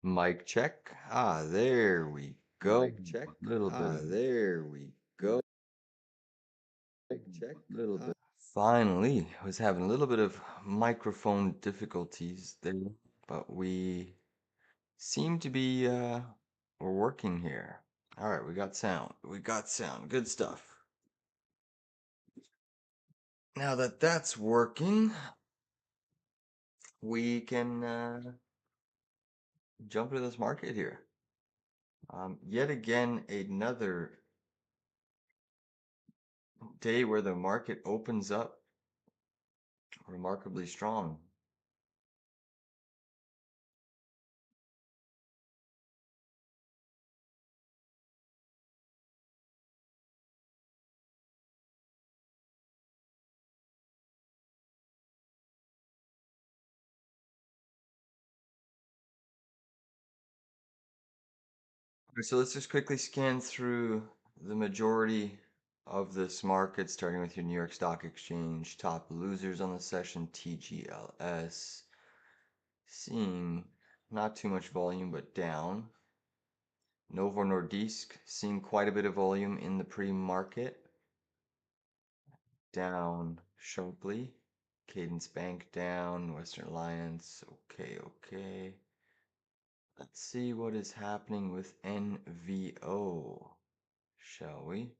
Mic check. There we go. Mic check. A little bit of There we go. Mic check. little bit. Finally, I was having a little bit of microphone difficulties there, but we seem to be we're working here. All right, we got sound. We got sound. Good stuff. Now that that's working, we can jump into this market here. Yet again, another day where the market opens up remarkably strong. Okay, so let's just quickly scan through the majority of this market, starting with your New York Stock Exchange. Top losers on the session, TGLS. Seeing not too much volume, but down. Novo Nordisk, seeing quite a bit of volume in the pre-market. Down sharply. Cadence Bank down. Western Alliance, okay. Let's see what is happening with NVO, shall we?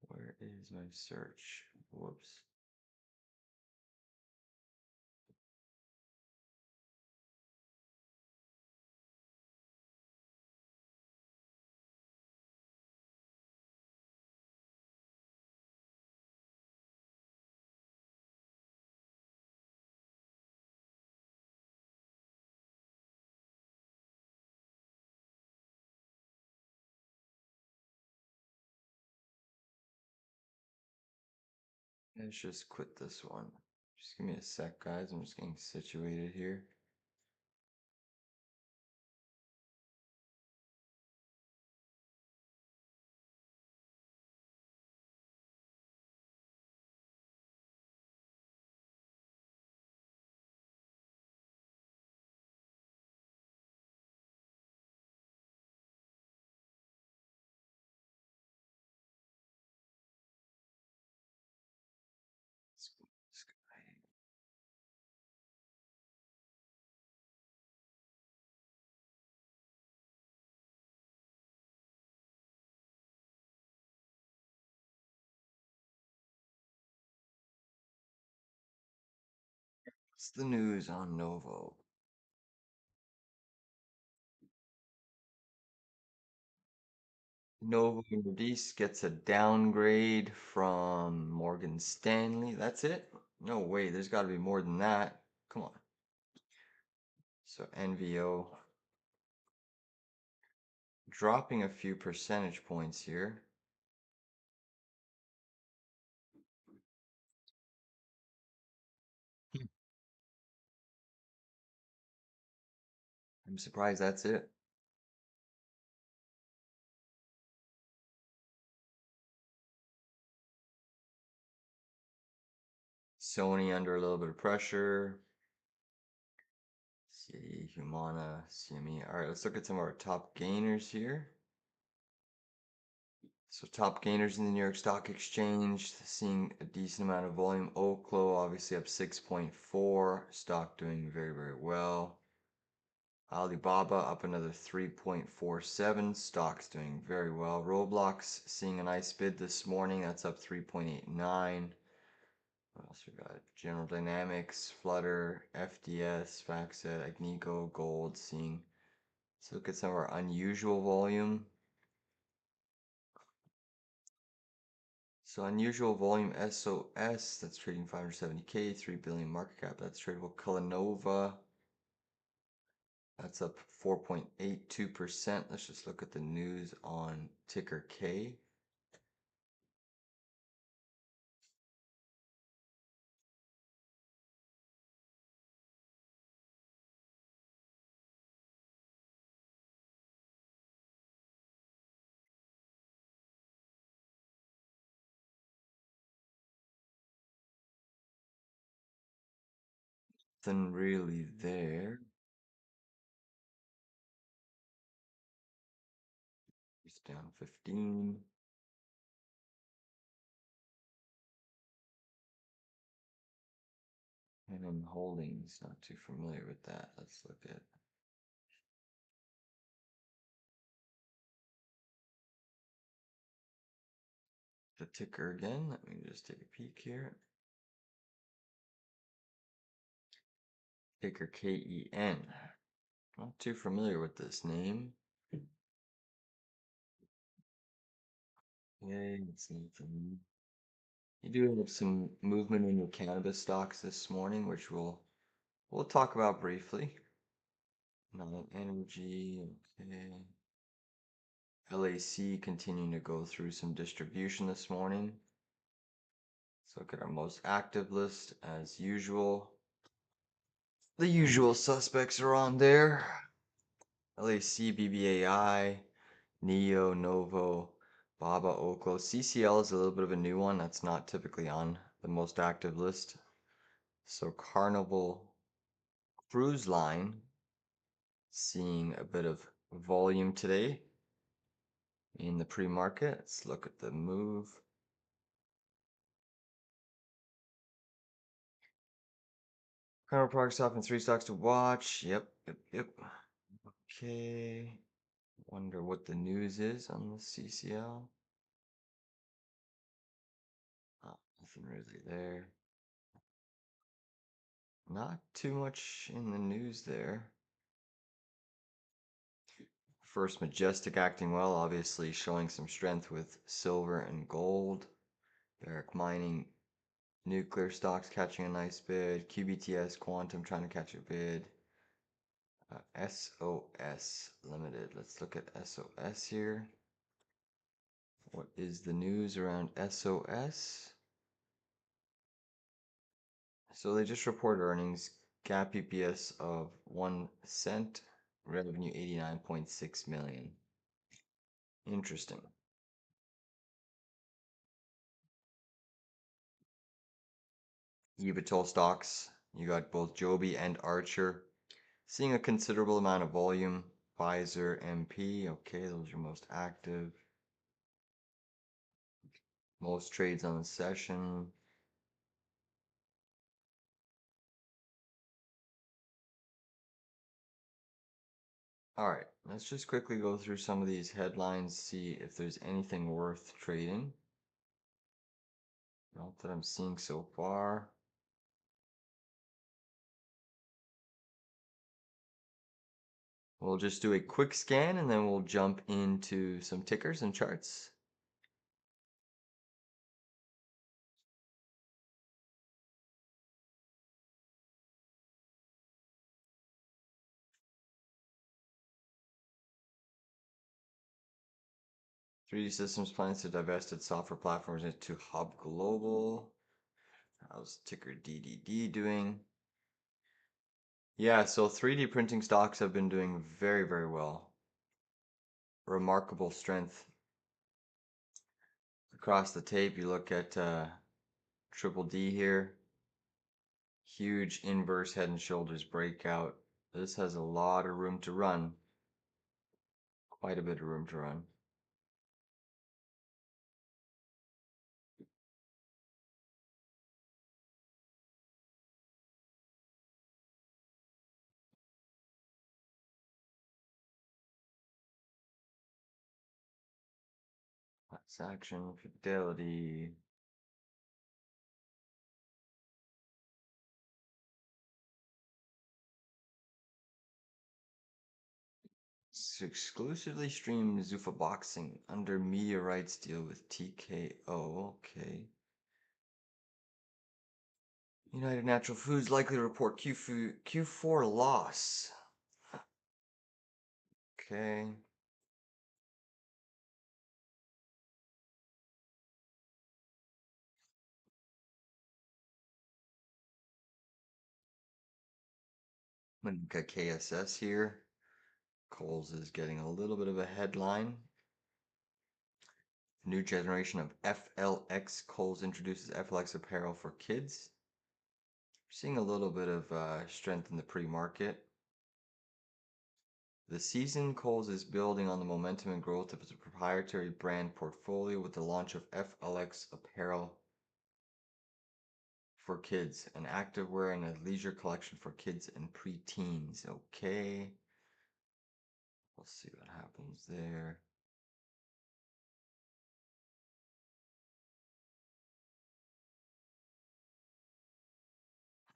Where is my search? Whoops. Let's just quit this one. Just give me a sec, guys. I'm just getting situated here. What's the news on Novo? Novo Nordisk gets a downgrade from Morgan Stanley. That's it? No way, there's got to be more than that. Come on. So NVO dropping a few percentage points here. I'm surprised that's it. Sony under a little bit of pressure. See, Humana, CME. All right, let's look at some of our top gainers here. So top gainers in the New York Stock Exchange, seeing a decent amount of volume. Oklo obviously up 6.4, stock doing very well. Alibaba up another 3.47, stock's doing very well. Roblox seeing a nice bid this morning, that's up 3.89. What else we got? General Dynamics, Flutter, FDS, FactSet, Agnico, Gold, seeing. Let's look at some of our unusual volume. So unusual volume SOS, that's trading 570K, 3 billion market cap, that's tradable. Cullinova, that's up 4.82%. Let's just look at the news on ticker K. Nothing really there. It's down 15. And then holdings, not too familiar with that. Let's look at the ticker again. Let me just take a peek here. Ticker KEN. Not too familiar with this name. Yay, it's nothing. You do have some movement in your cannabis stocks this morning, which we'll talk about briefly. Non-energy, okay. LAC continuing to go through some distribution this morning. Let's look at our most active list as usual. The usual suspects are on there. LAC, BBAI, Neo, Novo, Baba, Oklo. CCL is a little bit of a new one that's not typically on the most active list. So Carnival Cruise Line seeing a bit of volume today in the pre-market. Let's look at the move. Carnival products off in 3 stocks to watch. Yep. Okay. Wonder what the news is on the CCL. Oh, nothing really there. Not too much in the news there. First Majestic acting well, obviously showing some strength with silver and gold. Barrick Mining, nuclear stocks catching a nice bid. QBTS, Quantum trying to catch a bid. SOS Limited. Let's look at SOS here. What is the news around SOS? So they just reported earnings, GAAP EPS of 1 cent, revenue 89.6 million. Interesting. Evital stocks, you got both Joby and Archer seeing a considerable amount of volume. Pfizer, MP, okay, those are most active. Most trades on the session. All right, let's just quickly go through some of these headlines, see if there's anything worth trading. Not that I'm seeing so far. We'll just do a quick scan and then we'll jump into some tickers and charts. Three D Systems plans to divest its software platforms into Hub Global. How's ticker DDD doing? Yeah, so 3D printing stocks have been doing very, very well. Remarkable strength across the tape. You look at Triple D here. Huge inverse head and shoulders breakout. This has a lot of room to run. Quite a bit of room to run. Class action, Fidelity. Exclusively stream Zuffa Boxing under media rights deal with TKO. Okay. United Natural Foods likely to report Q4 loss. Okay. Look at KSS here. Kohl's is getting a little bit of a headline. New generation of FLX. Kohl's introduces FLX apparel for kids. Seeing a little bit of strength in the pre-market. The season Kohl's is building on the momentum and growth of its proprietary brand portfolio with the launch of FLX apparel for kids, an activewear and a leisure collection for kids and preteens. Okay. We'll see what happens there.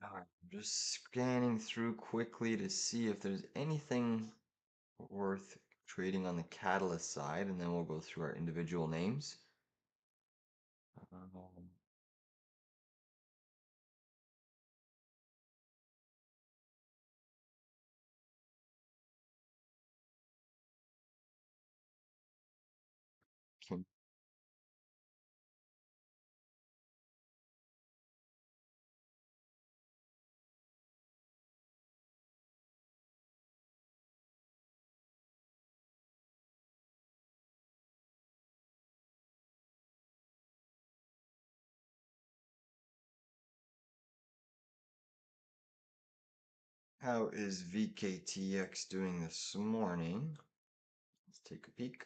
All right, I'm just scanning through quickly to see if there's anything worth trading on the catalyst side, and then we'll go through our individual names. Um, can- How is VKTX doing this morning? Let's take a peek.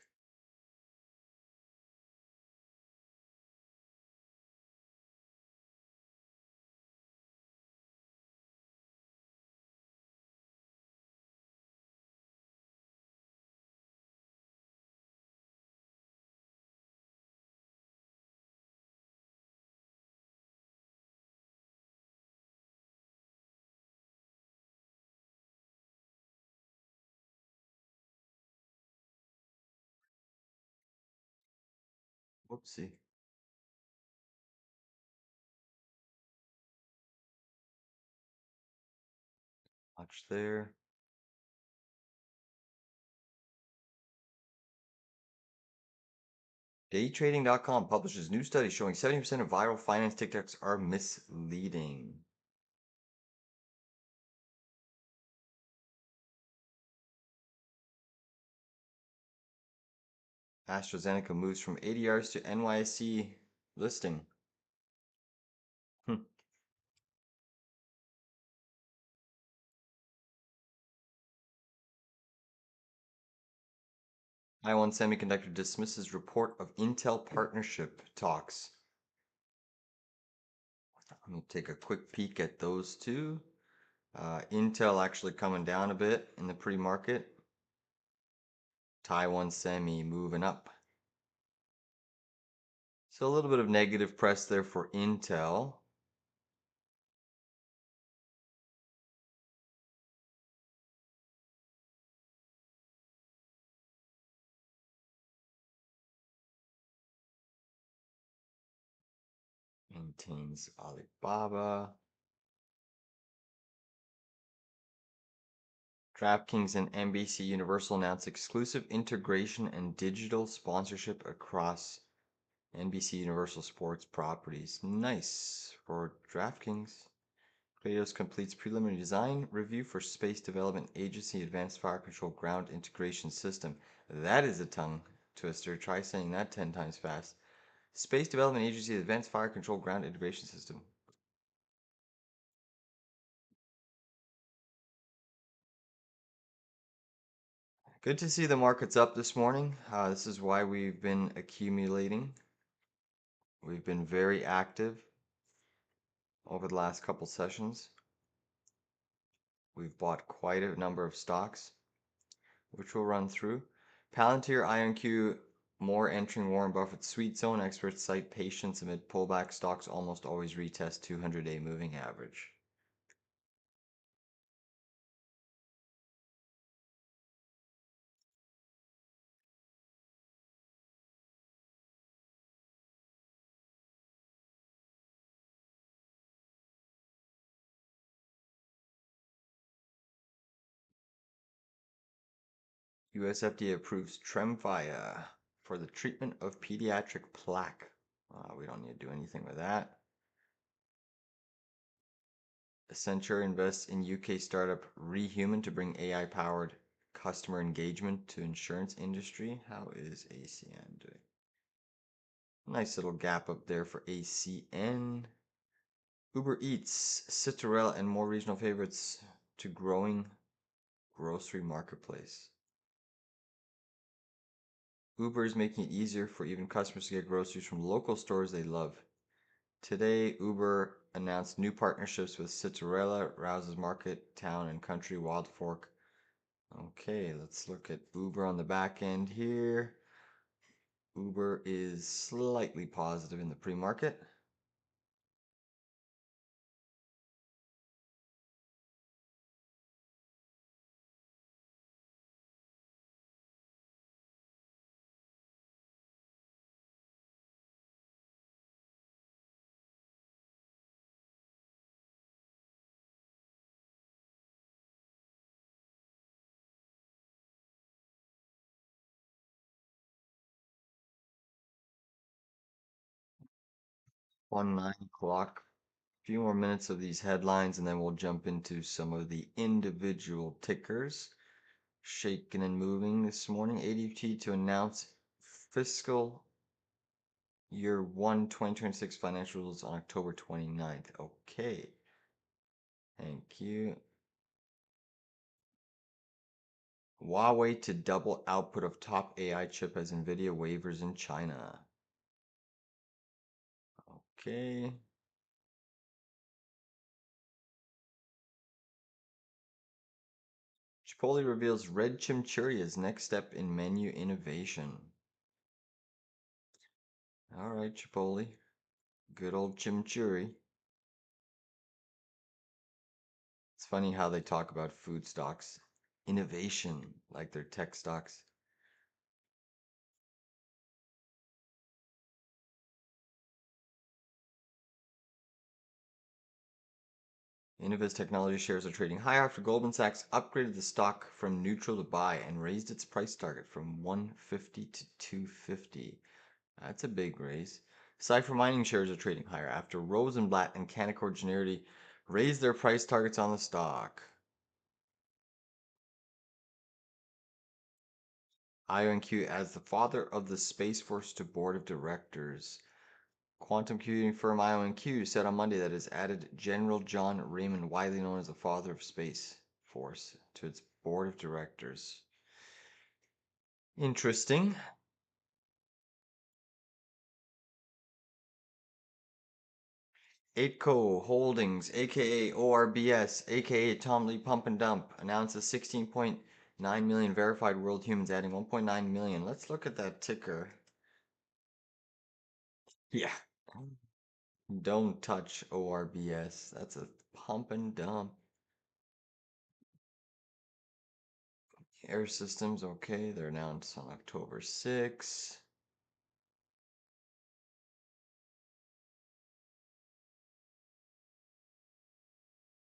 Whoopsie. Watch there. Daytrading.com publishes new study showing 70% of viral finance TikToks are misleading. AstraZeneca moves from ADRs to NYSE listing. Taiwan Semiconductor dismisses report of Intel partnership talks. I'm going to take a quick peek at those two. Intel actually coming down a bit in the pre-market. Taiwan Semi moving up. So a little bit of negative press there for Intel. Maintains Alibaba. DraftKings and NBC Universal announced exclusive integration and digital sponsorship across NBC Universal Sports properties. Nice for DraftKings. Kratos completes preliminary design review for Space Development Agency Advanced Fire Control Ground Integration System. That is a tongue twister. Try saying that 10 times fast. Space Development Agency Advanced Fire Control Ground Integration System. Good to see the markets up this morning. This is why we've been accumulating. We've been very active over the last couple sessions. We've bought quite a number of stocks, which we'll run through. Palantir, IONQ, more entering Warren Buffett's sweet zone. Experts cite patience amid pullback. Stocks almost always retest 200-day moving average. US FDA approves Tremfya for the treatment of pediatric plaque. We don't need to do anything with that. Accenture invests in UK startup Rehuman to bring AI-powered customer engagement to insurance industry. How is ACN doing? Nice little gap up there for ACN. Uber Eats, Citarella, and more regional favorites to growing grocery marketplace. Uber is making it easier for even customers to get groceries from local stores they love. Today, Uber announced new partnerships with Citarella, Rouse's Market, Town and Country, Wild Fork. Okay, let's look at Uber on the back end here. Uber is slightly positive in the pre-market. On 9 o'clock. A few more minutes of these headlines, and then we'll jump into some of the individual tickers. Shaking and moving this morning. ADT to announce fiscal year 1 2026 financial results on October 29th. Okay. Thank you. Huawei to double output of top AI chip as Nvidia wavers in China. Okay. Chipotle reveals red chimichurri as next step in menu innovation. All right, Chipotle. Good old chimichurri. It's funny how they talk about food stocks. Innovation, like their tech stocks. Innova's technology shares are trading higher after Goldman Sachs upgraded the stock from neutral to buy and raised its price target from 150 to 250. That's a big raise. Cipher Mining shares are trading higher after Rosenblatt and Canaccord Genuity raised their price targets on the stock. IONQ adds the father of the Space Force to board of directors. Quantum computing firm IONQ said on Monday that it has added General John Raymond, widely known as the father of Space Force, to its board of directors. Interesting. Eightco Holdings, aka ORBS, aka Tom Lee Pump and Dump, announces 16.9 million verified world humans, adding 1.9 million. Let's look at that ticker. Yeah. Don't touch ORBS. That's a pump and dump. Air Systems, okay, they're announced on October 6th.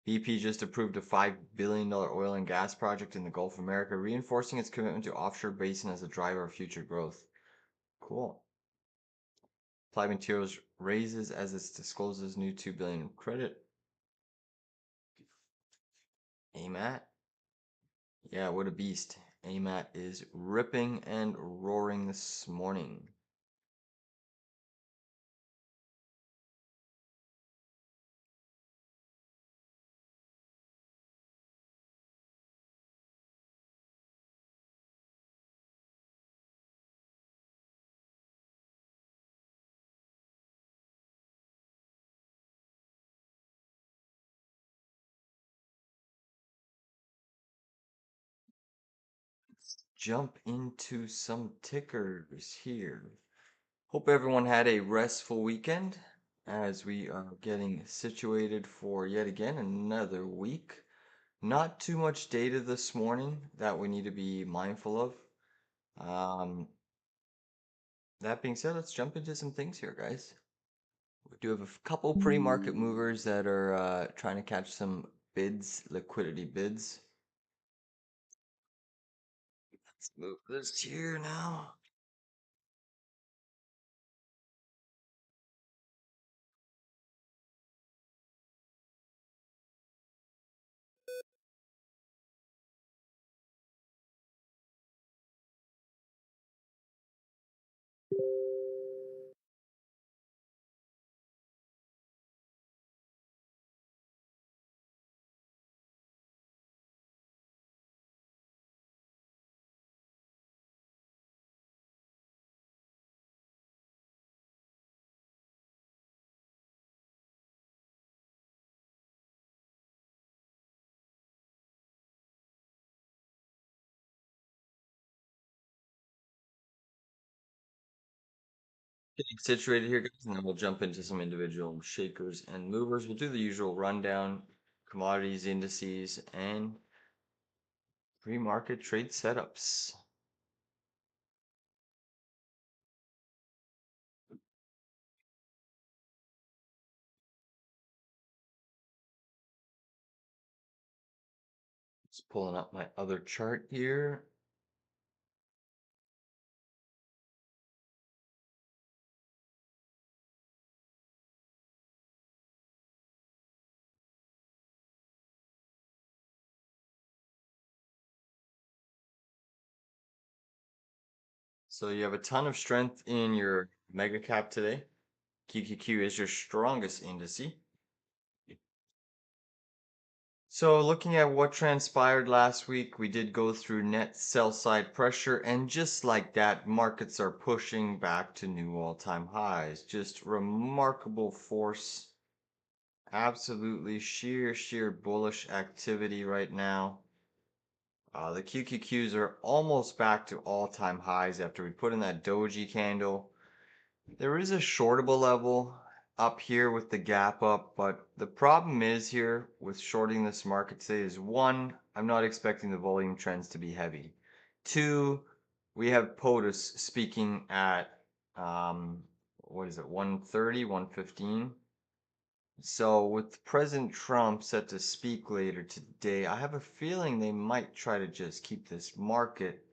BP just approved a $5 billion oil and gas project in the Gulf of America, reinforcing its commitment to offshore basin as a driver of future growth. Cool. Applied Materials raises as it discloses new $2 billion in credit. AMAT. Yeah, what a beast. AMAT is ripping and roaring this morning. Jump into some tickers here. Hope everyone had a restful weekend as we are getting situated for yet again another week. Not too much data this morning that we need to be mindful of. That being said, let's jump into some things here, guys. We do have a couple pre-market movers that are trying to catch some bids, liquidity bids. Let's move this here now. Getting situated here, guys, and then we'll jump into some individual shakers and movers. We'll do the usual rundown, commodities, indices, and pre-market trade setups. Just pulling up my other chart here. So you have a ton of strength in your mega cap today. QQQ is your strongest indice. So looking at what transpired last week, we did go through net sell side pressure, and just like that, markets are pushing back to new all-time highs. Just remarkable force. Absolutely sheer bullish activity right now. The QQQs are almost back to all-time highs after we put in that doji candle. There is a shortable level up here with the gap up, but the problem is here with shorting this market today is one, I'm not expecting the volume trends to be heavy. Two, we have POTUS speaking at what is it, 130, 115. So with President Trump set to speak later today, I have a feeling they might try to just keep this market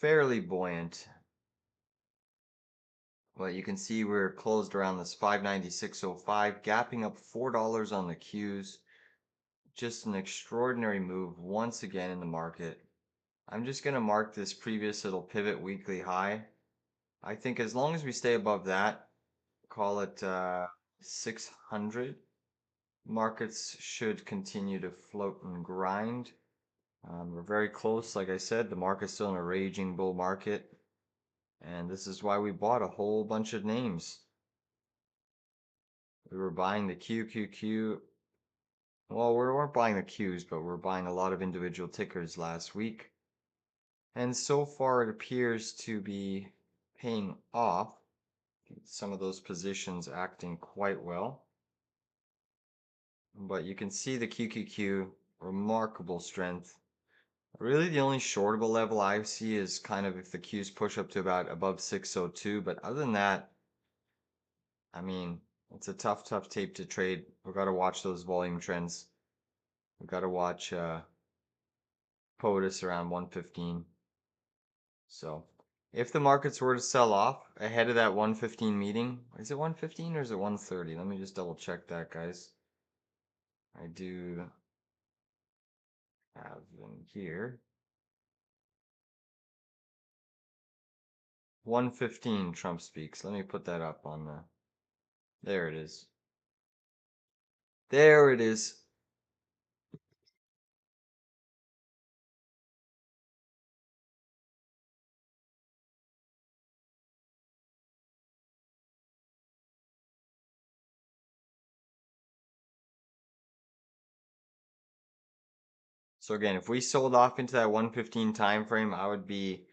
fairly buoyant. Well, you can see we're closed around this 596.05, gapping up $4 on the Qs. Just an extraordinary move once again in the market. I'm just going to mark this previous little pivot weekly high. I think as long as we stay above that, call it 600, markets should continue to float and grind. We're very close, like I said, the market's still in a raging bull market. And this is why we bought a whole bunch of names. We were buying the QQQ. Well, we weren't buying the Qs, but we're buying a lot of individual tickers last week. And so far it appears to be paying off. Some of those positions acting quite well. But you can see the QQQ, remarkable strength. Really the only shortable level I see is kind of if the Qs push up to about above 602. But other than that, I mean, it's a tough tape to trade. We've got to watch those volume trends. We've got to watch POTUS around 115. So if the markets were to sell off ahead of that 115 meeting, is it 115 or is it 130? Let me just double check that, guys. I do have them here. 115 Trump speaks. Let me put that up on the, there it is. There it is. So again, if we sold off into that 115 time frame, I would be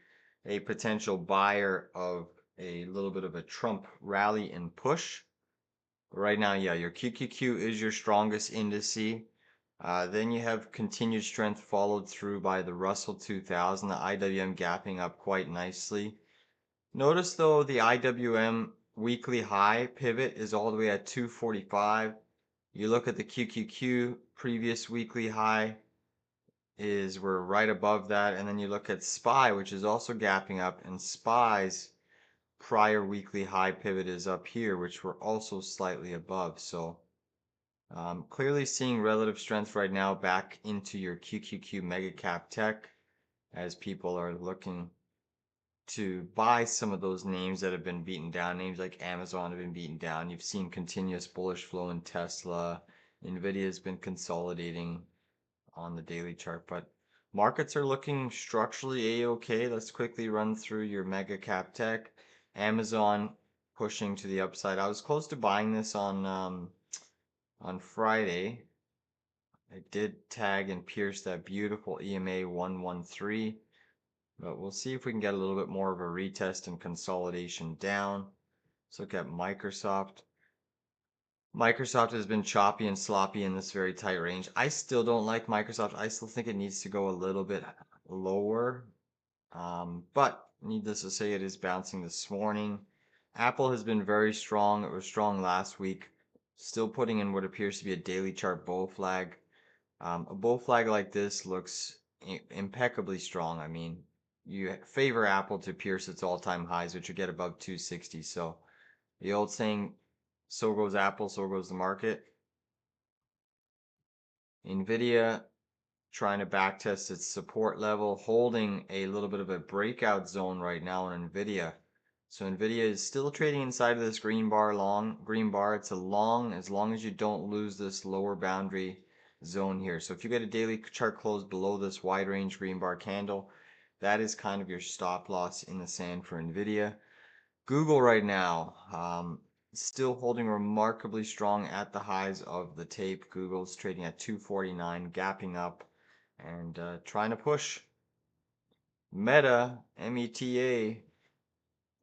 a potential buyer of a little bit of a Trump rally and push. Right now, yeah, your QQQ is your strongest indice. Then you have continued strength followed through by the Russell 2000, the IWM gapping up quite nicely. Notice though the IWM weekly high pivot is all the way at 245. You look at the QQQ previous weekly high is we're right above that, and then you look at SPY, which is also gapping up, and SPY's prior weekly high pivot is up here, which we're also slightly above. So clearly seeing relative strength right now back into your QQQ mega cap tech as people are looking to buy some of those names that have been beaten down. Names like Amazon have been beaten down. You've seen continuous bullish flow in Tesla. Nvidia has been consolidating on the daily chart, but markets are looking structurally a-okay. Let's quickly run through your mega cap tech. Amazon pushing to the upside. I was close to buying this on Friday. I did tag and pierce that beautiful EMA 113, but we'll see if we can get a little bit more of a retest and consolidation down. Let's look at Microsoft. Microsoft has been choppy and sloppy in this very tight range. I still don't like Microsoft. I still think it needs to go a little bit lower. But needless to say, it is bouncing this morning. Apple has been very strong. It was strong last week. Still putting in what appears to be a daily chart bull flag. A bull flag like this looks impeccably strong. I mean, you favor Apple to pierce its all-time highs, which you get above 260. So the old saying, so goes Apple, so goes the market. Nvidia trying to backtest its support level, holding a little bit of a breakout zone right now on Nvidia. So Nvidia is still trading inside of this green bar It's a long as long as you don't lose this lower boundary zone here. So if you get a daily chart close below this wide range green bar candle, that is kind of your stop loss in the sand for Nvidia. Google right now, still holding remarkably strong at the highs of the tape. Google's trading at 249, gapping up and trying to push. Meta, META,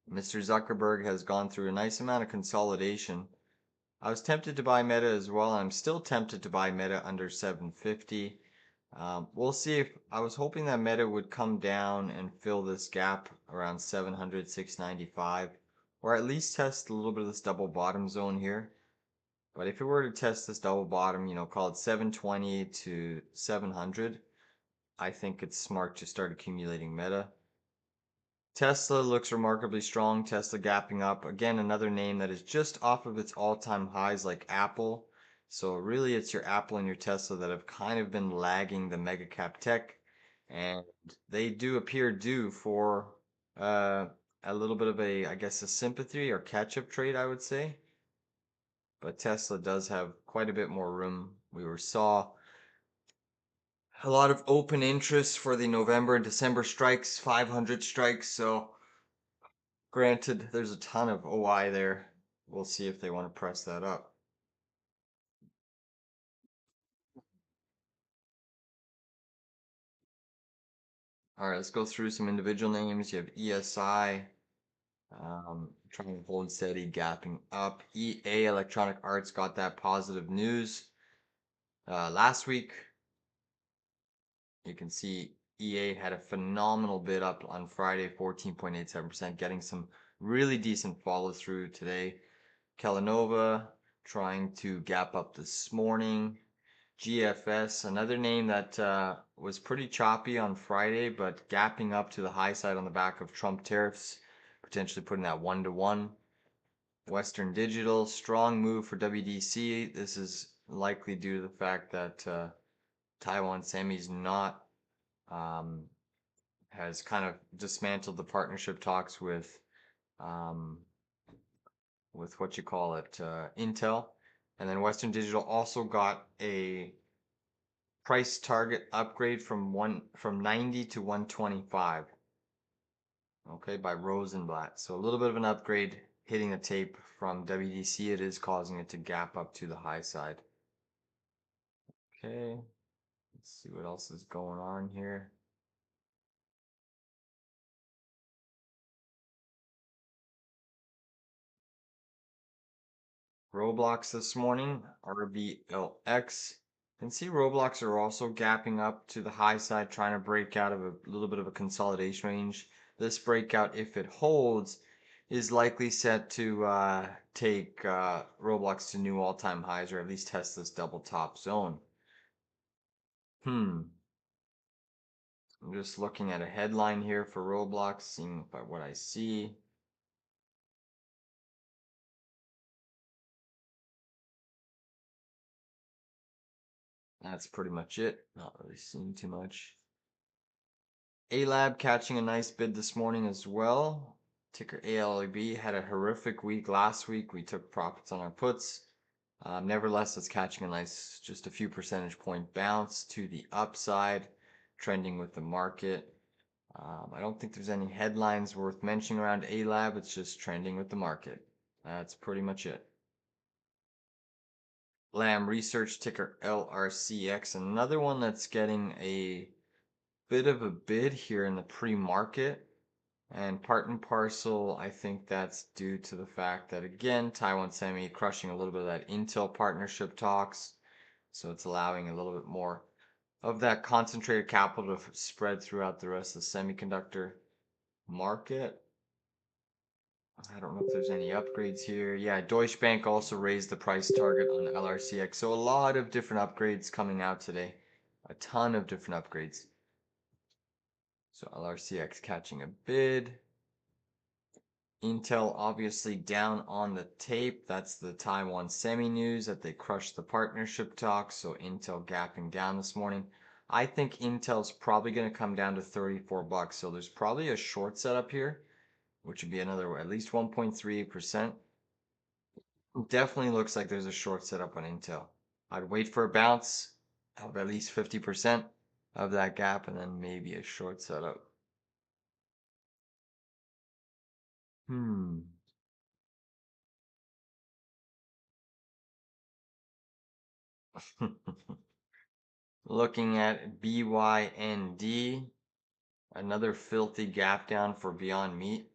Mr. Zuckerberg has gone through a nice amount of consolidation. I was tempted to buy Meta as well. I'm still tempted to buy Meta under 750. We'll see if I was hoping that Meta would come down and fill this gap around 700, 695, or at least test a little bit of this double bottom zone here. But if it were to test this double bottom, call it 720 to 700, I think it's smart to start accumulating Meta. Tesla looks remarkably strong. Tesla gapping up. Again, another name that is just off of its all-time highs like Apple. So really it's your Apple and your Tesla that have kind of been lagging the mega cap tech. And they do appear due for uh, a little bit of a, I guess, a sympathy or catch-up trade, I would say. But Tesla does have quite a bit more room. Saw a lot of open interest for the November and December strikes, 500 strikes. So granted, there's a ton of OI there. We'll see if they want to press that up. All right, let's go through some individual names. You have ESI, trying to hold steady, gapping up. EA Electronic Arts got that positive news last week. You can see EA had a phenomenal bid up on Friday, 14.87%, getting some really decent follow through today. Kellanova trying to gap up this morning. GFS, another name that was pretty choppy on Friday, but gapping up to the high side on the back of Trump tariffs, potentially putting that 1-to-1. Western Digital, strong move for WDC. This is likely due to the fact that Taiwan Semi's not has kind of dismantled the partnership talks um, with what you call it, Intel, and then Western Digital also got a price target upgrade from 90 to 125. Okay, by Rosenblatt. So a little bit of an upgrade hitting the tape from WDC. It is causing it to gap up to the high side. Okay, let's see what else is going on here. Roblox this morning, RBLX. You can see Roblox are also gapping up to the high side, trying to break out of a little bit of a consolidation range. This breakout, if it holds, is likely set to take Roblox to new all-time highs, or at least test this double top zone. I'm just looking at a headline here for Roblox, seeing what I see. That's pretty much it. Not really seeing too much. A-Lab catching a nice bid this morning as well. Ticker ALAB had a horrific week last week. We took profits on our puts. Nevertheless, it's catching a nice, just a few percentage point bounce to the upside, trending with the market. I don't think there's any headlines worth mentioning around A-Lab. It's just trending with the market. That's pretty much it. Lam Research, ticker LRCX, another one that's getting a bit of a bid here in the pre-market. And part and parcel, I think that's due to the fact that, again, Taiwan Semi crushing a little bit of that Intel partnership talks. So it's allowing a little bit more of that concentrated capital to spread throughout the rest of the semiconductor market. I don't know if there's any upgrades here. Yeah, Deutsche Bank also raised the price target on LRCX. So a lot of different upgrades coming out today. A ton of different upgrades. So LRCX catching a bid. Intel obviously down on the tape. That's the Taiwan Semi news that they crushed the partnership talks. So Intel gapping down this morning. I think Intel's probably going to come down to 34 bucks. So there's probably a short setup here, which would be another at least 1.38%. Definitely looks like there's a short setup on Intel. I'd wait for a bounce of at least 50% of that gap and then maybe a short setup. Hmm. Looking at BYND, another filthy gap down for Beyond Meat.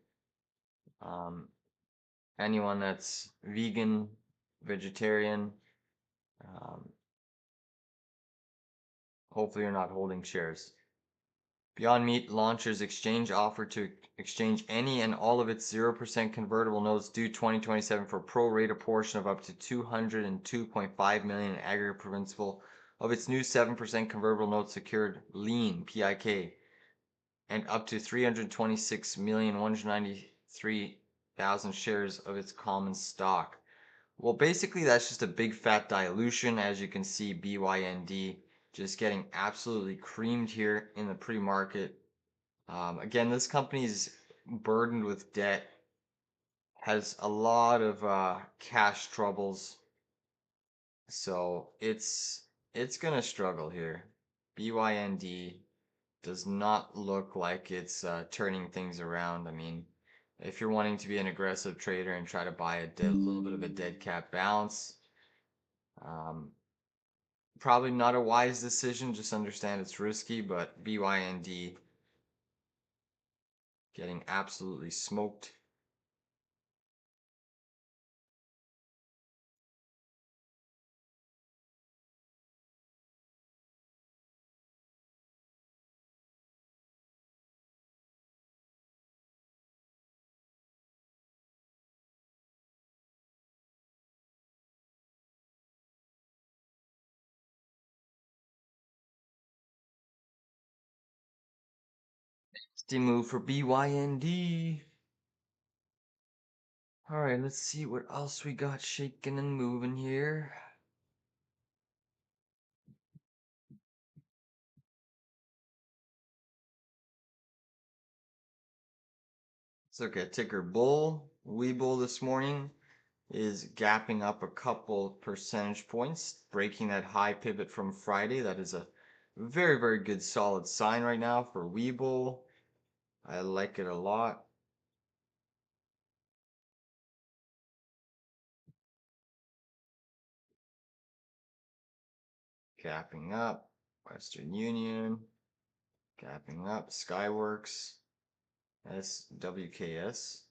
Um, anyone that's vegan, vegetarian, hopefully you're not holding shares. Beyond Meat launches exchange offer to exchange any and all of its 0% convertible notes due 2027 for pro rata portion of up to 202.5 million in aggregate principal of its new 7% convertible notes secured lien PIK and up to 326,193,000 shares of its common stock. Well, basically that's just a big fat dilution. As you can see, BYND just getting absolutely creamed here in the pre-market. Again, this company is burdened with debt, has a lot of cash troubles, so it's gonna struggle here. BYND does not look like it's turning things around. I mean, if you're wanting to be an aggressive trader and try to buy a little bit of a dead cat bounce, um, probably not a wise decision. Just understand it's risky, but BYND getting absolutely smoked. Nasty move for BYND. All right, let's see what else we got shaking and moving here. Let's look at ticker bull. Webull this morning is gapping up a couple percentage points, breaking that high pivot from Friday. That is a very, very good solid sign right now for Webull. I like it a lot. Gapping up, Western Union, gapping up, Skyworks, SWKS,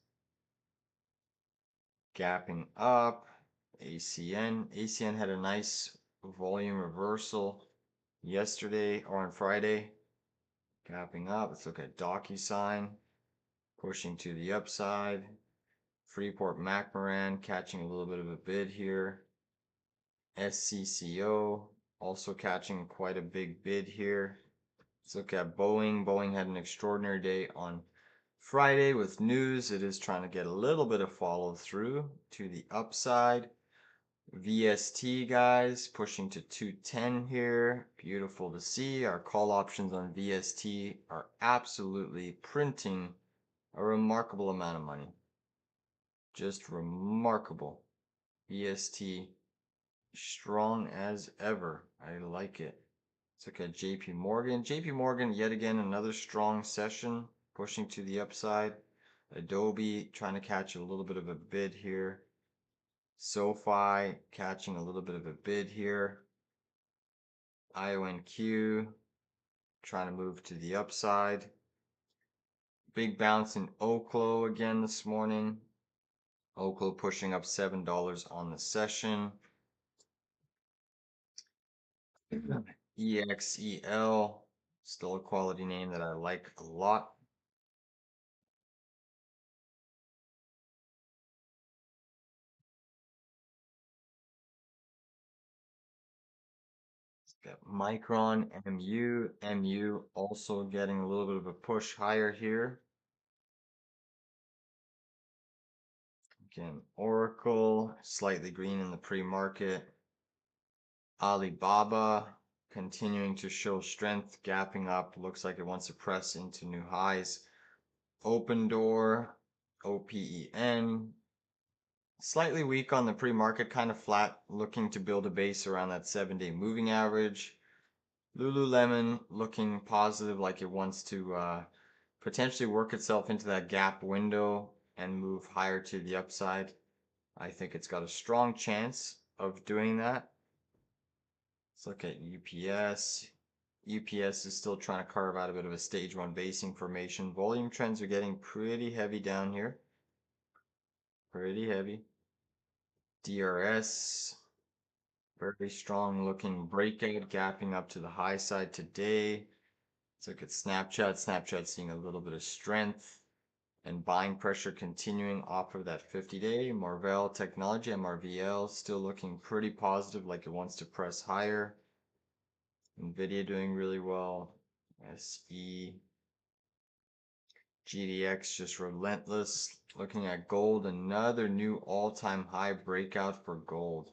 gapping up, ACN. ACN had a nice volume reversal yesterday or on Friday, gapping up. Let's look at DocuSign, pushing to the upside. Freeport McMoran catching a little bit of a bid here. SCCO also catching quite a big bid here. Let's look at Boeing. Boeing had an extraordinary day on Friday with news. It is trying to get a little bit of follow through to the upside. VST guys pushing to 210 here. Beautiful to see. Our call options on VST are absolutely printing a remarkable amount of money. Just remarkable. VST strong as ever. I like it. Let's look at JP Morgan. JP Morgan, yet again, another strong session, pushing to the upside. Adobe trying to catch a little bit of a bid here. SoFi catching a little bit of a bid here. IONQ trying to move to the upside. Big bounce in Oklo again this morning. Oklo pushing up $7 on the session. EXEL, still a quality name that I like a lot. Got Micron, MU also getting a little bit of a push higher here. Again, Oracle, slightly green in the pre-market. Alibaba continuing to show strength, gapping up. Looks like it wants to press into new highs. Open Door, OPEN, slightly weak on the pre-market, kind of flat, looking to build a base around that 7-day moving average. Lululemon looking positive, like it wants to potentially work itself into that gap window and move higher to the upside. I think it's got a strong chance of doing that. Let's look at UPS. UPS is still trying to carve out a bit of a stage 1 basing formation. Volume trends are getting pretty heavy down here. Pretty heavy. DRS, very strong looking breakout, gapping up to the high side today. Let's look at Snapchat. Snapchat seeing a little bit of strength and buying pressure continuing off of that 50-day. Marvell Technology, MRVL, still looking pretty positive, like it wants to press higher. Nvidia doing really well. SE. GDX just relentless. Looking at gold, another new all-time high breakout for gold.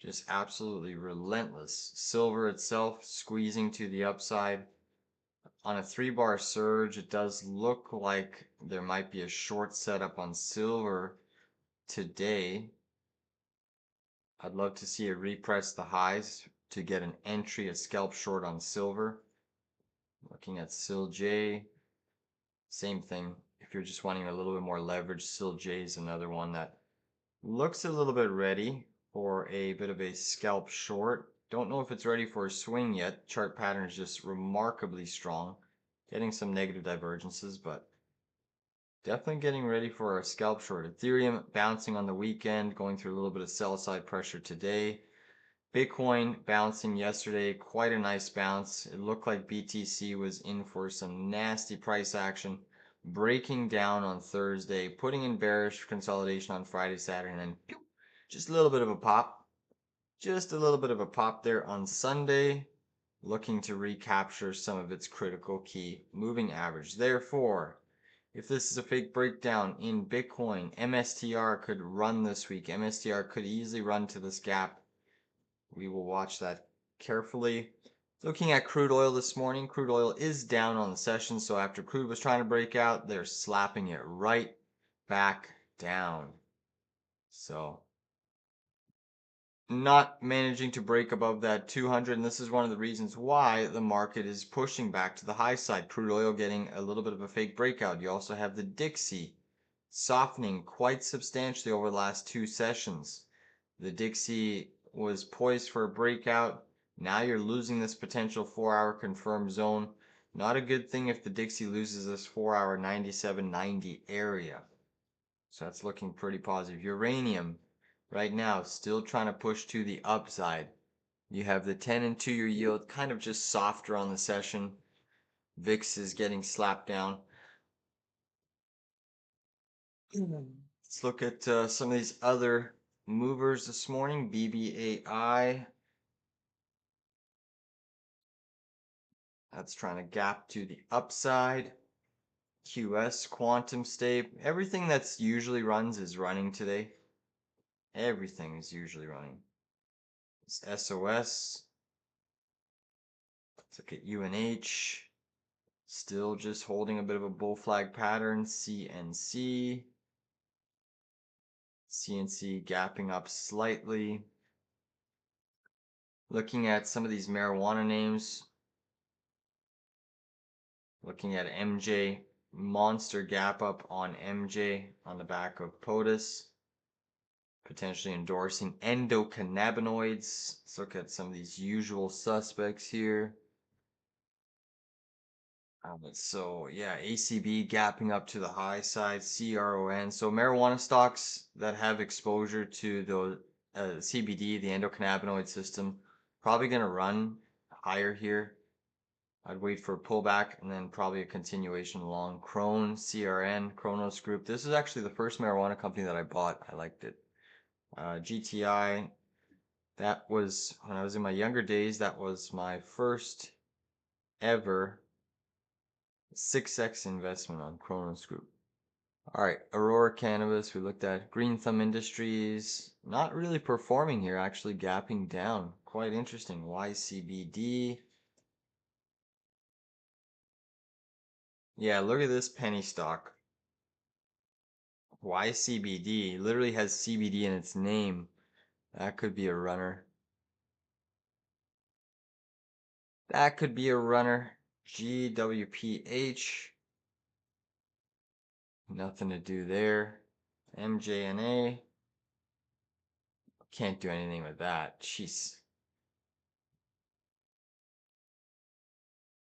Just absolutely relentless. Silver itself squeezing to the upside. On a 3-bar surge, it does look like there might be a short setup on silver today. I'd love to see it repress the highs to get an entry, a scalp short on silver. Looking at SILJ, same thing. If you're just wanting a little bit more leverage, SILJ is another one that looks a little bit ready for a bit of a scalp short. Don't know if it's ready for a swing yet. Chart pattern is just remarkably strong. Getting some negative divergences, but definitely getting ready for a scalp short. Ethereum bouncing on the weekend, going through a little bit of sell side pressure today. Bitcoin bouncing yesterday, quite a nice bounce. It looked like BTC was in for some nasty price action, breaking down on Thursday, putting in bearish consolidation on Friday, Saturday, and then pew, just a little bit of a pop. Just a little bit of a pop there on Sunday, looking to recapture some of its critical key moving average. Therefore, if this is a fake breakdown in Bitcoin, MSTR could run this week. MSTR could easily run to this gap. We will watch that carefully. Looking at crude oil this morning, crude oil is down on the session. So after crude was trying to break out, they're slapping it right back down. So not managing to break above that 200, and this is one of the reasons why the market is pushing back to the high side. Crude oil getting a little bit of a fake breakout. You also have the Dixie softening quite substantially over the last 2 sessions. The Dixie was poised for a breakout. Now you're losing this potential 4-hour confirmed zone. Not a good thing if the Dixie loses this 4-hour 97.90 area. So that's looking pretty positive. Uranium right now still trying to push to the upside. You have the 10 and 2-year yield kind of just softer on the session. VIX is getting slapped down. Let's look at some of these other movers this morning. BBAI. That's trying to gap to the upside. QS, Quantum State. Everything that's usually runs is running today. Everything is usually running. It's SOS. Let's look at UNH. Still just holding a bit of a bull flag pattern. CNC. CNC gapping up slightly. Looking at some of these marijuana names. Looking at MJ. Monster gap up on MJ on the back of POTUS. Potentially endorsing endocannabinoids. Let's look at some of these usual suspects here. So yeah, ACB gapping up to the high side, CRON. So marijuana stocks that have exposure to the CBD, the endocannabinoid system, probably gonna run higher here. I'd wait for a pullback and then probably a continuation along. CRN, Kronos Group. This is actually the first marijuana company that I bought. I liked it. GTI. That was when I was in my younger days. That was my first ever 6x investment on Kronos Group. All right, Aurora Cannabis, we looked at Green Thumb Industries, not really performing here, actually gapping down. Quite interesting. YCBD. Yeah, look at this penny stock. YCBD literally has CBD in its name. That could be a runner. That could be a runner. GWPH. Nothing to do there. MJNA. Can't do anything with that. Jeez.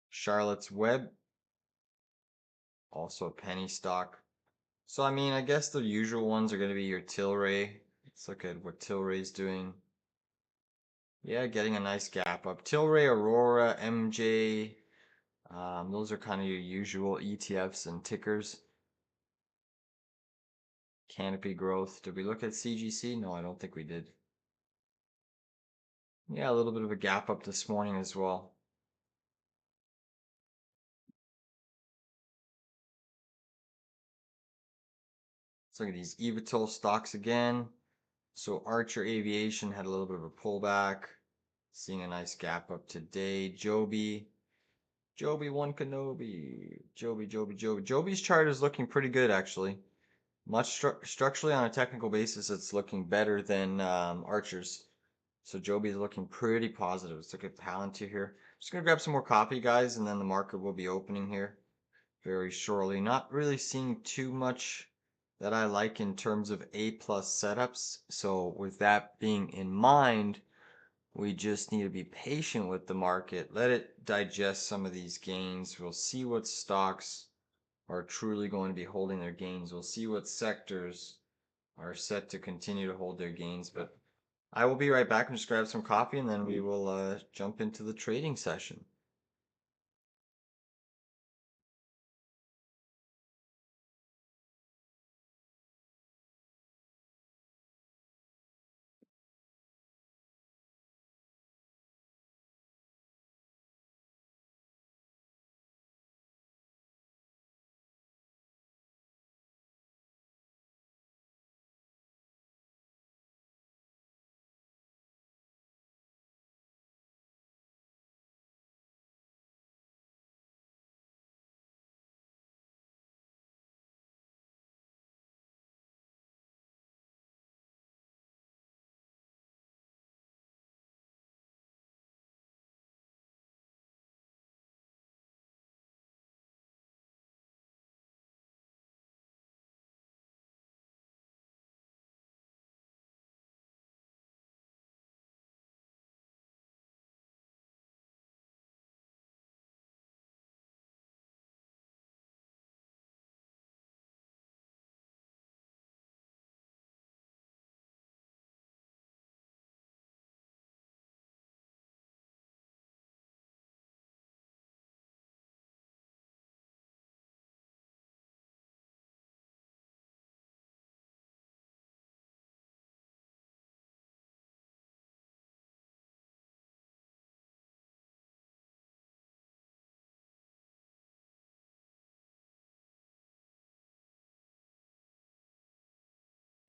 Charlotte's Web. Also a penny stock. So, I mean, I guess the usual ones are going to be your Tilray. Let's look at what Tilray's doing. Yeah, getting a nice gap up. Tilray, Aurora, MJ. Those are kind of your usual ETFs and tickers. Canopy Growth. Did we look at CGC? No, I don't think we did. Yeah, a little bit of a gap up this morning as well. Let's look at these eVTOL stocks again. So Archer Aviation had a little bit of a pullback. Seeing a nice gap up today. Joby One Kenobi. Joby's chart is looking pretty good actually. Much structurally on a technical basis, it's looking better than Archer's. So Joby is looking pretty positive. Let's look at Palantir here. Just gonna grab some more coffee, guys, and then the market will be opening here very shortly. Not really seeing too much that I like in terms of A plus setups. So with that being in mind, we just need to be patient with the market. Let it digest some of these gains. We'll see what stocks are truly going to be holding their gains. We'll see what sectors are set to continue to hold their gains. But I will be right back and just grab some coffee and then we will jump into the trading session.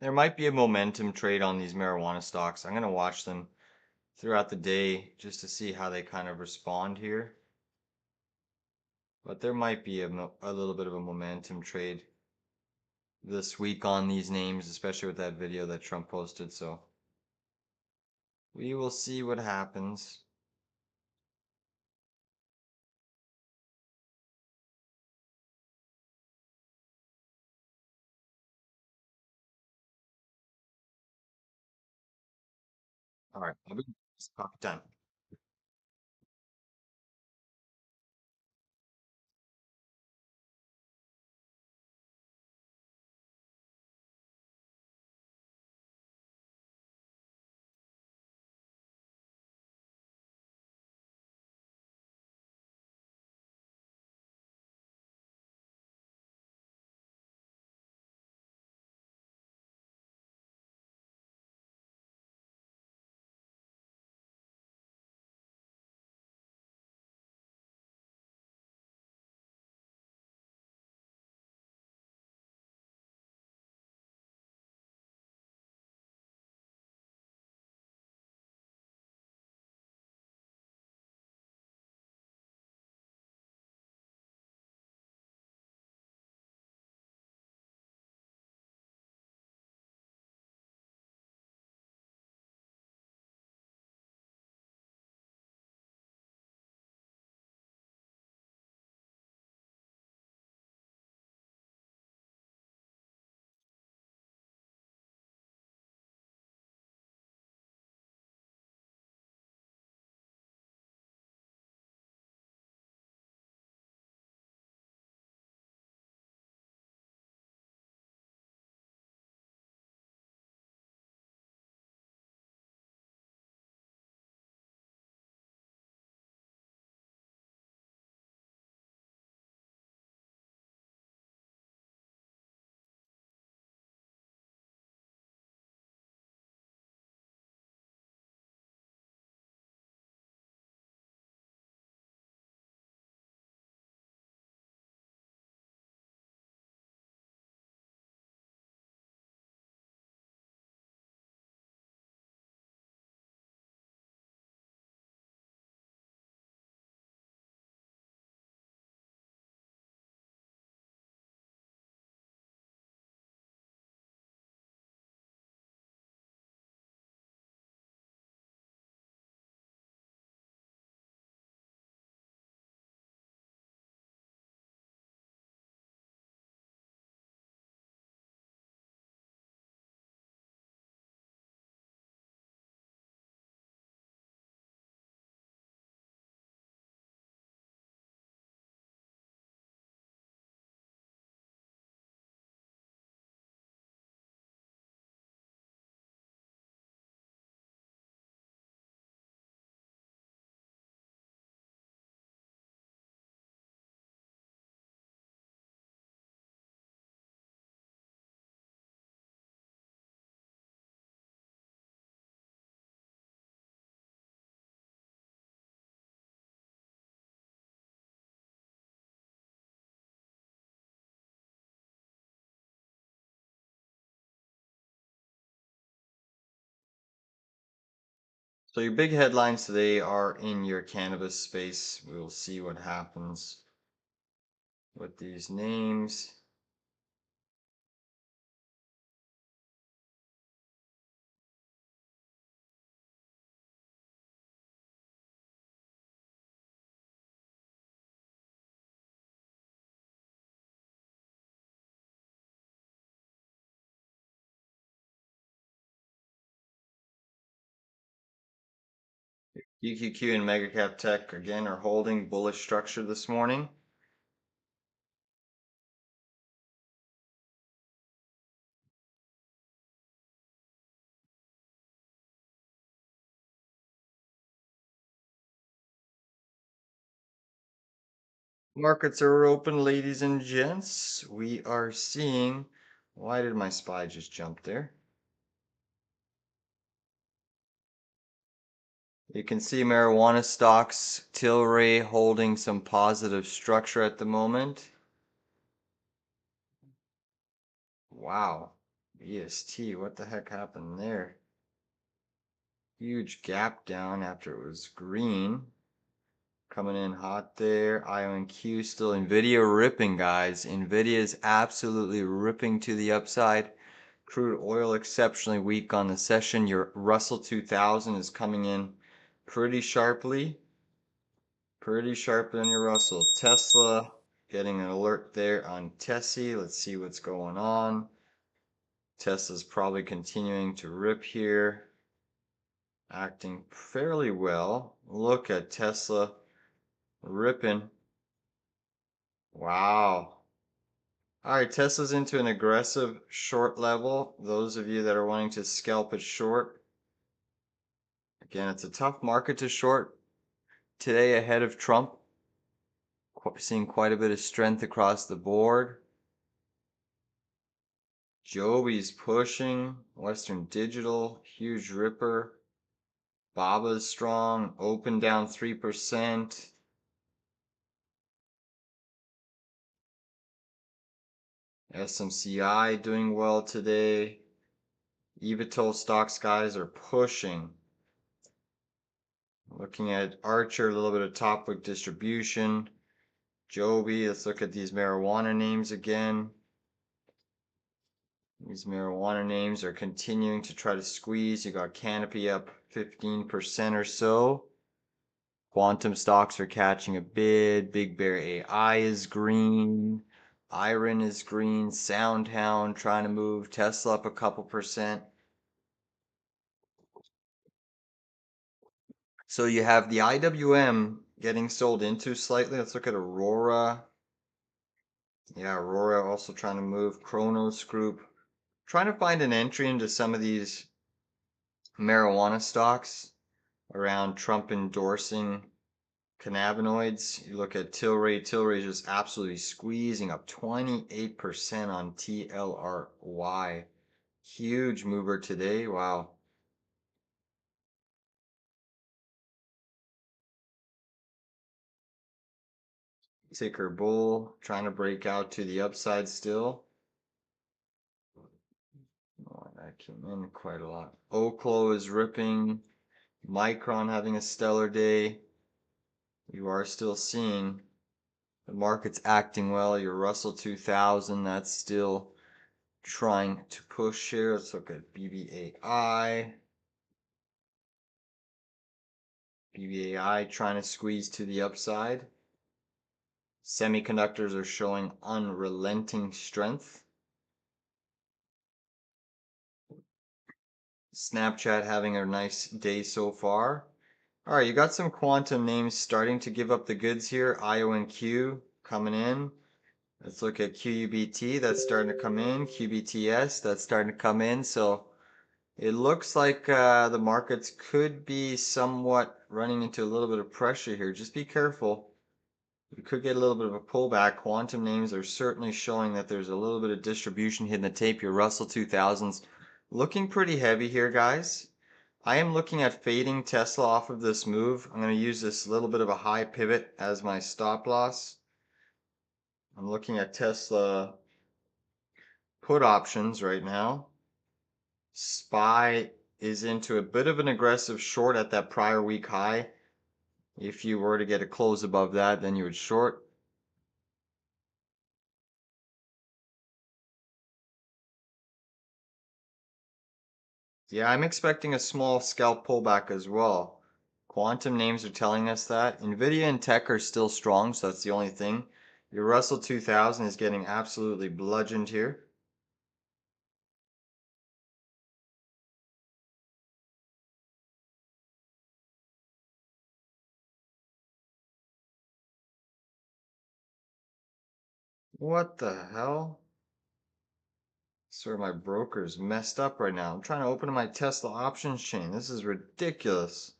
There might be a momentum trade on these marijuana stocks. I'm going to watch them throughout the day just to see how they kind of respond here. But there might be a little bit of a momentum trade this week on these names, especially with that video that Trump posted. So we will see what happens. All right, it's coffee time. So your big headlines today are in your cannabis space. We'll see what happens with these names. UQQ and Megacap Tech again are holding bullish structure this morning. Markets are open, ladies and gents. We are seeing, why did my SPY just jump there? You can see marijuana stocks, Tilray holding some positive structure at the moment. Wow, EST, what the heck happened there? Huge gap down after it was green. Coming in hot there. IONQ still. Nvidia ripping, guys. Nvidia is absolutely ripping to the upside. Crude oil exceptionally weak on the session. Your Russell 2000 is coming in pretty sharply. Pretty sharply on your Russell. Tesla getting an alert there on Tessie. Let's see what's going on. Tesla's probably continuing to rip here. Acting fairly well. Look at Tesla ripping. Wow. All right, Tesla's into an aggressive short level. Those of you that are wanting to scalp it short. Again, it's a tough market to short today ahead of Trump. Seeing quite a bit of strength across the board. Joby's pushing. Western Digital, huge ripper. Baba's strong. Open down 3%. SMCI doing well today. eVTOL stocks, guys, are pushing. Looking at Archer, a little bit of top wick distribution. Joby, let's look at these marijuana names again. These marijuana names are continuing to try to squeeze. You got Canopy up 15% or so. Quantum stocks are catching a bid. Big Bear AI is green. Iron is green. Soundhound trying to move. Tesla up a couple percent. So you have the IWM getting sold into slightly. Let's look at Aurora. Yeah, Aurora also trying to move. Kronos Group. Trying to find an entry into some of these marijuana stocks around Trump endorsing cannabinoids. You look at Tilray. Tilray is just absolutely squeezing up 28% on TLRY. Huge mover today. Wow. Ticker bull trying to break out to the upside still. Oh, that came in quite a lot. Oklo is ripping. Micron having a stellar day. You are still seeing the market's acting well. Your Russell 2000, that's still trying to push here. Let's look at BBAI. BBAI trying to squeeze to the upside. Semiconductors are showing unrelenting strength. Snapchat having a nice day so far. All right, you got some quantum names starting to give up the goods here. IONQ coming in. Let's look at QUBT, that's starting to come in. QBTS, that's starting to come in. So it looks like the markets could be somewhat running into a little bit of pressure here. Just be careful. You could get a little bit of a pullback. Quantum names are certainly showing that there's a little bit of distribution hitting the tape. Your Russell 2000s looking pretty heavy here, guys. I am looking at fading Tesla off of this move. I'm going to use this little bit of a high pivot as my stop loss. I'm looking at Tesla put options right now. SPY is into a bit of an aggressive short at that prior week high. If you were to get a close above that, then you would short. Yeah, I'm expecting a small scalp pullback as well. Quantum names are telling us that. Nvidia and tech are still strong, so that's the only thing. Your Russell 2000 is getting absolutely bludgeoned here. What the hell? Sir, my broker's messed up right now. I'm trying to open my Tesla options chain. This is ridiculous.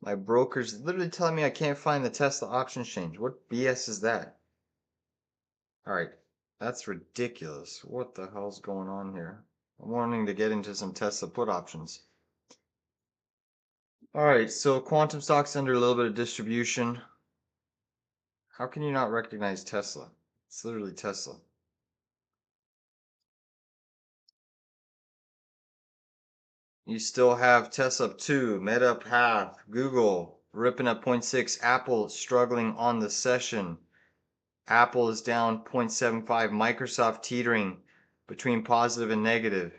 My broker's literally telling me I can't find the Tesla options chain. What BS is that? Alright, that's ridiculous. What the hell's going on here? I'm wanting to get into some Tesla put options. Alright, so quantum stock's under a little bit of distribution. How can you not recognize Tesla? It's literally Tesla. You still have Tesla up 2, Meta up half, Google ripping up 0.6, Apple struggling on the session. Apple is down 0.75, Microsoft teetering between positive and negative.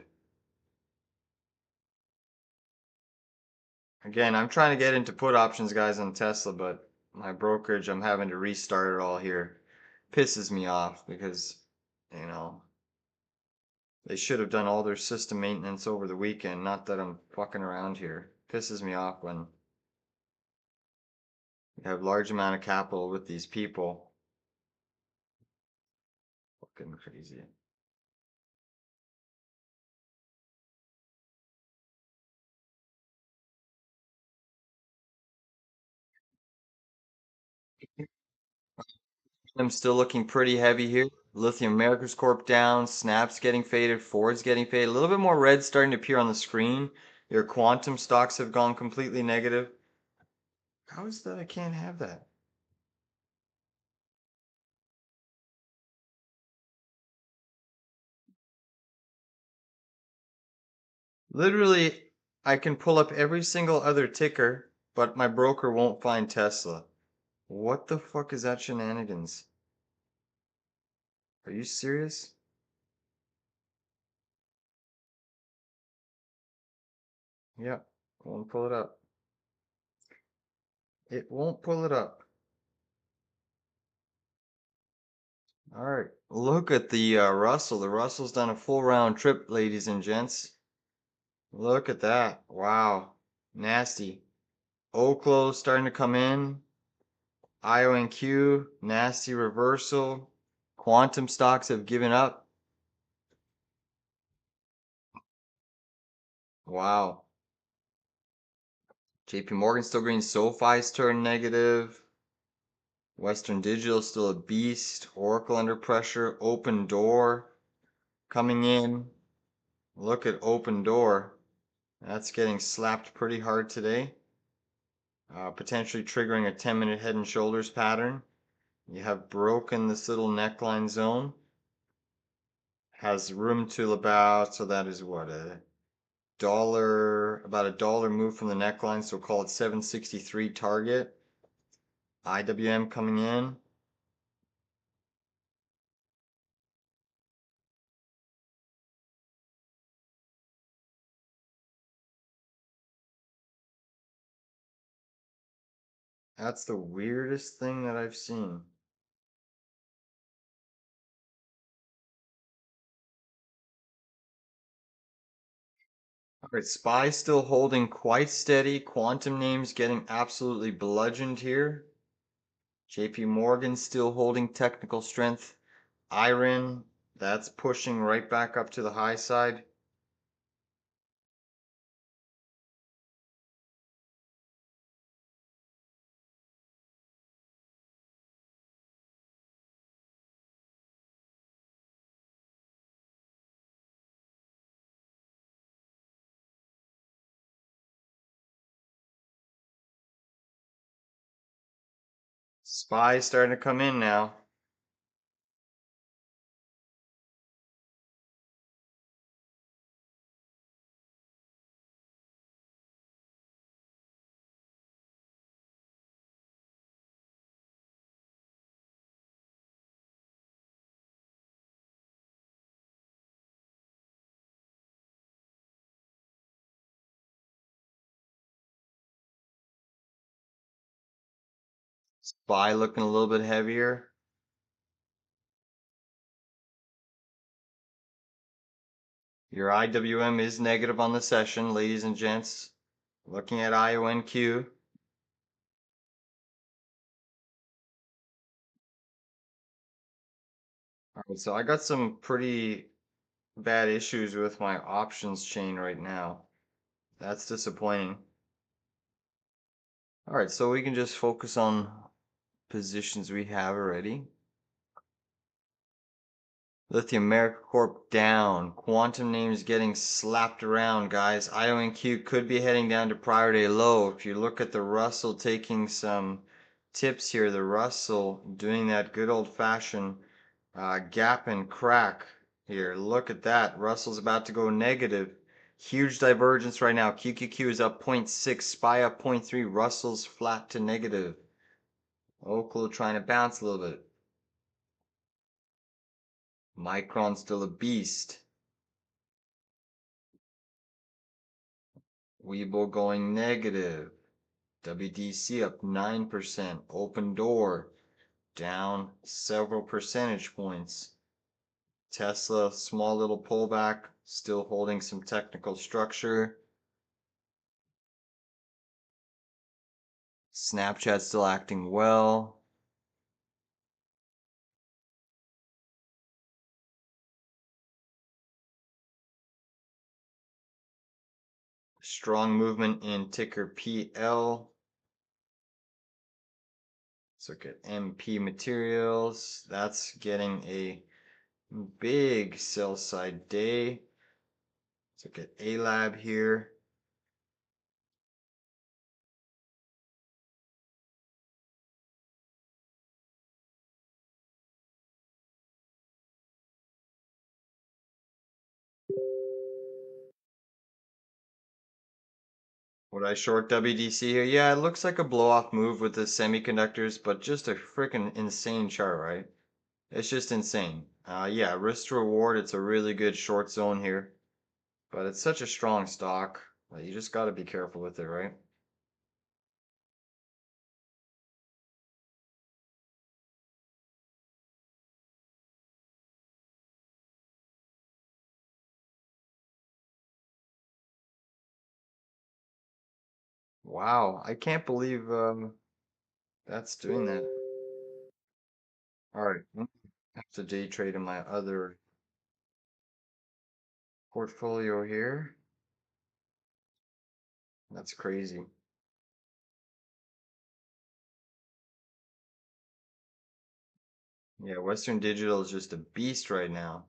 Again, I'm trying to get into put options, guys, on Tesla, but my brokerage, I'm having to restart it all here. Pisses me off because, you know, they should have done all their system maintenance over the weekend. Not that I'm fucking around here. Pisses me off when you have large amount of capital with these people. Fucking crazy. I'm still looking pretty heavy here. Lithium Americas Corp down, Snap's getting faded, Ford's getting faded. A little bit more red starting to appear on the screen. Your quantum stocks have gone completely negative. How is that I can't have that? Literally, I can pull up every single other ticker, but my broker won't find Tesla. What the fuck is that shenanigans? Are you serious? Yeah, won't pull it up. It won't pull it up. All right, look at the Russell. The Russell's done a full round trip, ladies and gents. Look at that. Wow, nasty. O close starting to come in. IONQ, nasty reversal. Quantum stocks have given up. Wow. JP Morgan still green. SoFi's turned negative. Western Digital still a beast. Oracle under pressure. Open Door coming in. Look at Open Door. That's getting slapped pretty hard today. Potentially triggering a 10-minute head and shoulders pattern. You have broken this little neckline zone. Has room to about, so that is what, a dollar, about a dollar move from the neckline, so call it 763 target. IWM coming in. That's the weirdest thing that I've seen. Alright, SPY still holding quite steady. Quantum names getting absolutely bludgeoned here. JP Morgan still holding technical strength. IRIN, that's pushing right back up to the high side. SPY starting to come in now. SPY looking a little bit heavier. Your IWM is negative on the session, ladies and gents. Looking at IONQ. All right, so I got some pretty bad issues with my options chain right now. That's disappointing. All right, so we can just focus on positions we have already. Lithium America Corp down. Quantum names getting slapped around, guys. IONQ could be heading down to prior day low. If you look at the Russell taking some tips here, the Russell doing that good old fashioned gap and crack here. Look at that. Russell's about to go negative. Huge divergence right now. QQQ is up 0.6, SPY up 0.3, Russell's flat to negative. Oklo trying to bounce a little bit. Micron still a beast. Webull going negative. WDC up 9%. Open Door down several percentage points. Tesla, small little pullback, still holding some technical structure. Snapchat still acting well. Strong movement in ticker PL. Let's look at MP Materials. That's getting a big sell side day. Let's look at A-Lab here. Would I short WDC here? Yeah, it looks like a blow-off move with the semiconductors, but just a freaking insane chart, right? It's just insane. Yeah, risk to reward, it's a really good short zone here. But it's such a strong stock. You just got to be careful with it, right? Wow, I can't believe that's doing that. All right, have to day trade in my other portfolio here. That's crazy. Yeah, Western Digital is just a beast right now.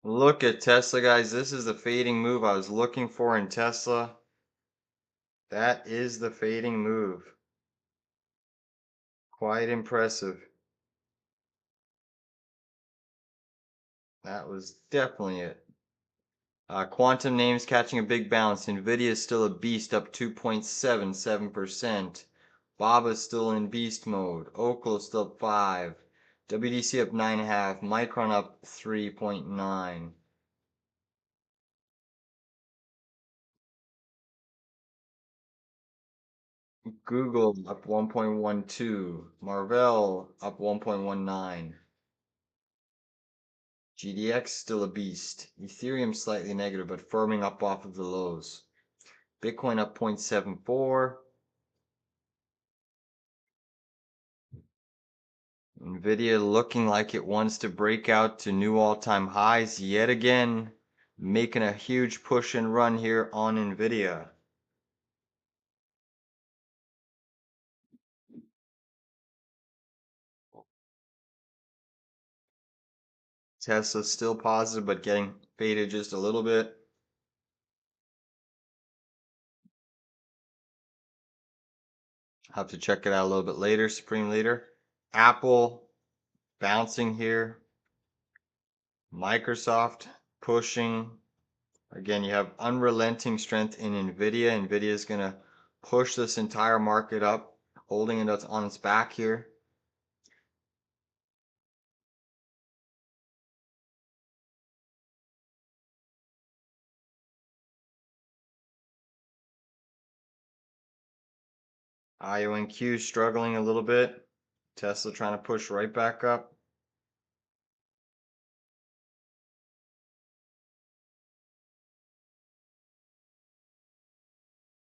Look at Tesla, guys. This is the fading move I was looking for in Tesla. That is the fading move. Quite impressive. That was definitely it. Quantum names catching a big bounce. Nvidia is still a beast, up 2.77%. Baba's still in beast mode. Oklo still up 5. WDC up 9.5. Micron up 3.9. Google up 1.12. Marvell up 1.19. GDX still a beast. Ethereum slightly negative, but firming up off of the lows. Bitcoin up 0.74. Nvidia looking like it wants to break out to new all-time highs yet again, making a huge push and run here on Nvidia. Tesla still positive, but getting faded just a little bit. Have to check it out a little bit later, Supreme Leader. Apple bouncing here. Microsoft pushing. Again, you have unrelenting strength in Nvidia. Nvidia is going to push this entire market up, holding it on its back here. IONQ struggling a little bit. Tesla trying to push right back up.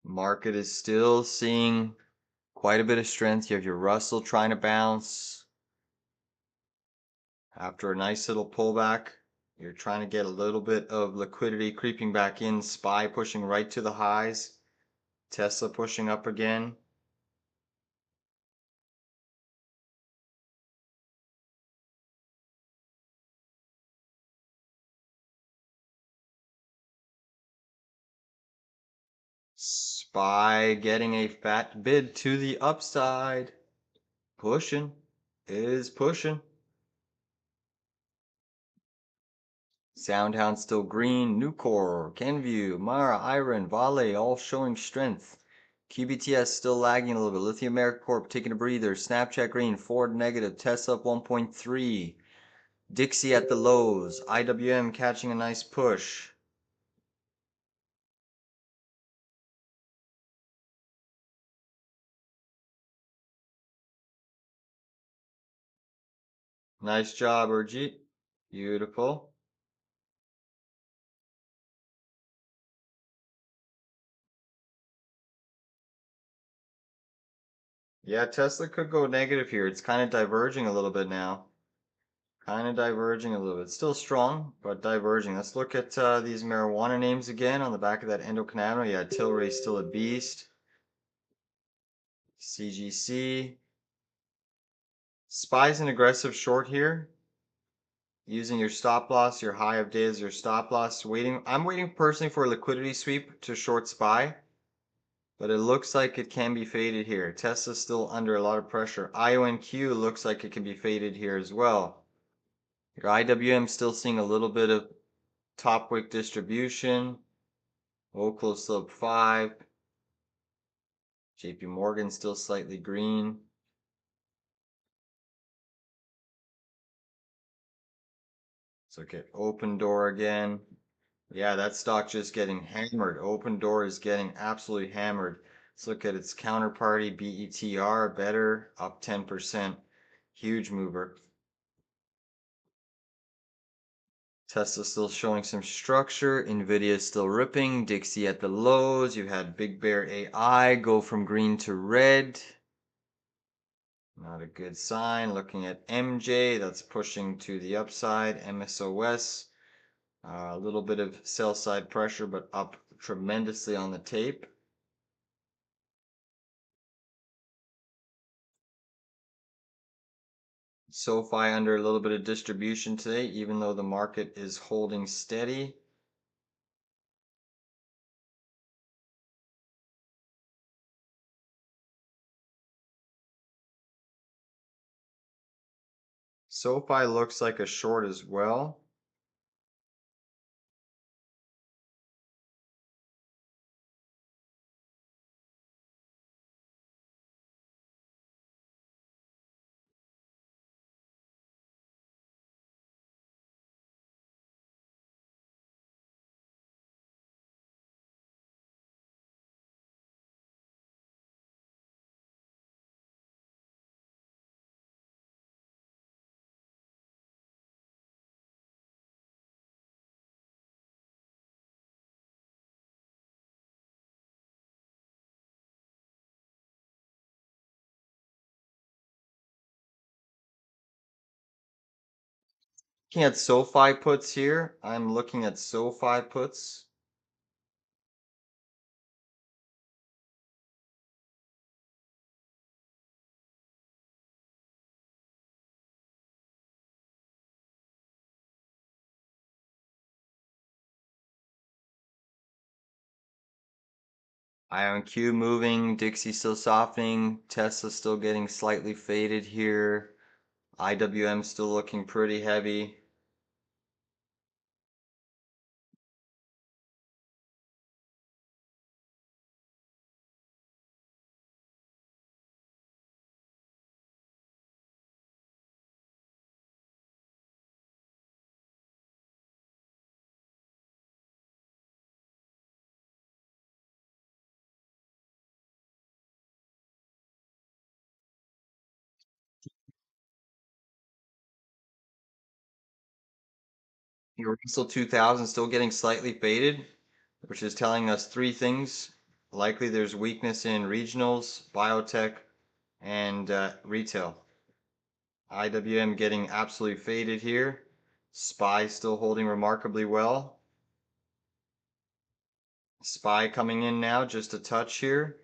Market is still seeing quite a bit of strength. You have your Russell trying to bounce. After a nice little pullback, you're trying to get a little bit of liquidity creeping back in. SPY pushing right to the highs. Tesla pushing up again. SPY getting a fat bid to the upside. Pushing. Is pushing. Soundhound still green. Nucor, Kenview, Mara, Iron, Vale all showing strength. QBTS still lagging a little bit. Lithium America Corp taking a breather. Snapchat green. Ford negative. Tesla up 1.3. Dixie at the lows. IWM catching a nice push. Nice job, Urjit. Beautiful. Yeah, Tesla could go negative here. It's kind of diverging a little bit now. Kind of diverging a little bit. Still strong, but diverging. Let's look at these marijuana names again on the back of that endocannabinoid. Yeah, Tilray's still a beast. CGC. SPY's an aggressive short here. Using your stop loss, your high of day as your stop loss. I'm waiting personally for a liquidity sweep to short SPY. But it looks like it can be faded here. Tesla's still under a lot of pressure. IONQ looks like it can be faded here as well. Your IWM still seeing a little bit of top wick distribution. Oaklow still up 5. JP Morgan still slightly green. Let's look at Open Door again. Yeah, that stock just getting hammered. Open Door is getting absolutely hammered. Let's look at its counterparty, BETR, better, up 10%. Huge mover. Tesla still showing some structure. Nvidia still ripping. Dixie at the lows. You had Big Bear AI go from green to red. Not a good sign. Looking at MJ, that's pushing to the upside. MSOS, a little bit of sell side pressure, but up tremendously on the tape. SoFi under a little bit of distribution today, even though the market is holding steady. SoFi looks like a short as well. Looking at SoFi puts here. I'm looking at SoFi puts. IONQ moving, Dixie still softening, Tesla still getting slightly faded here. IWM still looking pretty heavy. Your Russell 2000 still getting slightly faded, which is telling us three things. Likely there's weakness in regionals, biotech, and retail. IWM getting absolutely faded here. SPY still holding remarkably well. SPY coming in now, just a touch here.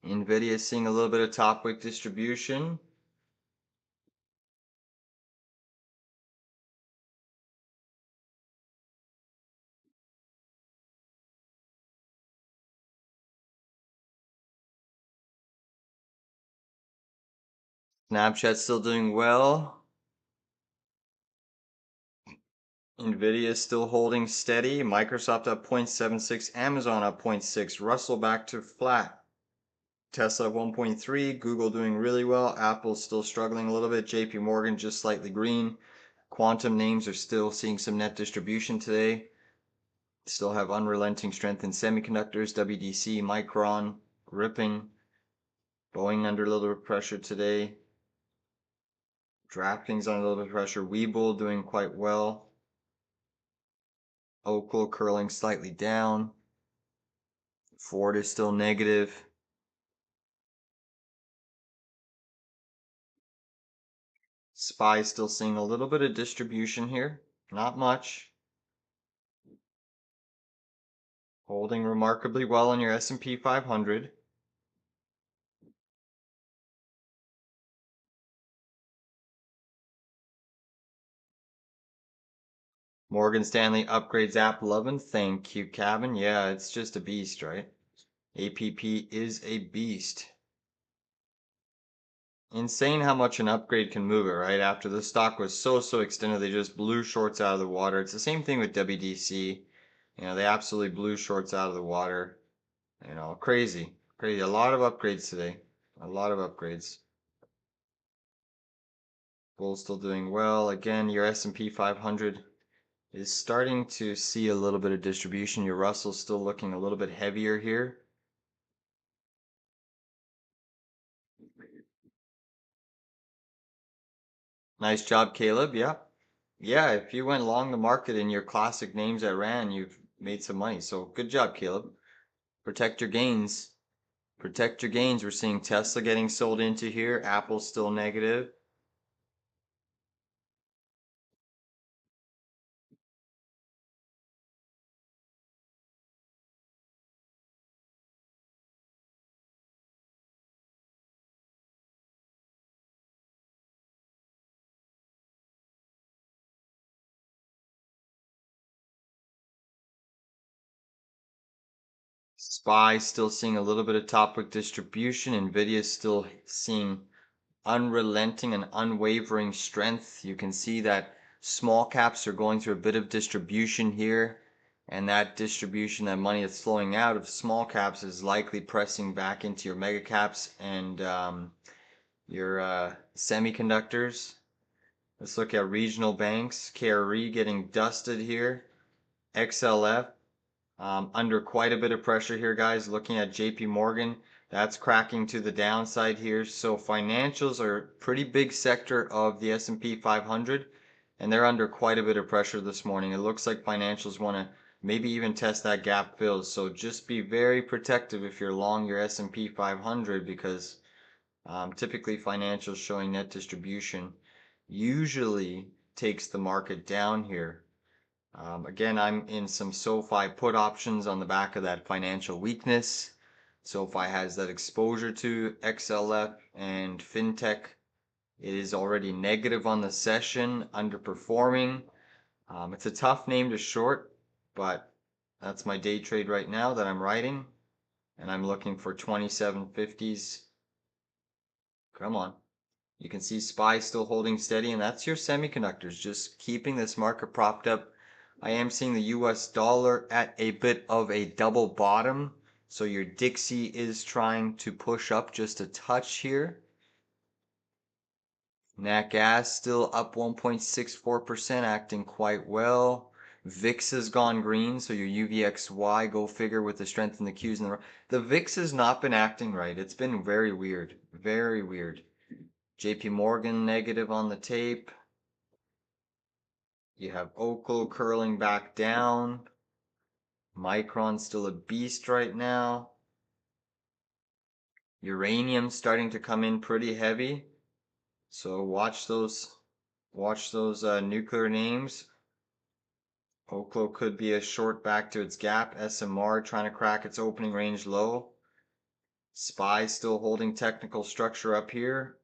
NVIDIA seeing a little bit of top wick distribution. Snapchat still doing well. NVIDIA is still holding steady. Microsoft up 0.76. Amazon up 0.6. Russell back to flat. Tesla 1.3. Google doing really well. Apple still struggling a little bit. JP Morgan just slightly green. Quantum names are still seeing some net distribution today. Still have unrelenting strength in semiconductors. WDC, Micron, ripping. Boeing under a little bit of pressure today. DraftKings on a little bit of pressure. Webull doing quite well. Oakland curling slightly down. Ford is still negative. SPY still seeing a little bit of distribution here. Not much. Holding remarkably well on your S&P 500. Morgan Stanley upgrades app 11. Thank you, Kevin. Yeah, it's just a beast, right? APP is a beast. Insane how much an upgrade can move it, right? After the stock was so extended, they just blew shorts out of the water. It's the same thing with WDC. You know, they absolutely blew shorts out of the water. You know, crazy. Crazy. A lot of upgrades today. A lot of upgrades. Bull's still doing well. Again, your S&P 500 is starting to see a little bit of distribution. Your Russell's still looking a little bit heavier here. Nice job, Caleb. Yeah. Yeah, if you went long the market in your classic names that ran, you've made some money. So good job, Caleb. Protect your gains. Protect your gains. We're seeing Tesla getting sold into here. Apple's still negative. SPY still seeing a little bit of top wick distribution. NVIDIA still seeing unrelenting and unwavering strength. You can see that small caps are going through a bit of distribution here, and that distribution, that money that's flowing out of small caps is likely pressing back into your mega caps and your semiconductors. Let's look at regional banks. KRE getting dusted here. XLF under quite a bit of pressure here, guys. Looking at JP Morgan, that's cracking to the downside here. So financials are a pretty big sector of the S&P 500, and they're under quite a bit of pressure this morning. It looks like financials want to maybe even test that gap fill. So just be very protective if you're long your S&P 500 because typically financials showing net distribution usually takes the market down here. Again, I'm in some SoFi put options on the back of that financial weakness. SoFi has that exposure to XLF and FinTech. It is already negative on the session, underperforming. It's a tough name to short, but that's my day trade right now that I'm writing. And I'm looking for 2750s. Come on. You can see SPY still holding steady, and that's your semiconductors, just keeping this market propped up. I am seeing the US dollar at a bit of a double bottom, so your Dixie is trying to push up just a touch here. Nat gas still up 1.64%, acting quite well. VIX has gone green, so your UVXY, go figure with the strength in the Qs and the VIX has not been acting right. It's been very weird, very weird. JP Morgan negative on the tape. You have Oklo curling back down. Micron still a beast right now. Uranium starting to come in pretty heavy. So watch those nuclear names. Oklo could be a short back to its gap. SMR trying to crack its opening range low. SPY still holding technical structure up here.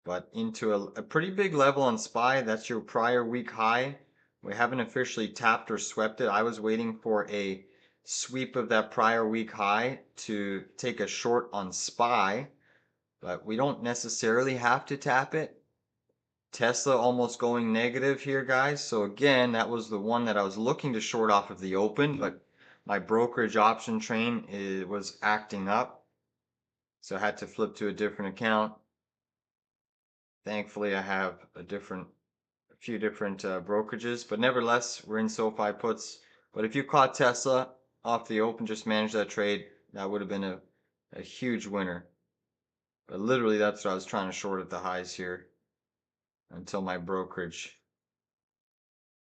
But into a pretty big level on SPY. That's your prior week high. We haven't officially tapped or swept it. I was waiting for a sweep of that prior week high to take a short on SPY. But we don't necessarily have to tap it. Tesla almost going negative here, guys. So again, that was the one that I was looking to short off of the open, but my brokerage option train was acting up. So I had to flip to a different account. Thankfully, I have a few different brokerages, but nevertheless, we're in SoFi puts. But if you caught Tesla off the open, just manage that trade, that would have been a huge winner. But literally, that's what I was trying to short at the highs here until my brokerage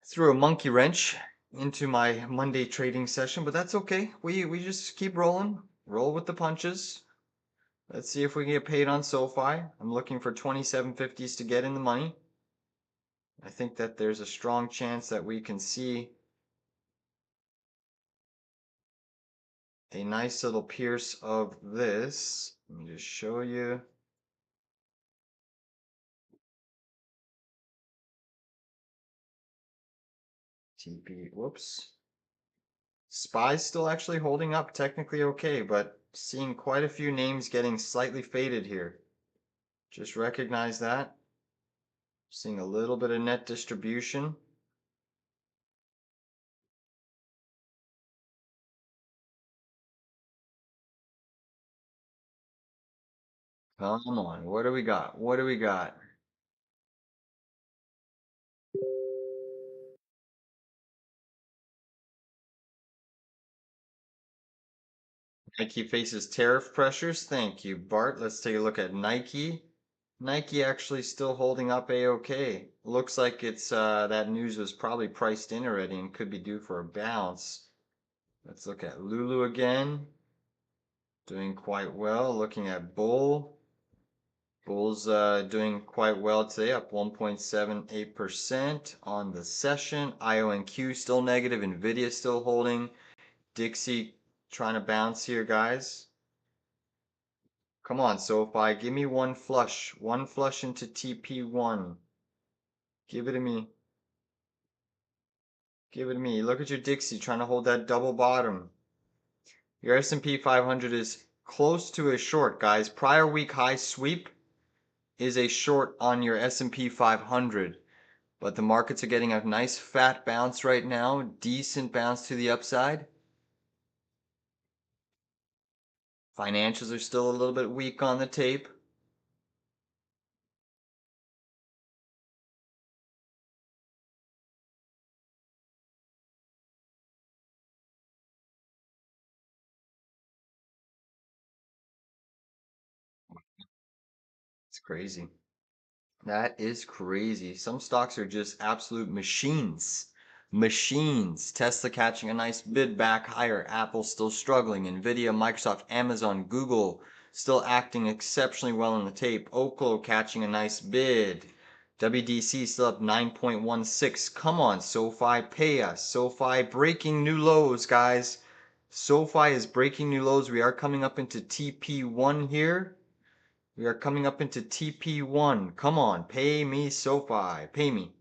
threw a monkey wrench into my Monday trading session, but that's okay. We just keep rolling, roll with the punches. Let's see if we can get paid on SoFi. I'm looking for 27.50s to get in the money. I think that there's a strong chance that we can see a nice little pierce of this. Let me just show you. TP, whoops. SPY's still actually holding up technically okay, but seeing quite a few names getting slightly faded here. Just recognize that. Seeing a little bit of net distribution. Come on, what do we got? What do we got? Nike faces tariff pressures. Thank you, Bart. Let's take a look at Nike. Nike actually still holding up a-okay. Looks like it's that news was probably priced in already and could be due for a bounce. Let's look at Lulu again. Doing quite well. Looking at Bull. Bull's doing quite well today, up 1.78% on the session. IONQ still negative. Nvidia still holding. Dixie trying to bounce here, guys. Come on, SoFi. Give me one flush. One flush into TP1. Give it to me. Give it to me. Look at your Dixie trying to hold that double bottom. Your S&P 500 is close to a short, guys. Prior week high sweep is a short on your S&P 500. But the markets are getting a nice fat bounce right now. Decent bounce to the upside. Financials are still a little bit weak on the tape. It's crazy. That is crazy. Some stocks are just absolute machines. Machines. Tesla catching a nice bid back higher. Apple still struggling. Nvidia, Microsoft, Amazon, Google still acting exceptionally well in the tape. Oklo catching a nice bid. WDC still up 9.16. Come on, SoFi, pay us. SoFi breaking new lows, guys. SoFi is breaking new lows. We are coming up into TP1 here. We are coming up into TP1. Come on, pay me SoFi. Pay me.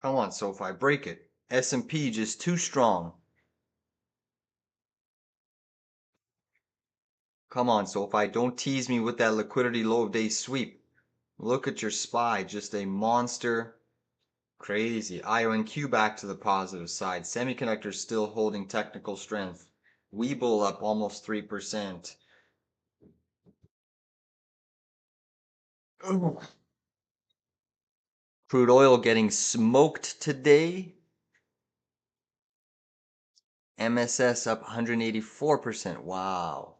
Come on, SoFi, break it. S&P just too strong. Come on, SoFi, don't tease me with that liquidity low of day sweep. Look at your SPY, just a monster. Crazy. IONQ back to the positive side. Semiconductors still holding technical strength. Webull up almost 3%. Crude oil getting smoked today. MSS up 184%. Wow.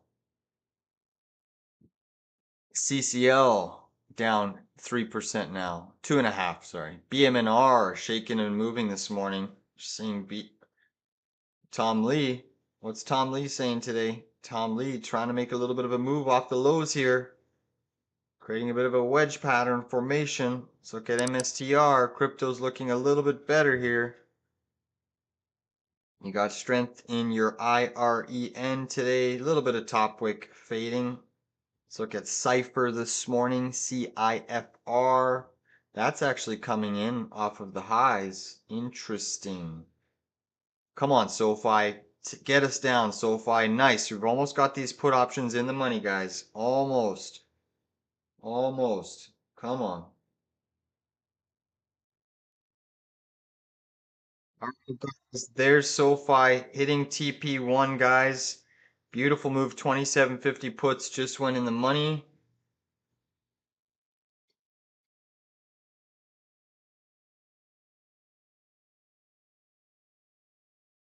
CCL down 3% now. 2.5%, sorry. BMNR shaking and moving this morning. Seeing Tom Lee. What's Tom Lee saying today? Tom Lee trying to make a little bit of a move off the lows here. Creating a bit of a wedge pattern formation. Let's look at MSTR. Crypto's looking a little bit better here. You got strength in your IREN today. A little bit of top wick fading. Let's look at Cypher this morning. CIFR. That's actually coming in off of the highs. Interesting. Come on, SoFi. Get us down, SoFi. Nice. We've almost got these put options in the money, guys. Almost. Almost. Come on. All right, guys. There's SoFi hitting TP1, guys. Beautiful move. 2750 puts just went in the money.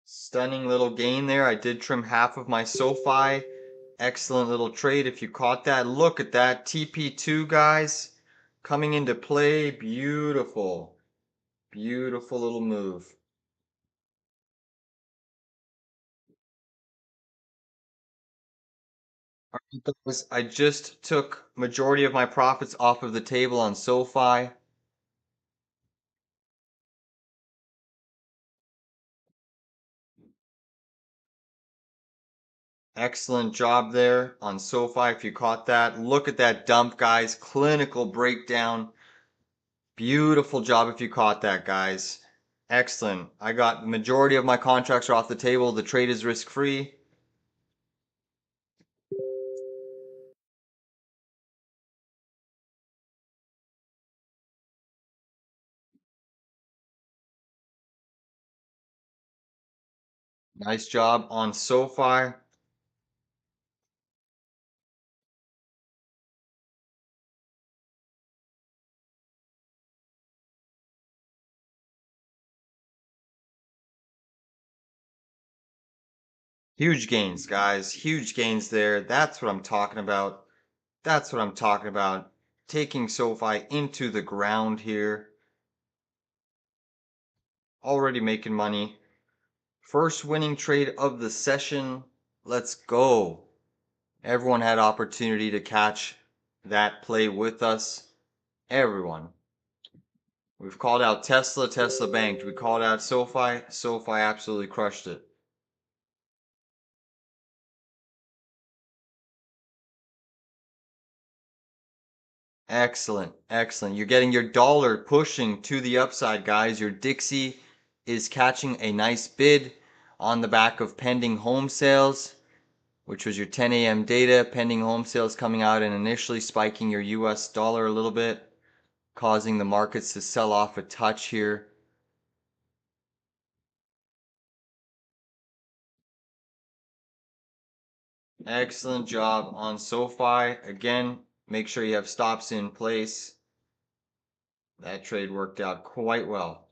Stunning little gain there. I did trim half of my SoFi. Excellent little trade if you caught that. Look at that. TP2, guys. Coming into play. Beautiful. Beautiful little move. All right, guys, I just took majority of my profits off of the table on SoFi. Excellent job there on SoFi if you caught that. Look at that dump, guys. Clinical breakdown. Beautiful job if you caught that, guys. Excellent. I got the majority of my contracts are off the table. The trade is risk-free. Nice job on SoFi. Huge gains, guys. Huge gains there. That's what I'm talking about. That's what I'm talking about. Taking SoFi into the ground here. Already making money. First winning trade of the session. Let's go. Everyone had opportunity to catch that play with us. Everyone. We've called out Tesla, Tesla banked. We called out SoFi, SoFi absolutely crushed it. Excellent, excellent. You're getting your dollar pushing to the upside, guys. Your Dixie is catching a nice bid on the back of pending home sales, which was your 10 a.m. data. Pending home sales coming out and initially spiking your US dollar a little bit, causing the markets to sell off a touch here. Excellent job on SoFi. Again, make sure you have stops in place. That trade worked out quite well.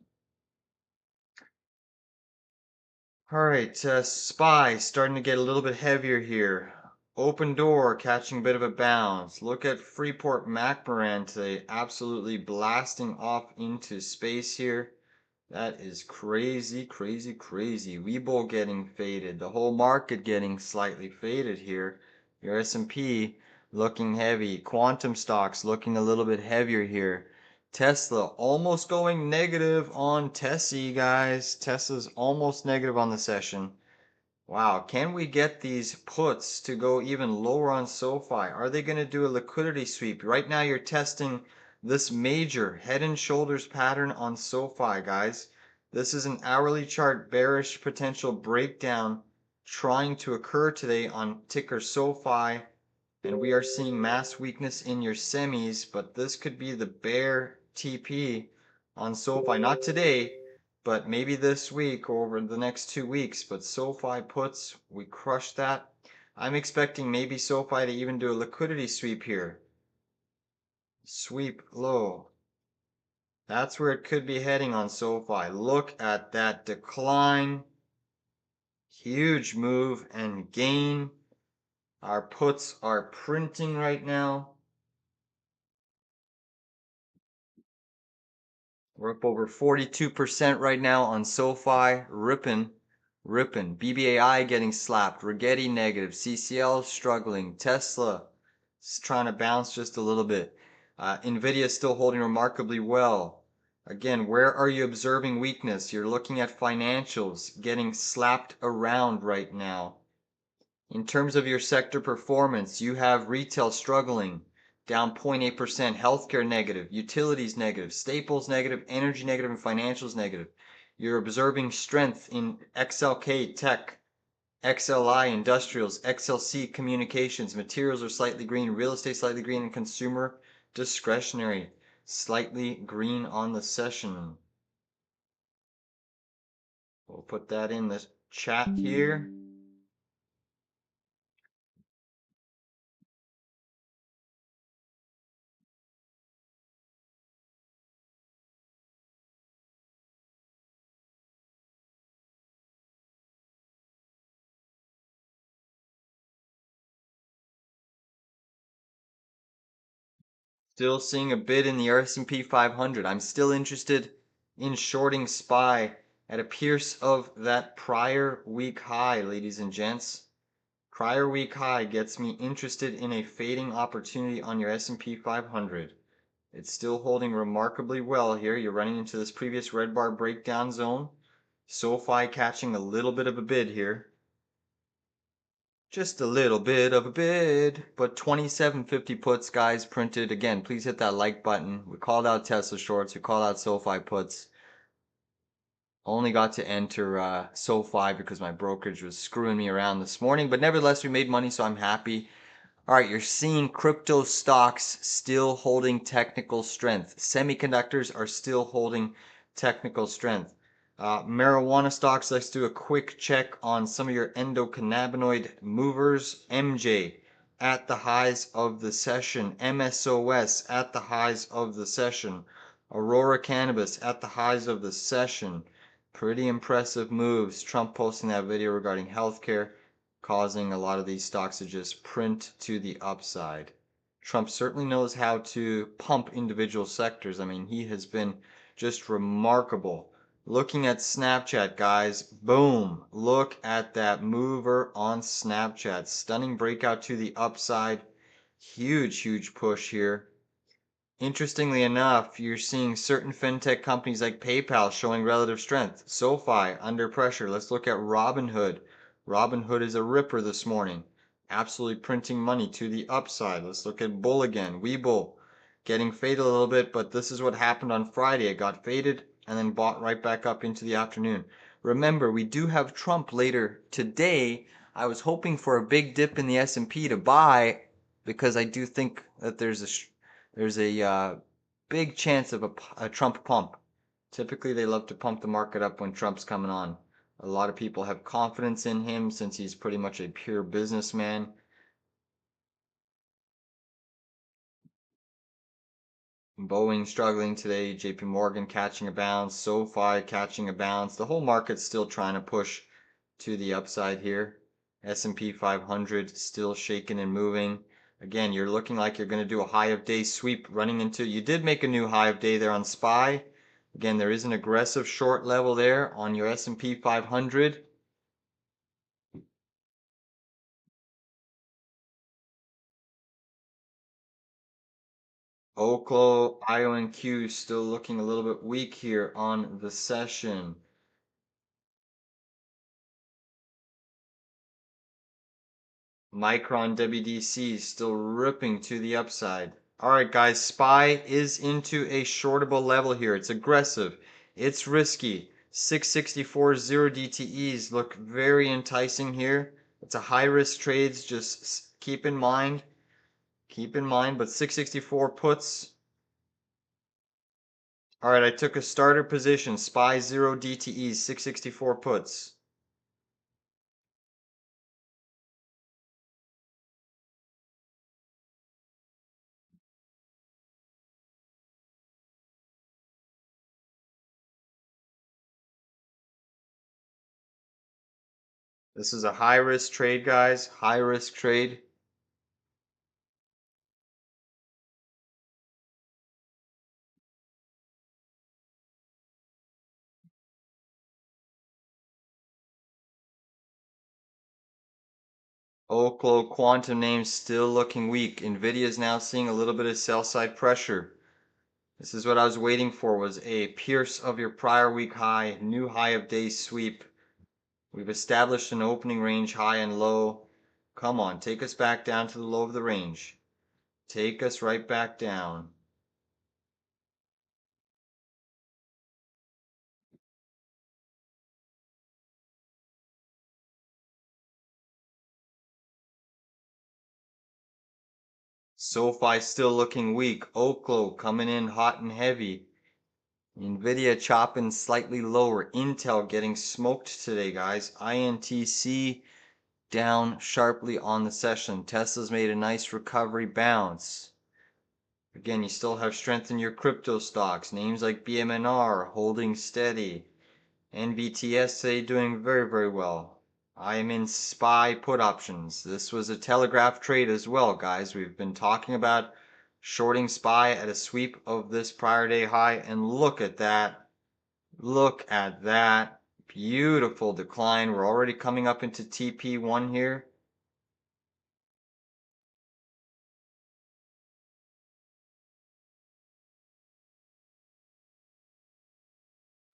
All right, SPY starting to get a little bit heavier here. Open door catching a bit of a bounce. Look at Freeport McMoran today, absolutely blasting off into space here. That is crazy, crazy, crazy. Webull getting faded. The whole market getting slightly faded here. Your S&P looking heavy. Quantum stocks looking a little bit heavier here. Tesla almost going negative on Tessie, guys. Tesla's almost negative on the session. Wow, can we get these puts to go even lower on SoFi? Are they going to do a liquidity sweep? Right now you're testing this major head and shoulders pattern on SoFi, guys. This is an hourly chart bearish potential breakdown trying to occur today on ticker SoFi. And we are seeing mass weakness in your semis, but this could be the bear TP on SoFi. Not today, but maybe this week or over the next 2 weeks. But SoFi puts, we crushed that. I'm expecting maybe SoFi to even do a liquidity sweep here. Sweep low. That's where it could be heading on SoFi. Look at that decline. Huge move and gain. Our puts are printing right now. We're up over 42% right now on SoFi. Ripping. BBAI getting slapped. Rigetti negative. CCL struggling. Tesla is trying to bounce just a little bit. Nvidia still holding remarkably well. Again, where are you observing weakness? You're looking at financials getting slapped around right now. In terms of your sector performance, you have retail struggling, down 0.8%, healthcare negative, utilities negative, staples negative, energy negative, and financials negative. You're observing strength in XLK tech, XLI industrials, XLC communications, materials are slightly green, real estate slightly green, and consumer discretionary slightly green on the session. We'll put that in the chat here. Still seeing a bid in the S&P 500. I'm still interested in shorting SPY at a pierce of that prior week high, ladies and gents. Prior week high gets me interested in a fading opportunity on your S&P 500. It's still holding remarkably well here. You're running into this previous red bar breakdown zone. SoFi catching a little bit of a bid here. Just a little bit of a bid, but 2750 puts, guys, printed. Again, please hit that like button. We called out Tesla shorts. We called out SoFi puts. Only got to enter SoFi because my brokerage was screwing me around this morning, but nevertheless, we made money, so I'm happy. All right, you're seeing crypto stocks still holding technical strength. Semiconductors are still holding technical strength. Marijuana stocks, let's do a quick check on some of your endocannabinoid movers. MJ at the highs of the session. MSOS at the highs of the session. Aurora Cannabis at the highs of the session. Pretty impressive moves. Trump posting that video regarding healthcare, causing a lot of these stocks to just print to the upside. Trump certainly knows how to pump individual sectors. I mean, he has been just remarkable. Looking at Snapchat, guys, boom. Look at that mover on Snapchat. Stunning breakout to the upside. Huge push here. Interestingly enough, you're seeing certain fintech companies like PayPal showing relative strength. SoFi under pressure. Let's look at Robinhood. Robinhood is a ripper this morning. Absolutely printing money to the upside. Let's look at Bull again. Webull getting faded a little bit, but this is what happened on Friday. It got faded and then bought right back up into the afternoon. Remember, we do have Trump later today. I was hoping for a big dip in the S&P to buy because I do think that there's a big chance of a Trump pump. Typically, they love to pump the market up when Trump's coming on. A lot of people have confidence in him since he's pretty much a pure businessman. Boeing struggling today, JP Morgan catching a bounce, SoFi catching a bounce. The whole market's still trying to push to the upside here. S&P 500 still shaking and moving. Again, you're looking like you're going to do a high of day sweep running into. You did make a new high of day there on SPY. Again, there is an aggressive short level there on your S&P 500. Oklo, IONQ still looking a little bit weak here on the session. Micron WDC still ripping to the upside. All right, guys, SPY is into a shortable level here. It's aggressive. It's risky. 664 0 DTEs look very enticing here. It's a high risk trades. Just keep in mind. Keep in mind, but 664 puts. All right, I took a starter position. SPY 0 DTEs, 664 puts. This is a high risk trade, guys. High risk trade. Oklo quantum names still looking weak. Nvidia is now seeing a little bit of sell side pressure. This is what I was waiting for, was a pierce of your prior week high, new high of day sweep. We've established an opening range high and low. Come on, take us back down to the low of the range. Take us right back down. SoFi still looking weak. Oklo coming in hot and heavy. Nvidia chopping slightly lower. Intel getting smoked today, guys. INTC down sharply on the session. Tesla's made a nice recovery bounce. Again, you still have strength in your crypto stocks. Names like BMNR holding steady. NVTS today doing very, very well. I am in SPY put options. This was a telegraph trade as well, guys. We've been talking about shorting SPY at a sweep of this prior day high, and look at that. Look at that. Beautiful decline. We're already coming up into TP1 here.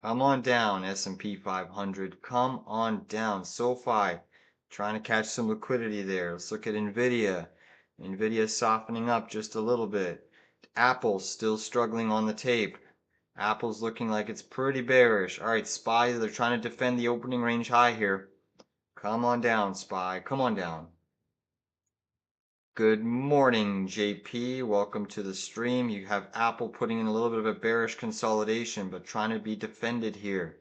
Come on down, S&P 500. Come on down. SoFi trying to catch some liquidity there. Let's look at Nvidia. Nvidia softening up just a little bit. Apple still struggling on the tape. Apple's looking like it's pretty bearish. All right, SPY, they're trying to defend the opening range high here. Come on down, SPY. Come on down. Good morning, JP. Welcome to the stream. You have Apple putting in a little bit of a bearish consolidation, but trying to be defended here.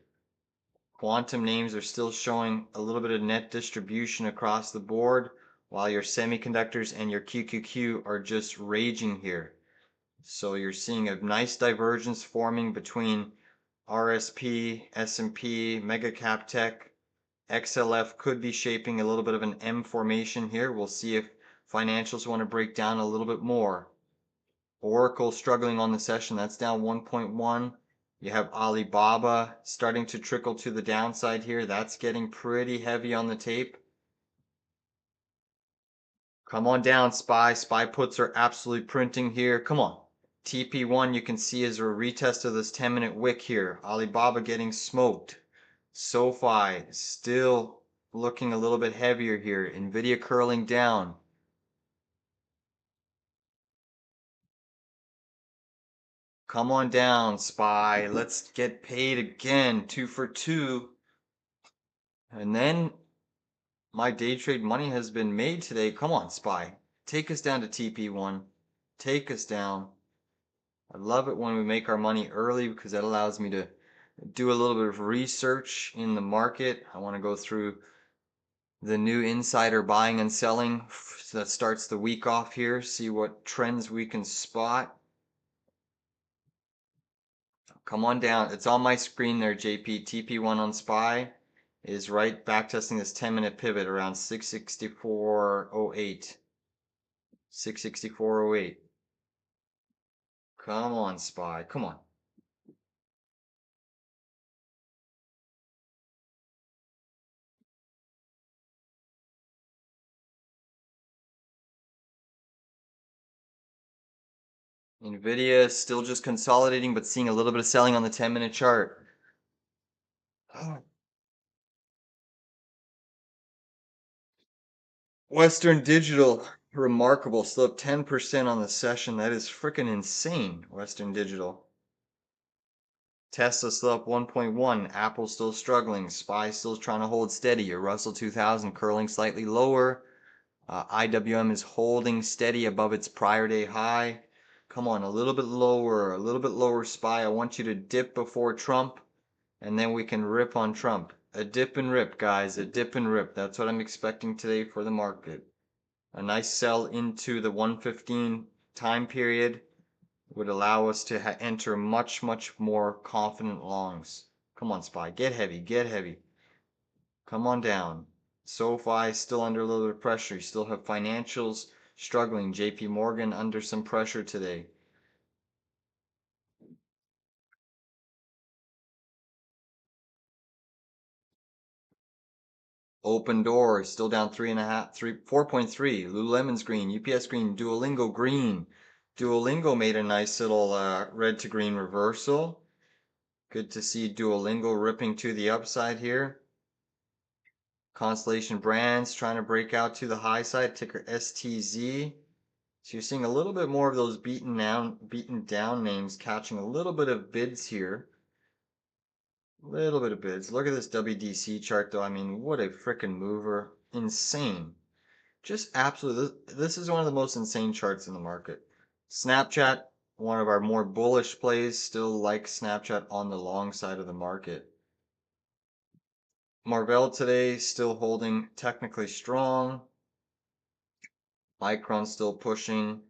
Quantum names are still showing a little bit of net distribution across the board, while your semiconductors and your QQQ are just raging here. So you're seeing a nice divergence forming between RSP, S&P, Mega Cap Tech. XLF could be shaping a little bit of an M formation here. We'll see if financials want to break down a little bit more. Oracle struggling on the session. That's down 1.1. You have Alibaba starting to trickle to the downside here. That's getting pretty heavy on the tape. Come on down, SPY. SPY puts are absolutely printing here. Come on. TP1 you can see is a retest of this 10-minute wick here. Alibaba getting smoked. SoFi still looking a little bit heavier here. Nvidia curling down. Come on down, SPY. Let's get paid again. 2 for 2. And then my day trade money has been made today. Come on, SPY. Take us down to TP1. Take us down. I love it when we make our money early because that allows me to do a little bit of research in the market. I want to go through the new insider buying and selling that starts the week off here. See what trends we can spot. Come on down. It's on my screen there, JP. TP1 on SPY is right back testing this 10-minute pivot around 664.08. 664.08. Come on, SPY. Come on. Nvidia is still just consolidating, but seeing a little bit of selling on the 10-minute chart. Western Digital, remarkable. Still up 10% on the session. That is freaking insane, Western Digital. Tesla still up 1.1. Apple still struggling. SPY still trying to hold steady. Your Russell 2000 curling slightly lower. IWM is holding steady above its prior day high. Come on, a little bit lower, SPY. I want you to dip before Trump, and then we can rip on Trump. A dip and rip, guys. A dip and rip. That's what I'm expecting today for the market. A nice sell into the 115 time period would allow us to enter much, much more confident longs. Come on, SPY. Get heavy. Get heavy. Come on down. SoFi still under a little bit of pressure. You still have financials struggling. JP Morgan under some pressure today. Open Door still down 4.3. Lululemon's green, UPS green, Duolingo green. Duolingo made a nice little red to green reversal. Good to see Duolingo ripping to the upside here. Constellation Brands trying to break out to the high side, ticker STZ. So you're seeing a little bit more of those beaten down names catching a little bit of bids here. Little bit of bids. Look at this WDC chart though. I mean, what a freaking mover. Insane. Just absolutely. This is one of the most insane charts in the market. Snapchat, one of our more bullish plays, still like Snapchat on the long side of the market. Marvell today still holding technically strong. Micron still pushing.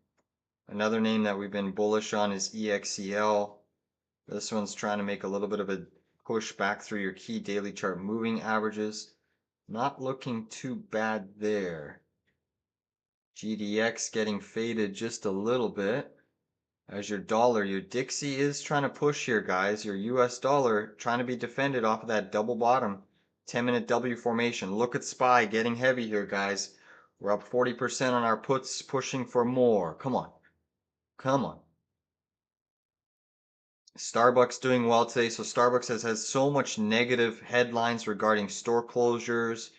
Another name that we've been bullish on is EXCL. This one's trying to make a little bit of a push back through your key daily chart moving averages. Not looking too bad there. GDX getting faded just a little bit. As your dollar, your Dixie is trying to push here, guys. Your US dollar trying to be defended off of that double bottom. 10-minute W formation. Look at SPY getting heavy here, guys. We're up 40% on our puts, pushing for more. Come on. Come on. Starbucks doing well today. So Starbucks has so much negative headlines regarding store closures,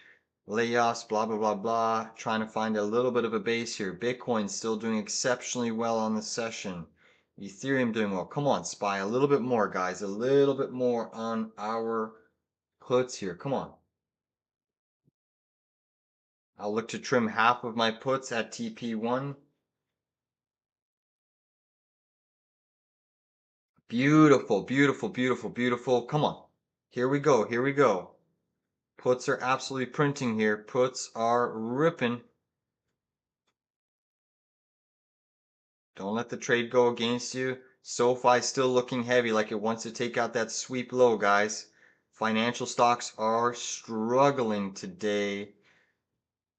layoffs, blah, blah, blah, blah. Trying to find a little bit of a base here. Bitcoin still doing exceptionally well on the session. Ethereum doing well. Come on, SPY. A little bit more, guys. A little bit more on our puts here. Come on. I'll look to trim half of my puts at TP1. Beautiful, beautiful, beautiful, beautiful. Come on. Here we go. Here we go. Puts are absolutely printing here. Puts are ripping. Don't let the trade go against you. SoFi still looking heavy like it wants to take out that sweep low, guys. Financial stocks are struggling today.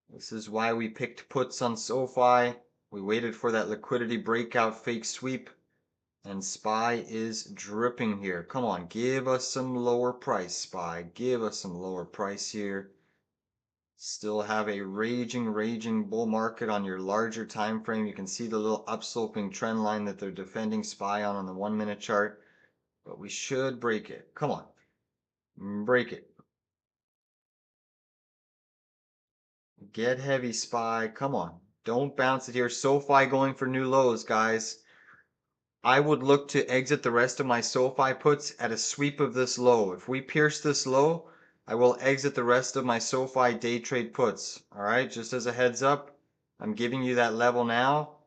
This is why we picked puts on SoFi. We waited for that liquidity breakout fake sweep. And SPY is dripping here. Come on, give us some lower price, SPY. Give us some lower price here. Still have a raging bull market on your larger time frame. You can see the little upsloping trend line that they're defending SPY on the 1 minute chart. But we should break it. Come on. Break it. Get heavy, SPY. Come on. Don't bounce it here. SoFi going for new lows, guys. I would look to exit the rest of my SoFi puts at a sweep of this low. If we pierce this low, I will exit the rest of my SoFi day trade puts. All right, just as a heads up, I'm giving you that level now.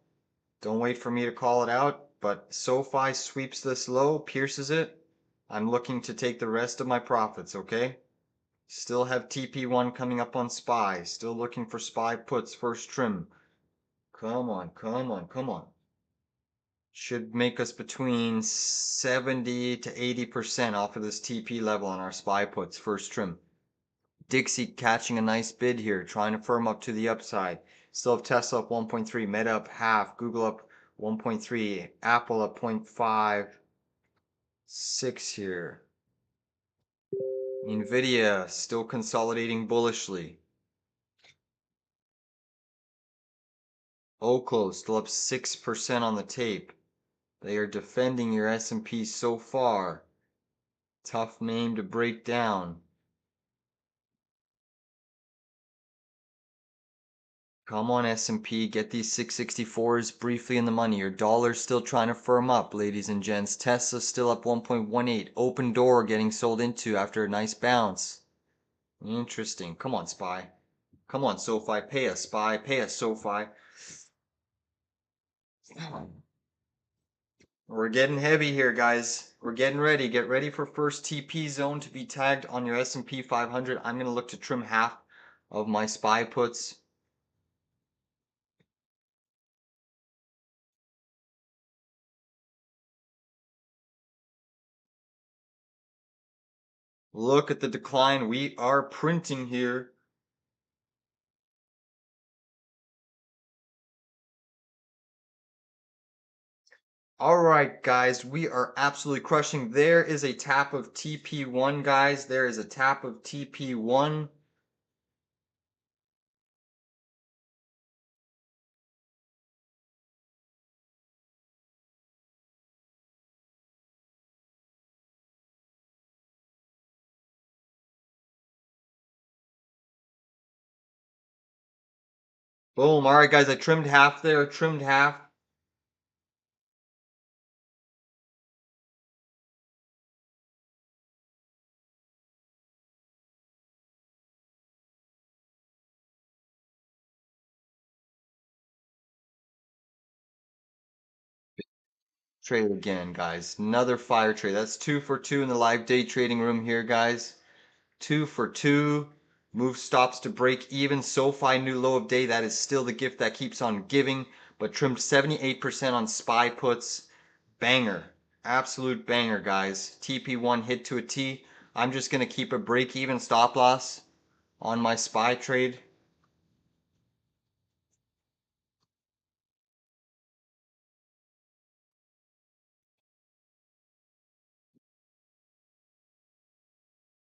Don't wait for me to call it out, but SoFi sweeps this low, pierces it. I'm looking to take the rest of my profits, okay? Still have TP1 coming up on SPY. Still looking for SPY puts first trim. Come on, come on, come on. Should make us between 70 to 80% off of this TP level on our SPY puts first trim. Dixie catching a nice bid here, trying to firm up to the upside. Still have Tesla up 1.3, Meta up half, Google up 1.3, Apple up 0.56 here. Nvidia still consolidating bullishly. Oklo still up 6% on the tape. They are defending your S&P so far. Tough name to break down. Come on, S&P, get these 664s briefly in the money. Your dollar's still trying to firm up, ladies and gents. Tesla's still up 1.18. Open Door getting sold into after a nice bounce. Interesting. Come on, SPY. Come on, SoFi. Pay us, SPY. Pay us, SoFi. We're getting heavy here, guys. We're getting ready. Get ready for first TP zone to be tagged on your S&P 500. I'm going to look to trim half of my SPY puts. Look at the decline we are printing here. All right, guys, we are absolutely crushing. There is a tap of TP1, guys. There is a tap of TP1. Boom. All right, guys, I trimmed half there, trimmed half. Trade again, guys. Another fire trade. That's 2 for 2 in the live day trading room here, guys. 2 for 2. Move stops to break even. SoFi new low of day. That is still the gift that keeps on giving, but trimmed 78% on SPY puts. Banger. Absolute banger, guys. TP1 hit to a T. I'm just going to keep a break even stop loss on my SPY trade.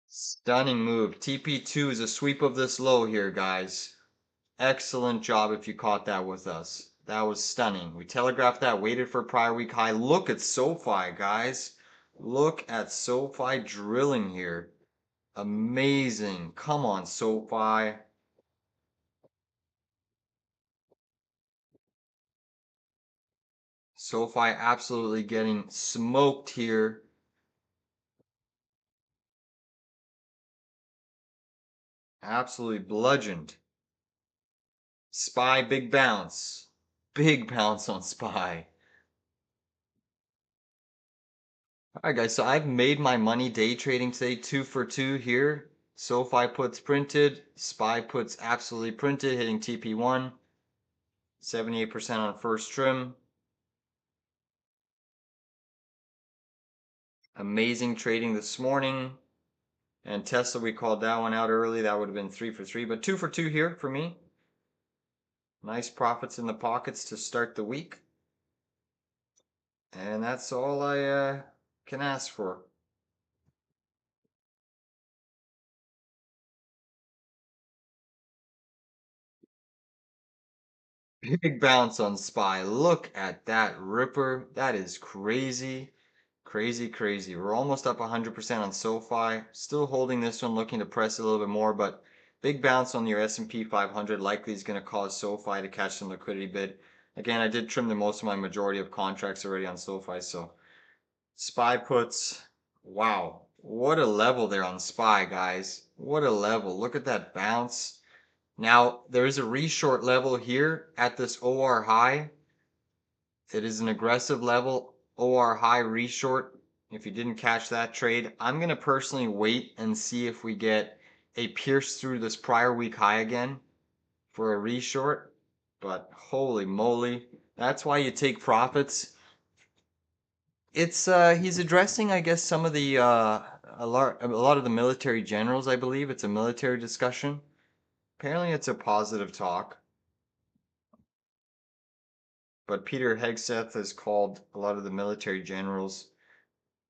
Stunning move. TP2 is a sweep of this low here, guys. Excellent job if you caught that with us. That was stunning. We telegraphed that, waited for prior week high. Look at SoFi, guys. Look at SoFi drilling here. Amazing. Come on, SoFi. SoFi absolutely getting smoked here. Absolutely bludgeoned. SPY, big bounce. Big bounce on SPY. Alright guys, so I've made my money day trading today, 2 for 2 here. SoFi puts printed, SPY puts absolutely printed, hitting TP1. 78% on first trim. Amazing trading this morning. And Tesla, we called that one out early. That would have been 3 for 3, but 2 for 2 here for me. Nice profits in the pockets to start the week. And that's all I can ask for. Big bounce on SPY. Look at that ripper. That is crazy. Crazy, crazy. We're almost up 100% on SoFi. Still holding this one, looking to press a little bit more, but big bounce on your S&P 500 likely is going to cause SoFi to catch some liquidity bid. Again, I did trim the most of my majority of contracts already on SoFi, so SPY puts. Wow. What a level there on SPY, guys. What a level. Look at that bounce. Now, there is a reshort level here at this OR high. It is an aggressive level, OR high reshort. If you didn't catch that trade, I'm going to personally wait and see if we get a pierce through this prior week high again for a reshort. But holy moly, that's why you take profits. It's he's addressing, I guess, some of the a lot of the military generals, I believe. It's a military discussion. Apparently it's a positive talk. But Peter Hegseth has called a lot of the military generals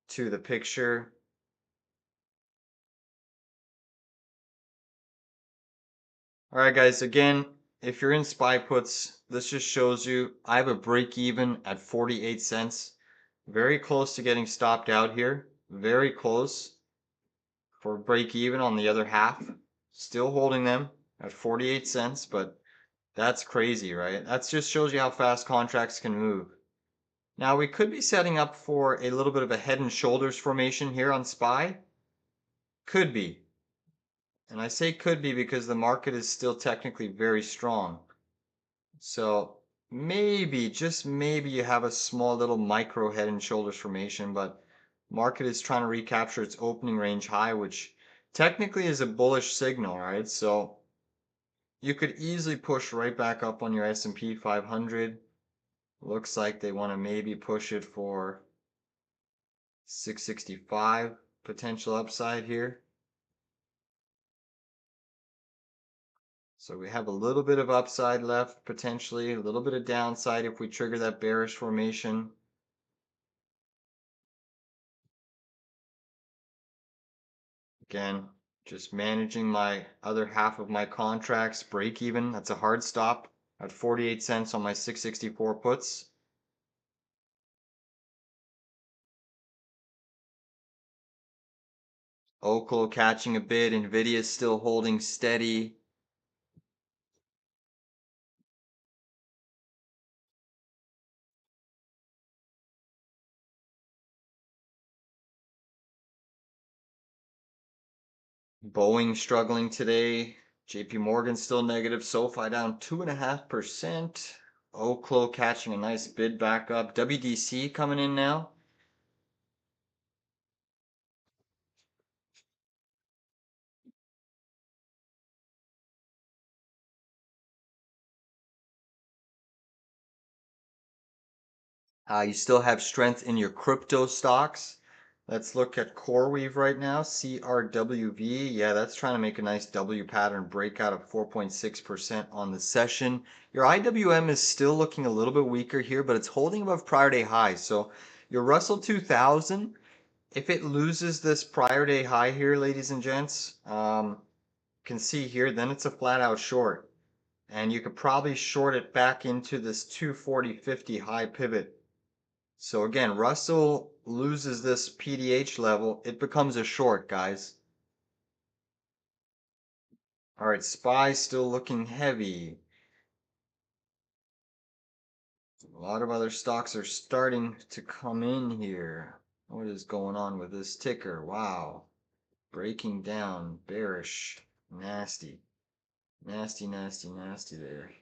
to the picture. All right, guys, again, if you're in SPY puts, this just shows you I have a break even at 48 cents. Very close to getting stopped out here. Very close for break even on the other half. Still holding them at 48 cents, but that's crazy, right? That just shows you how fast contracts can move. Now we could be setting up for a little bit of a head and shoulders formation here on SPY. Could be. And I say could be because the market is still technically very strong. So maybe, just maybe you have a small little micro head and shoulders formation, but market is trying to recapture its opening range high, which technically is a bullish signal, right? So you could easily push right back up on your S&P 500. Looks like they want to maybe push it for 665 potential upside here. So we have a little bit of upside left, potentially, a little bit of downside if we trigger that bearish formation. Again, just managing my other half of my contracts, break even. That's a hard stop at 48 cents on my 664 puts. Oklo catching a bid, Nvidia still holding steady. Boeing struggling today. JP Morgan still negative. SoFi down 2.5%. Oklo catching a nice bid back up. WDC coming in now. You still have strength in your crypto stocks. Let's look at CoreWeave right now. CRWV. Yeah, that's trying to make a nice W pattern breakout of 4.6% on the session. Your IWM is still looking a little bit weaker here, but it's holding above prior day highs. So your Russell 2000, if it loses this prior day high here, ladies and gents, can see here, then it's a flat out short. And you could probably short it back into this 240.50 high pivot. So again, Russell loses this PDH level, it becomes a short, guys. All right, SPY still looking heavy. A lot of other stocks are starting to come in here. What is going on with this ticker? Wow. Breaking down, bearish, nasty. Nasty, nasty, nasty there.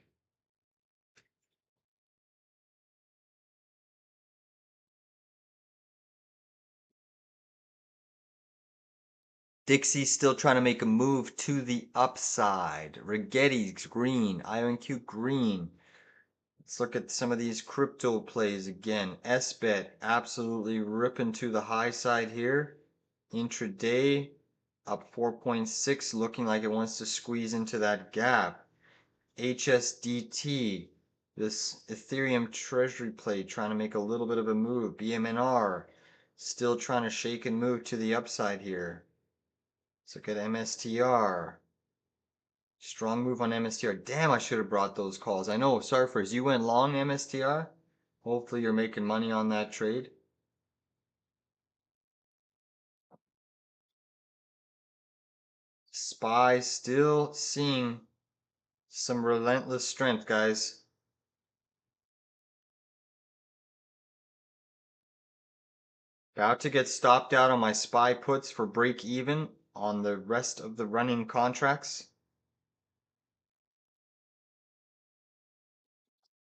Dixie's still trying to make a move to the upside. Rigetti's green, IONQ green. Let's look at some of these crypto plays again. SBET absolutely ripping to the high side here. Intraday up 4.6, looking like it wants to squeeze into that gap. HSDT, this Ethereum treasury play trying to make a little bit of a move. BMNR still trying to shake and move to the upside here. Let's look at MSTR. Strong move on MSTR. Damn, I should have brought those calls. I know, surfers, you went long MSTR. Hopefully you're making money on that trade. SPY still seeing some relentless strength, guys. About to get stopped out on my SPY puts for break even on the rest of the running contracts.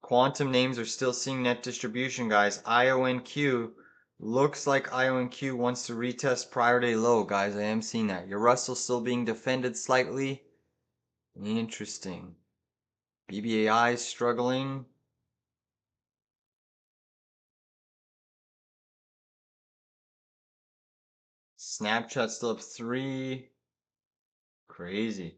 Quantum names are still seeing net distribution, guys. IONQ looks like IONQ wants to retest prior day low, guys. I am seeing that. Your Russell still being defended slightly. Interesting. BBAI struggling. Snapchat still up 3. Crazy.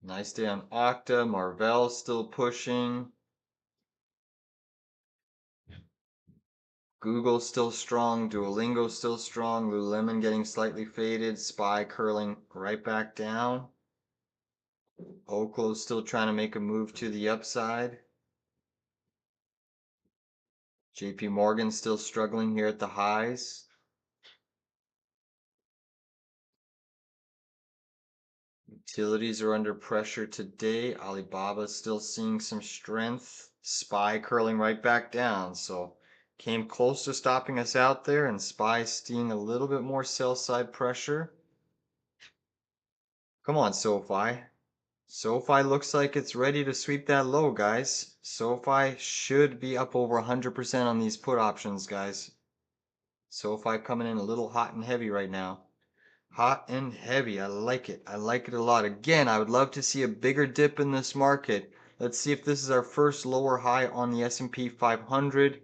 Nice day on Okta. Marvell still pushing. Google still strong. Duolingo still strong. Lululemon getting slightly faded. SPY curling right back down. Oklo still trying to make a move to the upside. JP Morgan still struggling here at the highs. Utilities are under pressure today. Alibaba still seeing some strength. SPY curling right back down. So came close to stopping us out there, and SPY seeing a little bit more sell side pressure. Come on, SoFi. SoFi looks like it's ready to sweep that low, guys. SoFi should be up over 100% on these put options, guys. SoFi coming in a little hot and heavy right now. Hot and heavy. I like it. I like it a lot. Again, I would love to see a bigger dip in this market. Let's see if this is our first lower high on the S&P 500.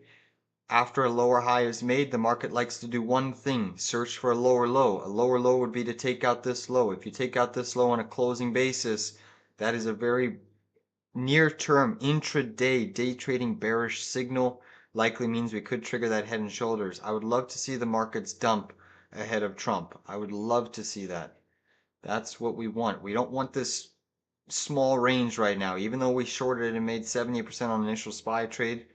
After a lower high is made, the market likes to do one thing, search for a lower low. A lower low would be to take out this low. If you take out this low on a closing basis, that is a very near-term intraday day trading bearish signal. Likely means we could trigger that head and shoulders. I would love to see the markets dump ahead of Trump. I would love to see that. That's what we want. We don't want this small range right now. Even though we shorted it and made 70% on initial SPY trade,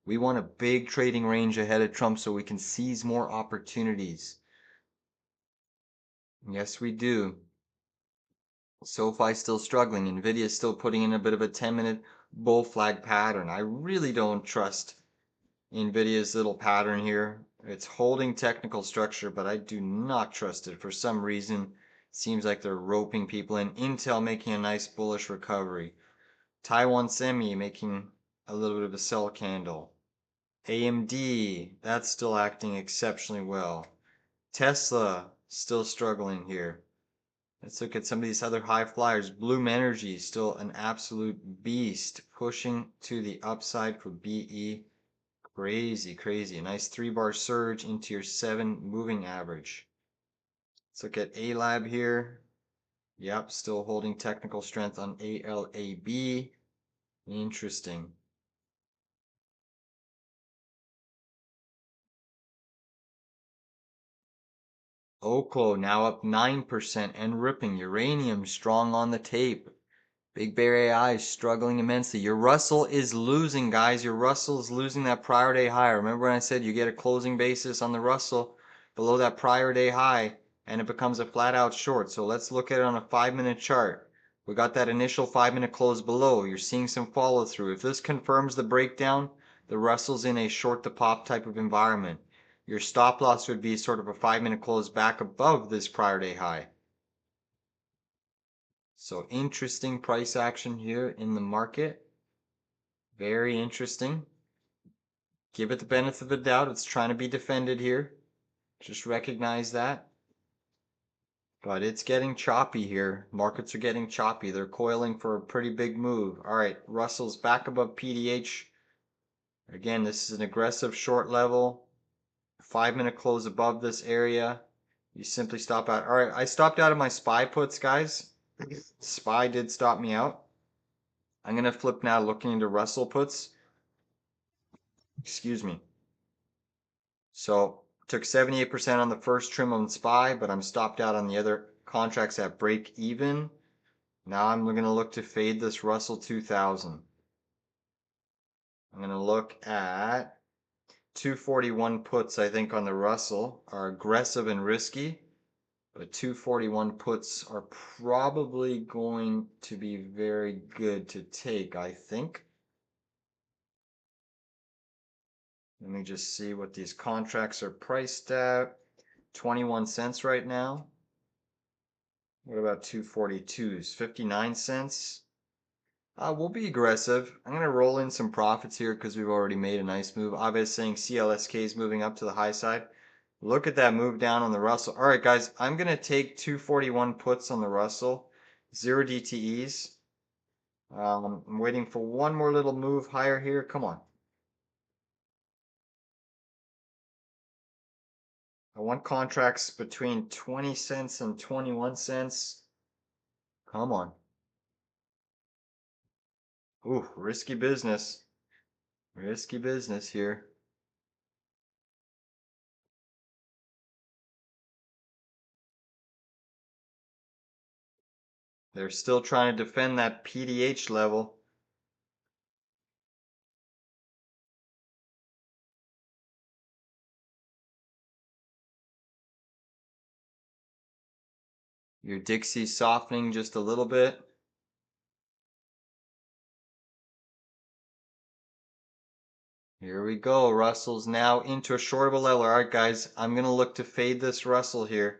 we want a big trading range ahead of Trump so we can seize more opportunities. Yes, we do. SoFi still struggling. Nvidia is still putting in a bit of a 10-minute bull flag pattern. I really don't trust Nvidia's little pattern here. It's holding technical structure, but I do not trust it. For some reason, seems like they're roping people in. Intel making a nice bullish recovery. Taiwan Semi making a little bit of a sell candle. AMD, that's still acting exceptionally well. Tesla, still struggling here. Let's look at some of these other high flyers. Bloom Energy, still an absolute beast, pushing to the upside for BE. Crazy, crazy. A nice 3-bar surge into your 7 moving average. Let's look at A-Lab here. Yep, still holding technical strength on ALAB. Interesting. Oklo now up 9% and ripping. Uranium strong on the tape. Big Bear AI is struggling immensely. Your Russell is losing, guys. Your Russell is losing that prior day high. Remember when I said you get a closing basis on the Russell below that prior day high and it becomes a flat out short. So let's look at it on a 5-minute chart. We got that initial 5-minute close below. You're seeing some follow through. If this confirms the breakdown, the Russell's in a short to pop type of environment. Your stop loss would be sort of a 5-minute close back above this prior day high. So interesting price action here in the market. Very interesting. Give it the benefit of the doubt. It's trying to be defended here. Just recognize that. But it's getting choppy here. Markets are getting choppy. They're coiling for a pretty big move. All right, Russell's back above PDH. Again, this is an aggressive short level. 5-minute close above this area. You simply stop out. All right, I stopped out of my SPY puts, guys. SPY did stop me out. I'm going to flip now looking into Russell puts. Excuse me. So took 78% on the first trim on SPY, but I'm stopped out on the other contracts at break even. Now I'm going to look to fade this Russell 2000. I'm going to look at 241 puts, I think, on the Russell are aggressive and risky, but 241 puts are probably going to be very good to take, I think. Let me just see what these contracts are priced at. 21 cents right now. What about 242s? 59 cents. We'll be aggressive. I'm going to roll in some profits here because we've already made a nice move. Obviously, saying CLSK is moving up to the high side. Look at that move down on the Russell. All right, guys, I'm going to take 241 puts on the Russell. 0 DTEs. I'm waiting for one more little move higher here. Come on. I want contracts between 20 cents and 21 cents. Come on. Ooh, risky business. Risky business here. They're still trying to defend that PDH level. Your Dixie softening just a little bit. Here we go. Russell's now into a short of a level. All right, guys, I'm going to look to fade this Russell here.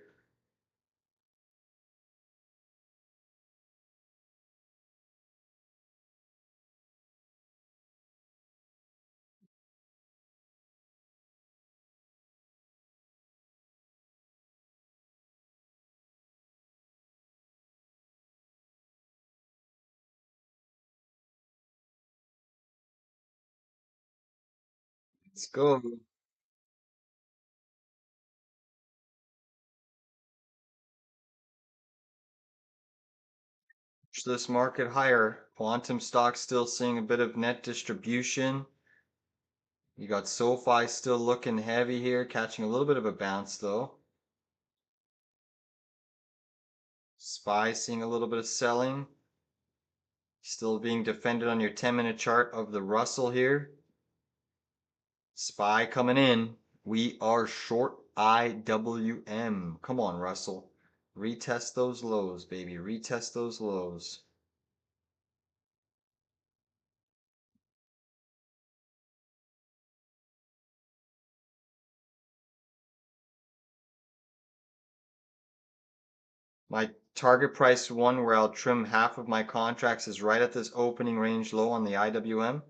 Let's go. Push this market higher. Quantum stock still seeing a bit of net distribution. You got SoFi still looking heavy here, catching a little bit of a bounce though. SPY seeing a little bit of selling. Still being defended on your 10-minute chart of the Russell here. SPY coming in. We are short IWM. Come on, Russell. Retest those lows, baby. Retest those lows. My target price one where I'll trim half of my contracts is right at this opening range low on the IWM.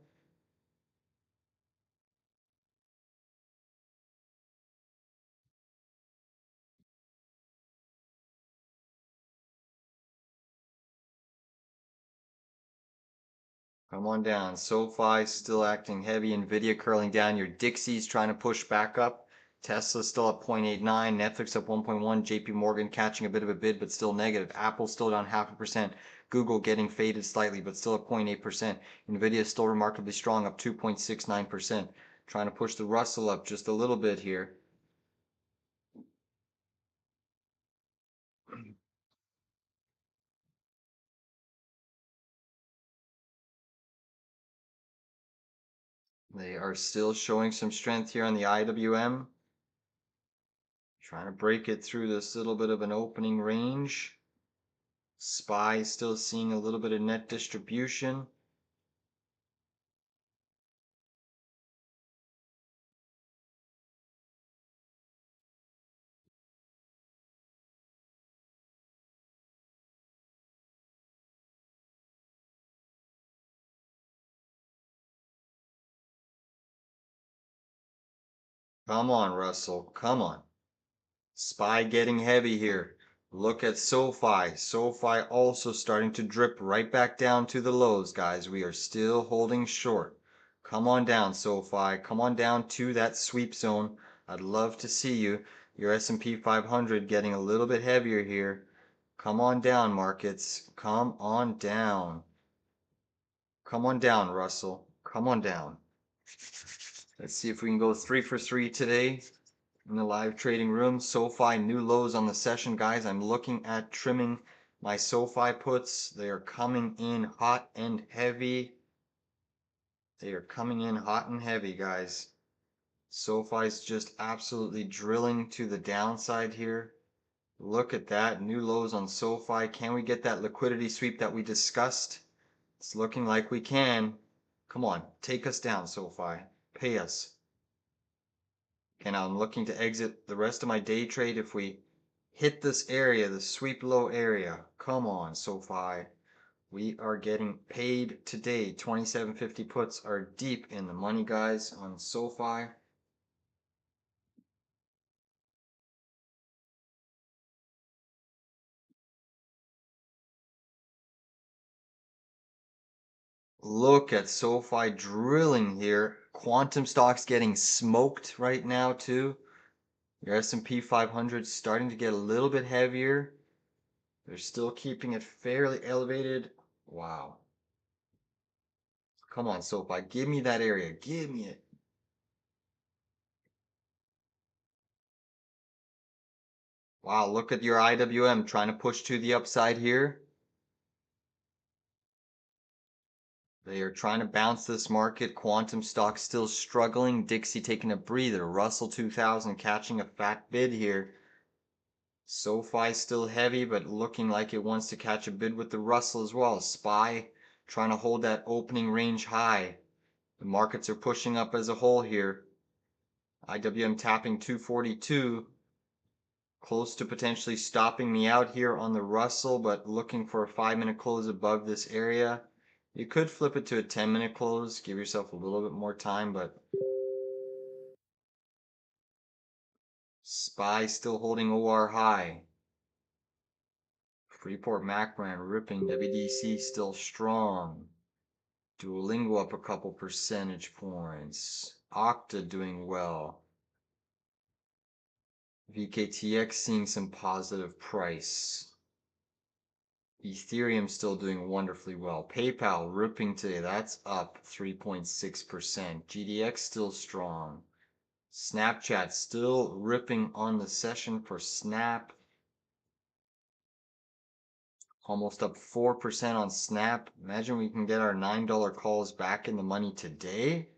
Come on down. SoFi still acting heavy. Nvidia curling down. Your Dixie's trying to push back up. Tesla's still at 0.89. Netflix up 1.1. JP Morgan catching a bit of a bid, but still negative. Apple still down 0.5%. Google getting faded slightly, but still at 0.8%. Nvidia still remarkably strong, up 2.69%. Trying to push the Russell up just a little bit here. They are still showing some strength here on the IWM. Trying to break it through this little bit of an opening range. SPY still seeing a little bit of net distribution. Come on, Russell. Come on. SPY getting heavy here. Look at SoFi. SoFi also starting to drip right back down to the lows, guys. We are still holding short. Come on down, SoFi. Come on down to that sweep zone. I'd love to see you. Your S&P 500 getting a little bit heavier here. Come on down, markets. Come on down. Come on down, Russell. Come on down. Let's see if we can go 3 for 3 today in the live trading room. SoFi new lows on the session, guys. I'm looking at trimming my SoFi puts. They are coming in hot and heavy. They are coming in hot and heavy, guys. SoFi's just absolutely drilling to the downside here. Look at that. New lows on SoFi. Can we get that liquidity sweep that we discussed? It's looking like we can. Come on, take us down, SoFi. Pay us. Okay, now I'm looking to exit the rest of my day trade if we hit this area, the sweep low area. Come on, SoFi. We are getting paid today. 27.50 puts are deep in the money, guys, on SoFi. Look at SoFi drilling here. Quantum stocks getting smoked right now too. Your S&P 500 starting to get a little bit heavier. They're still keeping it fairly elevated. Wow. Come on, SoFi. Give me that area. Give me it. Wow, look at your IWM trying to push to the upside here. They are trying to bounce this market. Quantum stock still struggling. Dixie taking a breather. Russell 2000 catching a fat bid here. SoFi still heavy, but looking like it wants to catch a bid with the Russell as well. SPY trying to hold that opening range high. The markets are pushing up as a whole here. IWM tapping 242. Close to potentially stopping me out here on the Russell, but looking for a 5-minute close above this area. You could flip it to a 10-minute close, give yourself a little bit more time, but SPY still holding OR high. Freeport MacBrand ripping, WDC still strong. Duolingo up a couple percentage points. Okta doing well. VKTX seeing some positive price. Ethereum still doing wonderfully well. PayPal ripping today. That's up 3.6%. GDX still strong. Snapchat still ripping on the session for Snap. Almost up 4% on Snap. Imagine we can get our $9 calls back in the money today.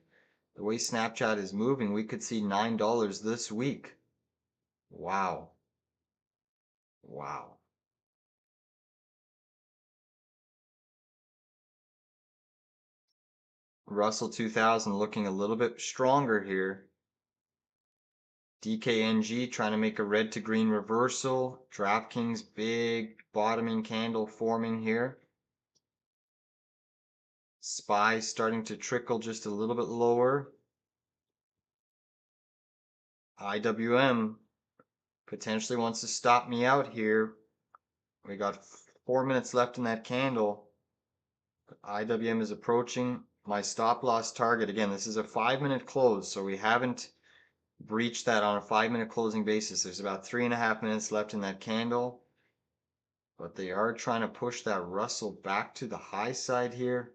The way Snapchat is moving, we could see $9 this week. Wow. Wow. Russell 2000 looking a little bit stronger here. DKNG trying to make a red to green reversal. DraftKings big bottoming candle forming here. SPY starting to trickle just a little bit lower. IWM potentially wants to stop me out here. We got 4 minutes left in that candle. IWM is approaching my stop loss target. Again, this is a 5-minute close, so we haven't breached that on a 5-minute closing basis. There's about 3.5 minutes left in that candle, but they are trying to push that Russell back to the high side here,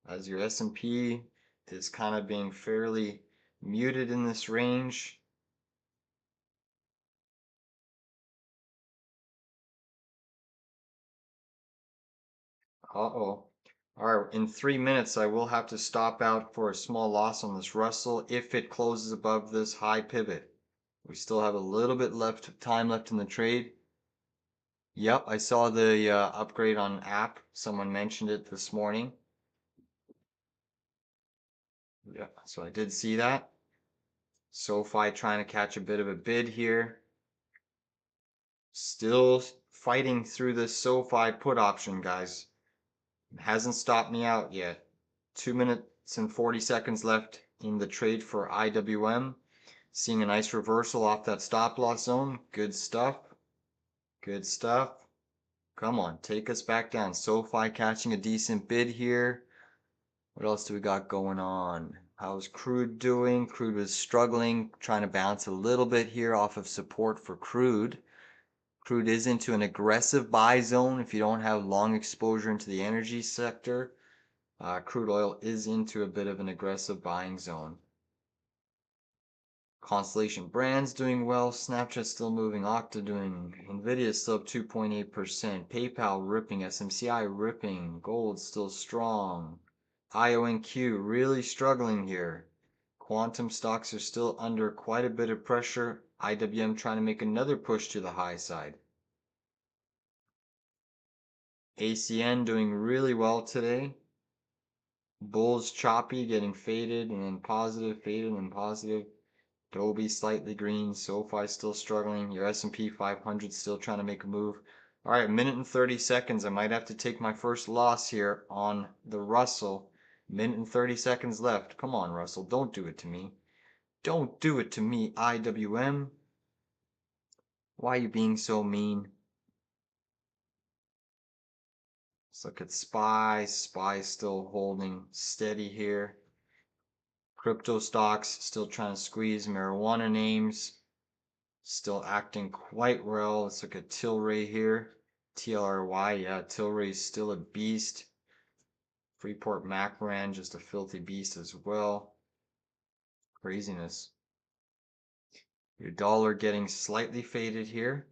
as your S&P is kind of being fairly muted in this range. Uh-oh. All right, in 3 minutes, I will have to stop out for a small loss on this Russell if it closes above this high pivot. We still have a little bit time left in the trade. Yep, I saw the upgrade on app. Someone mentioned it this morning. Yeah, so I did see that. SoFi trying to catch a bit of a bid here. Still fighting through this SoFi put option, guys. It hasn't stopped me out yet. 2 minutes and 40 seconds left in the trade for IWM. Seeing a nice reversal off that stop loss zone. Good stuff. Good stuff. Come on, take us back down. SoFi catching a decent bid here. What else do we got going on? How's crude doing? Crude was struggling, trying to bounce a little bit here off of support for crude. Crude is into an aggressive buy zone if you don't have long exposure into the energy sector. Crude oil is into a bit of an aggressive buying zone. Constellation Brands doing well. Snapchat still moving. Okta doing. Nvidia still up 2.8%. PayPal ripping. SMCI ripping. Gold still strong. IONQ really struggling here. Quantum stocks are still under quite a bit of pressure. IWM trying to make another push to the high side. ACN doing really well today. Bulls choppy, getting faded and then positive, faded and positive. Adobe slightly green. SoFi still struggling. Your S&P 500 still trying to make a move. All right, 1 minute and 30 seconds. I might have to take my first loss here on the Russell. 1 minute and 30 seconds left. Come on, Russell. Don't do it to me. Don't do it to me, IWM. Why are you being so mean? Let's look at SPY. SPY still holding steady here. Crypto stocks still trying to squeeze. Marijuana names still acting quite well. Let's look at Tilray here. TLRY, yeah, Tilray's still a beast. Freeport McMoran, just a filthy beast as well. Craziness. Your dollar getting slightly faded here.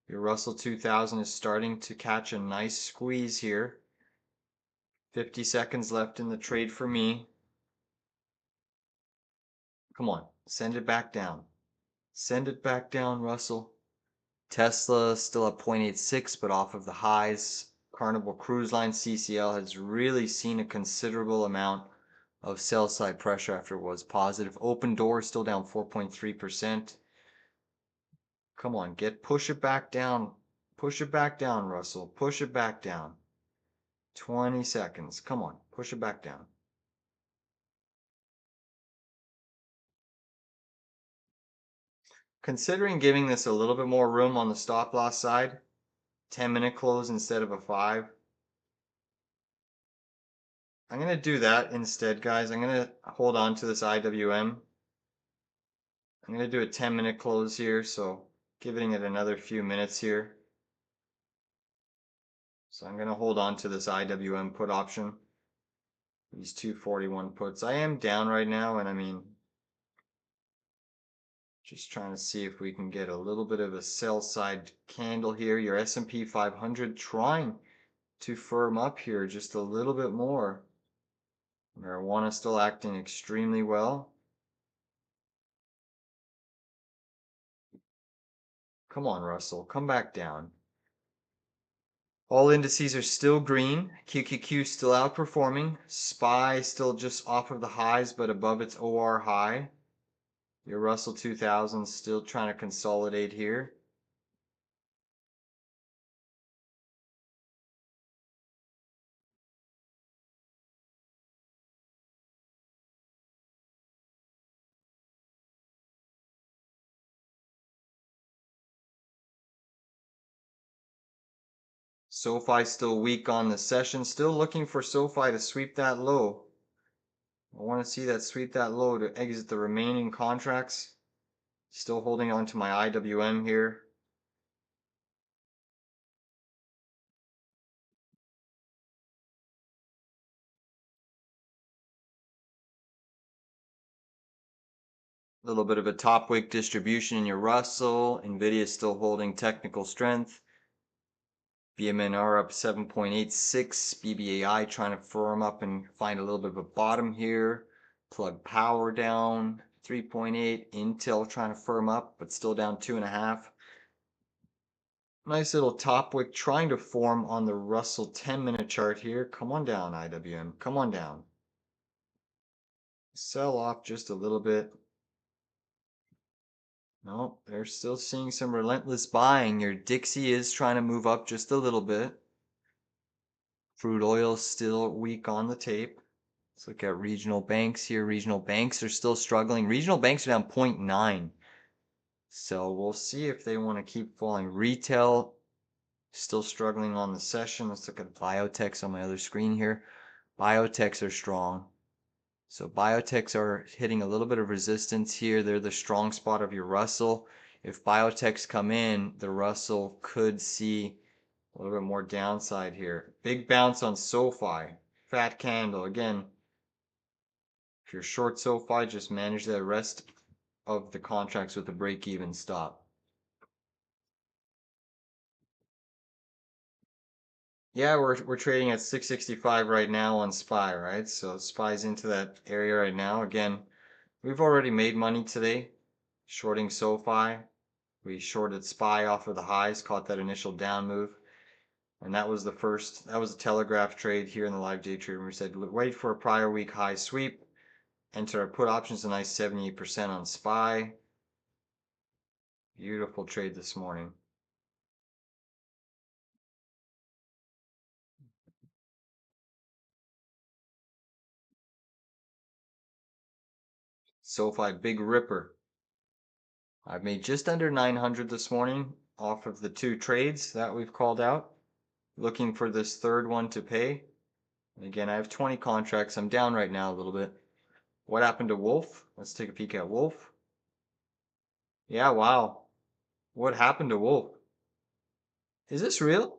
Your Russell 2000 is starting to catch a nice squeeze here. 50 seconds left in the trade for me. Come on, send it back down. Send it back down, Russell. Tesla still at 0.86, but off of the highs. Carnival Cruise Line CCL has really seen a considerable amount of sell side pressure after it was positive. Open Door still down 4.3%. Come on, push it back down. Push it back down, Russell. Push it back down. 20 seconds. Come on, push it back down. Considering giving this a little bit more room on the stop loss side, 10-minute close instead of a 5. I'm gonna do that instead, guys. I'm gonna hold on to this IWM. I'm gonna do a 10-minute close here, so giving it another few minutes here. So I'm gonna hold on to this IWM put option. These 241 puts. I am down right now, and I mean, just trying to see if we can get a little bit of a sell side candle here. Your S&P 500 trying to firm up here just a little bit more. Marijuana still acting extremely well. Come on, Russell, come back down. All indices are still green. QQQ still outperforming. SPY still just off of the highs but above its OR high. Your Russell 2000 still trying to consolidate here. SoFi still weak on the session. Still looking for SoFi to sweep that low. I want to see that sweep that low to exit the remaining contracts. Still holding on to my IWM here. A little bit of a top wick distribution in your Russell. Nvidia is still holding technical strength. BMNR up 7.86. BBAI trying to firm up and find a little bit of a bottom here. Plug power down 3.8. Intel trying to firm up, but still down 2.5. Nice little top wick trying to form on the Russell 10-minute chart here. Come on down, IWM. Come on down. Sell off just a little bit. No, they're still seeing some relentless buying. Your Dixie is trying to move up just a little bit. Crude oil still weak on the tape. Let's look at regional banks here. Regional banks are still struggling. Regional banks are down 0.9. So we'll see if they want to keep falling. Retail still struggling on the session. Let's look at biotechs on my other screen here. Biotechs are strong. So biotechs are hitting a little bit of resistance here. They're the strong spot of your Russell. If biotechs come in, the Russell could see a little bit more downside here. Big bounce on SoFi. Fat candle. Again, if you're short SoFi, just manage the rest of the contracts with a break-even stop. Yeah, we're trading at 665 right now on SPY, right? So SPY's into that area right now. Again, we've already made money today shorting SoFi. We shorted SPY off of the highs, caught that initial down move. And that was a telegraph trade here in the live day trade. We said, wait for a prior week high sweep. Enter our put options, a nice 78% on SPY. Beautiful trade this morning. SoFi, big ripper. I've made just under 900 this morning off of the 2 trades that we've called out. Looking for this third one to pay. And again, I have 20 contracts. I'm down right now a little bit. What happened to Wolf? Let's take a peek at Wolf. Yeah, wow. What happened to Wolf? Is this real?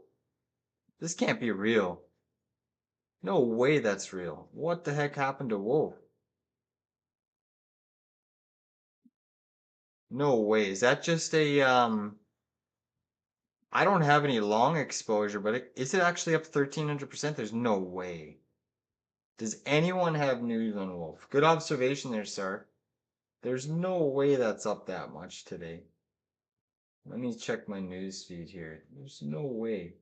This can't be real. No way that's real. What the heck happened to Wolf? No way. Is that just a I don't have any long exposure, but is it actually up 1300%? There's no way. Does anyone have news on Wolf? Good observation there, sir. There's no way that's up that much today. Let me check my news feed here. There's no way.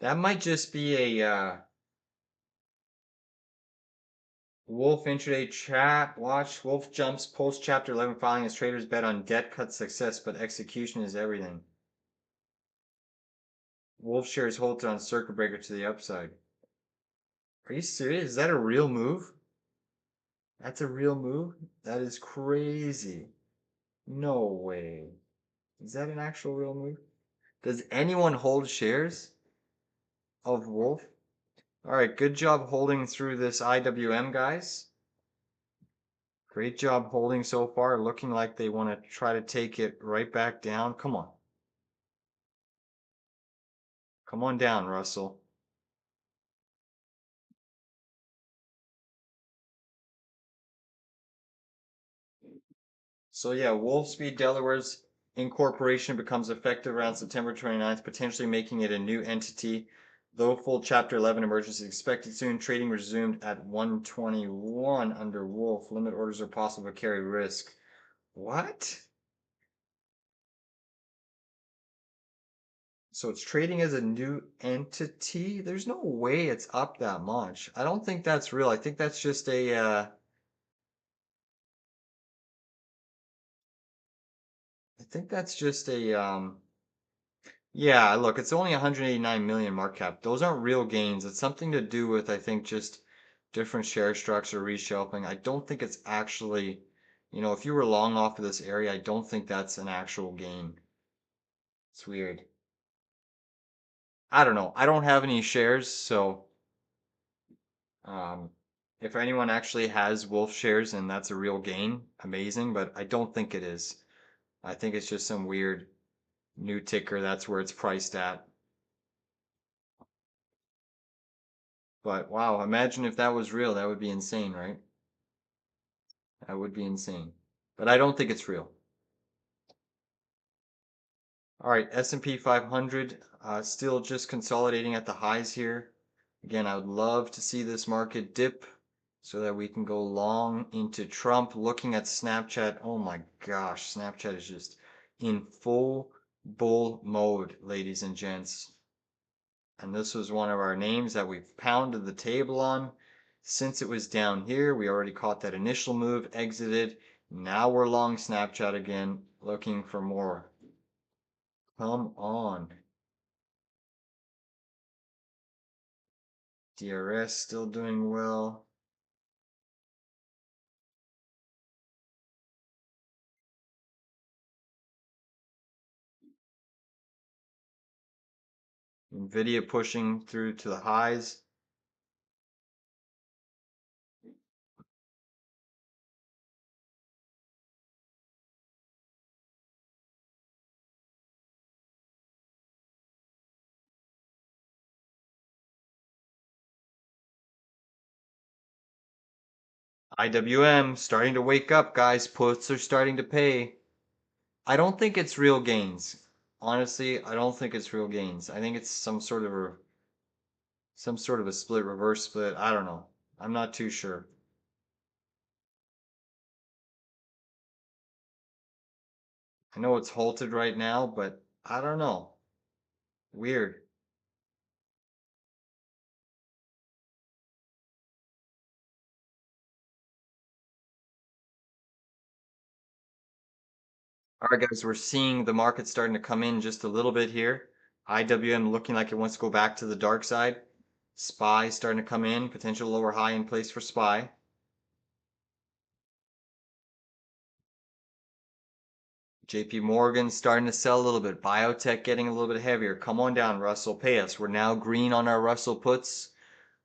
That might just be a Wolf intraday chat. Watch. Wolf jumps post chapter 11 filing as traders bet on debt cut success, but execution is everything. Wolf shares halted on circuit breaker to the upside. Are you serious? Is that a real move? That's a real move? That is crazy. No way. Is that an actual real move? Does anyone hold shares of Wolf? All right, good job holding through this IWM, guys. Great job holding so far. Looking like they want to try to take it right back down. Come on. Come on down, Russell. So yeah, Wolfspeed Delaware's incorporation becomes effective around September 29th, potentially making it a new entity. Though full Chapter 11 emergence is expected soon, trading resumed at 121 under Wolf. Limit orders are possible to carry risk. What? So it's trading as a new entity? There's no way it's up that much. I don't think that's real. I think that's just I think that's just yeah, look, it's only 189 million market cap. Those aren't real gains. It's something to do with, I think, just different share structure, reshelving. I don't think it's actually, if you were long off of this area, I don't think that's an actual gain. It's weird. I don't know. I don't have any shares, so um, if anyone actually has Wolf shares and that's a real gain, amazing, but I don't think it is. I think it's just some weird new ticker. That's where it's priced at. But wow, imagine if that was real. That would be insane, right? That would be insane. But I don't think it's real. All right, S&P 500 still just consolidating at the highs here. Again, I would love to see this market dip so that we can go long into Trump. Looking at Snapchat, oh my gosh, Snapchat is just in full bull mode, ladies and gents. And this was one of our names that we've pounded the table on. Since it was down here, we already caught that initial move, exited. Now we're long Snapchat again, looking for more. Come on. DRS still doing well. Nvidia pushing through to the highs. IWM starting to wake up, guys. Puts are starting to pay. I don't think it's real gains. Honestly, I don't think it's real gains. I think it's some sort of a split, reverse split. I don't know. I'm not too sure. I know it's halted right now, but I don't know. Weird. All right, guys, we're seeing the market starting to come in just a little bit here. IWM looking like it wants to go back to the dark side. SPY starting to come in, potential lower high in place for SPY. JP Morgan starting to sell a little bit. Biotech getting a little bit heavier. Come on down, Russell. Pay us. We're now green on our Russell puts.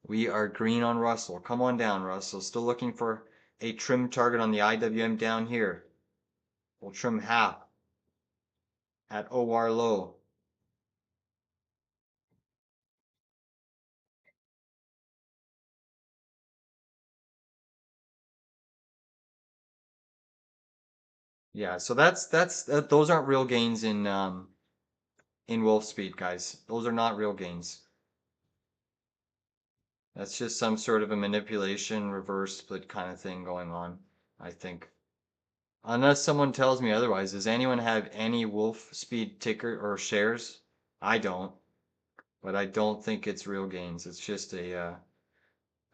We are green on Russell. Come on down, Russell. Still looking for a trim target on the IWM down here. We'll trim half at OR low. Yeah, so those aren't real gains in Wolf Speed, guys. Those are not real gains. That's just some sort of a manipulation, reverse split kind of thing going on, I think. Unless someone tells me otherwise. Does anyone have any Wolf Speed ticker or shares? I don't, but I don't think it's real gains. It's just a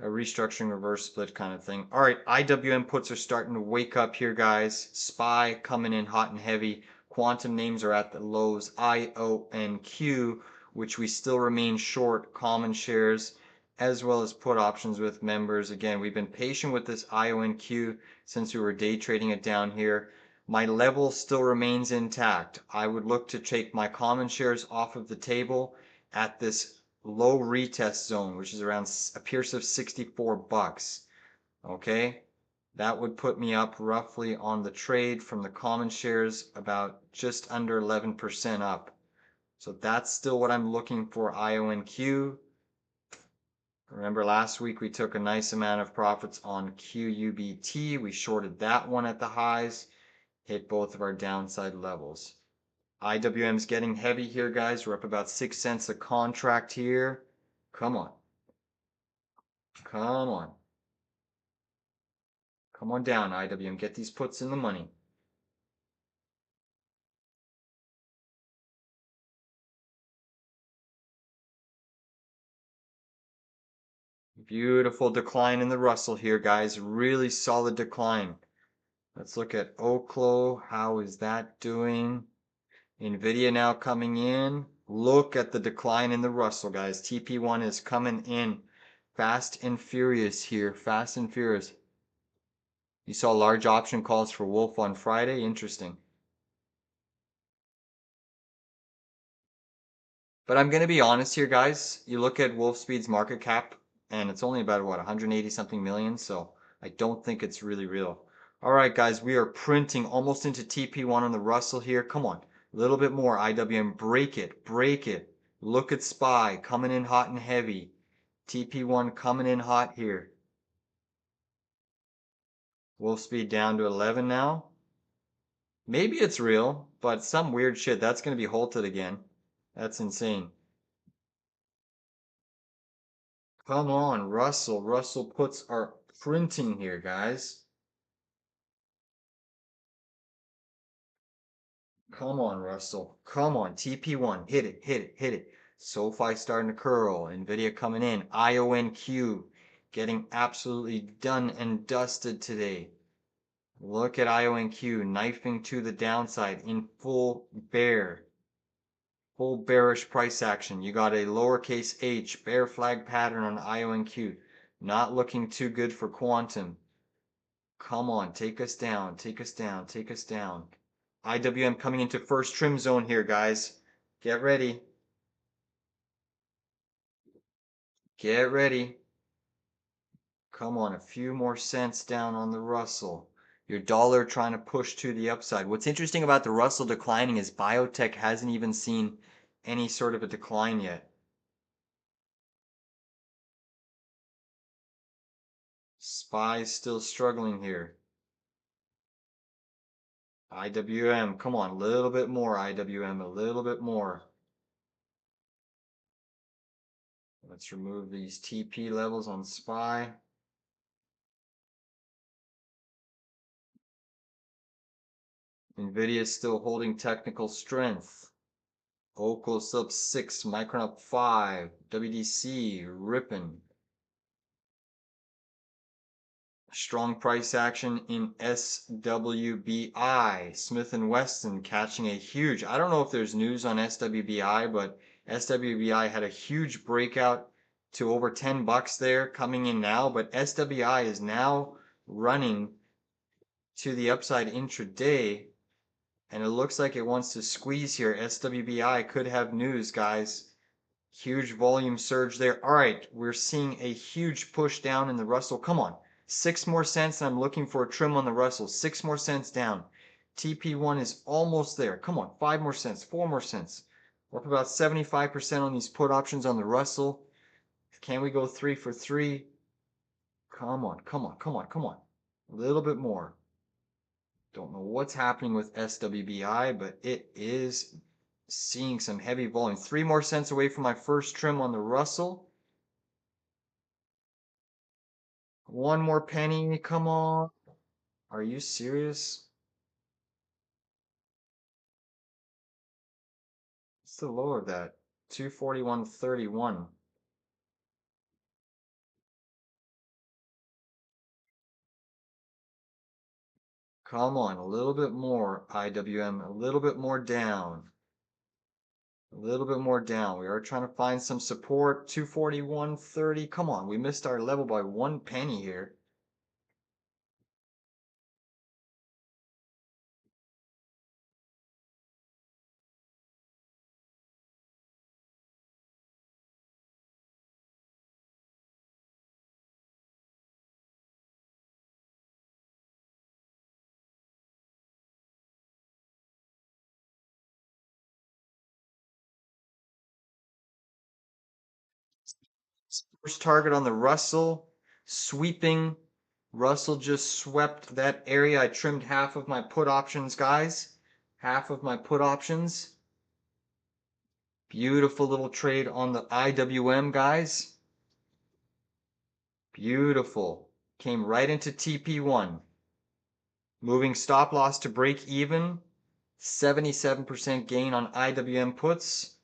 restructuring reverse split kind of thing. All right, IWM puts are starting to wake up here, guys. SPY coming in hot and heavy. Quantum names are at the lows. IONQ, which we still remain short common shares, as well as put options with members. Again, we've been patient with this IONQ since we were day trading it down here. My level still remains intact. I would look to take my common shares off of the table at this low retest zone, which is around a pierce of 64 bucks. Okay, that would put me up roughly on the trade from the common shares about just under 11% up. So that's still what I'm looking for IONQ. Remember last week we took a nice amount of profits on QUBT. We shorted that one at the highs, hit both of our downside levels. IWM's getting heavy here, guys. We're up about 6 cents a contract here. Come on. Come on. Come on down, IWM. Get these puts in the money. Beautiful decline in the Russell here, guys. Really solid decline. Let's look at Oklo. How is that doing? Nvidia now coming in. Look at the decline in the Russell, guys. TP1 is coming in fast and furious here. Fast and furious. You saw large option calls for Wolf on Friday. Interesting. But I'm going to be honest here, guys. You look at Wolfspeed's market cap, and it's only about, what, 180 something million, so I don't think it's really real. All right, guys, we are printing almost into TP1 on the Russell here. Come on, a little bit more, IWM. Break it, break it. Look at SPY coming in hot and heavy. TP1 coming in hot here. Wolfspeed down to 11 now. Maybe it's real, but some weird shit. That's going to be halted again. That's insane. Come on, Russell. Russell puts are printing here, guys. Come on, Russell. Come on, TP1. Hit it, hit it, hit it. SoFi starting to curl. Nvidia coming in. IONQ getting absolutely done and dusted today. Look at IONQ knifing to the downside in full bearish price action. You got a lowercase h bear flag pattern on IONQ. Not looking too good for quantum. Come on, take us down, take us down, take us down. IWM coming into first trim zone here, guys. Get ready. Get ready. Come on, a few more cents down on the Russell. Your dollar trying to push to the upside. What's interesting about the Russell declining is biotech hasn't even seen any sort of a decline yet. SPY's still struggling here. IWM, come on, a little bit more, IWM, a little bit more. Let's remove these TP levels on SPY. Nvidia is still holding technical strength. Oklo still up 6, Micron up 5, WDC ripping. Strong price action in SWBI. Smith & Wesson catching a huge, I don't know if there's news on SWBI, but SWBI had a huge breakout to over 10 bucks there coming in now, but SWBI is now running to the upside intraday, and it looks like it wants to squeeze here. SWBI could have news, guys. Huge volume surge there. All right, we're seeing a huge push down in the Russell. Come on. 6 more cents, and I'm looking for a trim on the Russell. 6 more cents down. TP1 is almost there. Come on. 5 more cents. 4 more cents. We're up about 75% on these put options on the Russell. Can we go 3 for 3? Come on. Come on. Come on. Come on. A little bit more. Don't know what's happening with SWBI, but it is seeing some heavy volume. 3 more cents away from my first trim on the Russell. 1 more penny, come on. Are you serious? What's the low of that? 241.31. Come on, a little bit more, IWM, a little bit more down. A little bit more down. We are trying to find some support. 241.30. Come on, we missed our level by 1 penny here. First target on the Russell, sweeping. Russell just swept that area. I trimmed half of my put options, guys. Half of my put options. Beautiful little trade on the IWM, guys. Beautiful. Came right into TP1. Moving stop loss to break even. 77% gain on IWM puts.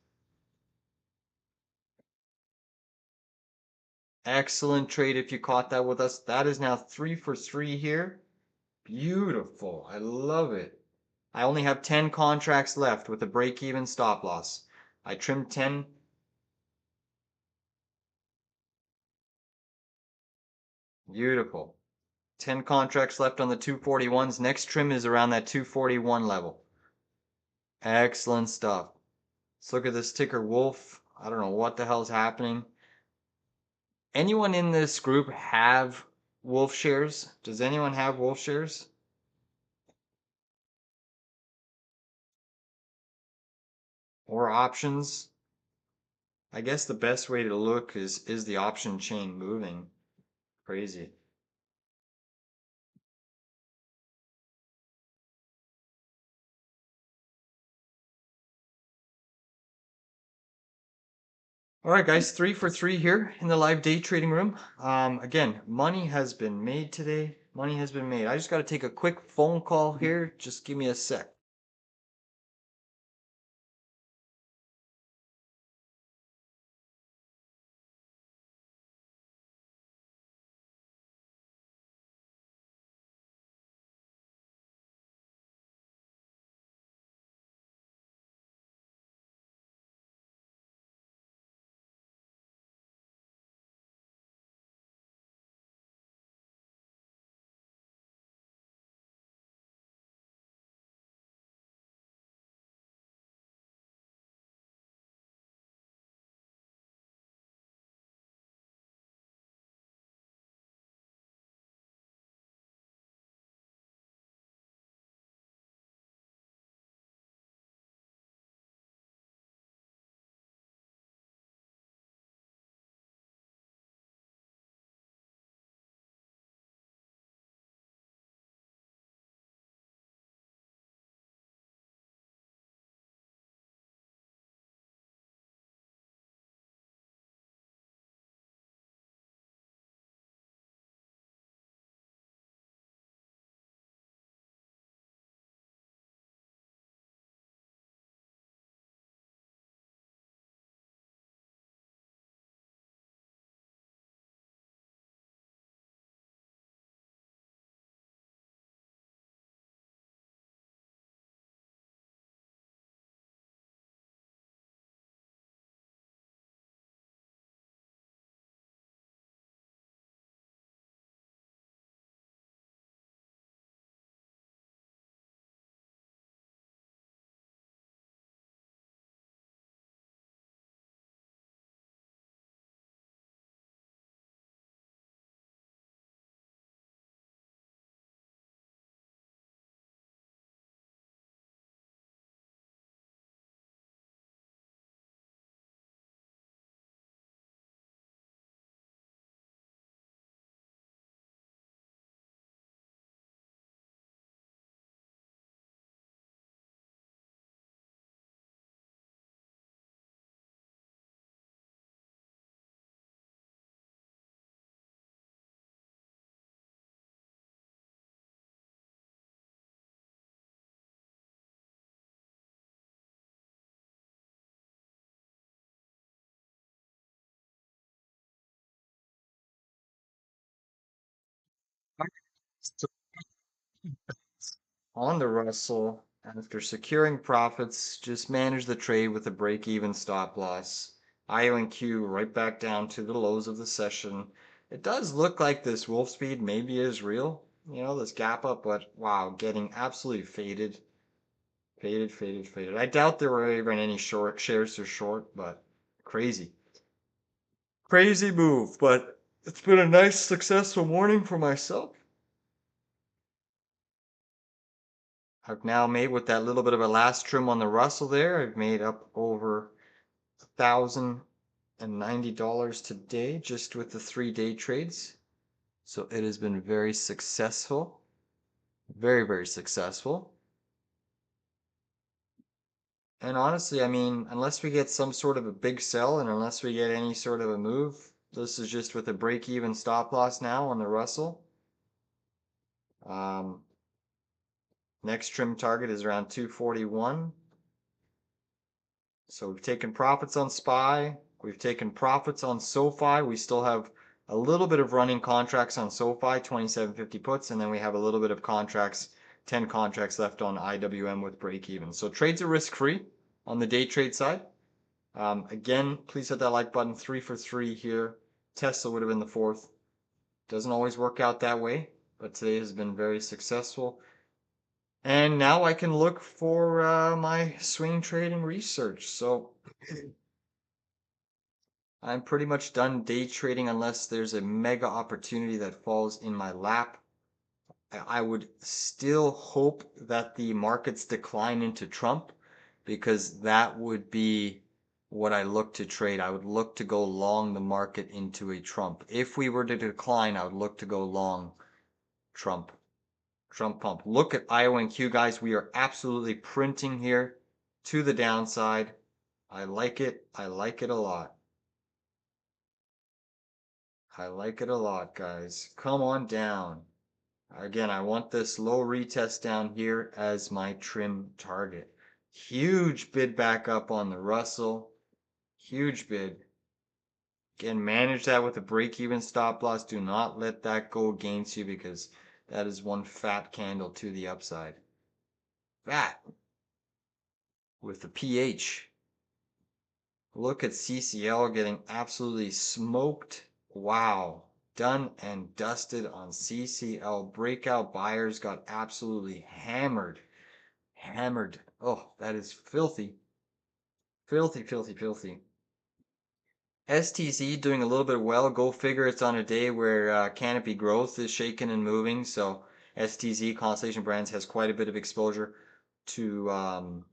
Excellent trade if you caught that with us. That is now 3 for 3 here. Beautiful. I love it. I only have 10 contracts left with a break-even stop loss. I trimmed 10. Beautiful. 10 contracts left on the 241s. Next trim is around that 241 level. Excellent stuff. Let's look at this ticker Wolf. I don't know what the hell's happening. Anyone in this group have Wolf shares? Does anyone have Wolf shares? Or options? I guess the best way to look is the option chain moving? Crazy. All right, guys, 3 for 3 here in the live day trading room. Again, money has been made today. Money has been made. I just got to take a quick phone call here. Just give me a sec. So on the Russell, after securing profits, just manage the trade with a break-even stop loss. IONQ right back down to the lows of the session. It does look like this wolf speed maybe is real, this gap up, but wow, getting absolutely faded. Faded, faded, faded. I doubt there were even any short shares to short, but crazy. Crazy move, but it's been a nice, successful morning for myself. I've now made with that little bit of a last trim on the Russell there, I've made up over 1,000 $90 today just with the 3-day trades. So it has been very successful. Very, very successful. And honestly, I mean, unless we get some sort of a big sell and unless we get any sort of a move, this is just with a break-even stop loss now on the Russell. Next trim target is around 241. So we've taken profits on SPY. We've taken profits on SoFi. We still have a little bit of running contracts on SoFi, 2750 puts, and then we have a little bit of contracts, 10 contracts left on IWM with break even. So trades are risk-free on the day trade side. Again, please hit that like button. 3 for 3 here. Tesla would have been the fourth. Doesn't always work out that way, but today has been very successful. And now I can look for my swing trading research. So I'm pretty much done day trading unless there's a mega opportunity that falls in my lap. I would still hope that the markets decline into Trump because that would be what I look to trade. I would look to go long the market into a Trump. If we were to decline, I would look to go long Trump. Trump pump. Look at IONQ, guys. We are absolutely printing here to the downside. I like it. I like it a lot. I like it a lot, guys. Come on down. Again, I want this low retest down here as my trim target. Huge bid back up on the Russell. Huge bid. Again, manage that with a break-even stop loss. Do not let that go against you because that is one fat candle to the upside. Fat. With the PH. Look at CCL getting absolutely smoked. Wow. Done and dusted on CCL. Breakout buyers got absolutely hammered. Hammered. Oh, that is filthy. Filthy, filthy, filthy. STZ doing a little bit well. Go figure it's on a day where Canopy Growth is shaking and moving. So STZ, Constellation Brands, has quite a bit of exposure to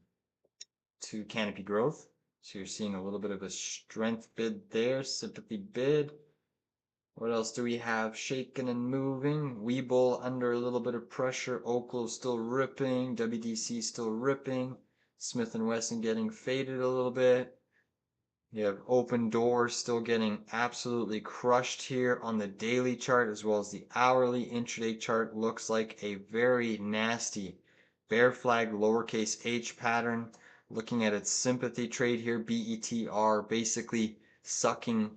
Canopy Growth. So you're seeing a little bit of a strength bid there, sympathy bid. What else do we have? Shaking and moving. Webull under a little bit of pressure. Oklo still ripping. WDC still ripping. Smith & Wesson getting faded a little bit. You have Open Doors still getting absolutely crushed here on the daily chart as well as the hourly intraday chart. Looks like a very nasty bear flag lowercase h pattern. Looking at its sympathy trade here, BETR basically sucking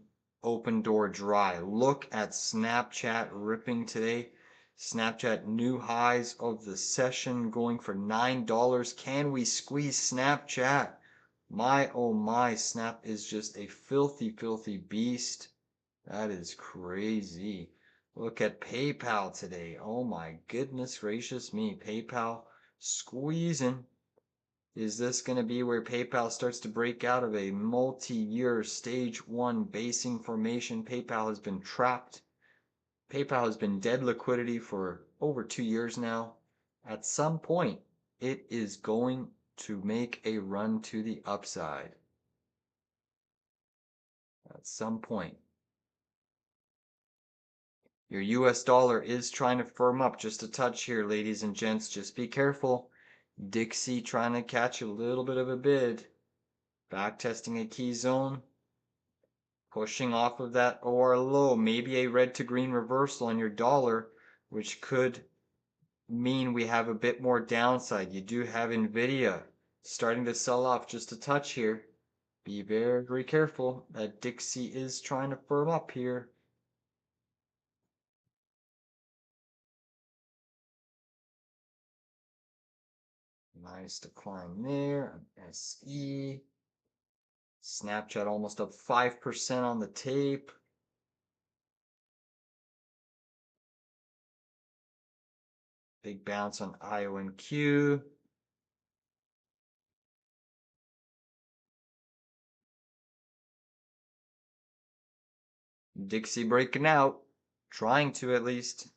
Open Door dry. Look at Snapchat ripping today. Snapchat new highs of the session going for $9. Can we squeeze Snapchat? My oh my, Snap is just a filthy, filthy beast. That is crazy. Look at PayPal today. Oh my goodness gracious me. PayPal squeezing. Is this going to be where PayPal starts to break out of a multi-year stage 1 basing formation? PayPal has been trapped. PayPal has been dead liquidity for over 2 years now. At some point, it is going to make a run to the upside. At some point. Your US dollar is trying to firm up just a touch here, ladies and gents. Just be careful. Dixie trying to catch a little bit of a bid. Back testing a key zone. Pushing off of that OR low. Maybe a red to green reversal on your dollar, which could mean we have a bit more downside. You do have Nvidia starting to sell off just a touch here. Be very, very careful. That Dixie is trying to firm up here. Nice decline there. SE. Snapchat almost up 5% on the tape. Big bounce on IONQ. Dixie breaking out. Trying to at least.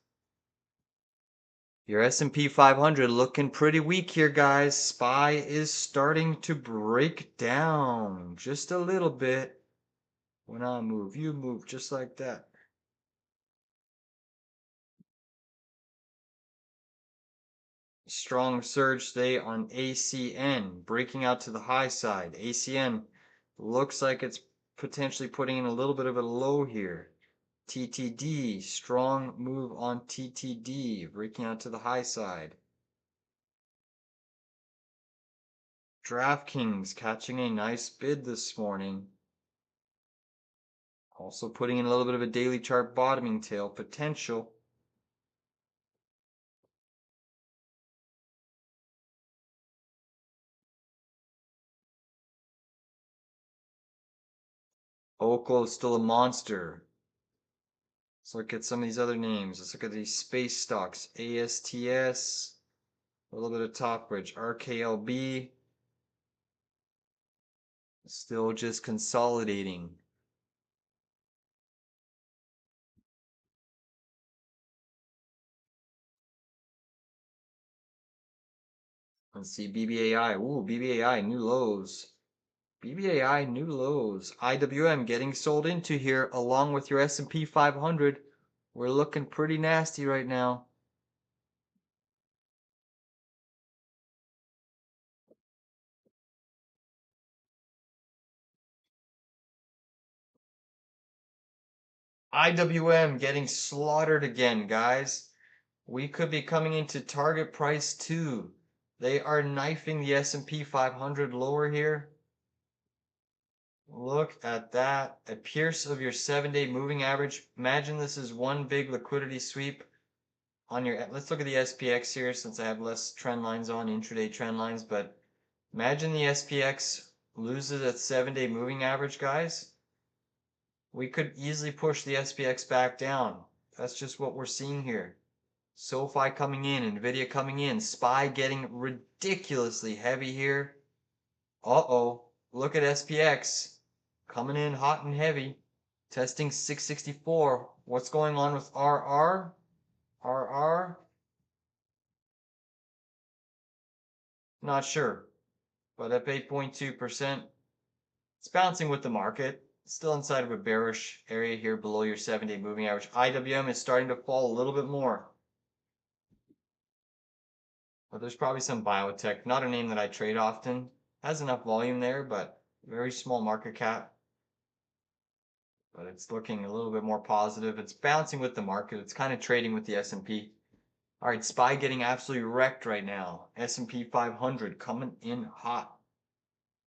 Your S&P 500 looking pretty weak here, guys. SPY is starting to break down just a little bit. When I move, you move just like that. Strong surge today on ACN, breaking out to the high side. ACN looks like it's potentially putting in a little bit of a low here. TTD, strong move on TTD, breaking out to the high side. DraftKings catching a nice bid this morning. Also putting in a little bit of a daily chart bottoming tail potential. Oklo is still a monster. Let's look at some of these other names. Let's look at these space stocks. ASTS, a little bit of top bridge. RKLB, still just consolidating. Let's see, BBAI. Ooh, BBAI, new lows. BBAI, new lows. IWM getting sold into here along with your S&P 500. We're looking pretty nasty right now. IWM getting slaughtered again, guys. We could be coming into target price too. They are knifing the S&P 500 lower here. Look at that. A pierce of your 7-day moving average. Imagine this is one big liquidity sweep on your, let's look at the SPX here since I have less trend lines on, intraday trend lines, but imagine the SPX loses its 7-day moving average, guys. We could easily push the SPX back down. That's just what we're seeing here. SoFi coming in, Nvidia coming in, SPY getting ridiculously heavy here. Uh-oh, look at SPX coming in hot and heavy, testing 664. What's going on with RR? RR? Not sure, but up 8.2%. It's bouncing with the market. Still inside of a bearish area here below your 7-day moving average. IWM is starting to fall a little bit more. But there's probably some biotech, not a name that I trade often. Has enough volume there, but very small market cap. But it's looking a little bit more positive. It's bouncing with the market. It's kind of trading with the S&P. All right, SPY getting absolutely wrecked right now. S&P 500 coming in hot.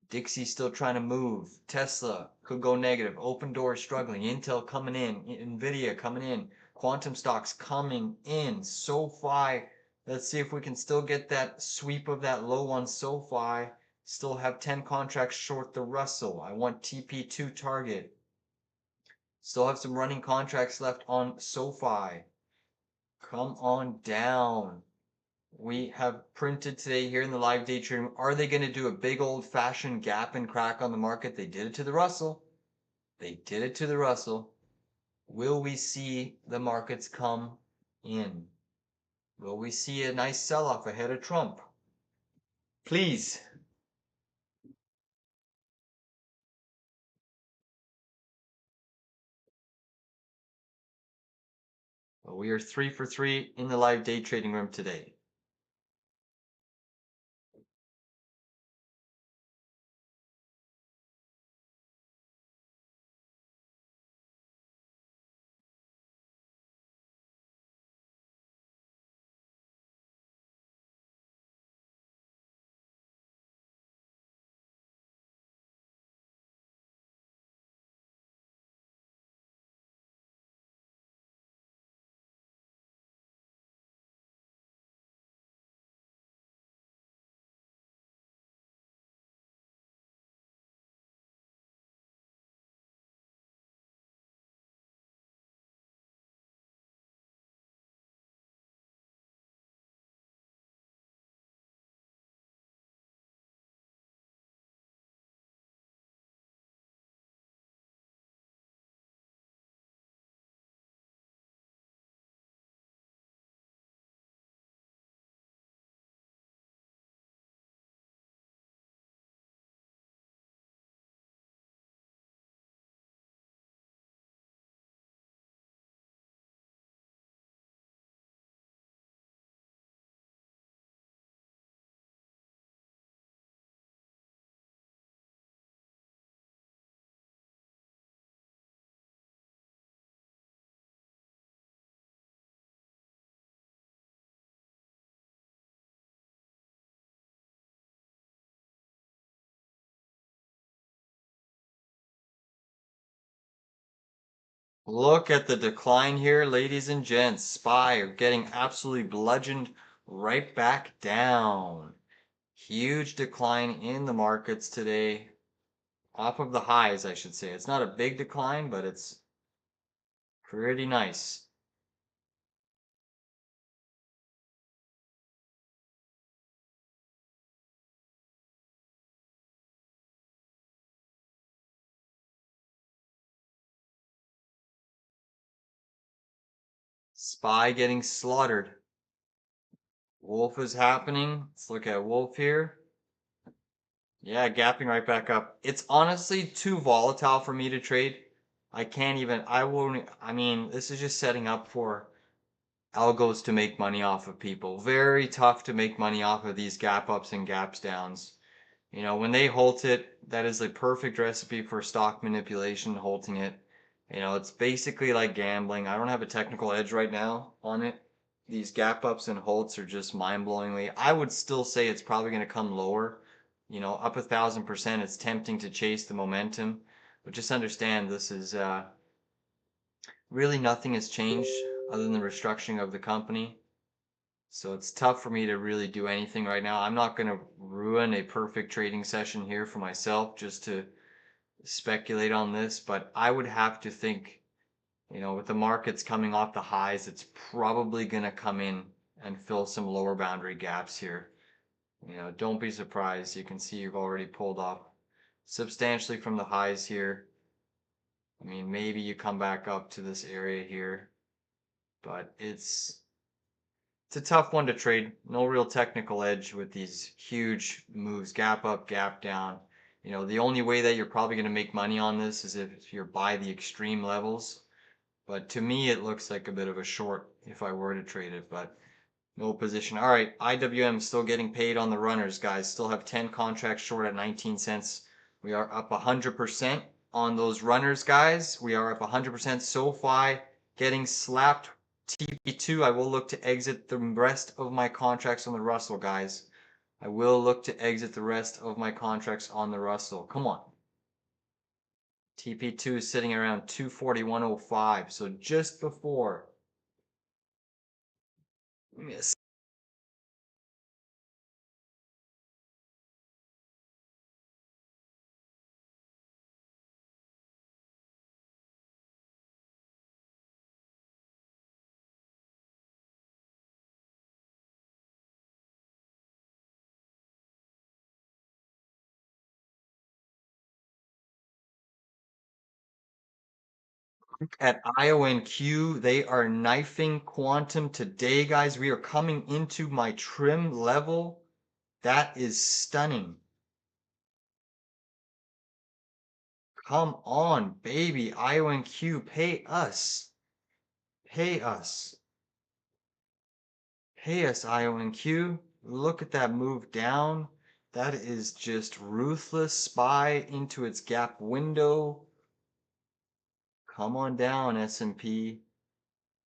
Dixie still trying to move. Tesla could go negative. Open Door struggling. Intel coming in. Nvidia coming in. Quantum stocks coming in. SoFi. Let's see if we can still get that sweep of that low on SoFi. Still have 10 contracts short the Russell. I want TP2 target. Still have some running contracts left on SoFi. Come on down. We have printed today here in the live day trading. Are they going to do a big old fashioned gap and crack on the market? They did it to the Russell. They did it to the Russell. Will we see the markets come in? Will we see a nice sell-off ahead of Trump? Please. Well, we are 3 for 3 in the live day trading room today. Look at the decline here, ladies and gents. SPY are getting absolutely bludgeoned right back down. Huge decline in the markets today. Off of the highs, I should say. It's not a big decline, but it's pretty nice. SPY getting slaughtered. Wolf is happening. Let's look at Wolf here. Yeah, gapping right back up. It's honestly too volatile for me to trade. I can't even, I won't, I mean, this is just setting up for algos to make money off of people. Very tough to make money off of these gap ups and gaps downs. You know, when they halt it, that is a perfect recipe for stock manipulation, halting it. You know, it's basically like gambling. I don't have a technical edge right now on it. These gap ups and halts are just mind-blowingly. I would still say it's probably going to come lower. You know, up 1,000%. It's tempting to chase the momentum, but just understand this is really nothing has changed other than the restructuring of the company. So it's tough for me to really do anything right now. I'm not going to ruin a perfect trading session here for myself just to speculate on this, but I would have to think, you know, with the markets coming off the highs, it's probably going to come in and fill some lower boundary gaps here. You know, don't be surprised. You can see you've already pulled off substantially from the highs here. I mean, maybe you come back up to this area here, but it's a tough one to trade. No real technical edge with these huge moves, gap up, gap down. You know, the only way that you're probably going to make money on this is if you're by the extreme levels. But to me, it looks like a bit of a short if I were to trade it, but no position. All right, IWM still getting paid on the runners, guys. Still have 10 contracts short at 19 cents. We are up 100% on those runners, guys. We are up 100%. SoFi getting slapped. TP2, I will look to exit the rest of my contracts on the Russell, guys. I will look to exit the rest of my contracts on the Russell. Come on. TP2 is sitting around 241.05, so just before. Miss. At IONQ, they are knifing quantum today, guys. We are coming into my trim level. That is stunning. Come on, baby. IONQ, pay us. Pay us. Pay us, IONQ. Look at that move down. That is just ruthless. SPY into its gap window. Come on down, S&P.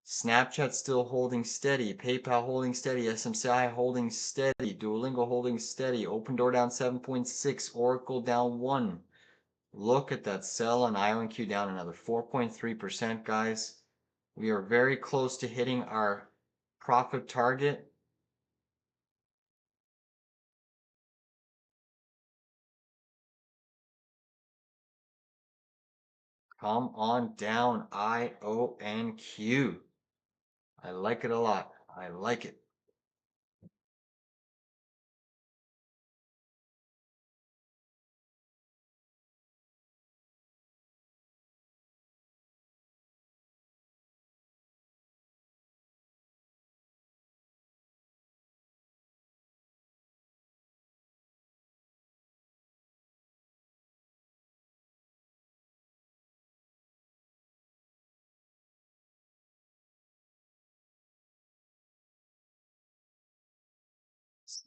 Snapchat still holding steady. PayPal holding steady. SMCI holding steady. Duolingo holding steady. Open Door down 7.6. Oracle down 1. Look at that sell on IONQ down another 4.3%, guys. We are very close to hitting our profit target. Come on down, IONQ. I like it a lot. I like it.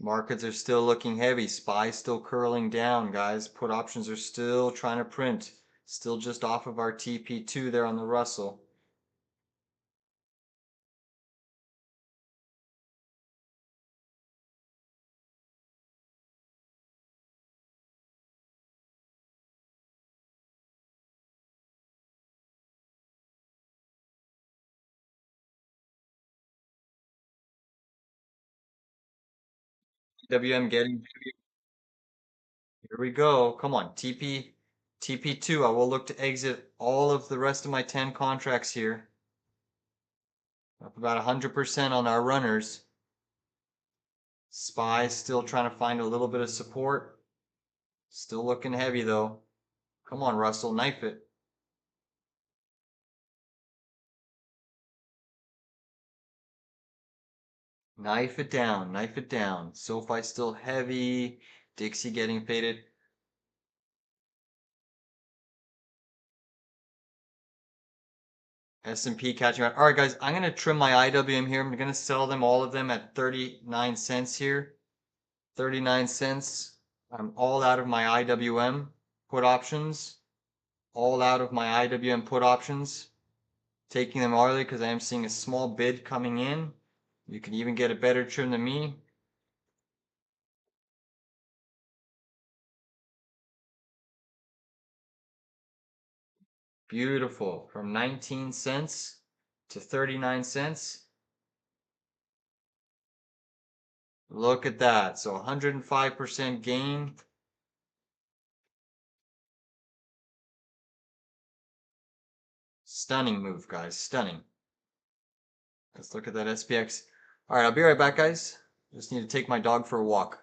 Markets are still looking heavy. SPY still curling down, guys. Put options are still trying to print. Still just off of our TP2 there on the Russell. IWM getting heavy. Here we go. Come on, TP2. I will look to exit all of the rest of my 10 contracts here. Up about 100% on our runners. SPY still trying to find a little bit of support. Still looking heavy though. Come on, Russell, knife it. Knife it down, knife it down. SoFi still heavy. Dixie getting faded. S&P catching up. All right, guys, I'm going to trim my IWM here. I'm going to sell them, all of them, at 39 cents here. 39 cents. I'm all out of my IWM put options. All out of my IWM put options. Taking them early because I am seeing a small bid coming in. You can even get a better trim than me. Beautiful. From 19 cents to 39 cents. Look at that. So 105% gain. Stunning move, guys. Stunning. Let's look at that SPX. All right, I'll be right back, guys. Just need to take my dog for a walk.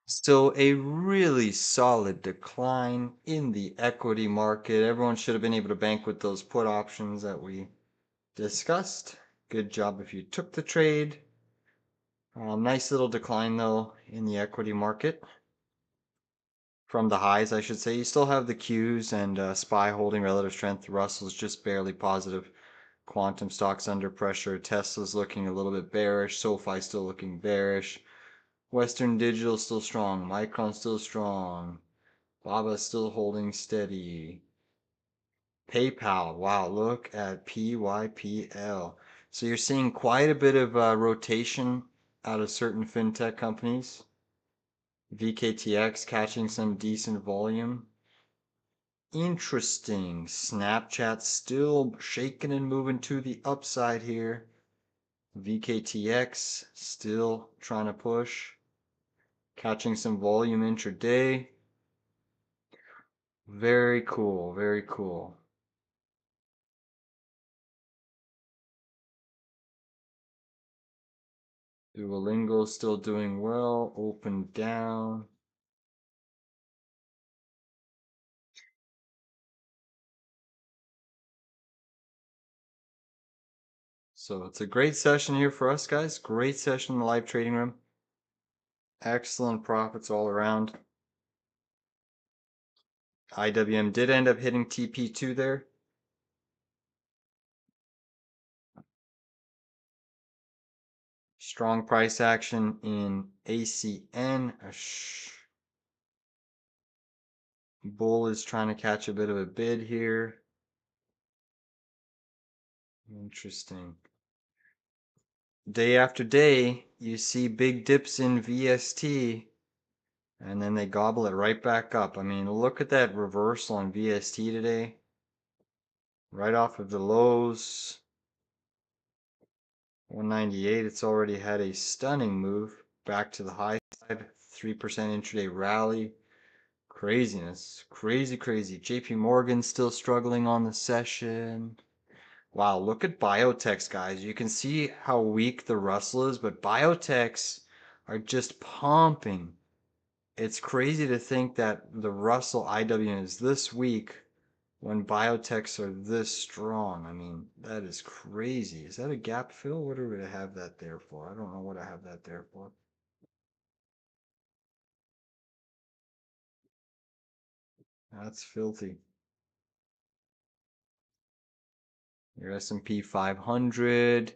Still a really solid decline in the equity market. Everyone should have been able to bank with those put options that we discussed. Good job if you took the trade. Nice little decline though in the equity market. From the highs, I should say. You still have the Qs and SPY holding relative strength. Russell's just barely positive. Quantum stocks under pressure. Tesla's looking a little bit bearish. SoFi still looking bearish. Western Digital still strong. Micron still strong. Baba still holding steady. PayPal. Wow, look at PYPL. So you're seeing quite a bit of rotation out of certain fintech companies. VKTX catching some decent volume. Interesting. Snapchat still shaking and moving to the upside here. VKTX still trying to push. Catching some volume intraday. Very cool, very cool. Duolingo still doing well. Open down. So it's a great session here for us, guys. Great session in the live trading room. Excellent profits all around. IWM did end up hitting TP2 there. Strong price action in ACN. Bull is trying to catch a bit of a bid here. Interesting. Day after day, you see big dips in VST, and then they gobble it right back up. I mean, look at that reversal on VST today. Right off of the lows. 198, it's already had a stunning move back to the high side. 3% intraday rally. Craziness. Crazy, crazy. JP Morgan still struggling on the session. Wow, look at biotechs, guys. You can see how weak the Russell is, but biotechs are just pumping. It's crazy to think that the Russell IWM is this weak when biotechs are this strong. I mean, that is crazy. Is that a gap fill? What do we have that there for? I don't know what I have that there for. That's filthy. Your S&P 500.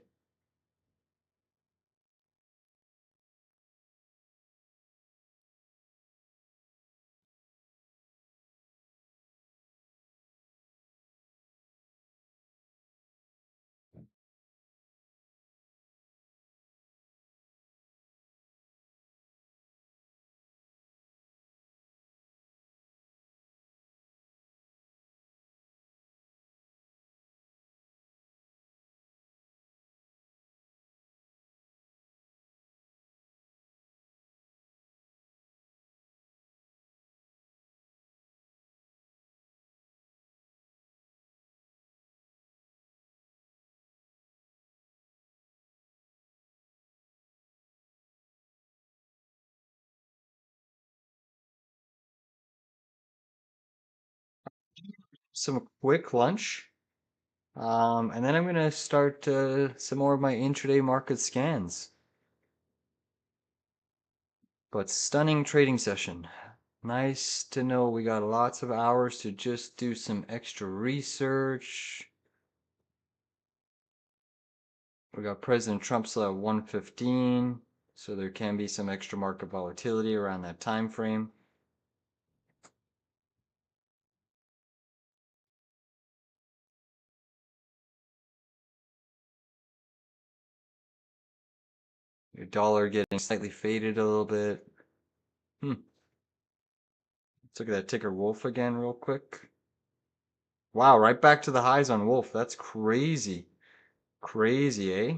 Some quick lunch. And then I'm going to start some more of my intraday market scans. But stunning trading session. Nice to know we got lots of hours to just do some extra research. We got President Trump still at 115, so there can be some extra market volatility around that time frame. Your dollar getting slightly faded a little bit. Let's look at that ticker Wolf again real quick. Wow, right back to the highs on Wolf. That's crazy. Crazy, eh?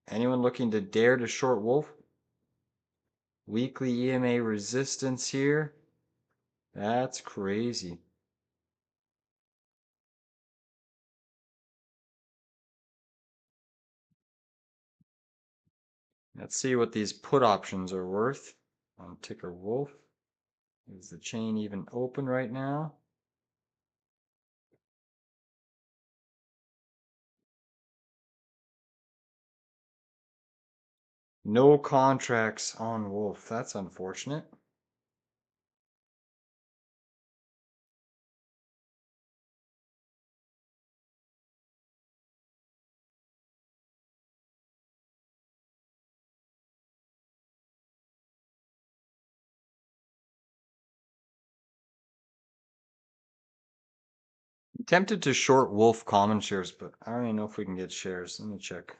Anyone looking to dare to short Wolf? Weekly EMA resistance here. That's crazy. Let's see what these put options are worth. on ticker Wolf. Is the chain even open right now? No contracts on Wolf. That's unfortunate. Tempted to short Wolf common shares, but I don't even know if we can get shares. Let me check.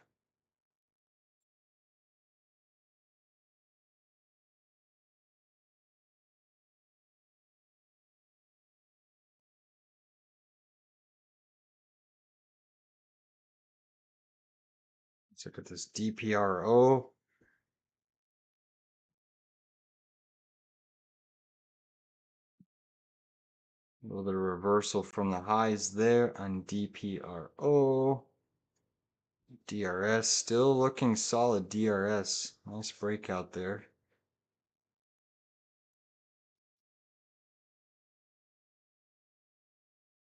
Let's look at this DPRO. A little bit of reversal from the highs there on DPRO. DRS still looking solid. DRS. Nice breakout there.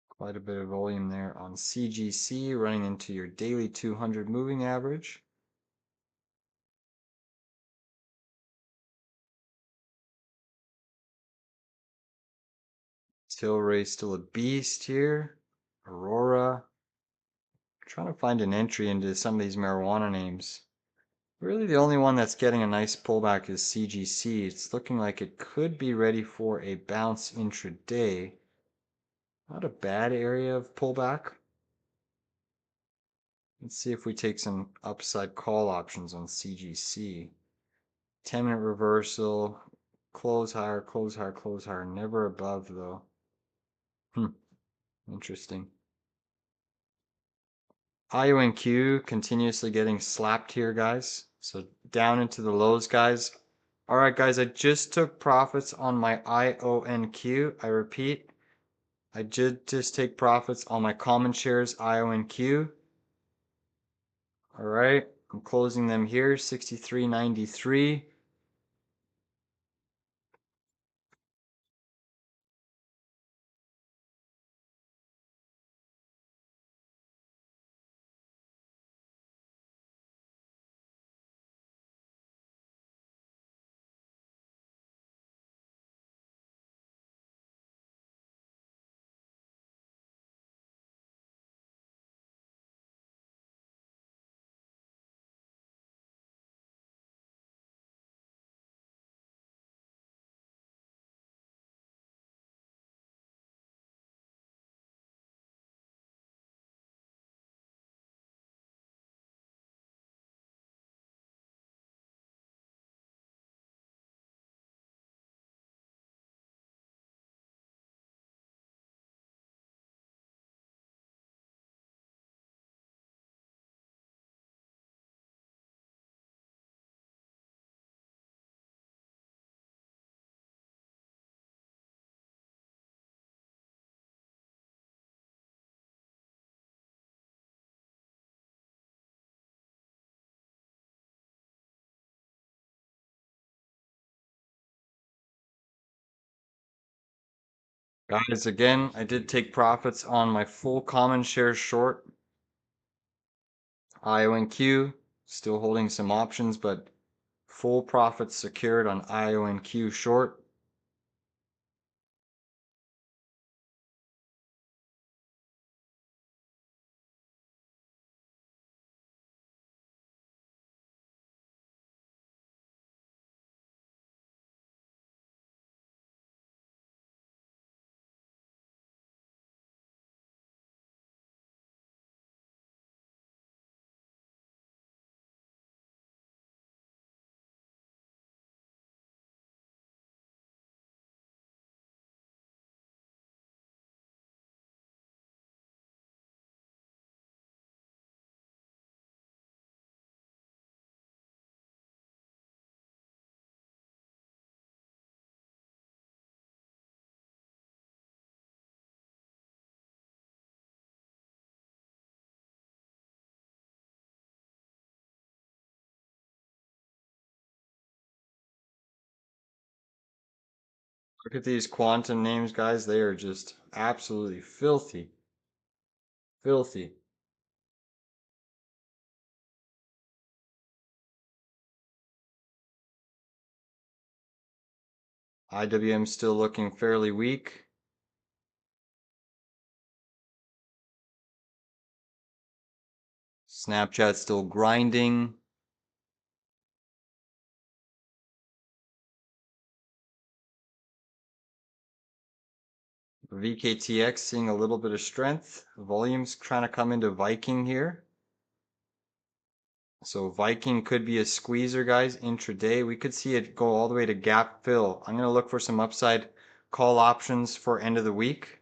Quite a bit of volume there on CGC running into your daily 200 moving average. Tilray still a beast here. Aurora. Trying to find an entry into some of these marijuana names. Really the only one that's getting a nice pullback is CGC. It's looking like it could be ready for a bounce intraday. Not a bad area of pullback. Let's see if we take some upside call options on CGC. 10-minute reversal. Close higher, close higher, close higher. Never above though. Interesting. IONQ continuously getting slapped here, guys. So down into the lows, guys. All right, guys, I just took profits on my IONQ. I repeat, I did just take profits on my common shares IONQ. All right, I'm closing them here, 63.93. Guys, again, I did take profits on my full common shares short. IONQ, still holding some options, but full profits secured on IONQ short. Look at these quantum names, guys. They are just absolutely filthy. Filthy. IWM still looking fairly weak. Snapchat still grinding. VKTX seeing a little bit of strength. Volumes trying to come into Viking here. So Viking could be a squeezer, guys, intraday. We could see it go all the way to gap fill. I'm going to look for some upside call options for end of the week.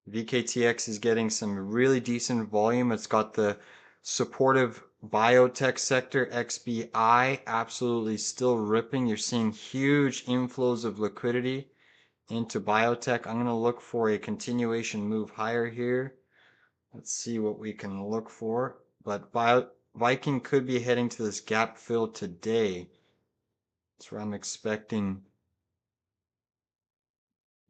VKTX is getting some really decent volume. It's got the supportive biotech sector, XBI, absolutely still ripping. You're seeing huge inflows of liquidity into biotech. I'm going to look for a continuation move higher here. Let's see what we can look for. But Viking could be heading to this gap fill today. That's where I'm expecting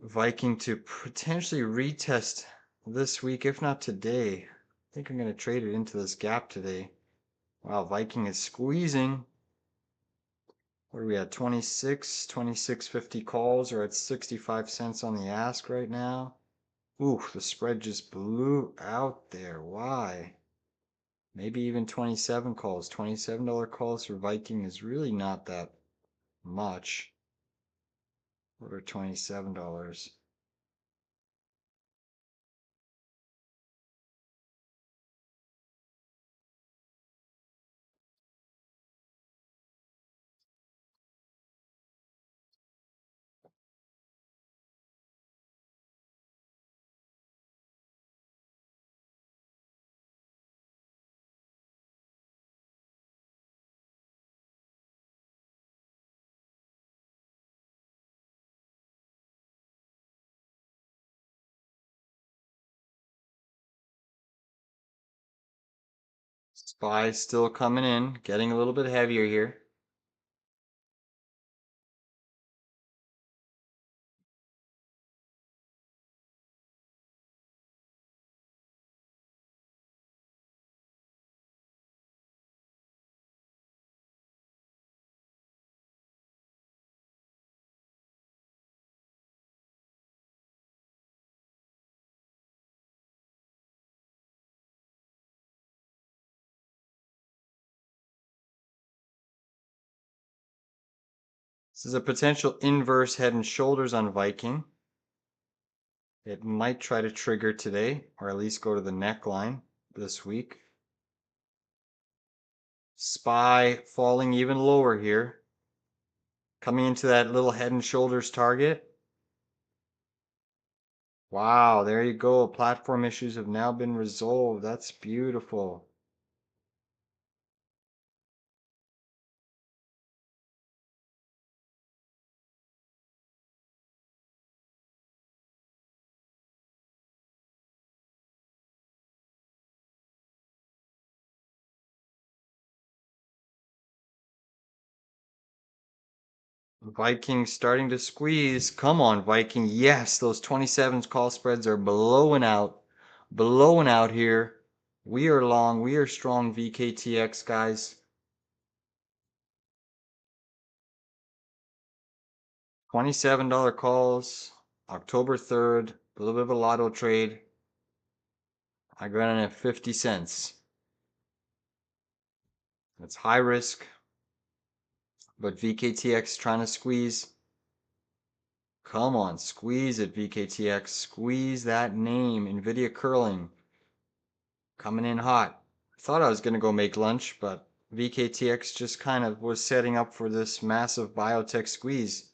Viking to potentially retest this week, if not today. I think I'm going to trade it into this gap today. Wow, Viking is squeezing. What are we at? 26.50 calls, or at 65 cents on the ask right now. Ooh, the spread just blew out there. Why? Maybe even 27 calls. $27 calls for Viking is really not that much. What are $27? SPY still coming in, getting a little bit heavier here. This is a potential inverse head and shoulders on Viking. It might try to trigger today, or at least go to the neckline this week. SPY falling even lower here. Coming into that little head and shoulders target. Wow, there you go. Platform issues have now been resolved. That's beautiful. Viking starting to squeeze. Come on, Viking. Yes, those 27 call spreads are blowing out. Blowing out here. We are long. We are strong VKTX, guys. $27 calls. October 3rd. A little bit of a lotto trade. I got in at 50 cents. That's high risk. But VKTX trying to squeeze. Come on, squeeze it, VKTX. Squeeze that name. NVIDIA curling. Coming in hot. Thought I was going to go make lunch, but VKTX just kind of was setting up for this massive biotech squeeze.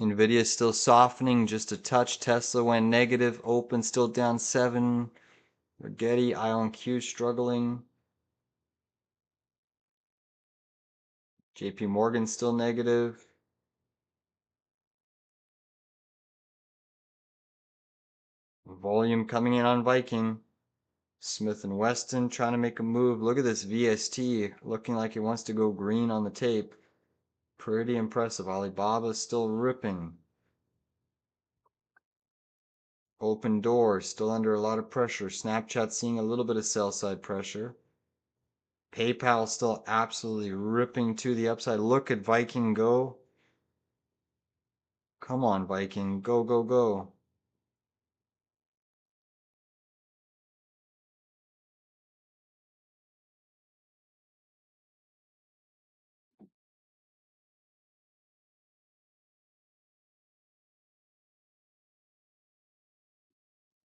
NVIDIA still softening just a touch. Tesla went negative. Open still down 7. Rigetti, IONQ struggling. JP Morgan still negative. Volume coming in on Viking. Smith & Weston trying to make a move. Look at this VST looking like it wants to go green on the tape. Pretty impressive. Alibaba still ripping. Open Door still under a lot of pressure. Snapchat seeing a little bit of sell side pressure. PayPal still absolutely ripping to the upside. Look at Viking go. Come on, Viking. Go, go, go.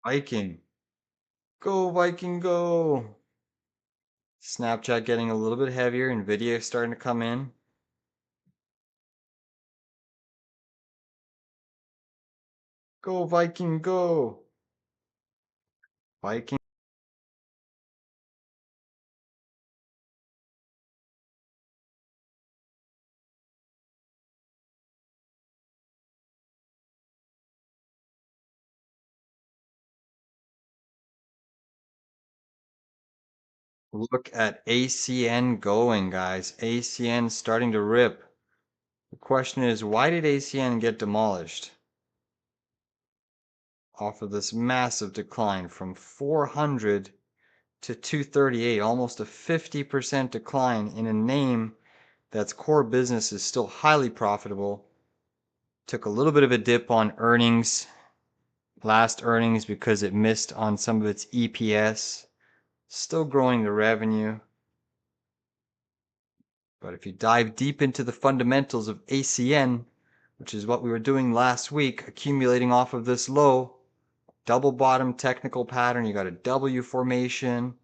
Viking. Go, Viking, go. Snapchat getting a little bit heavier. Nvidia starting to come in. Go, Viking, go. Viking. Look at ACN going, guys. ACN starting to rip. The question is, why did ACN get demolished? Off of this massive decline from 400 to 238, almost a 50% decline in a name that's core business is still highly profitable. Took a little bit of a dip on earnings, last earnings, because it missed on some of its EPS. Still growing the revenue. But if you dive deep into the fundamentals of ACN, which is what we were doing last week, accumulating off of this low, double bottom technical pattern, you got a W formation.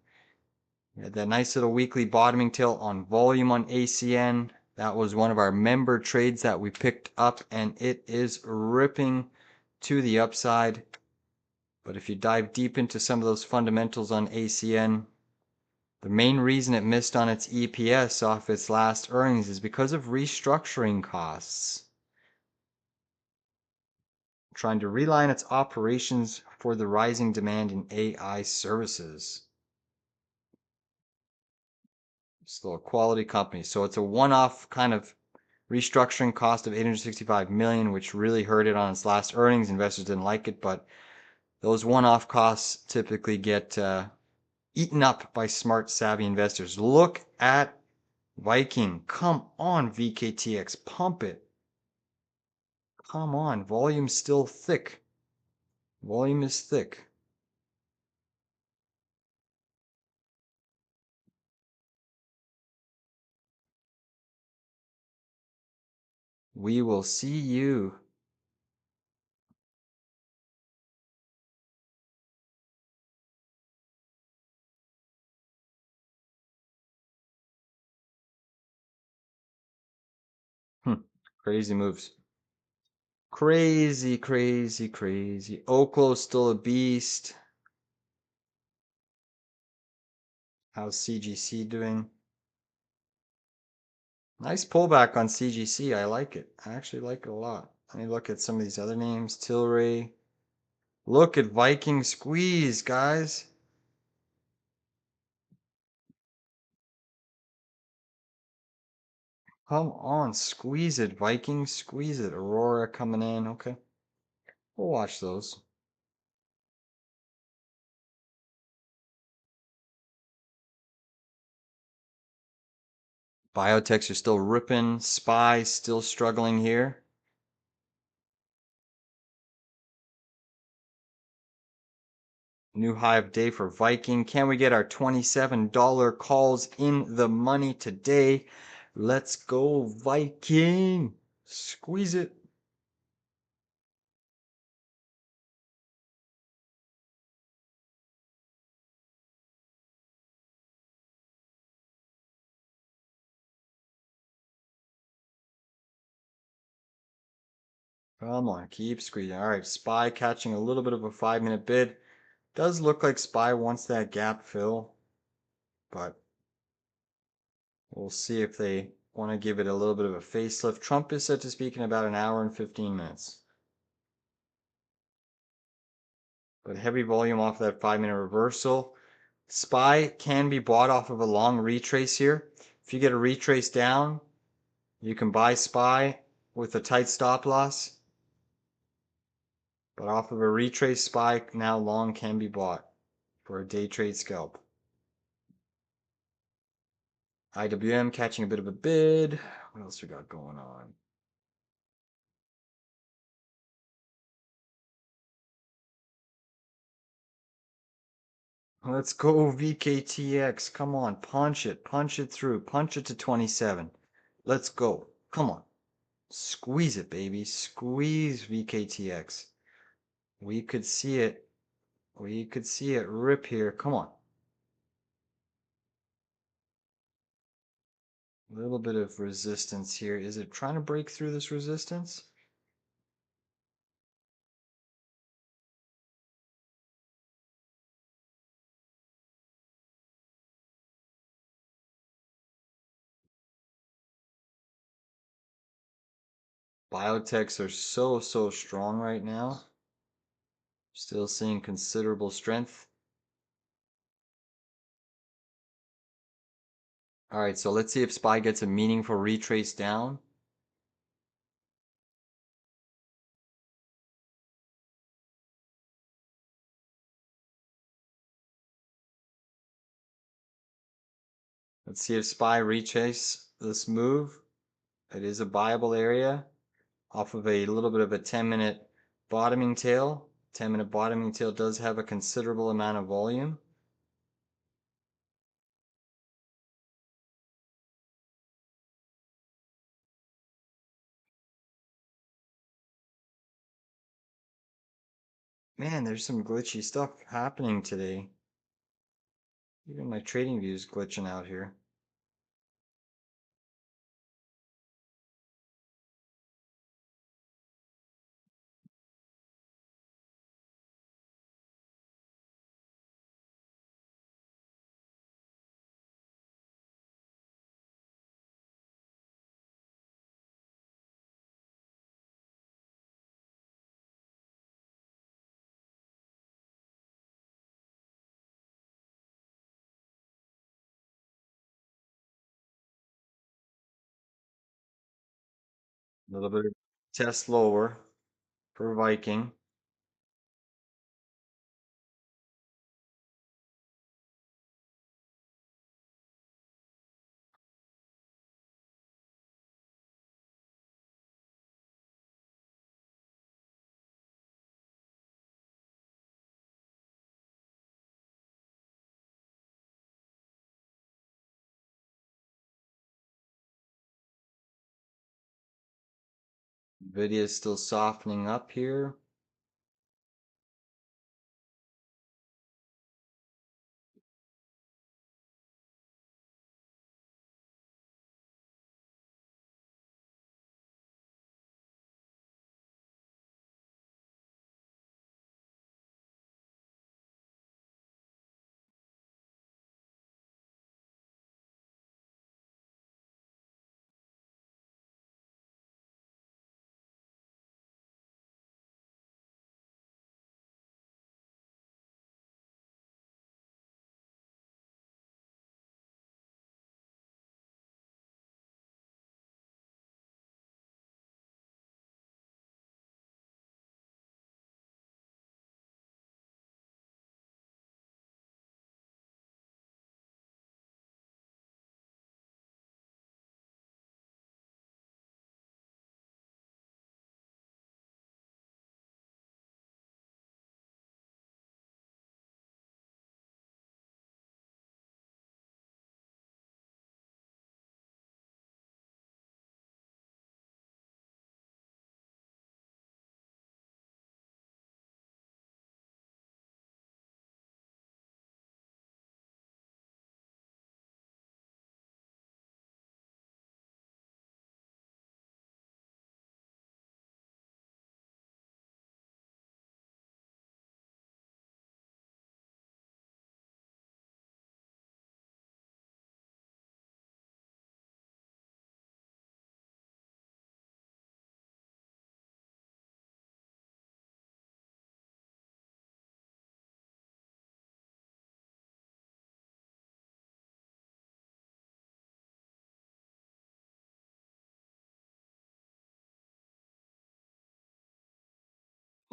You had that nice little weekly bottoming tail on volume on ACN. That was one of our member trades that we picked up, and it is ripping to the upside. But if you dive deep into some of those fundamentals on ACN, the main reason it missed on its EPS off its last earnings is because of restructuring costs. Trying to realign its operations for the rising demand in AI services. Still a quality company. So it's a one-off kind of restructuring cost of $865 million, which really hurt it on its last earnings. Investors didn't like it, but those one-off costs typically get eaten up by smart, savvy investors. Look at Viking. Come on, VKTX. Pump it. Come on. Volume's still thick. Volume is thick. We will see you. Crazy moves. Crazy, crazy, crazy. Oklo's still a beast. How's CGC doing? Nice pullback on CGC. I like it. I actually like it a lot. Let me look at some of these other names. Tilray. Look at Viking squeeze, guys. Come on, squeeze it, Viking, squeeze it. Aurora coming in. Okay. We'll watch those. Biotechs are still ripping. SPY still struggling here. New high of day for Viking. Can we get our $27 calls in the money today? Let's go, Viking. Squeeze it. Come on, keep squeezing. All right, SPY catching a little bit of a 5-minute bid. Does look like SPY wants that gap fill, but we'll see if they want to give it a little bit of a facelift. Trump is set to speak in about an hour and 15 minutes. But heavy volume off that 5-minute reversal. SPY can be bought off of a long retrace here. If you get a retrace down, you can buy SPY with a tight stop loss. But off of a retrace SPY, now long can be bought for a day trade scalp. IWM catching a bit of a bid. What else we got going on? Let's go VKTX. Come on, punch it through, punch it to 27. Let's go. Come on. Squeeze it, baby. Squeeze VKTX. We could see it. We could see it rip here. Come on. A little bit of resistance here. Is it trying to break through this resistance? Biotechs are so strong right now. Still seeing considerable strength. All right, so let's see if SPY gets a meaningful retrace down. Let's see if SPY retrace this move. It is a buyable area off of a little bit of a 10-minute bottoming tail. 10-minute bottoming tail does have a considerable amount of volume. Man, there's some glitchy stuff happening today. Even my trading view is glitching out here. A little bit of test lower for Viking. Nvidia is still softening up here.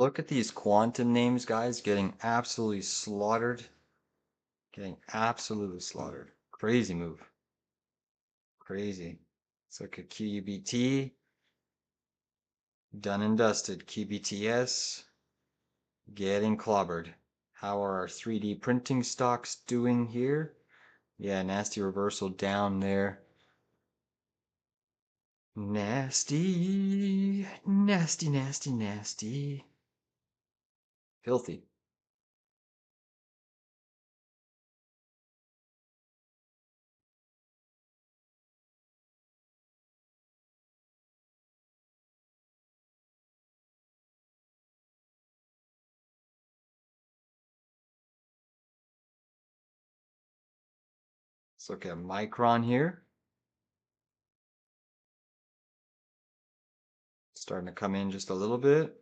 Look at these quantum names, guys, getting absolutely slaughtered. Getting absolutely slaughtered. Crazy move. Crazy. Let's look at QUBT. Done and dusted. QBTS. Getting clobbered. How are our 3D printing stocks doing here? Yeah, nasty reversal down there. Nasty. Nasty, nasty, nasty. Filthy. Let's look at Micron here. Starting to come in just a little bit.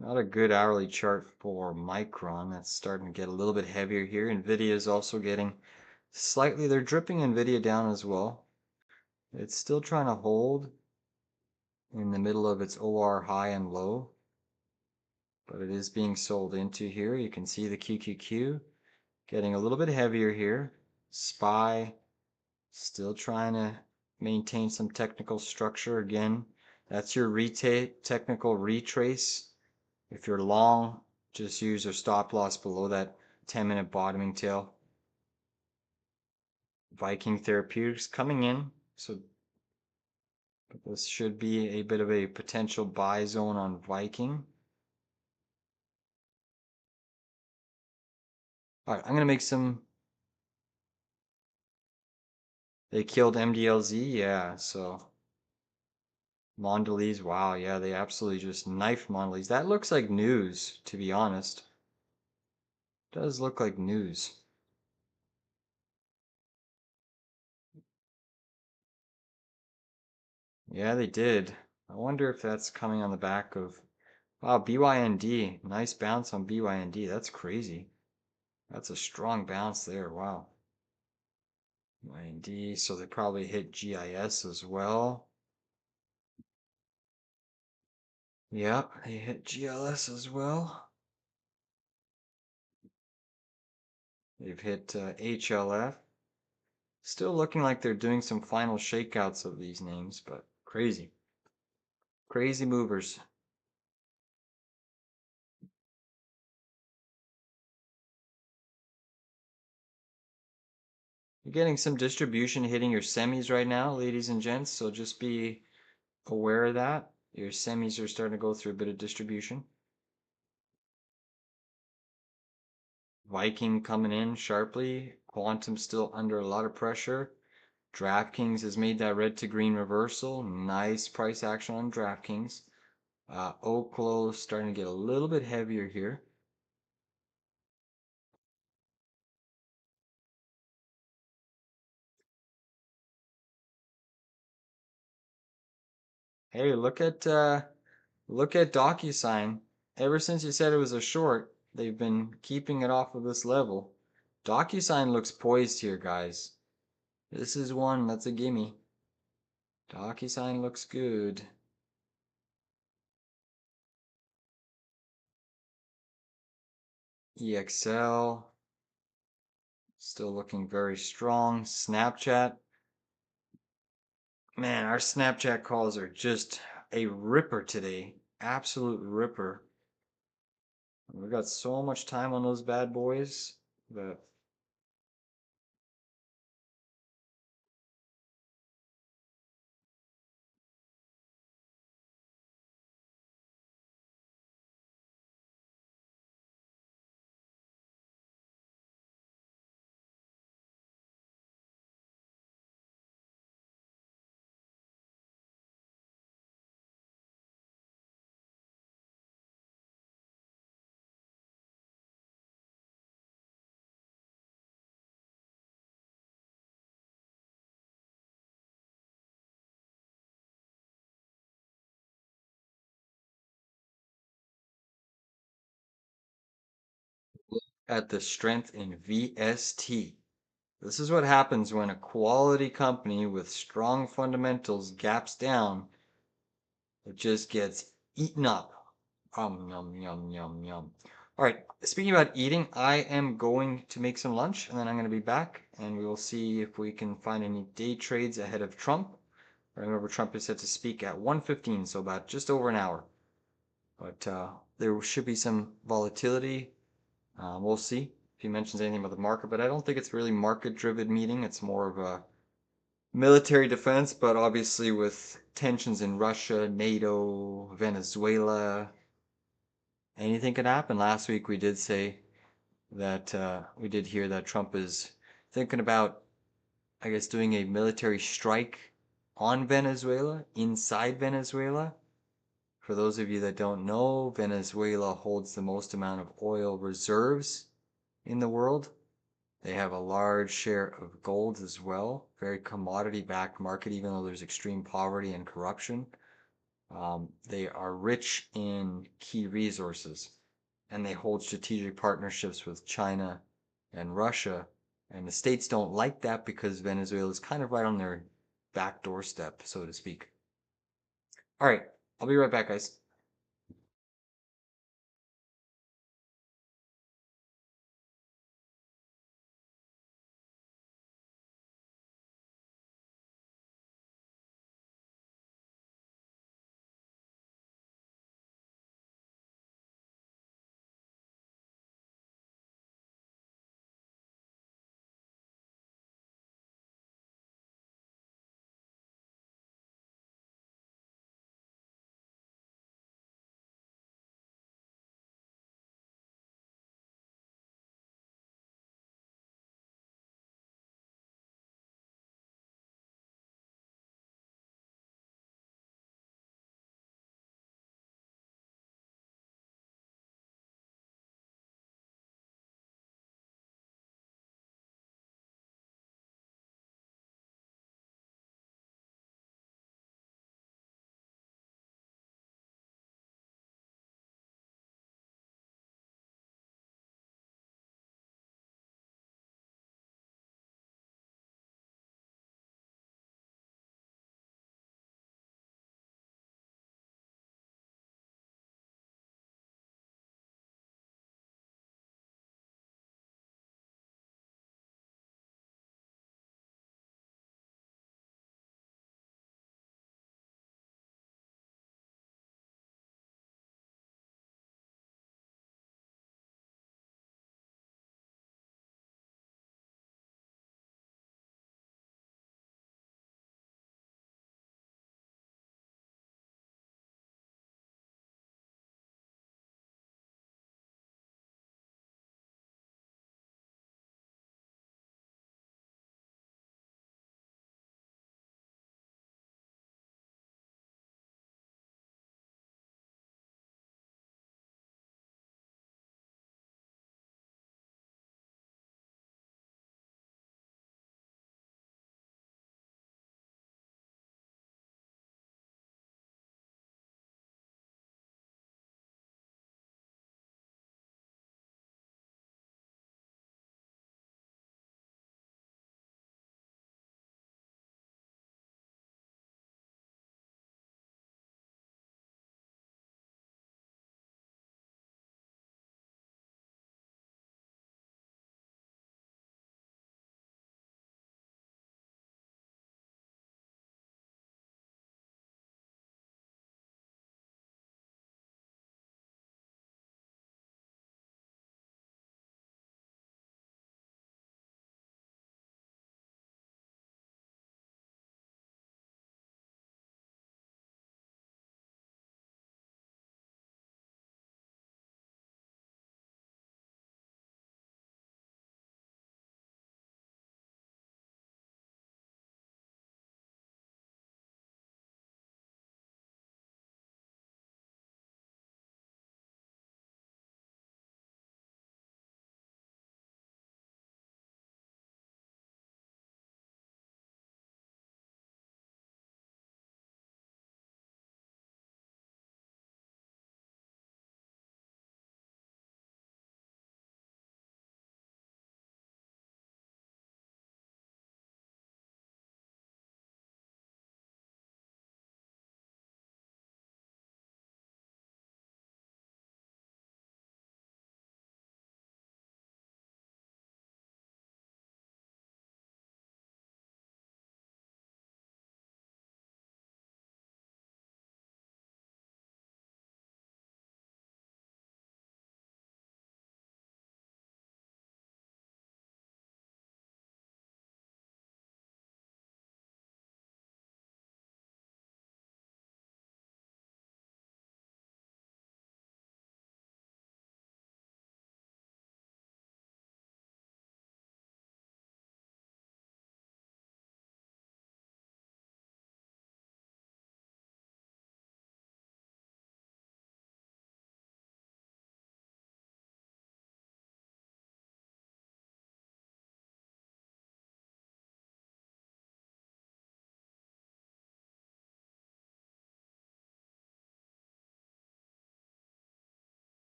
Not a good hourly chart for Micron. That's starting to get a little bit heavier here. Nvidia is also getting slightly, they're dripping Nvidia down as well. It's still trying to hold in the middle of its OR high and low, but it is being sold into here. You can see the QQQ getting a little bit heavier here. SPY still trying to maintain some technical structure. Again, that's your technical retrace. If you're long, just use your stop loss below that 10-minute bottoming tail. Viking Therapeutics coming in, so this should be a bit of a potential buy zone on Viking. All right, I'm gonna make some. They killed MDLZ, yeah. So Mondelez, wow, yeah, they absolutely just knifed Mondelez. That looks like news, to be honest. Does look like news. Yeah, they did. I wonder if that's coming on the back of, wow, BYND. Nice bounce on BYND. That's crazy. That's a strong bounce there. Wow. BYND, so they probably hit GIS as well. Yep, they hit GLS as well. They've hit HLF. Still looking like they're doing some final shakeouts of these names, but crazy. Crazy movers. You're getting some distribution hitting your semis right now, ladies and gents, so just be aware of that. Your semis are starting to go through a bit of distribution. Viking coming in sharply. Quantum still under a lot of pressure. DraftKings has made that red to green reversal. Nice price action on DraftKings. Oklo starting to get a little bit heavier here. Hey, look at DocuSign. Ever since you said it was a short, they've been keeping it off of this level. DocuSign looks poised here, guys. This is one that's a gimme. DocuSign looks good. EXL still looking very strong. Snapchat. Man, our Snapchat calls are just a ripper today. Absolute ripper. We got so much time on those bad boys that at the strength in VST. This is what happens when a quality company with strong fundamentals gaps down. it just gets eaten up. Yum, yum, yum, yum. All right, speaking about eating, I am going to make some lunch and then I'm going to be back and we will see if we can find any day trades ahead of Trump. Remember, Trump is set to speak at 1:15, so about just over an hour. But there should be some volatility. We'll see if he mentions anything about the market, but I don't think it's really market-driven meeting. It's more of a military defense, but obviously with tensions in Russia, NATO, Venezuela, anything could happen. Last week we did say that we did hear that Trump is thinking about, I guess, doing a military strike on Venezuela, inside Venezuela. For those of you that don't know, Venezuela holds the most amount of oil reserves in the world. They have a large share of gold as well, very commodity backed market, even though there's extreme poverty and corruption. They are rich in key resources and they hold strategic partnerships with China and Russia. And the states don't like that because Venezuela is kind of right on their back doorstep, so to speak. All right, I'll be right back, guys.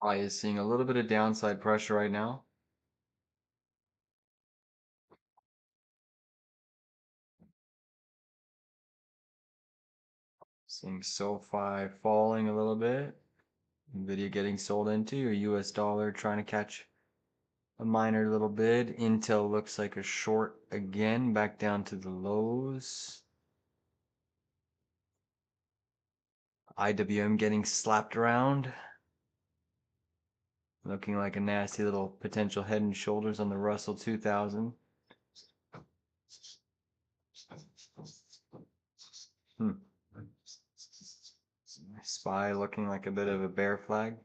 SPY is seeing a little bit of downside pressure right now. Seeing SoFi falling a little bit. Nvidia getting sold into, your US dollar trying to catch a minor little bid. Intel looks like a short again, back down to the lows. IWM getting slapped around. Looking like a nasty little potential head and shoulders on the Russell 2000. SPY looking like a bit of a bear flag.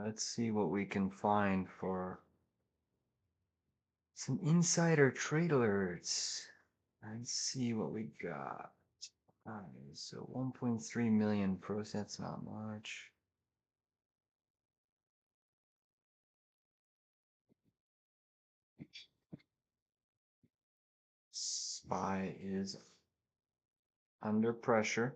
Let's see what we can find for some insider trade alerts. Let's see what we got. So 1.3 million pros, that's not much. SPY is under pressure.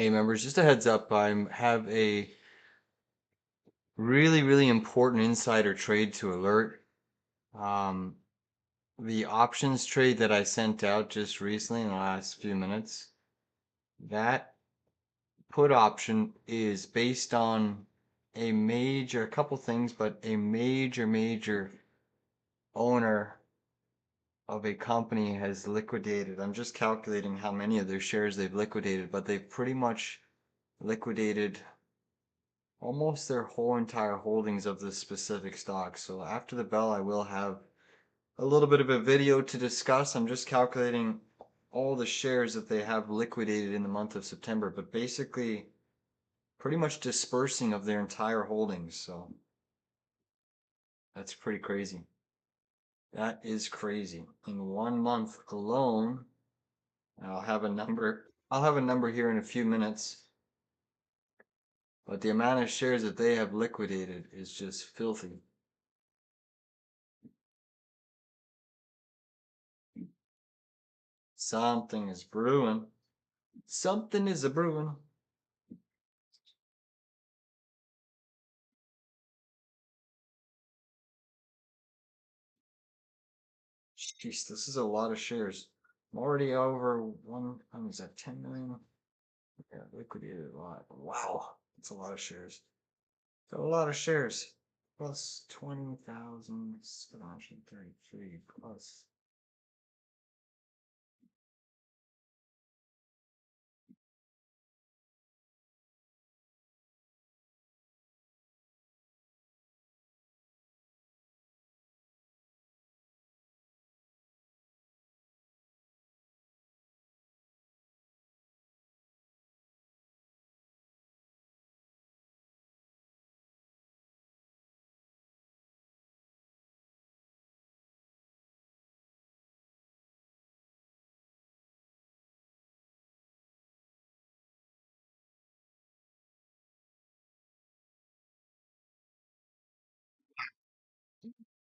Hey members, just a heads up, I have a really important insider trade to alert. Um, the options trade that I sent out just recently in the last few minutes, that put option is based on a couple things, but a major owner of a company has liquidated. I'm just calculating how many of their shares they've liquidated, but they've pretty much liquidated almost their whole entire holdings of this specific stock. So after the bell, I will have a little bit of a video to discuss. I'm just calculating all the shares that they have liquidated in the month of September, but basically pretty much dispersing of their entire holdings. So that's pretty crazy. That is crazy. In 1 month alone, I'll have a number. I'll have a number here in a few minutes, but the amount of shares that they have liquidated is just filthy. Something is brewing. Something is a brewing. Jeez, this is a lot of shares. I'm already over one. How many is that? 10 million? Yeah, liquidated a lot. Wow, that's a lot of shares. Got a lot of shares. Plus 20,733 plus.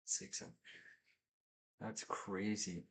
Six. That's crazy.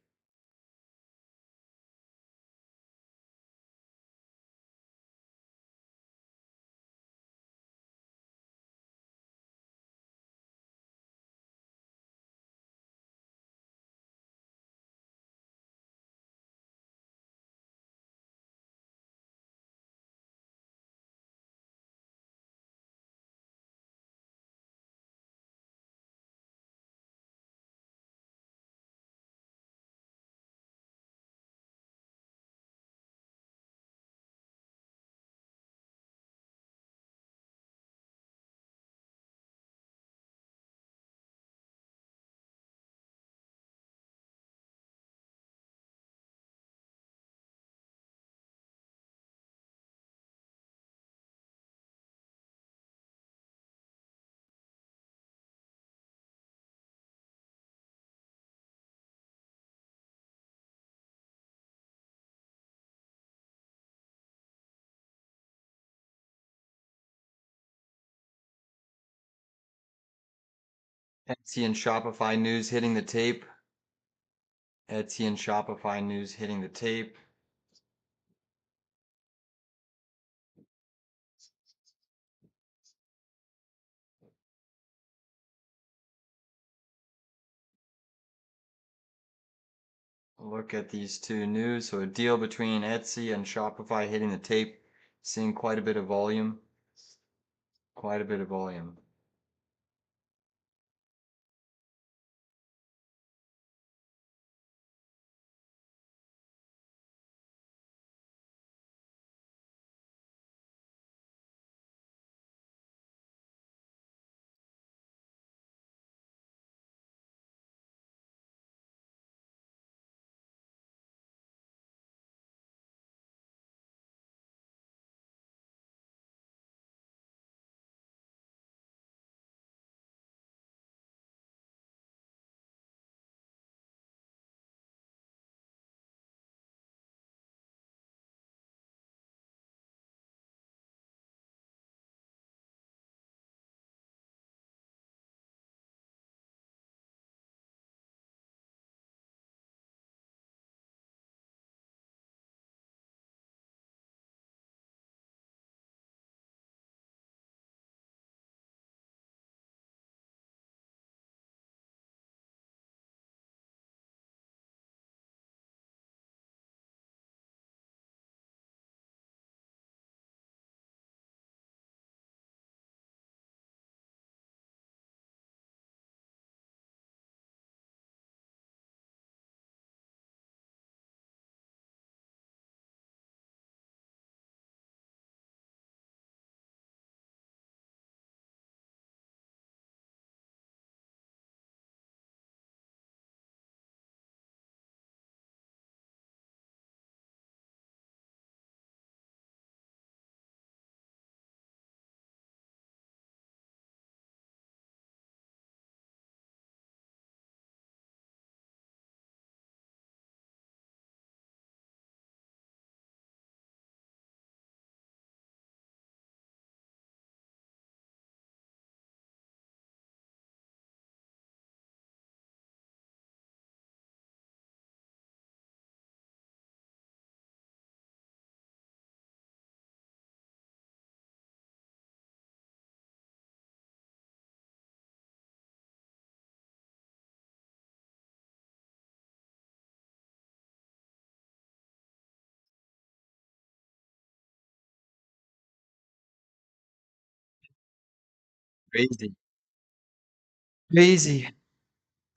Etsy and Shopify news hitting the tape. Etsy and Shopify news hitting the tape. Look at these two news. So a deal between Etsy and Shopify hitting the tape. Seeing quite a bit of volume. Quite a bit of volume. Crazy. Crazy.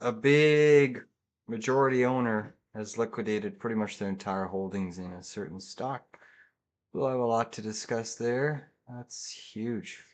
A big majority owner has liquidated pretty much their entire holdings in a certain stock. We'll have a lot to discuss there. That's huge.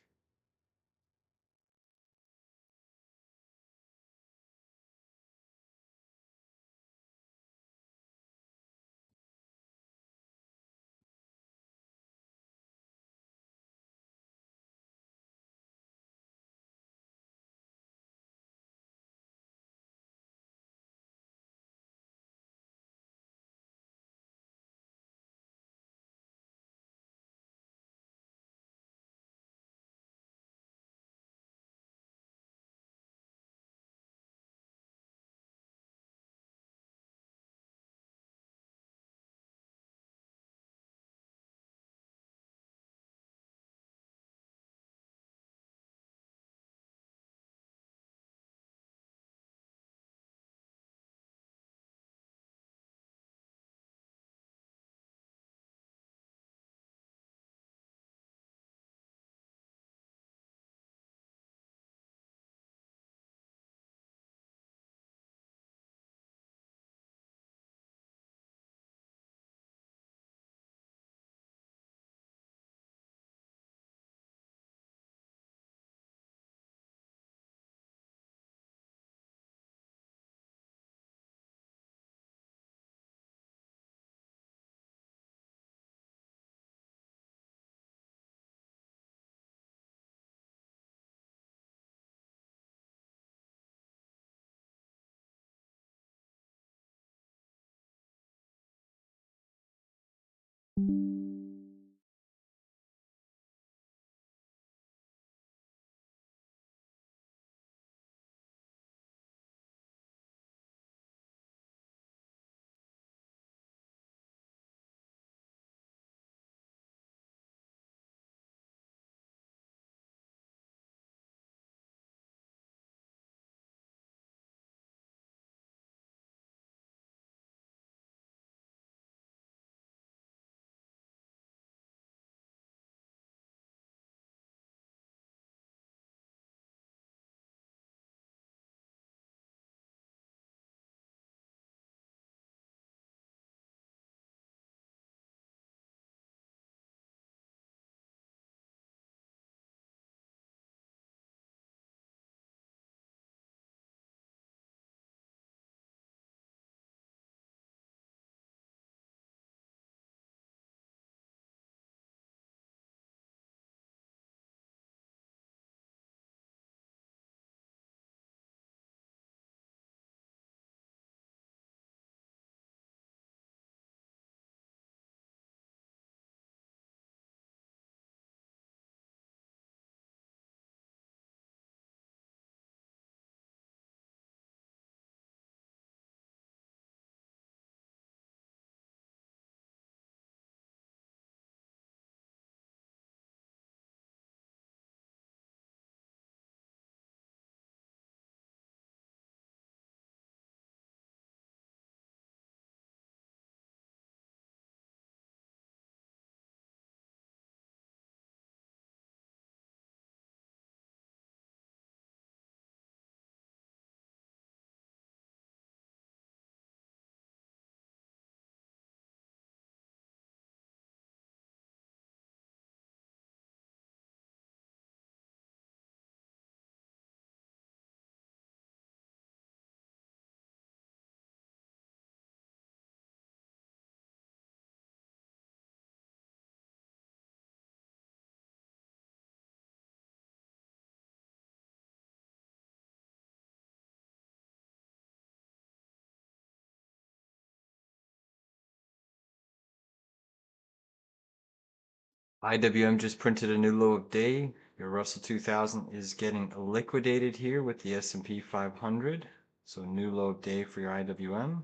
IWM just printed a new low of day. Your Russell 2000 is getting liquidated here with the S&P 500. So new low of day for your IWM.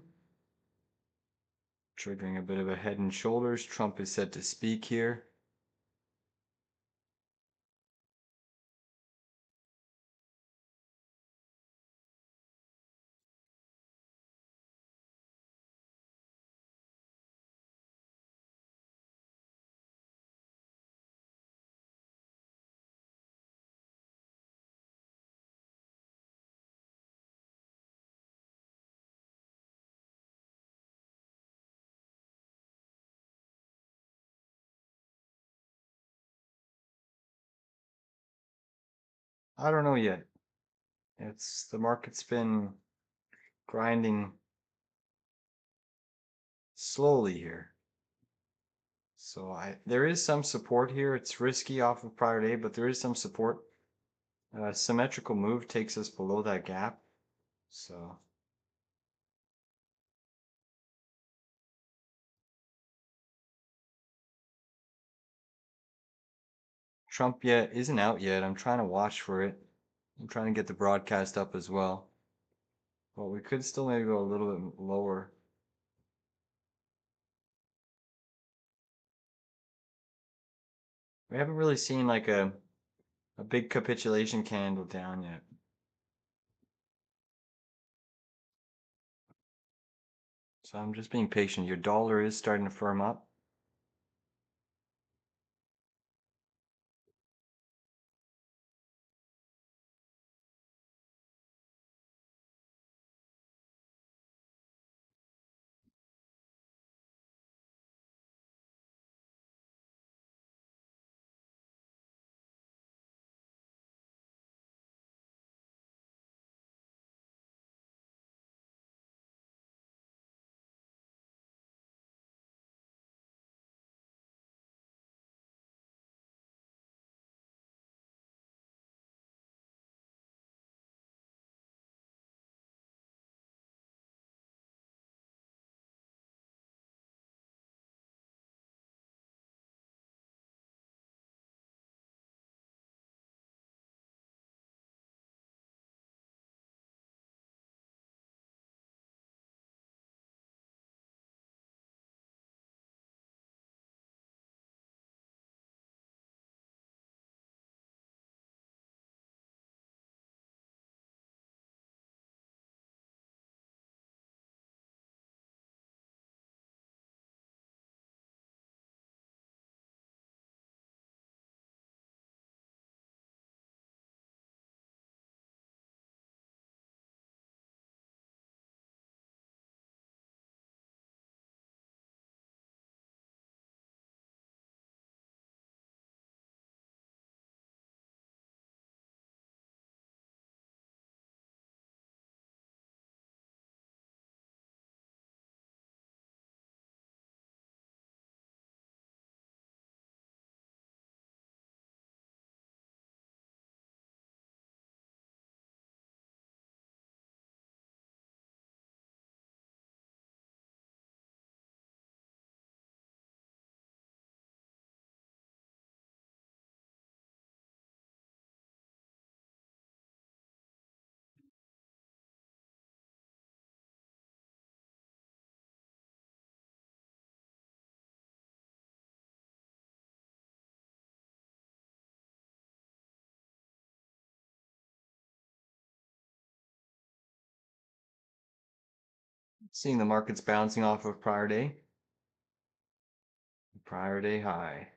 Triggering a bit of a head and shoulders. Trump is set to speak here. I don't know yet. The market's been grinding slowly here. So there is some support here. It's risky off of prior day, but there is some support. Symmetrical move takes us below that gap. So Trump yet isn't out yet. I'm trying to watch for it. I'm trying to get the broadcast up as well. But we could still maybe go a little bit lower. We haven't really seen like a big capitulation candle down yet. So I'm just being patient. Your dollar is starting to firm up. Seeing the markets bouncing off of prior day. Prior day high.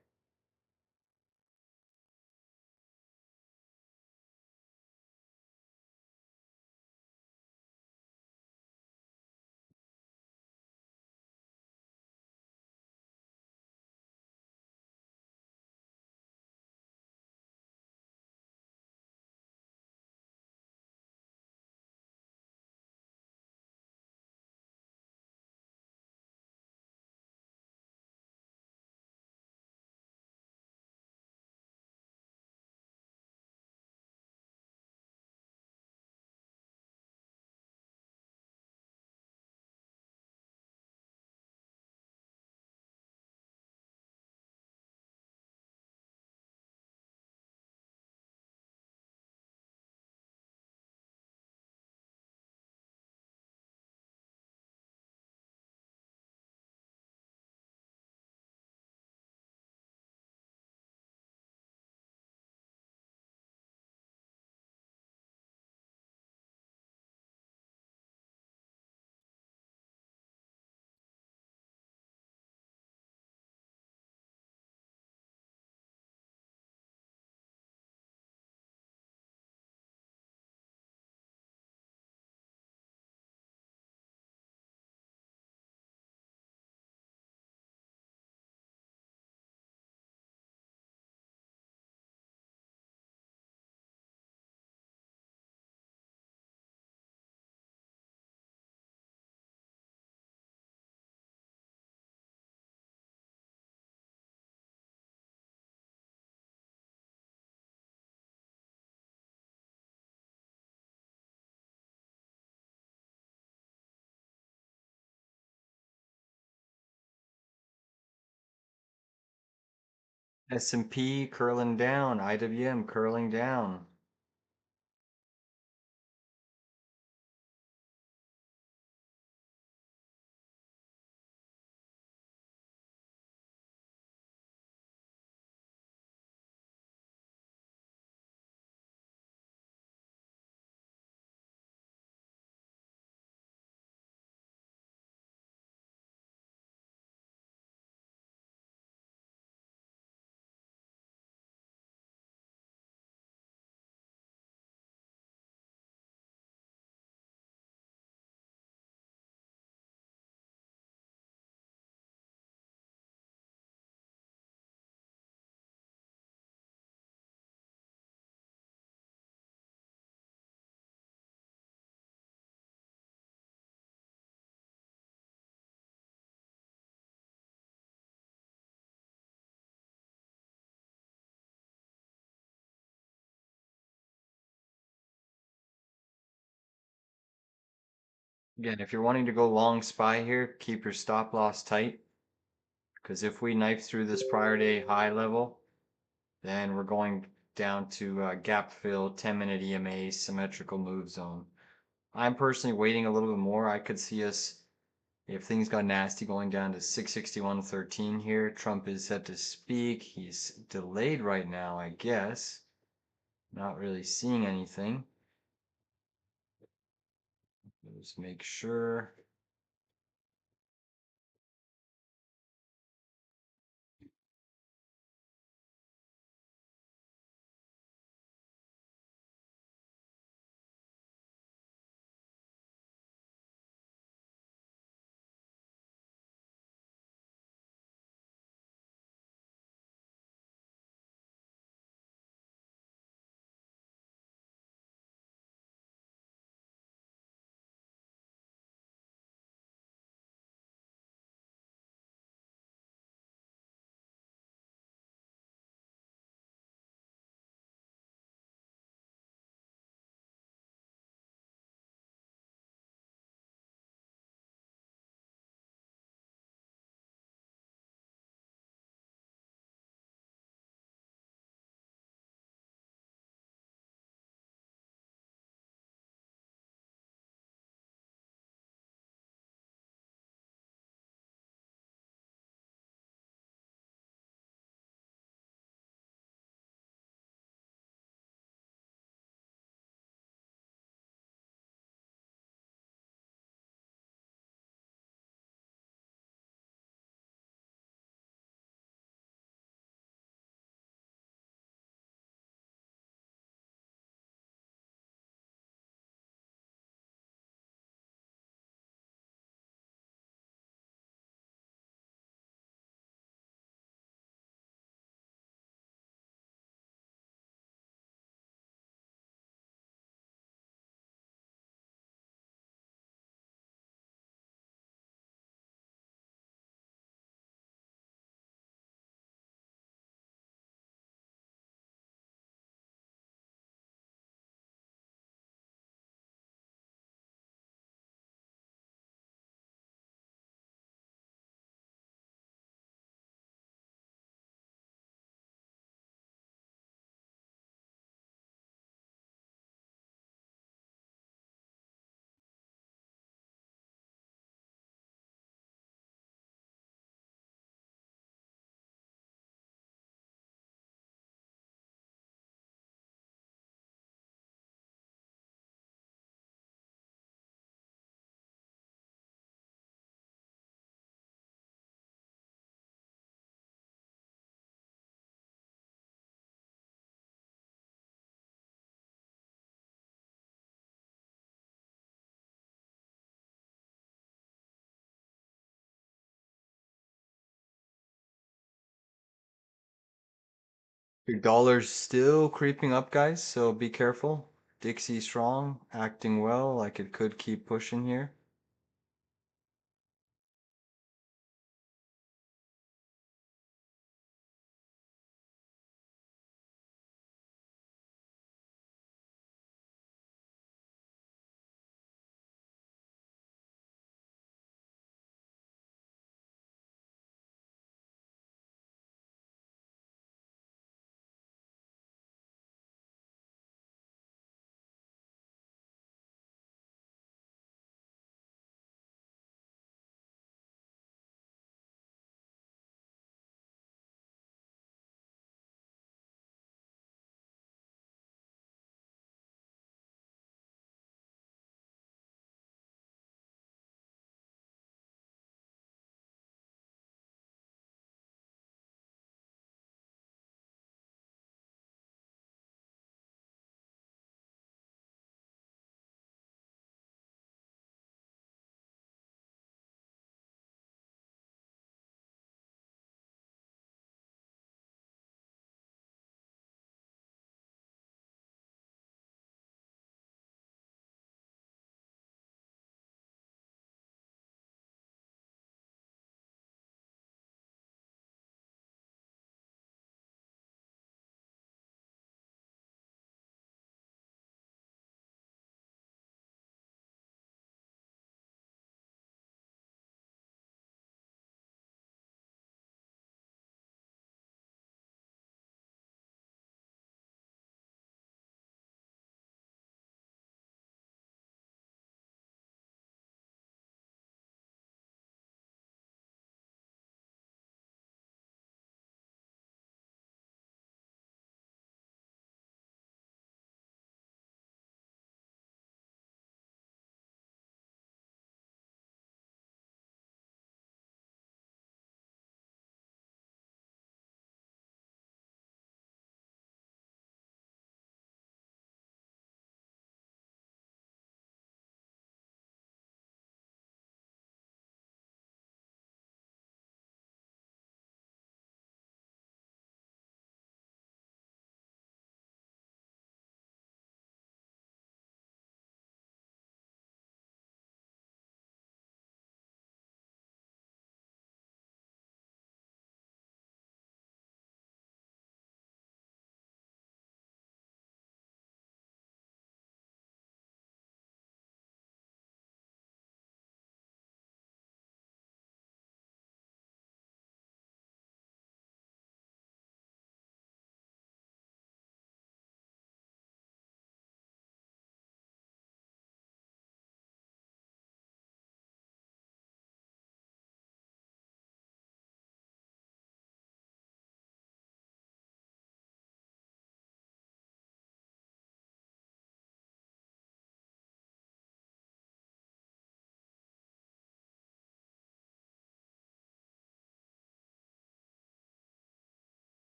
S&P curling down, IWM curling down. Again, if you're wanting to go long SPY here, keep your stop loss tight. Because if we knife through this prior day high level, then we're going down to gap fill, 10-minute EMA, symmetrical move zone. I'm personally waiting a little bit more. I could see us, if things got nasty, going down to 661.13 here. Trump is set to speak. He's delayed right now, I guess. Not really seeing anything. Let's make sure. Your dollar's still creeping up, guys, so be careful. Dixie strong, acting well, like it could keep pushing here.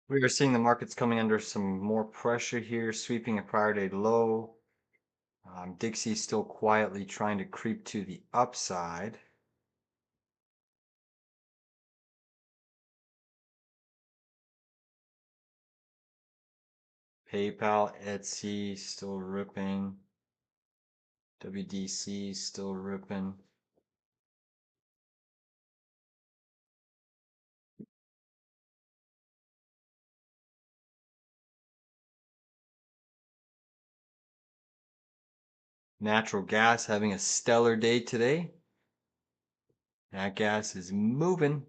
We are seeing the markets coming under some more pressure here, sweeping a prior day low. Dixie's still quietly trying to creep to the upside. PayPal, Etsy still ripping. WDC still ripping. Natural gas having a stellar day today. Nat gas is moving.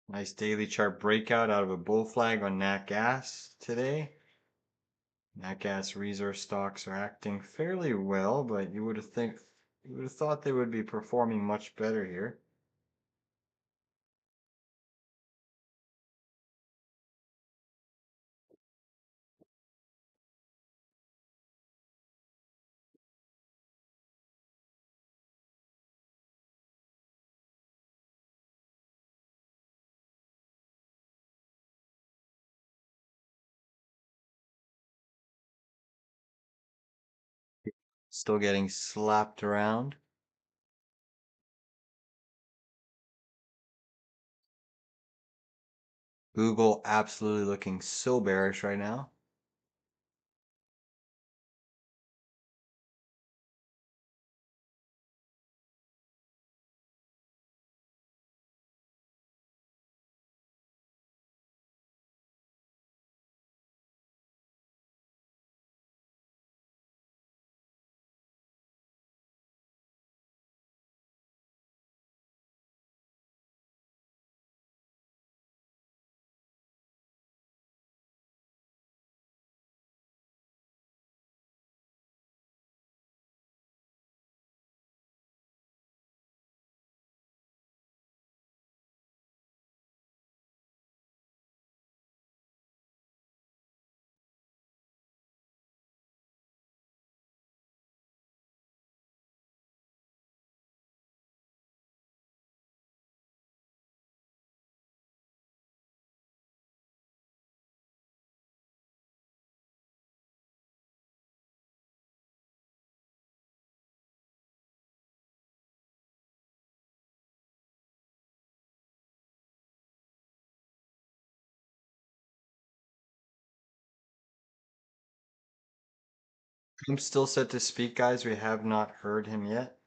Nice daily chart breakout out of a bull flag on Nat gas today. Nat gas resource stocks are acting fairly well, but you would have thought they would be performing much better here. Still getting slapped around. Google absolutely looking so bearish right now. Trump's still set to speak, guys. We have not heard him yet.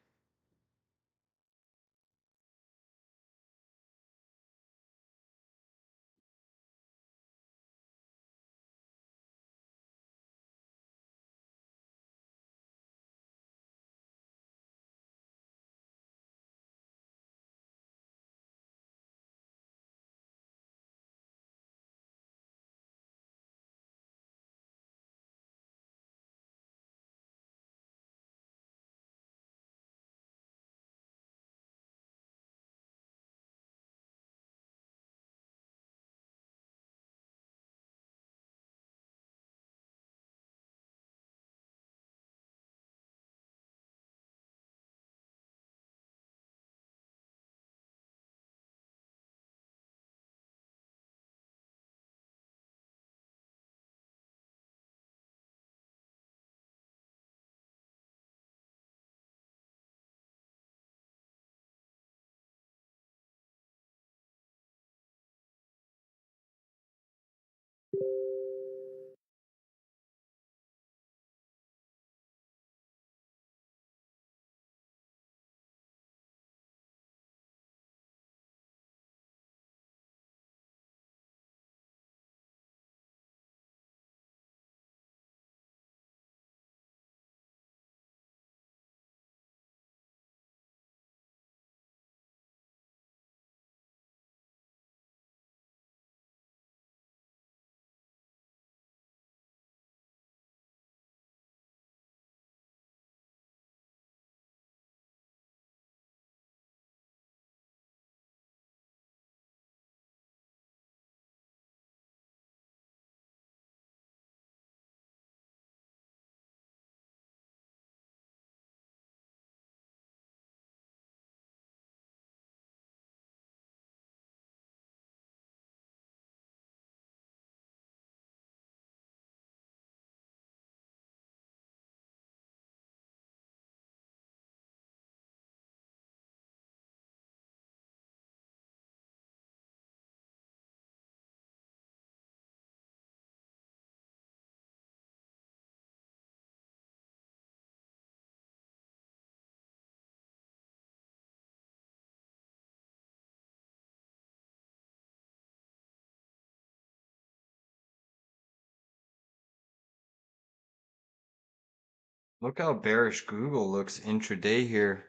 Look how bearish Google looks intraday here.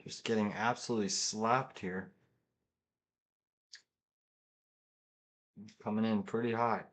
Just getting absolutely slapped here. Coming in pretty high.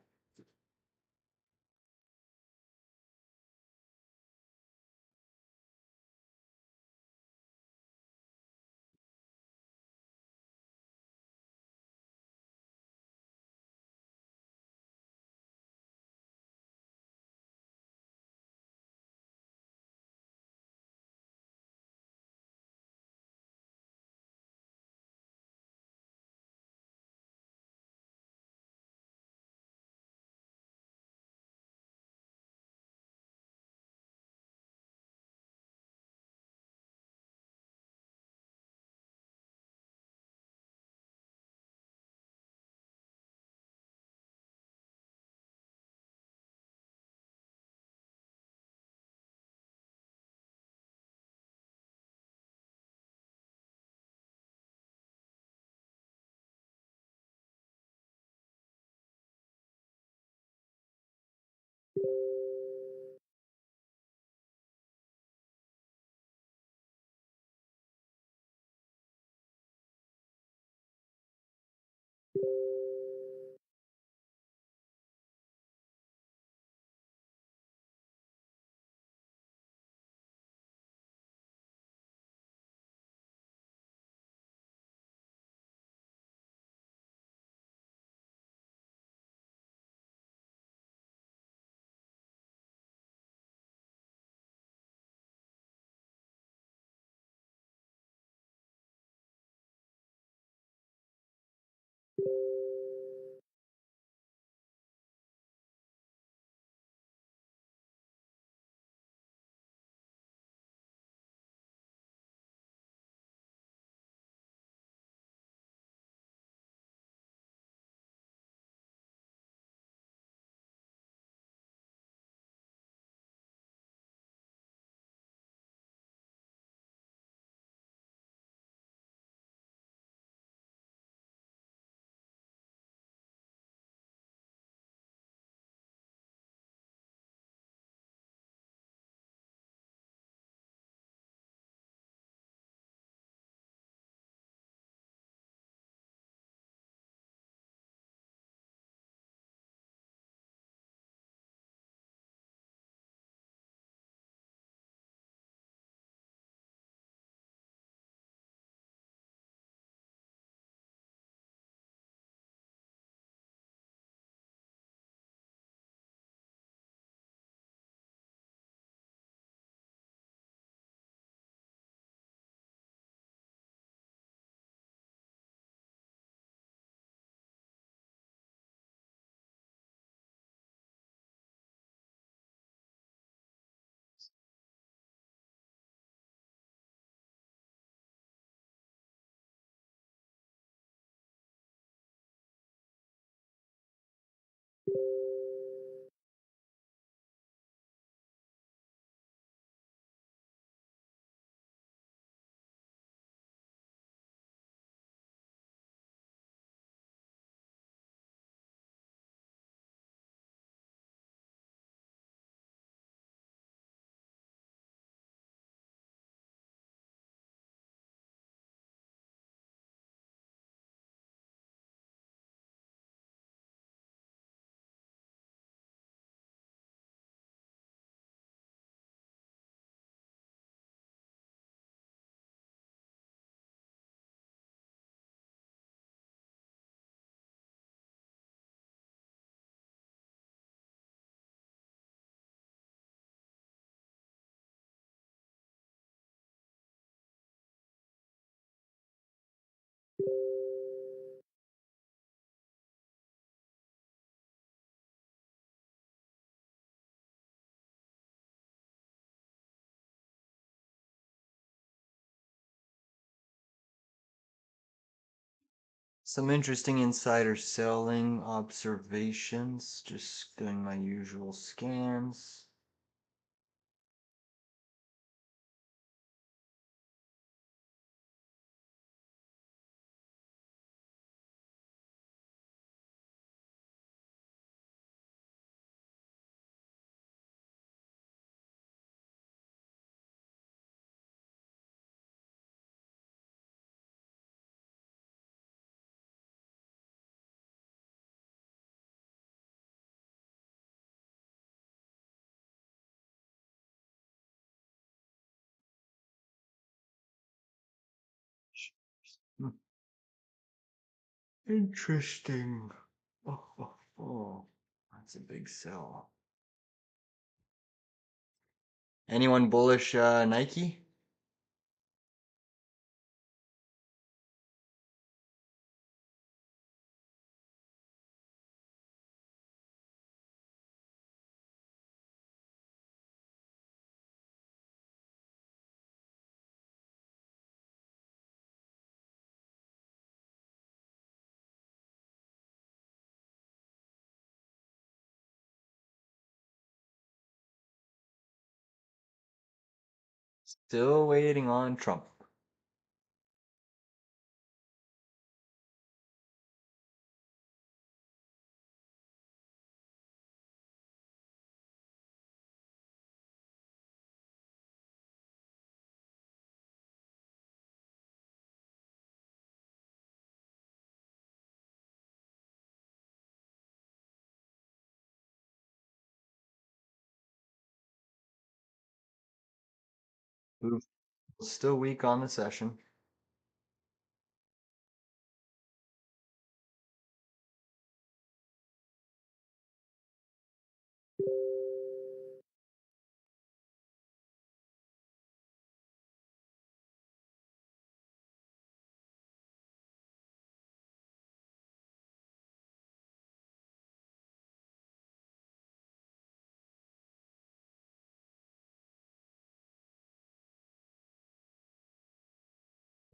Some interesting insider selling observations. Just doing my usual scans. Interesting. Oh, that's a big sell. Anyone bullish Nike? Still waiting on Trump. Oof. Still weak on the session.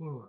Ooh.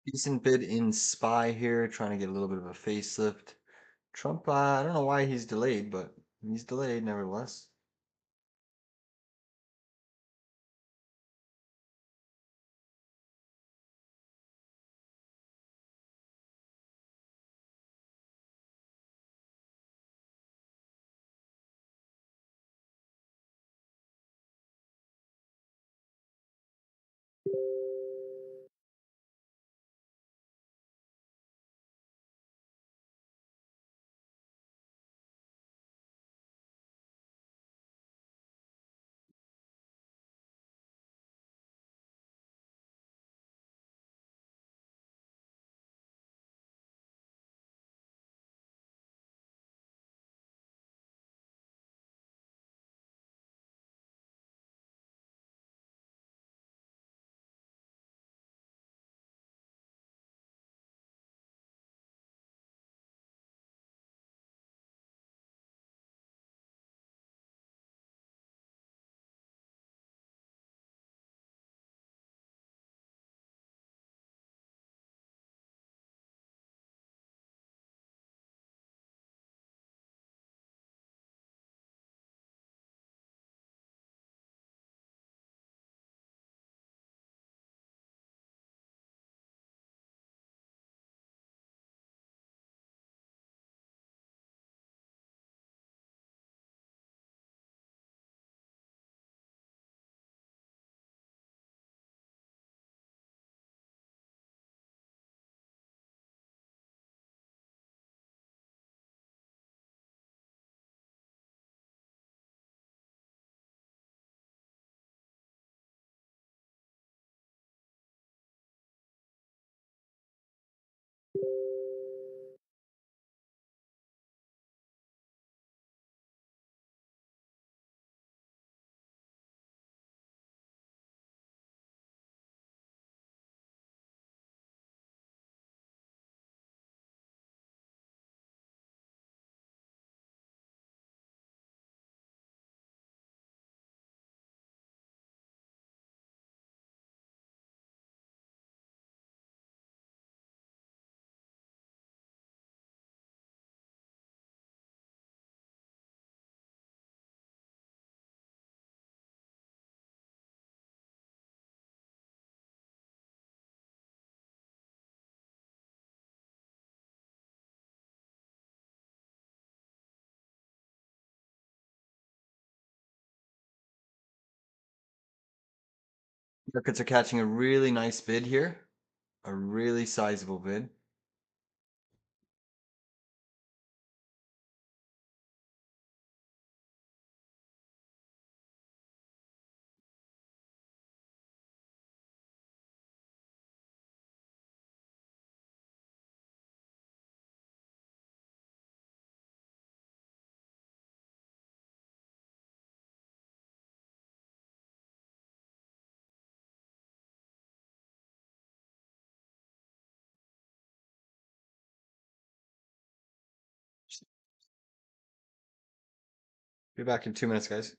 Decent bid in SPY here, trying to get a little bit of a facelift. Trump, I don't know why he's delayed, but he's delayed nevertheless. Markets are catching a really nice bid here, a really sizable bid. Be back in 2 minutes, guys.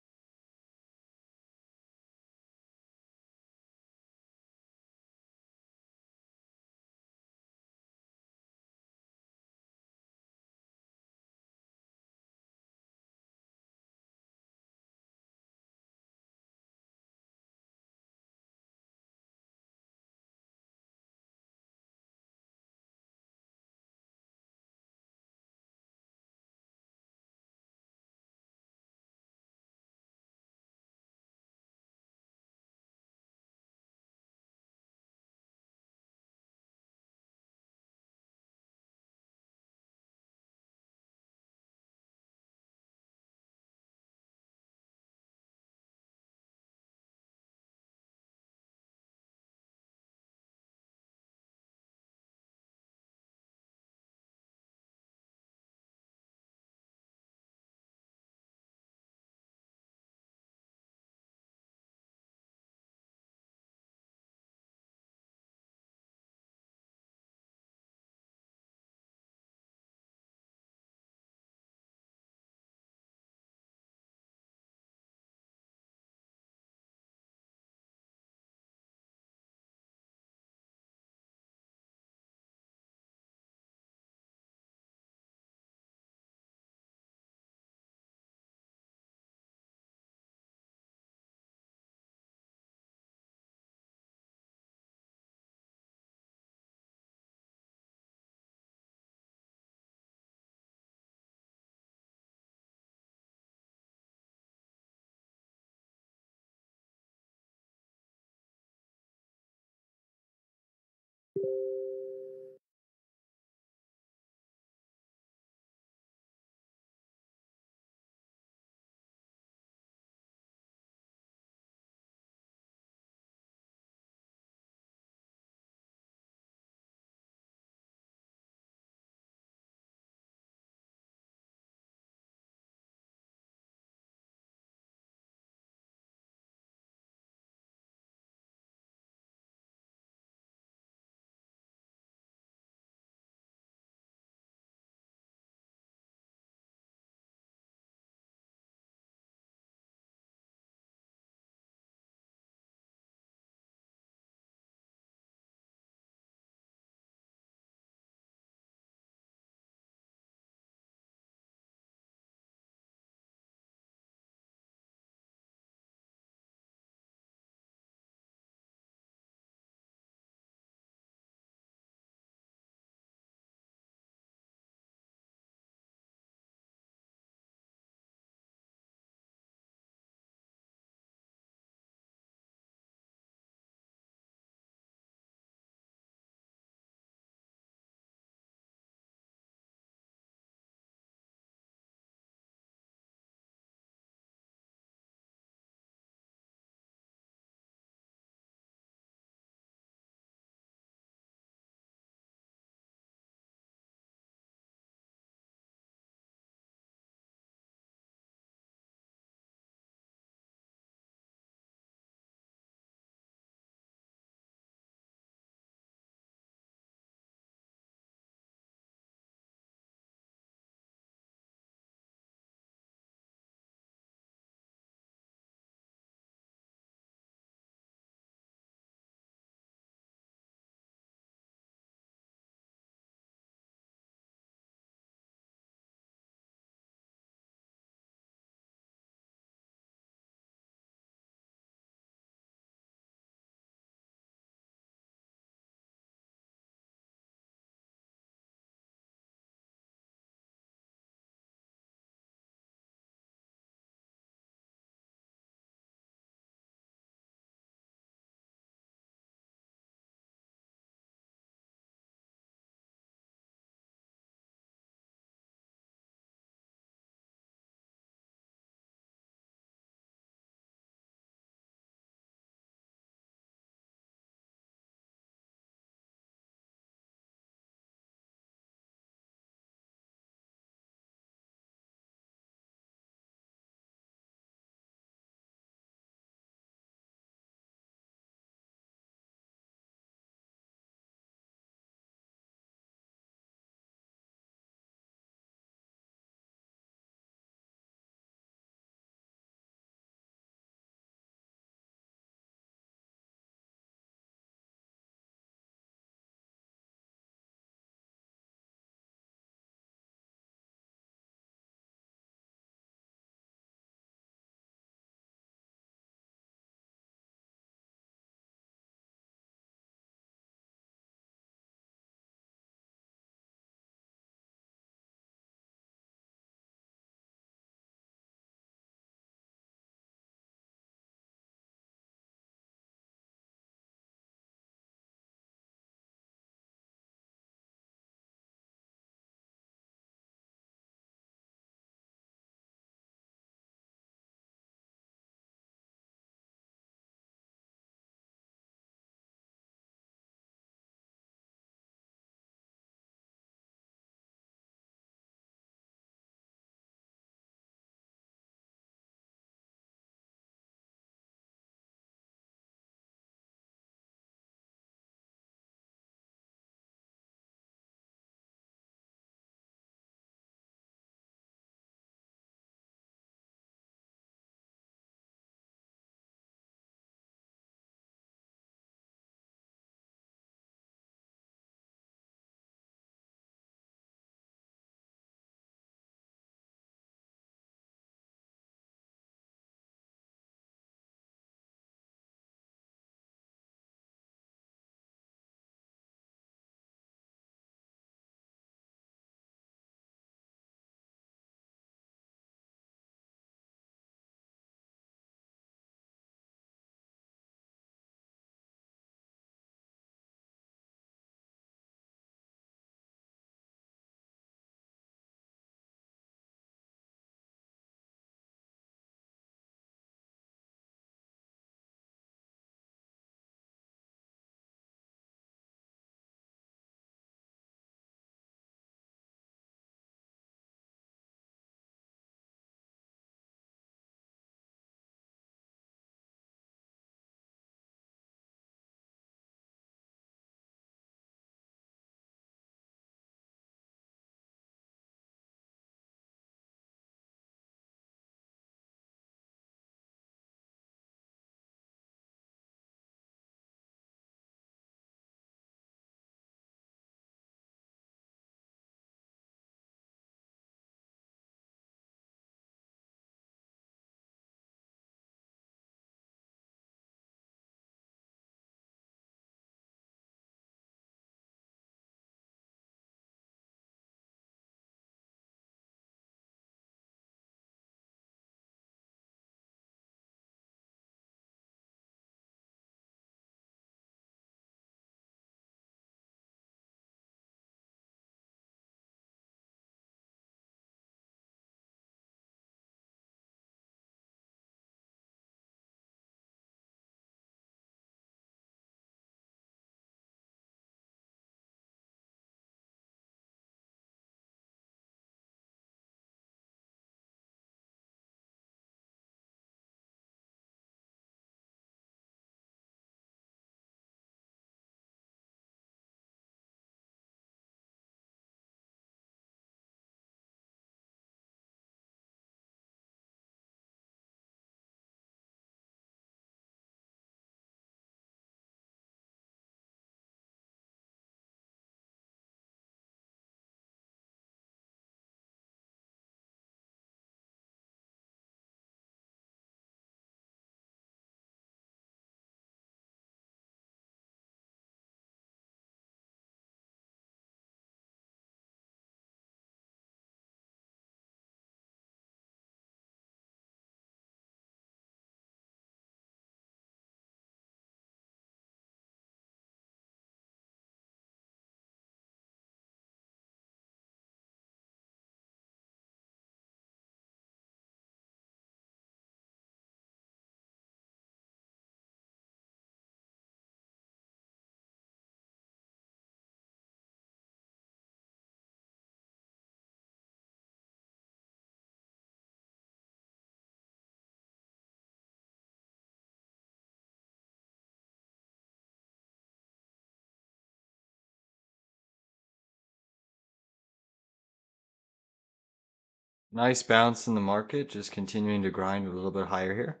Nice bounce in the market, just continuing to grind a little bit higher here.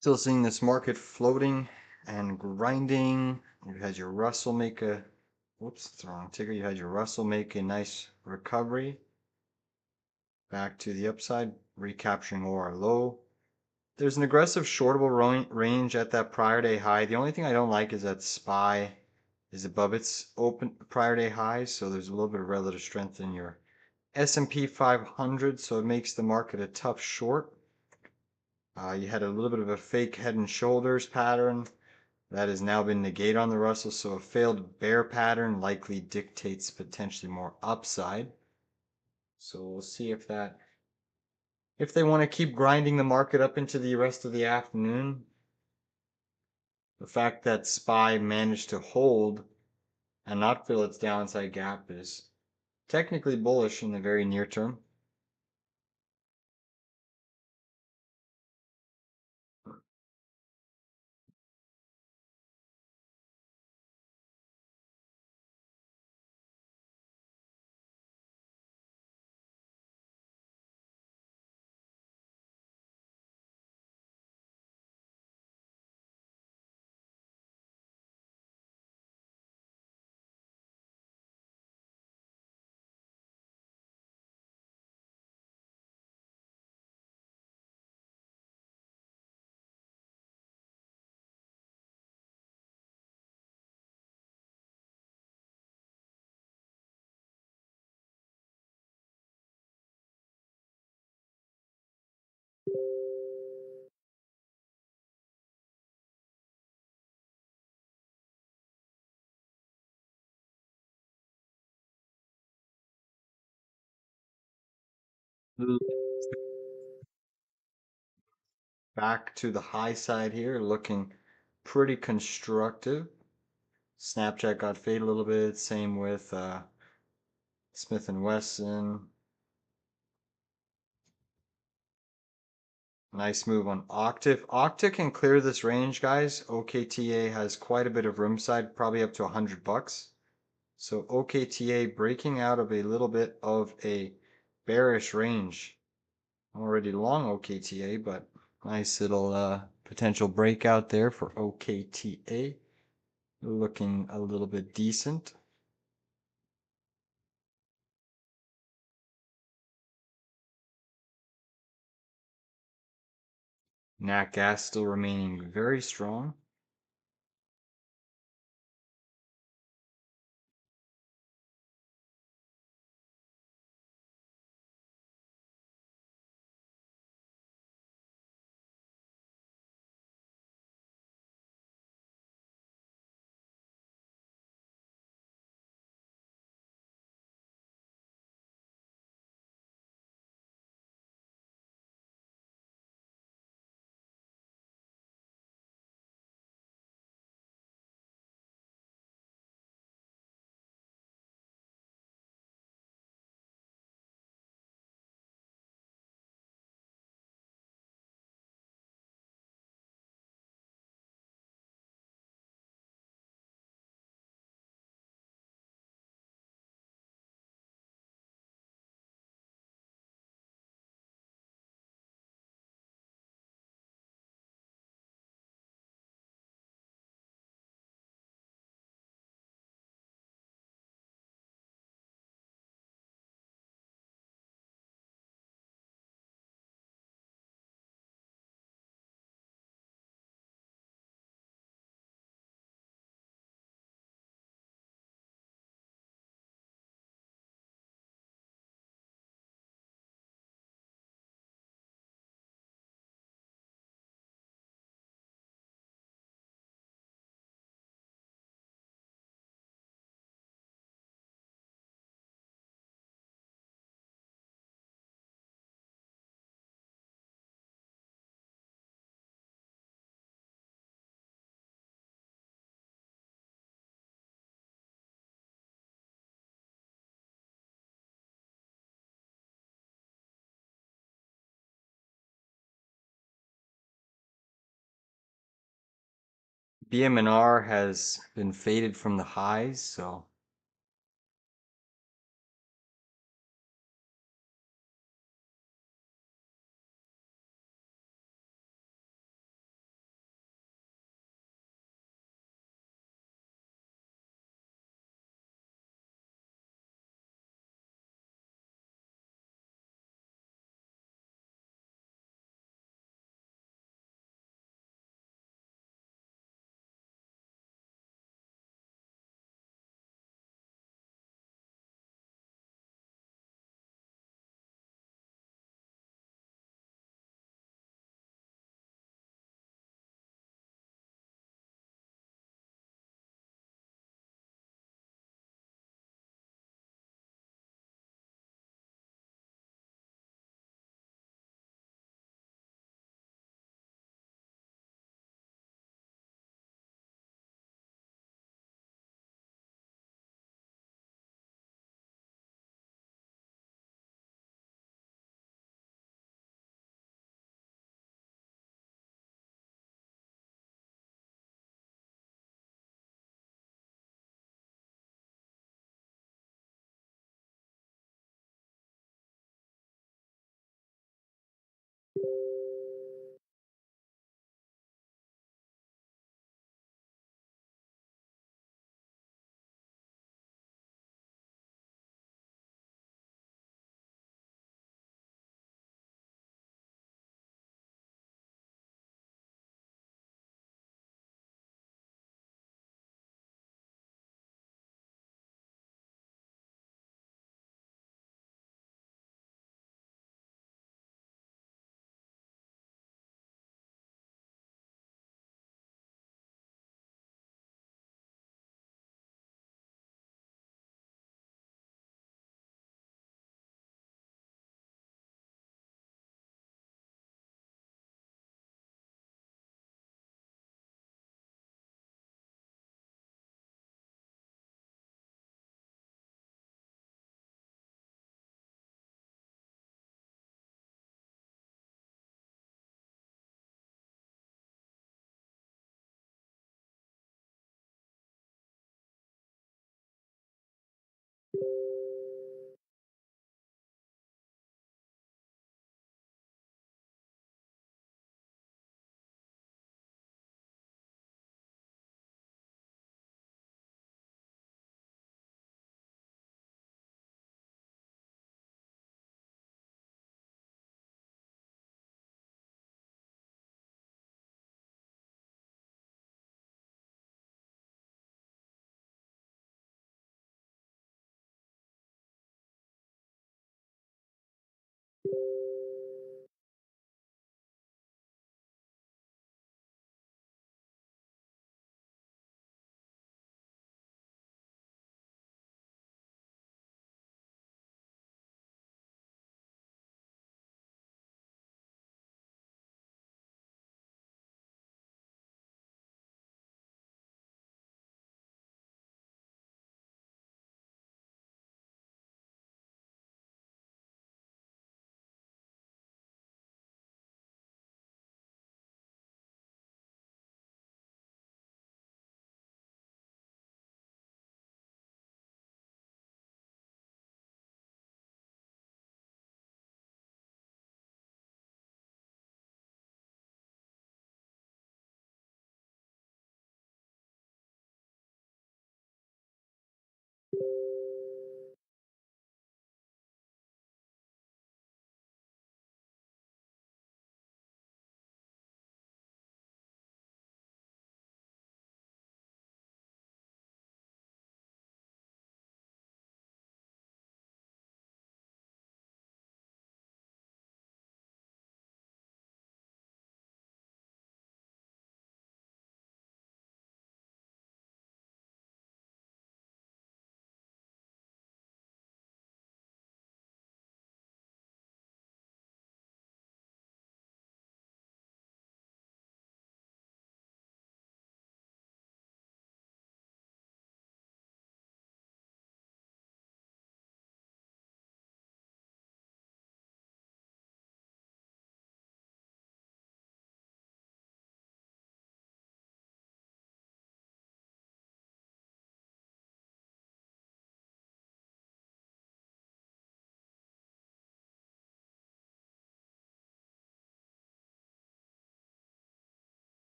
Still seeing this market floating and grinding. You had your Russell make a, whoops, it's the wrong ticker. You had your Russell make a nice recovery back to the upside, recapturing OR low. There's an aggressive shortable range at that prior day high. The only thing I don't like is that SPY is above its open prior day high, so there's a little bit of relative strength in your S&P 500, so it makes the market a tough short. You had a little bit of a fake head and shoulders pattern that has now been negated on the Russell, so a failed bear pattern likely dictates potentially more upside. So we'll see if they want to keep grinding the market up into the rest of the afternoon. The fact that SPY managed to hold and not fill its downside gap is technically bullish in the very near term. Back to the high side here, looking pretty constructive. Snapchat got faded a little bit. Same with Smith and Wesson. Nice move on Octave. Octave can clear this range, guys. OKTA has quite a bit of room side, probably up to $100. So OKTA breaking out of a little bit of a bearish range. Already long OKTA, but nice little potential breakout there for OKTA. Looking a little bit decent. Nat gas still remaining very strong. BM&R has been faded from the highs, so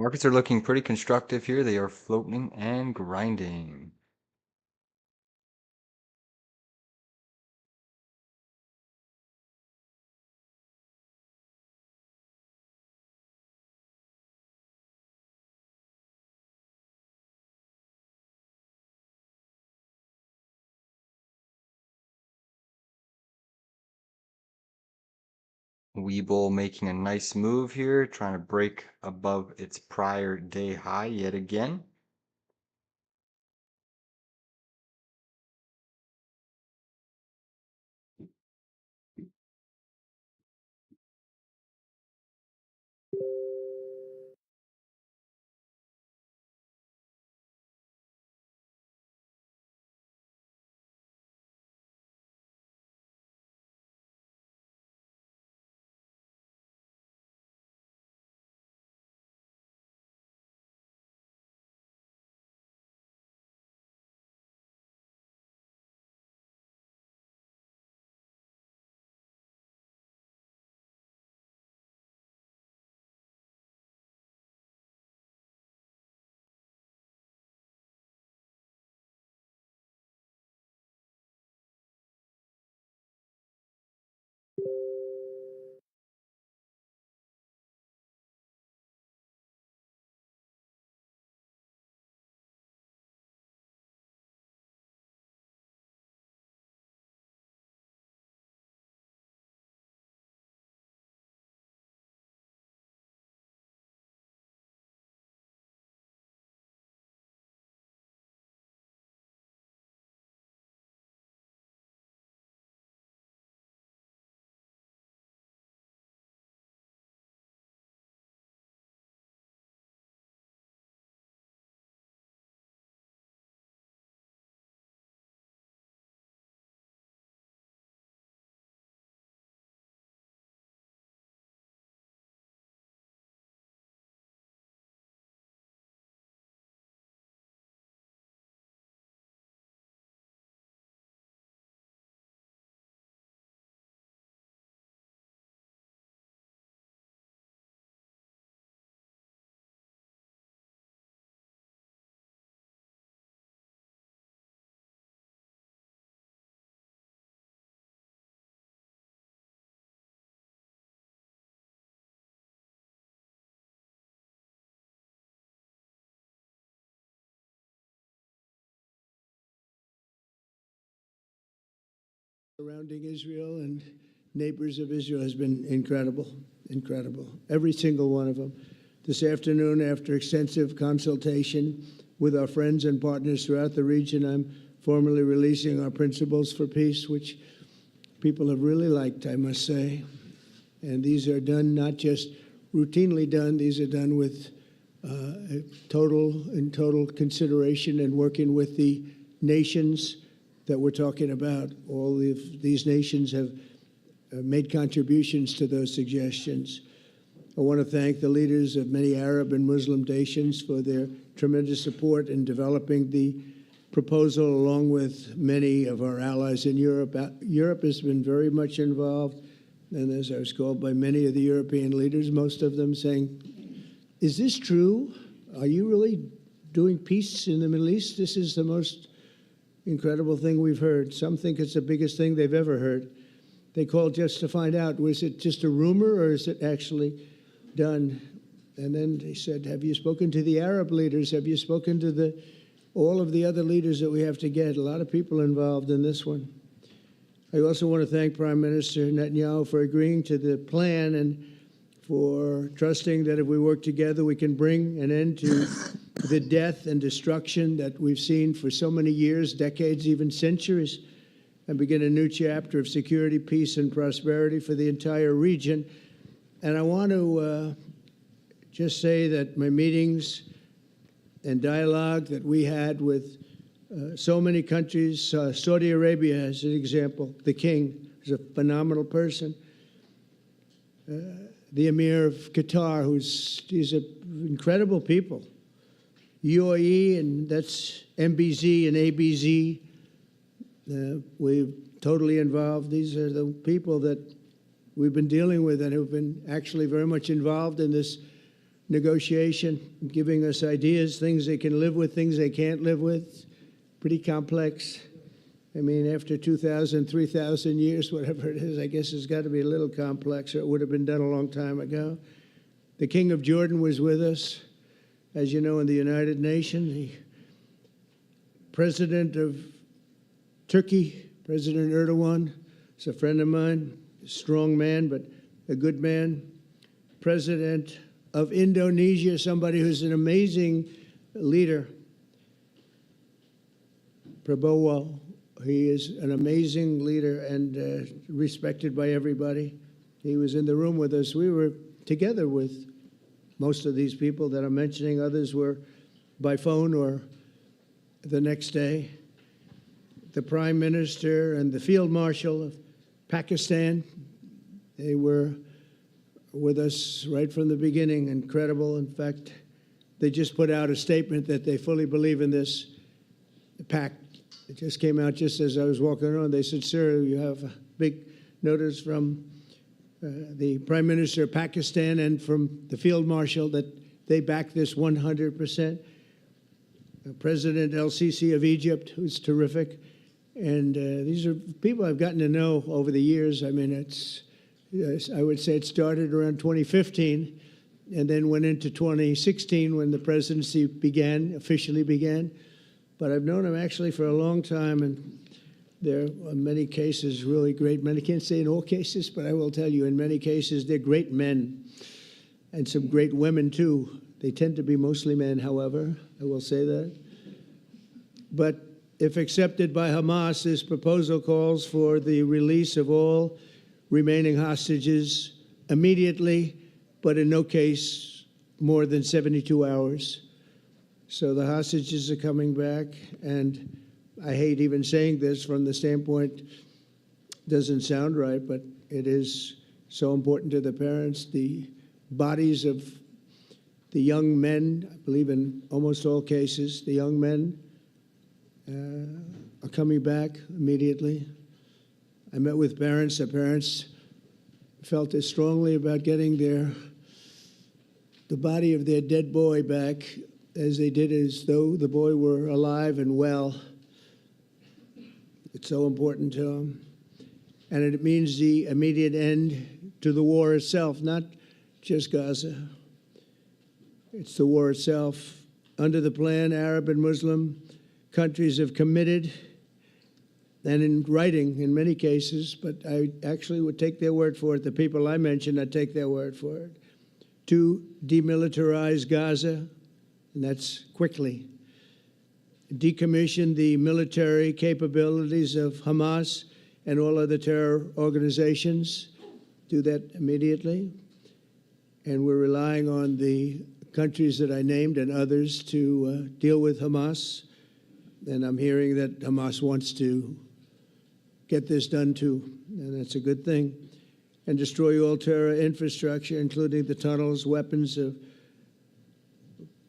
Markets are looking pretty constructive here. They are floating and grinding. Webull making a nice move here, trying to break above its prior day high yet again. surrounding Israel and neighbors of Israel has been incredible, incredible. Every single one of them. This afternoon, after extensive consultation with our friends and partners throughout the region, I'm formally releasing our principles for peace, which people have really liked, I must say. And these are done not just routinely done, these are done with total consideration and working with the nations that we're talking about. All of these nations have made contributions to those suggestions. I want to thank the leaders of many Arab and Muslim nations for their tremendous support in developing the proposal, along with many of our allies in Europe. Europe has been very much involved, and as I was called by many of the European leaders, most of them saying, is this true? Are you really doing peace in the Middle East? This is the most incredible thing we've heard. Some think it's the biggest thing they've ever heard. They called just to find out, was it just a rumor or is it actually done? And then they said, have you spoken to the Arab leaders? Have you spoken to all of the other leaders that we have to get? A lot of people involved in this one. I also want to thank Prime Minister Netanyahu for agreeing to the plan and for trusting that if we work together, we can bring an end to the death and destruction that we've seen for so many years, decades, even centuries, and begin a new chapter of security, peace, and prosperity for the entire region. And I want to just say that my meetings and dialogue that we had with so many countries, Saudi Arabia as an example, the king is a phenomenal person. The Emir of Qatar, he's an incredible people. UAE, and that's MBZ and ABZ. We're totally involved. These are the people that we've been dealing with and who've been actually very much involved in this negotiation, giving us ideas, things they can live with, things they can't live with. Pretty complex. I mean, after 2,000, 3,000 years, whatever it is, I guess it's got to be a little complex, or it would have been done a long time ago. The King of Jordan was with us, as you know, in the United Nations. The President of Turkey, President Erdogan, is a friend of mine, a strong man, but a good man. President of Indonesia, somebody who's an amazing leader, Prabowo. He is an amazing leader and respected by everybody. He was in the room with us. We were together with most of these people that I'm mentioning. Others were by phone or the next day. The Prime Minister and the Field Marshal of Pakistan, they were with us right from the beginning. Incredible. In fact, they just put out a statement that they fully believe in this pact. It just came out just as I was walking around. They said, sir, you have a big notice from the Prime Minister of Pakistan and from the Field Marshal that they back this 100%. President El-Sisi of Egypt, who's terrific. And these are people I've gotten to know over the years. I mean, I would say it started around 2015 and then went into 2016 when the presidency officially began. But I've known him actually for a long time, and there are many cases really great men. I can't say in all cases, but I will tell you, in many cases, they're great men, and some great women, too. They tend to be mostly men, however, I will say that. But if accepted by Hamas, this proposal calls for the release of all remaining hostages immediately, but in no case more than 72 hours. So the hostages are coming back, and I hate even saying this from the standpoint, doesn't sound right, but it is so important to the parents. The bodies of the young men, I believe in almost all cases, the young men are coming back immediately. I met with parents. The parents felt as strongly about getting the body of their dead boy back as they did as though the boy were alive and well. It's so important to them. And it means the immediate end to the war itself, not just Gaza. It's the war itself. Under the plan, Arab and Muslim countries have committed and in writing in many cases, but I actually would take their word for it. The people I mentioned, I'd take their word for it. To demilitarize Gaza, and that's quickly. Decommission the military capabilities of Hamas and all other terror organizations. Do that immediately. And we're relying on the countries that I named and others to deal with Hamas. And I'm hearing that Hamas wants to get this done too, and that's a good thing. And destroy all terror infrastructure, including the tunnels, weapons,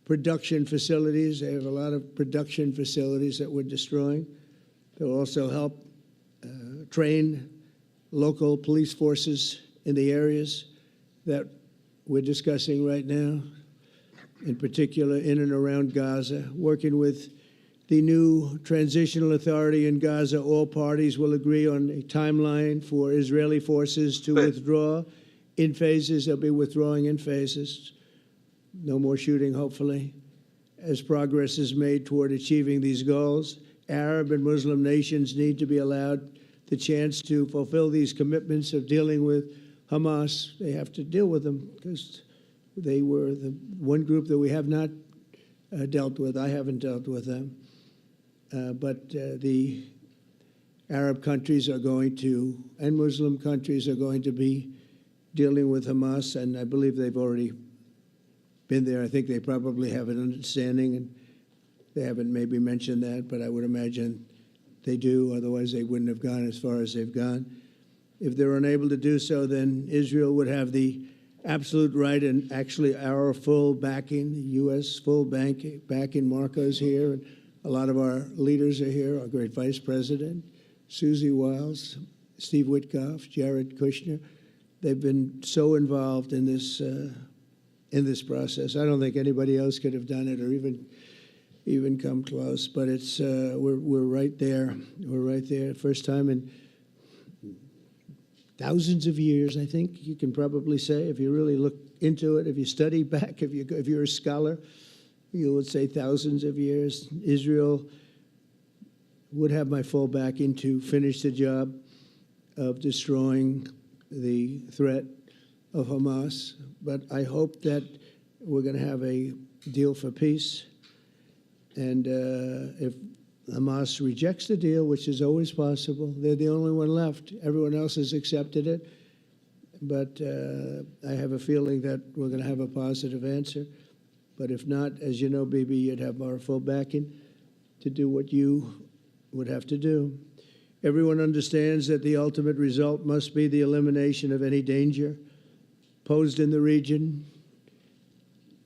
production facilities. They have a lot of production facilities that we're destroying. They'll also help train local police forces in the areas that we're discussing right now, in particular in and around Gaza, working with the new transitional authority in Gaza. All parties will agree on a timeline for Israeli forces to withdraw in phases. They'll be withdrawing in phases. No more shooting, hopefully, as progress is made toward achieving these goals. Arab and Muslim nations need to be allowed the chance to fulfill these commitments of dealing with Hamas. They have to deal with them because they were the one group that we have not dealt with. I haven't dealt with them. But the Arab countries are going to, and Muslim countries are going to be dealing with Hamas, and I believe they've already been there. I think they probably have an understanding, and they haven't maybe mentioned that, but I would imagine they do. Otherwise, they wouldn't have gone as far as they've gone. If they're unable to do so, then Israel would have the absolute right and actually our full backing, the U.S. full backing. Marco's here, and a lot of our leaders are here, our great Vice President, Susie Wiles, Steve Witkoff, Jared Kushner. They've been so involved in this process. I don't think anybody else could have done it or even come close. But it's we're right there. We're right there. First time in thousands of years, I think you can probably say, if you really look into it, if you study back, if you're a scholar, you would say thousands of years. Israel would have my full backing to finish the job of destroying the threat of Hamas. But I hope that we're going to have a deal for peace. And if Hamas rejects the deal, which is always possible, they're the only one left. Everyone else has accepted it. But I have a feeling that we're going to have a positive answer. But if not, as you know, Bibi, you'd have our full backing to do what you would have to do. Everyone understands that the ultimate result must be the elimination of any danger posed in the region,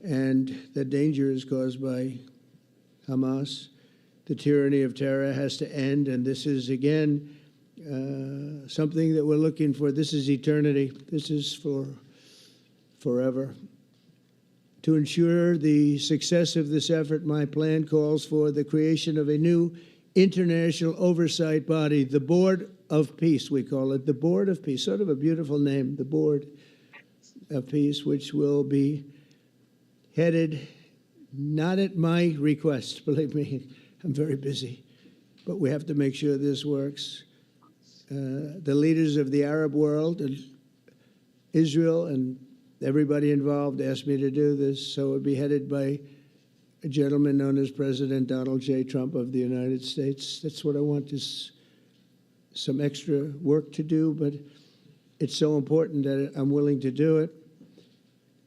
and that danger is caused by Hamas. The tyranny of terror has to end, and this is, again, something that we're looking for. This is eternity. This is for forever. To ensure the success of this effort, my plan calls for the creation of a new international oversight body, the Board of Peace, we call it, the Board of Peace, sort of a beautiful name, the Board of Peace, which will be headed, not at my request, believe me, I'm very busy, but we have to make sure this works. The leaders of the Arab world and Israel and everybody involved asked me to do this, so it would be headed by a gentleman known as President Donald J. Trump of the United States. That's what I want, is some extra work to do, but it's so important that I'm willing to do it,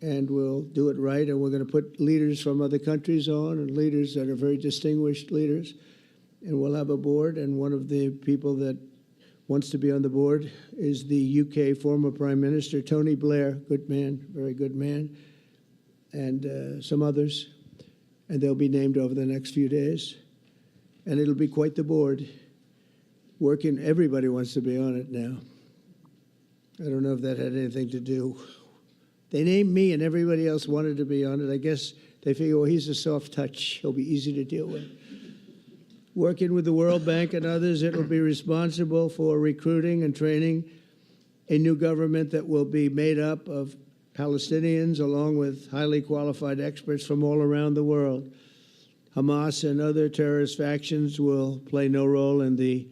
and we'll do it right, and we're going to put leaders from other countries on, and leaders that are very distinguished leaders, and we'll have a board, and one of the people that wants to be on the board is the UK former Prime Minister, Tony Blair, good man, very good man, and some others. And they'll be named over the next few days. And it'll be quite the board. Working, everybody wants to be on it now. I don't know if that had anything to do. They named me and everybody else wanted to be on it. I guess they figure, well, he's a soft touch. He'll be easy to deal with. Working with the World Bank and others, it will be responsible for recruiting and training a new government that will be made up of Palestinians along with highly qualified experts from all around the world. Hamas and other terrorist factions will play no role in the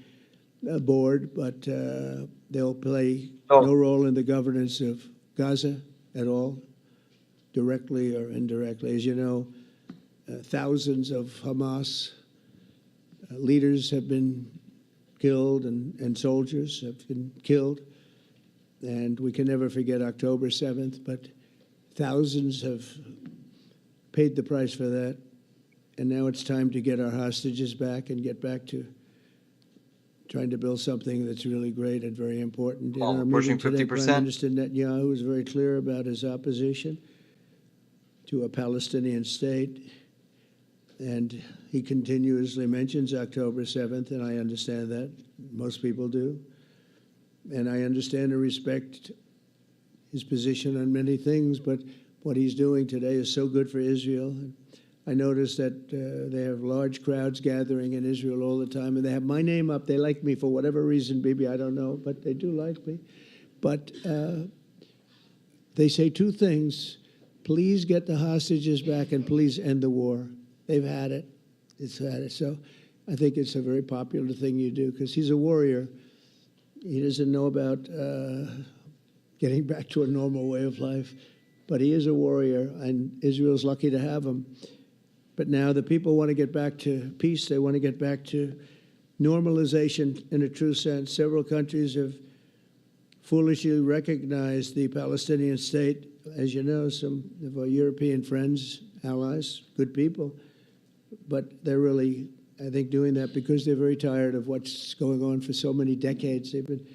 board, but they'll play Oh. no role in the governance of Gaza at all, directly or indirectly. As you know, thousands of Hamas leaders have been killed and soldiers have been killed. And we can never forget October 7th, but thousands have paid the price for that. And now it's time to get our hostages back and get back to trying to build something that's really great and very important. In our meeting today, Prime Minister Netanyahu was very clear about his opposition to a Palestinian state. And he continuously mentions October 7th, and I understand that. Most people do. And I understand and respect his position on many things, but what he's doing today is so good for Israel. I noticed that they have large crowds gathering in Israel all the time, and they have my name up. They like me for whatever reason, Bibi, I don't know, but they do like me. But they say two things. Please get the hostages back and please end the war. They've had it. It's had it. So I think it's a very popular thing you do because he's a warrior. He doesn't know about getting back to a normal way of life, but he is a warrior, and Israel's lucky to have him. But now the people want to get back to peace. They want to get back to normalization in a true sense. Several countries have foolishly recognized the Palestinian state. As you know, some of our European friends, allies, good people, but they're really, I think, doing that because they're very tired of what's going on for so many decades. They've been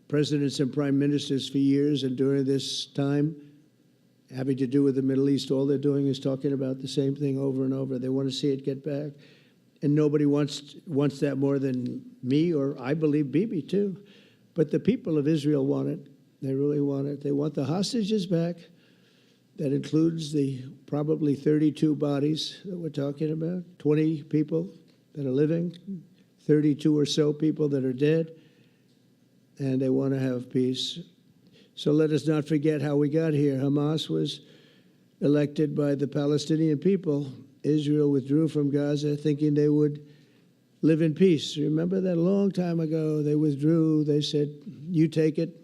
presidents and prime ministers for years, and during this time, having to do with the Middle East, all they're doing is talking about the same thing over and over. They want to see it get back. And nobody wants that more than me, or I believe Bibi too. But the people of Israel want it. They really want it. They want the hostages back. That includes the probably 32 bodies that we're talking about, 20 people that are living, 32 or so people that are dead, and they want to have peace. So let us not forget how we got here. Hamas was elected by the Palestinian people. Israel withdrew from Gaza thinking they would live in peace. Remember that a long time ago, they withdrew. They said, you take it.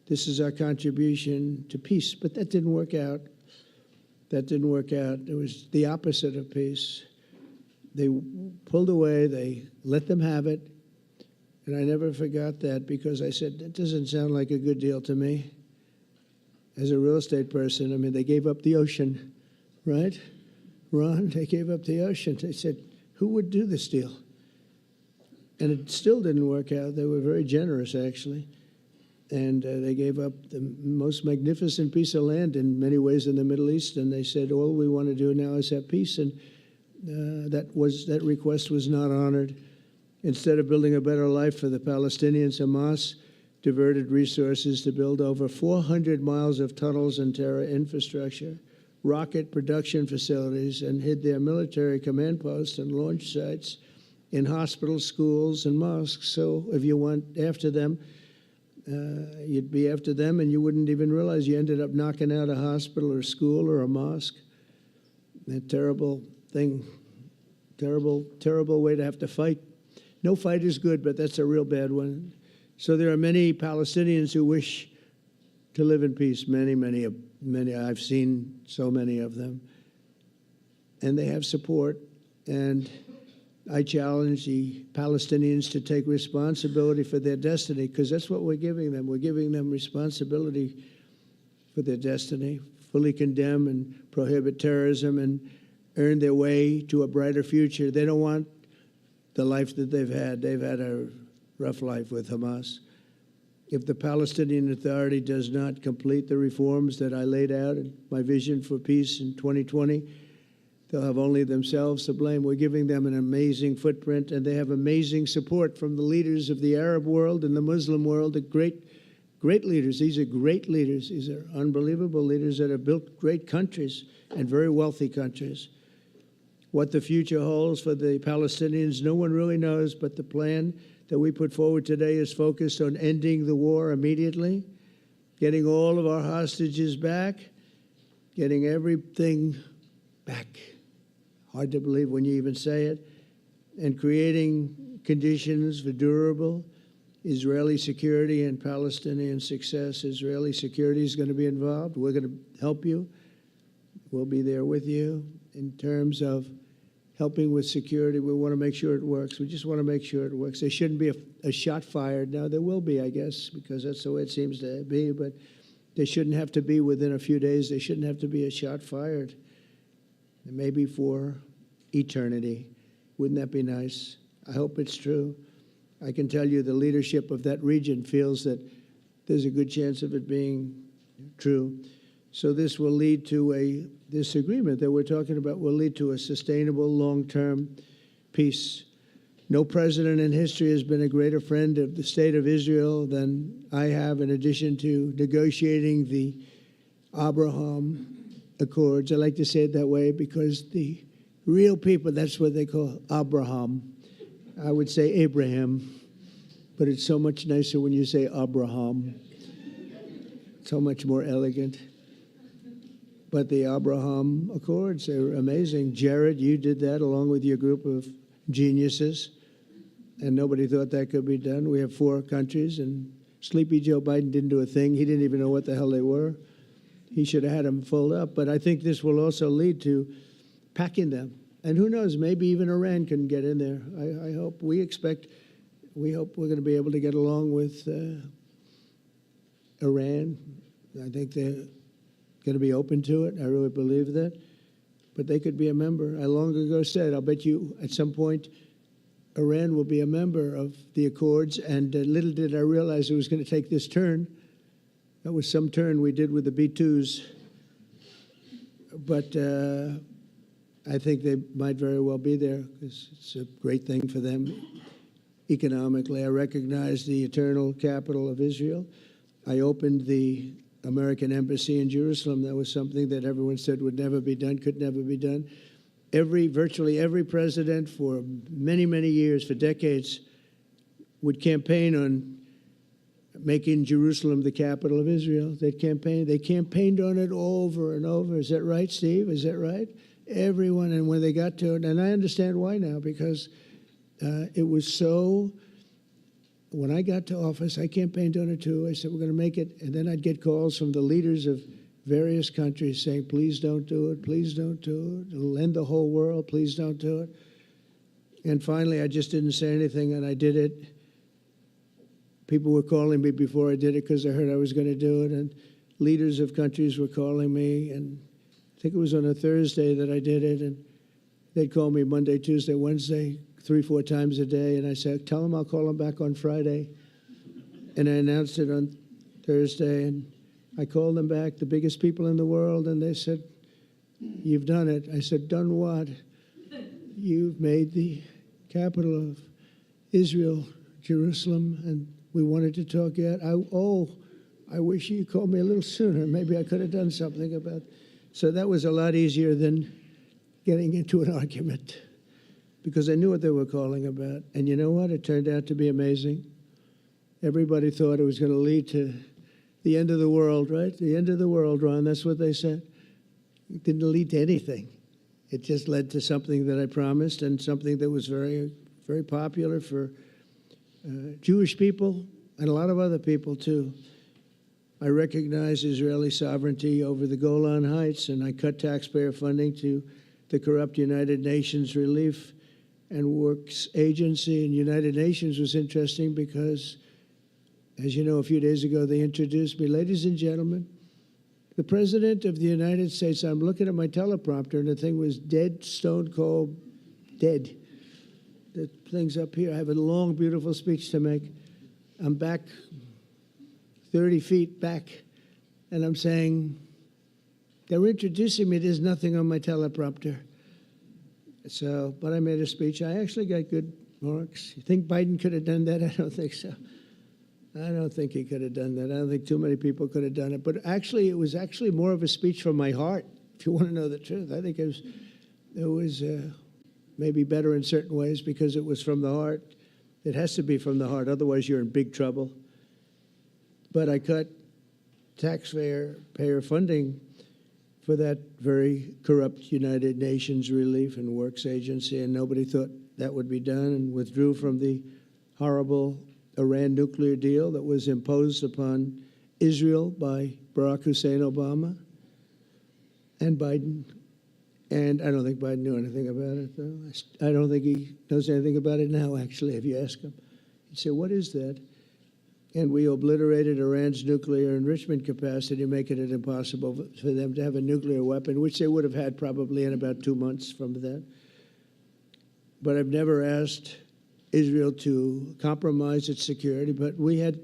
This is our contribution to peace. But that didn't work out. That didn't work out. It was the opposite of peace. They pulled away. They let them have it. And I never forgot that because I said, that doesn't sound like a good deal to me. As a real estate person, I mean, they gave up the ocean, right? Ron, they gave up the ocean. They said, who would do this deal? And it still didn't work out. They were very generous, actually. And they gave up the most magnificent piece of land in many ways in the Middle East. And they said, all we want to do now is have peace. And that request was not honored. Instead of building a better life for the Palestinians, Hamas diverted resources to build over 400 miles of tunnels and terror infrastructure, rocket production facilities, and hid their military command posts and launch sites in hospitals, schools, and mosques. So if you went after them, you'd be after them, and you wouldn't even realize you ended up knocking out a hospital or school or a mosque. A terrible thing, terrible, terrible way to have to fight. No fight is good, but that's a real bad one. So there are many Palestinians who wish to live in peace. Many, many, many. I've seen so many of them. And they have support. And I challenge the Palestinians to take responsibility for their destiny, because that's what we're giving them. We're giving them responsibility for their destiny, fully condemn and prohibit terrorism and earn their way to a brighter future. They don't want the life that they've had. They've had a rough life with Hamas. If the Palestinian Authority does not complete the reforms that I laid out in my vision for peace in 2020, they'll have only themselves to blame. We're giving them an amazing footprint, and they have amazing support from the leaders of the Arab world and the Muslim world, the great leaders. These are great leaders. These are unbelievable leaders that have built great countries and very wealthy countries. What the future holds for the Palestinians, no one really knows, but the plan that we put forward today is focused on ending the war immediately, getting all of our hostages back, getting everything back. Hard to believe when you even say it. and creating conditions for durable Israeli security and Palestinian success. Israeli security is going to be involved. We're going to help you. We'll be there with you in terms of helping with security. We want to make sure it works. We just want to make sure it works. There shouldn't be a shot fired. Now, there will be, I guess, because that's the way it seems to be, but there shouldn't have to be within a few days. There shouldn't have to be a shot fired. And maybe for eternity. Wouldn't that be nice? I hope it's true. I can tell you the leadership of that region feels that there's a good chance of it being true. So this will lead to this agreement that we're talking about will lead to a sustainable long-term peace. No president in history has been a greater friend of the state of Israel than I have, in addition to negotiating the Abraham Accords. I like to say it that way because the real people, that's what they call Abraham. I would say Abraham, but it's so much nicer when you say Abraham. So much more elegant. But the Abraham Accords are amazing. Jared, you did that along with your group of geniuses, and nobody thought that could be done. We have 4 countries, and Sleepy Joe Biden didn't do a thing. He didn't even know what the hell they were. He should have had them fold up. But I think this will also lead to packing them. And who knows, maybe even Iran can get in there. I hope, we hope we're going to be able to get along with Iran. I think they're going to be open to it. I really believe that. But they could be a member. I long ago said, I'll bet you at some point Iran will be a member of the Accords. And little did I realize it was going to take this turn. That was some turn we did with the B-2s. But I think they might very well be there because it's a great thing for them economically. I recognize the eternal capital of Israel. I opened the American embassy in Jerusalem. That was something that everyone said would never be done, could never be done. Virtually every president for many, many years, for decades, would campaign on making Jerusalem the capital of Israel. They campaigned on it over and over. Is that right, Steve? Is that right? Everyone, and when they got to it, and I understand why now, because it was so, when I got to office, I campaigned on it too. I said, we're going to make it, and then I'd get calls from the leaders of various countries saying, please don't do it, please don't do it, it'll end the whole world, please don't do it. And finally, I just didn't say anything, and I did it. People were calling me before I did it because I heard I was going to do it, and leaders of countries were calling me, and I think it was on a Thursday that I did it, and they'd call me Monday, Tuesday, Wednesday, 3-4 times a day, and I said, tell them I'll call them back on Friday. And I announced it on Thursday, and I called them back, the biggest people in the world, and they said, you've done it. I said, done what? You've made the capital of Israel, Jerusalem, and we wanted to talk yet. I wish you called me a little sooner. Maybe I could have done something about it. So that was a lot easier than getting into an argument because I knew what they were calling about. And you know what? It turned out to be amazing. Everybody thought it was going to lead to the end of the world, right? The end of the world, Ron, that's what they said. It didn't lead to anything. It just led to something that I promised and something that was very, very popular for Jewish people and a lot of other people, too. I recognize Israeli sovereignty over the Golan Heights, and I cut taxpayer funding to the corrupt United Nations Relief and Works Agency. And United Nations was interesting because, as you know, a few days ago, they introduced me. Ladies and gentlemen, the President of the United States, I'm looking at my teleprompter, and the thing was dead, stone cold, dead. The thing's up here. I have a long, beautiful speech to make. I'm back 30 feet back, and I'm saying, they're introducing me. There's nothing on my teleprompter. So, but I made a speech. I actually got good marks. You think Biden could have done that? I don't think so. I don't think he could have done that. I don't think too many people could have done it. But actually, it was actually more of a speech from my heart, if you want to know the truth. I think it was maybe better in certain ways because it was from the heart. It has to be from the heart. Otherwise, you're in big trouble. But I cut taxpayer funding for that very corrupt United Nations Relief and Works Agency, and nobody thought that would be done, and withdrew from the horrible Iran nuclear deal that was imposed upon Israel by Barack Hussein Obama and Biden. And I don't think Biden knew anything about it, though. I don't think he knows anything about it now, actually, if you ask him. He'd say, what is that? And we obliterated Iran's nuclear enrichment capacity, making it impossible for them to have a nuclear weapon, which they would have had probably in about 2 months from that. But I've never asked Israel to compromise its security, but we had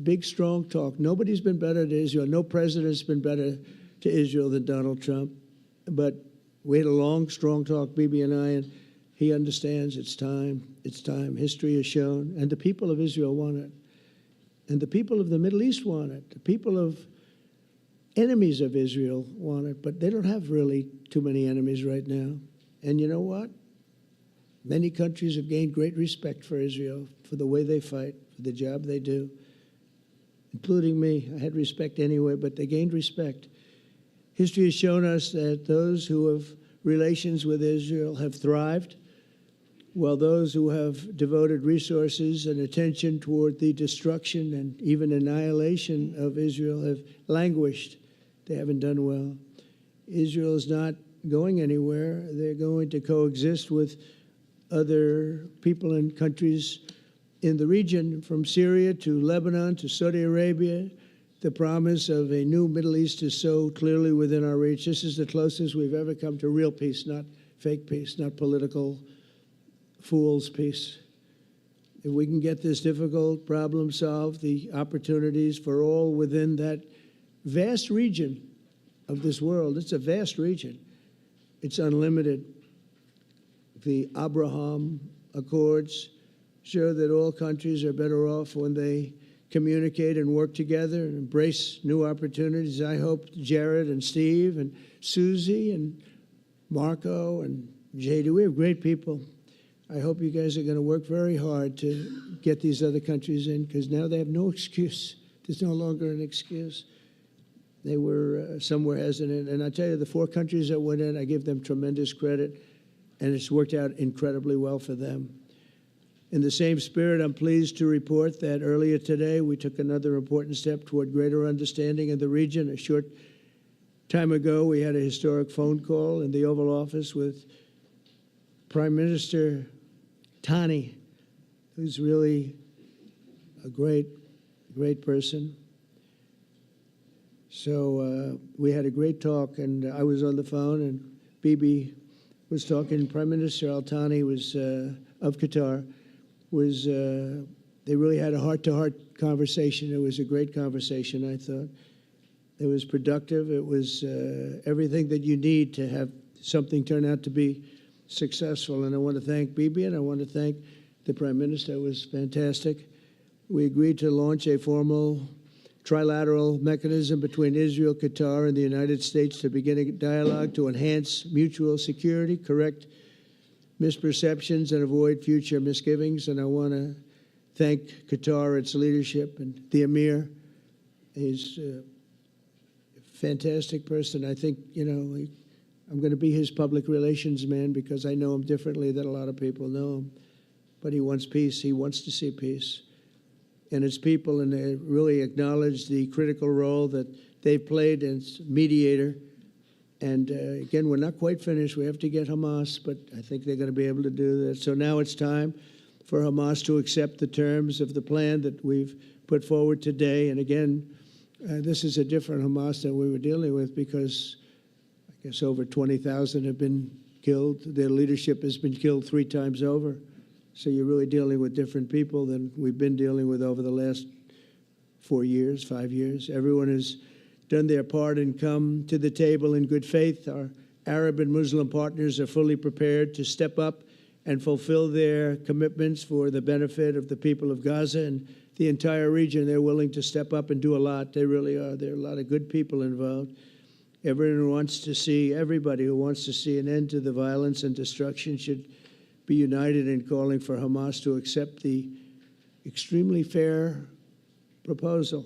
big, strong talk. Nobody's been better to Israel. No president's been better to Israel than Donald Trump. But we had a long, strong talk, Bibi and I, and he understands it's time. It's time. History has shown. And the people of Israel want it. And the people of the Middle East want it. The people of enemies of Israel want it. But they don't have really too many enemies right now. And you know what? Many countries have gained great respect for Israel, for the way they fight, for the job they do, including me. I had respect anyway, but they gained respect. History has shown us that those who have relations with Israel have thrived, while those who have devoted resources and attention toward the destruction and even annihilation of Israel have languished. They haven't done well. Israel is not going anywhere. They're going to coexist with other people and countries in the region, from Syria to Lebanon to Saudi Arabia. The promise of a new Middle East is so clearly within our reach. This is the closest we've ever come to real peace, not fake peace, not political fool's peace. If we can get this difficult problem solved, the opportunities for all within that vast region of this world, it's a vast region. It's unlimited. The Abraham Accords show that all countries are better off when they communicate and work together and embrace new opportunities. I hope Jared and Steve and Susie and Marco and JD, we have great people. I hope you guys are going to work very hard to get these other countries in, because now they have no excuse. There's no longer an excuse. They were somewhere hesitant. And I tell you, the 4 countries that went in, I give them tremendous credit, and it's worked out incredibly well for them. In the same spirit, I'm pleased to report that earlier today, we took another important step toward greater understanding in the region. A short time ago, we had a historic phone call in the Oval Office with Prime Minister Tani, who's really a great, great person. So we had a great talk, and I was on the phone, and Bibi was talking. Prime Minister Al Thani was of Qatar. They really had a heart-to-heart conversation. It was a great conversation, I thought. It was productive. It was everything that you need to have something turn out to be successful. And I want to thank Bibi, and I want to thank the Prime Minister. It was fantastic. We agreed to launch a formal trilateral mechanism between Israel, Qatar, and the United States to begin a dialogue to enhance mutual security, correct misperceptions, and avoid future misgivings. And I want to thank Qatar, its leadership, and the Emir. He's a fantastic person. I think, I'm going to be his public relations man, because I know him differently than a lot of people know him. But he wants peace. He wants to see peace. And its people, and they really acknowledge the critical role that they've played as mediator. And again, we're not quite finished. We have to get Hamas, but I think they're going to be able to do that. So now it's time for Hamas to accept the terms of the plan that we've put forward today. And again, this is a different Hamas than we were dealing with, because I guess over 20,000 have been killed. Their leadership has been killed 3 times over. So you're really dealing with different people than we've been dealing with over the last 4 years, 5 years. Everyone has done their part and come to the table in good faith. Our Arab and Muslim partners are fully prepared to step up and fulfill their commitments for the benefit of the people of Gaza and the entire region. They're willing to step up and do a lot. They really are. There are a lot of good people involved. Everybody who wants to see an end to the violence and destruction should be united in calling for Hamas to accept the extremely fair proposal.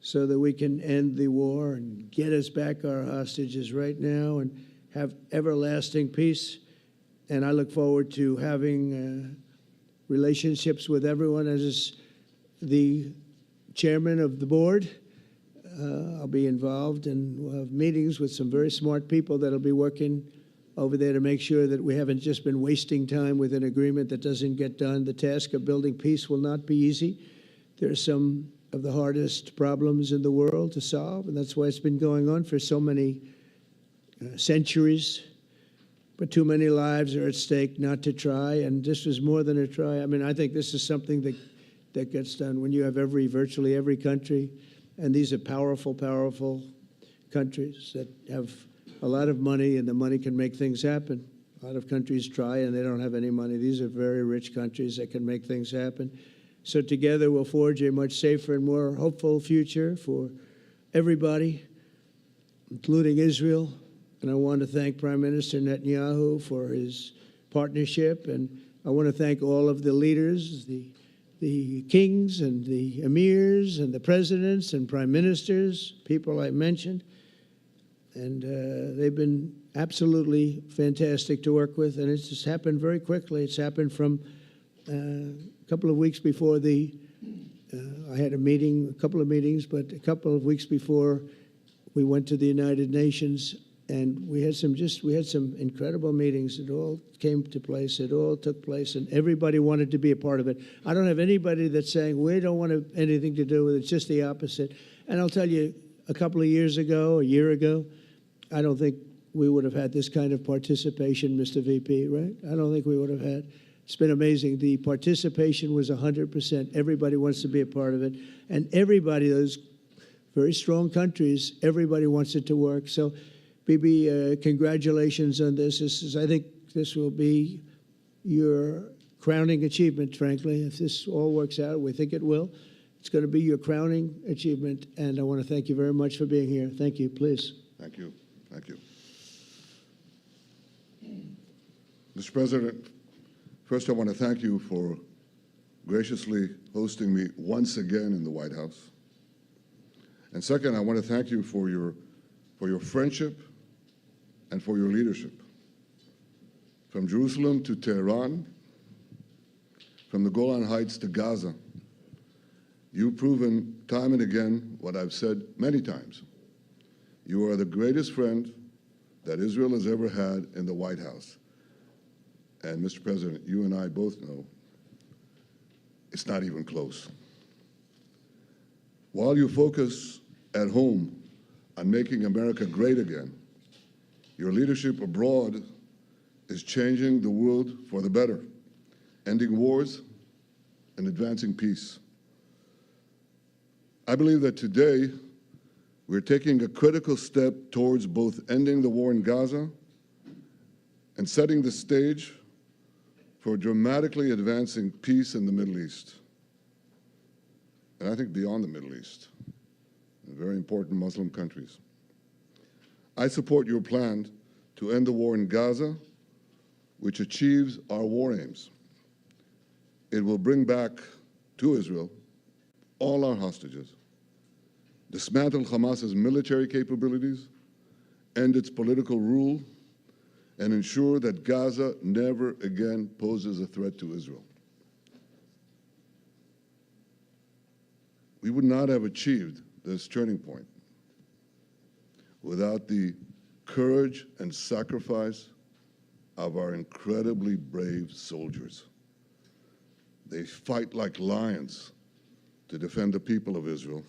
so that we can end the war and get us back our hostages right now and have everlasting peace. And I look forward to having relationships with everyone. As the chairman of the board, I'll be involved, and we'll have meetings with some very smart people that'll be working over there to make sure that we haven't just been wasting time with an agreement that doesn't get done. The task of building peace will not be easy. There are some of the hardest problems in the world to solve, and that's why it's been going on for so many centuries. But too many lives are at stake not to try, and this was more than a try. I mean, I think this is something that gets done when you have virtually every country, and these are powerful, powerful countries that have a lot of money, and the money can make things happen. A lot of countries try, and they don't have any money. These are very rich countries that can make things happen. So together we'll forge a much safer and more hopeful future for everybody, including Israel. And I want to thank Prime Minister Netanyahu for his partnership. And I want to thank all of the leaders, the kings and the emirs and the presidents and prime ministers, people I mentioned. And they've been absolutely fantastic to work with. And it's just happened very quickly. It's happened from a couple of weeks before I had a couple of meetings, but a couple of weeks before we went to the United Nations, and we had some incredible meetings. It all came to place. It all took place, and everybody wanted to be a part of it. I don't have anybody that's saying we don't want anything to do with it. It's just the opposite. And I'll tell you, a couple of years ago, a year ago, I don't think we would have had this kind of participation, Mr. VP, right? I don't think we would have had. It's been amazing. The participation was 100%. Everybody wants to be a part of it. And everybody, those very strong countries, everybody wants it to work. So, Bibi, congratulations on this. I think this will be your crowning achievement, frankly. If this all works out, we think it will. It's going to be your crowning achievement. And I want to thank you very much for being here. Thank you. Please. Thank you. Thank you. Mr. President, first I want to thank you for graciously hosting me once again in the White House. And second, I want to thank you for your friendship and for your leadership. From Jerusalem to Tehran, from the Golan Heights to Gaza, you've proven time and again what I've said many times. You are the greatest friend that Israel has ever had in the White House. And Mr. President, you and I both know it's not even close. While you focus at home on making America great again, your leadership abroad is changing the world for the better, ending wars and advancing peace. I believe that today we're taking a critical step towards both ending the war in Gaza and setting the stage for dramatically advancing peace in the Middle East, and I think beyond the Middle East, in very important Muslim countries. I support your plan to end the war in Gaza, which achieves our war aims. It will bring back to Israel all our hostages, dismantle Hamas's military capabilities, end its political rule, and ensure that Gaza never again poses a threat to Israel. We would not have achieved this turning point without the courage and sacrifice of our incredibly brave soldiers. They fight like lions to defend the people of Israel,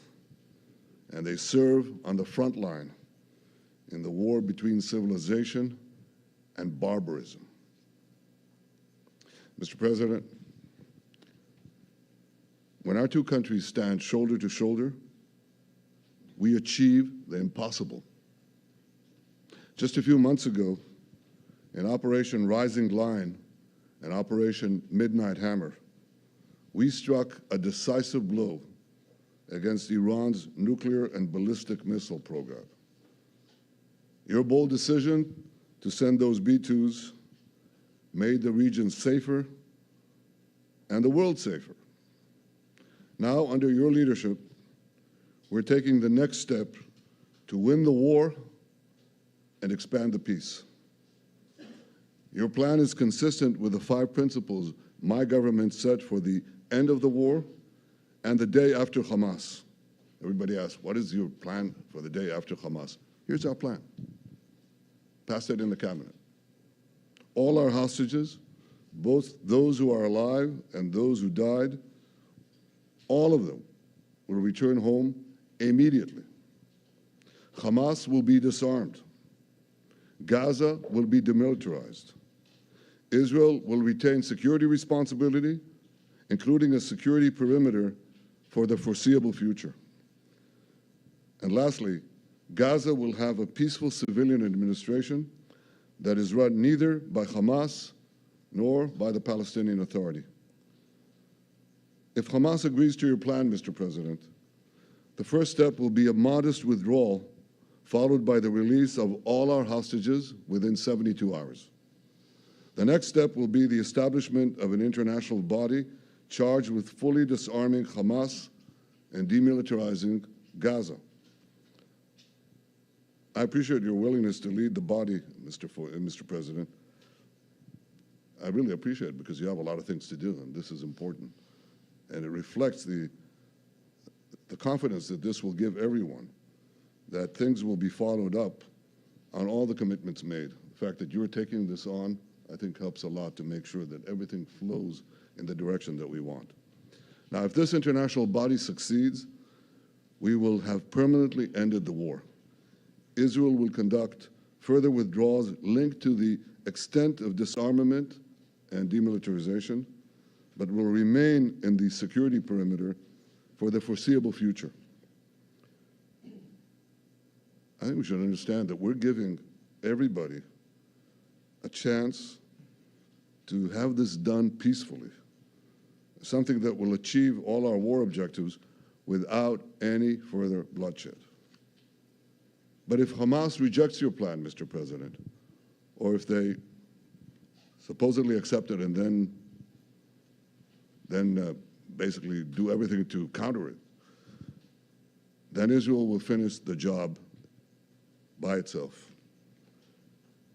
and they serve on the front line in the war between civilization and barbarism. Mr. President, when our two countries stand shoulder to shoulder, we achieve the impossible. Just a few months ago, in Operation Rising Lion and Operation Midnight Hammer, we struck a decisive blow against Iran's nuclear and ballistic missile program. Your bold decision to send those B-2s made the region safer and the world safer. Now, under your leadership, we're taking the next step to win the war and expand the peace. Your plan is consistent with the 5 principles my government set for the end of the war and the day after Hamas. Everybody asks, what is your plan for the day after Hamas? Here's our plan. Passed it in the cabinet. All our hostages, both those who are alive and those who died, all of them will return home immediately. Hamas will be disarmed. Gaza will be demilitarized. Israel will retain security responsibility, including a security perimeter for the foreseeable future. And lastly, Gaza will have a peaceful civilian administration that is run neither by Hamas nor by the Palestinian Authority. If Hamas agrees to your plan, Mr. President, the first step will be a modest withdrawal, followed by the release of all our hostages within 72 hours. The next step will be the establishment of an international body charged with fully disarming Hamas and demilitarizing Gaza. I appreciate your willingness to lead the body, Mr. President. I really appreciate it because you have a lot of things to do, and this is important. And it reflects the confidence that this will give everyone, that things will be followed up on all the commitments made. The fact that you're taking this on, I think, helps a lot to make sure that everything flows in the direction that we want. Now, if this international body succeeds, we will have permanently ended the war. Israel will conduct further withdrawals linked to the extent of disarmament and demilitarization, but will remain in the security perimeter for the foreseeable future. I think we should understand that we're giving everybody a chance to have this done peacefully, something that will achieve all our war objectives without any further bloodshed. But if Hamas rejects your plan, Mr. President, or if they supposedly accept it and then basically do everything to counter it, then Israel will finish the job by itself.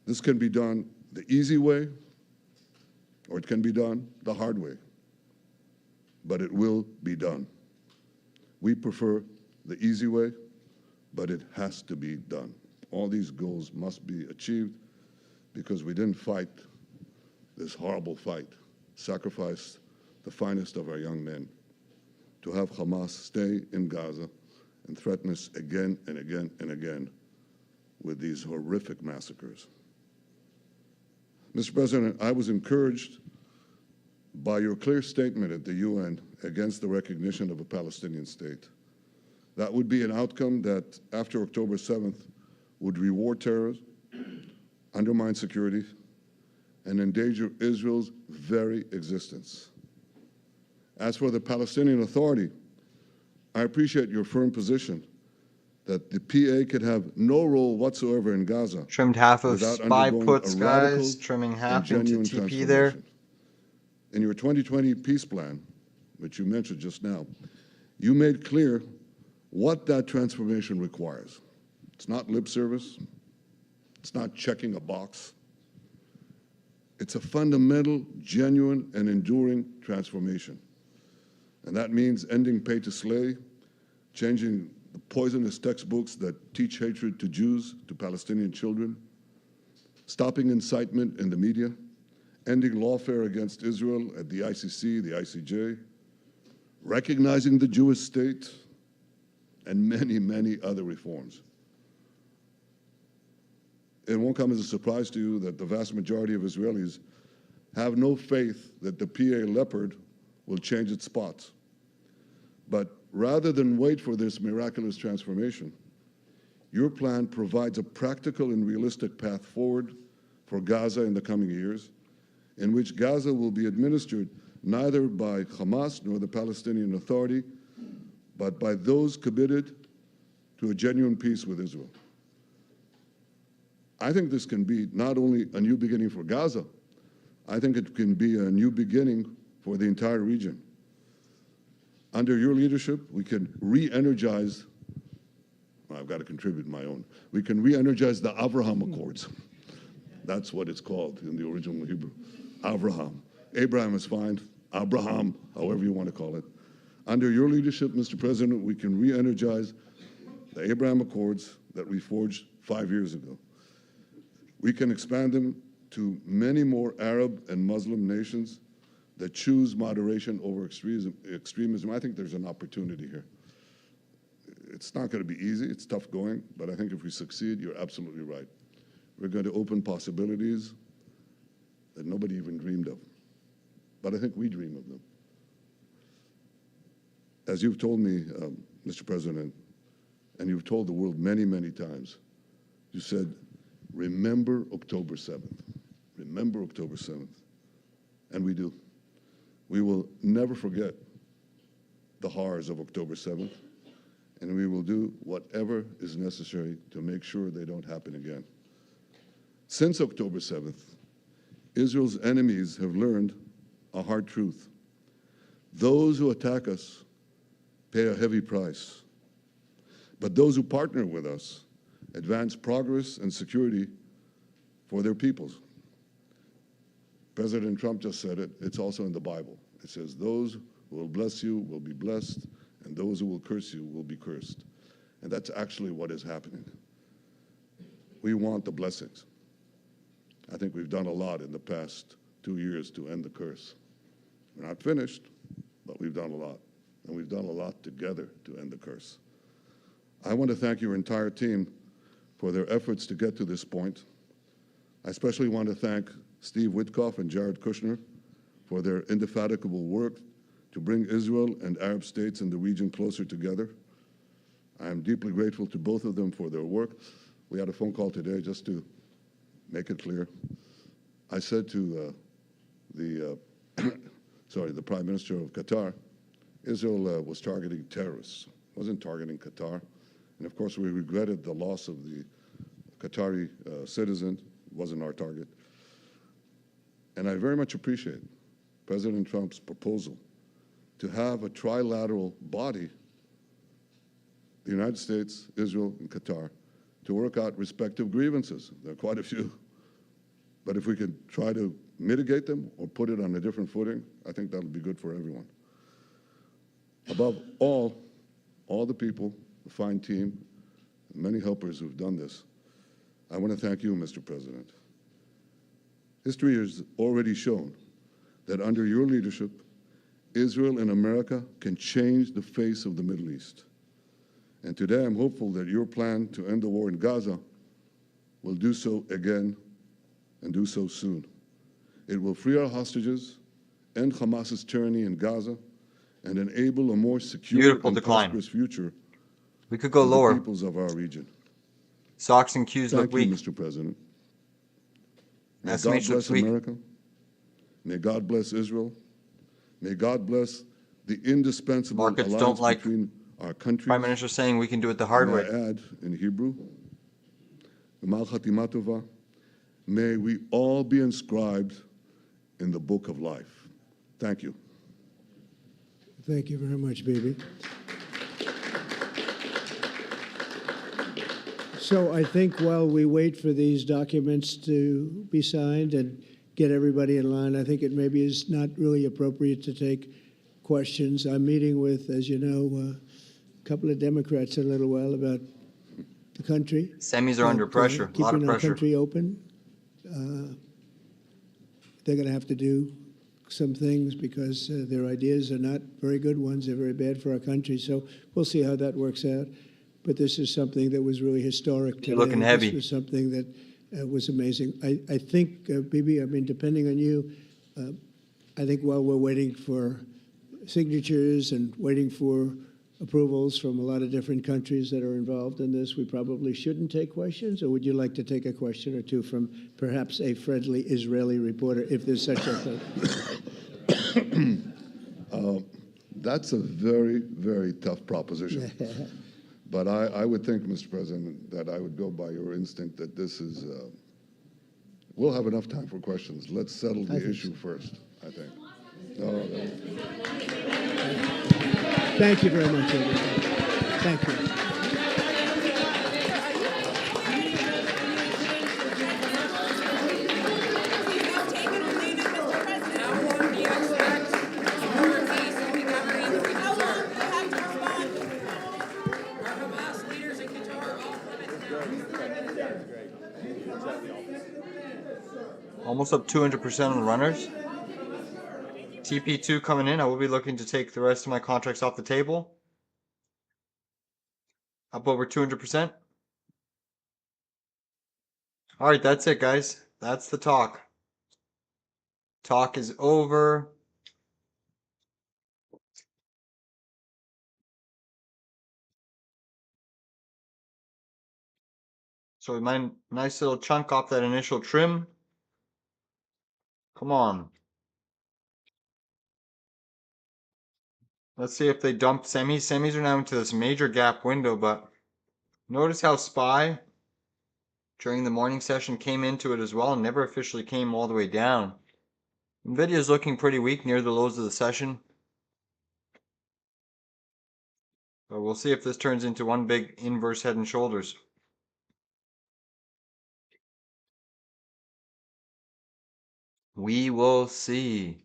This can be done the easy way, or it can be done the hard way, but it will be done. We prefer the easy way, but it has to be done. All these goals must be achieved because we didn't fight this horrible fight, sacrifice the finest of our young men to have Hamas stay in Gaza and threaten us again and again and again with these horrific massacres. Mr. President, I was encouraged by your clear statement at the UN against the recognition of a Palestinian state. That would be an outcome that, after October 7th, would reward terrorism, undermine security, and endanger Israel's very existence. As for the Palestinian Authority, I appreciate your firm position that the PA could have no role whatsoever in Gaza. Trimmed half of without spy undergoing puts, a guys. radical Trimming and half into genuine TP there. transformation. In your 2020 peace plan, which you mentioned just now, you made clear what that transformation requires. It's not lip service. It's not checking a box. It's a fundamental, genuine, and enduring transformation. And that means ending pay to slay, changing the poisonous textbooks that teach hatred to Jews, to Palestinian children, stopping incitement in the media, ending lawfare against Israel at the ICC, the ICJ, recognizing the Jewish state, and many, many other reforms. It won't come as a surprise to you that the vast majority of Israelis have no faith that the PA Leopard will change its spots. But rather than wait for this miraculous transformation, your plan provides a practical and realistic path forward for Gaza in the coming years, in which Gaza will be administered neither by Hamas nor the Palestinian Authority, but by those committed to a genuine peace with Israel. I think this can be not only a new beginning for Gaza, I think it can be a new beginning for the entire region. Under your leadership, we can re-energize I've got to contribute my own. We can re-energize the Abraham Accords. That's what it's called in the original Hebrew. Abraham. Abraham is fine. Abraham, however you want to call it. Under your leadership, Mr. President, we can re-energize the Abraham Accords that we forged 5 years ago. We can expand them to many more Arab and Muslim nations that choose moderation over extremism. I think there's an opportunity here. It's not going to be easy. It's tough going. But I think if we succeed, you're absolutely right. We're going to open possibilities that nobody even dreamed of. But I think we dream of them. As you've told me, Mr. President, and you've told the world many, many times, you said, remember October 7th. Remember October 7th. And we do. We will never forget the horrors of October 7th, and we will do whatever is necessary to make sure they don't happen again. Since October 7th, Israel's enemies have learned a hard truth. Those who attack us pay a heavy price, but those who partner with us advance progress and security for their peoples. President Trump just said it. It's also in the Bible. It says, those who will bless you will be blessed, and those who will curse you will be cursed. And that's actually what is happening. We want the blessings. I think we've done a lot in the past 2 years to end the curse. We're not finished, but we've done a lot. And we've done a lot together to end the curse. I want to thank your entire team for their efforts to get to this point. I especially want to thank Steve Witkoff and Jared Kushner for their indefatigable work to bring Israel and Arab states in the region closer together. I am deeply grateful to both of them for their work. We had a phone call today just to make it clear. I said to the Prime Minister of Qatar, Israel was targeting terrorists, wasn't targeting Qatar. And of course, we regretted the loss of the Qatari citizen. It wasn't our target. And I very much appreciate President Trump's proposal to have a trilateral body, the United States, Israel, and Qatar, to work out respective grievances. There are quite a few. But if we could try to mitigate them or put it on a different footing, I think that'll be good for everyone. Above all the people, the fine team, many helpers who've done this, I want to thank you, Mr. President. History has already shown that under your leadership, Israel and America can change the face of the Middle East. And today I'm hopeful that your plan to end the war in Gaza will do so again and do so soon. It will free our hostages, end Hamas's tyranny in Gaza, and enable a more secure and prosperous future We could go for lower. the peoples of our region. Stocks and Qs look Thank you, weak. Mr. President. May God Estimates bless look weak. America. May God bless Israel. May God bless the indispensable Markets don't alliance like between our countries. Prime Minister saying we can do it the hard May way. I add in Hebrew, G'mal Chatima Tova, may we all be inscribed in the book of life. Thank you. Thank you very much, Bibi. So I think while we wait for these documents to be signed and get everybody in line, I think it maybe is not really appropriate to take questions. I'm meeting with, as you know, a couple of Democrats in a little while about the country. Semis are under pressure, a lot of Keeping our pressure. country open. They're going to have to do some things because their ideas are not very good ones. They're very bad for our country. So we'll see how that works out. But this is something that was really historic today. You're looking heavy. This was something that was amazing. I think, Bibi, I mean, depending on you, I think while we're waiting for signatures and waiting for approvals from a lot of different countries that are involved in this, we probably shouldn't take questions? Or would you like to take a question or two from perhaps a friendly Israeli reporter, if there's such a thing? That's a very, very tough proposition. But I would think, Mr. President, that I would go by your instinct that this is, we'll have enough time for questions. Let's settle the issue first, I think. Thank you very much, everybody. Thank you. Almost up 200% on the runners. TP2 coming in. I will be looking to take the rest of my contracts off the table. Up over 200%. All right, that's it, guys. That's the talk. Talk is over. So my nice little chunk off that initial trim. Come on. Let's see if they dump semis. Semis are now into this major gap window, but notice how SPY during the morning session came into it as well and never officially came all the way down. Nvidia is looking pretty weak near the lows of the session. But we'll see if this turns into one big inverse head and shoulders. We will see.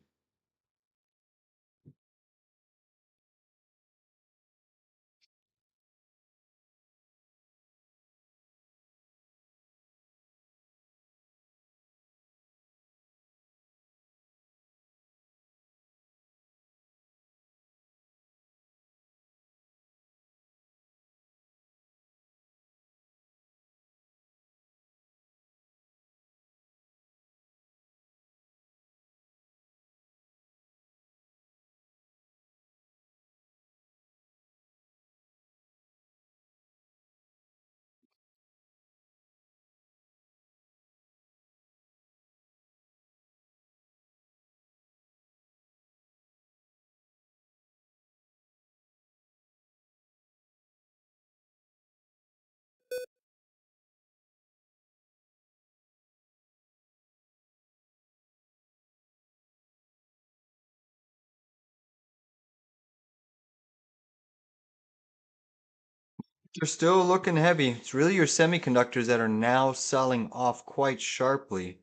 They're still looking heavy. It's really your semiconductors that are now selling off quite sharply.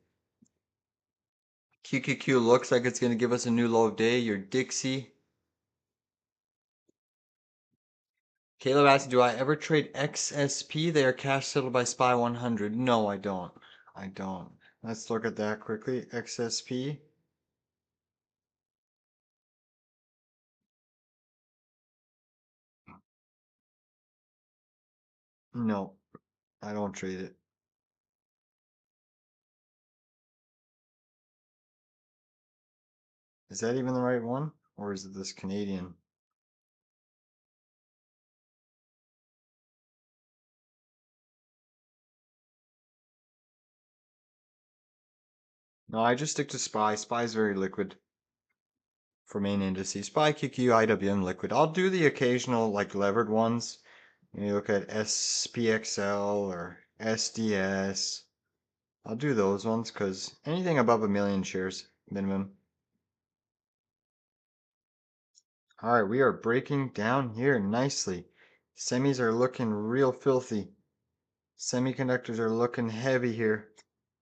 QQQ looks like it's going to give us a new low of day. Your Dixie. Caleb asked, do I ever trade XSP? They are cash settled by SPY 100. No, I don't. I don't. Let's look at that quickly. XSP. No, I don't trade it. Is that even the right one? Or is it this Canadian? No, I just stick to SPY. SPY is very liquid for main indices. SPY, QQ, IWM, liquid. I'll do the occasional like levered ones. You look at SPXL or SDS. I'll do those ones because anything above 1 million shares minimum. All right, we are breaking down here nicely. Semis are looking real filthy. Semiconductors are looking heavy here.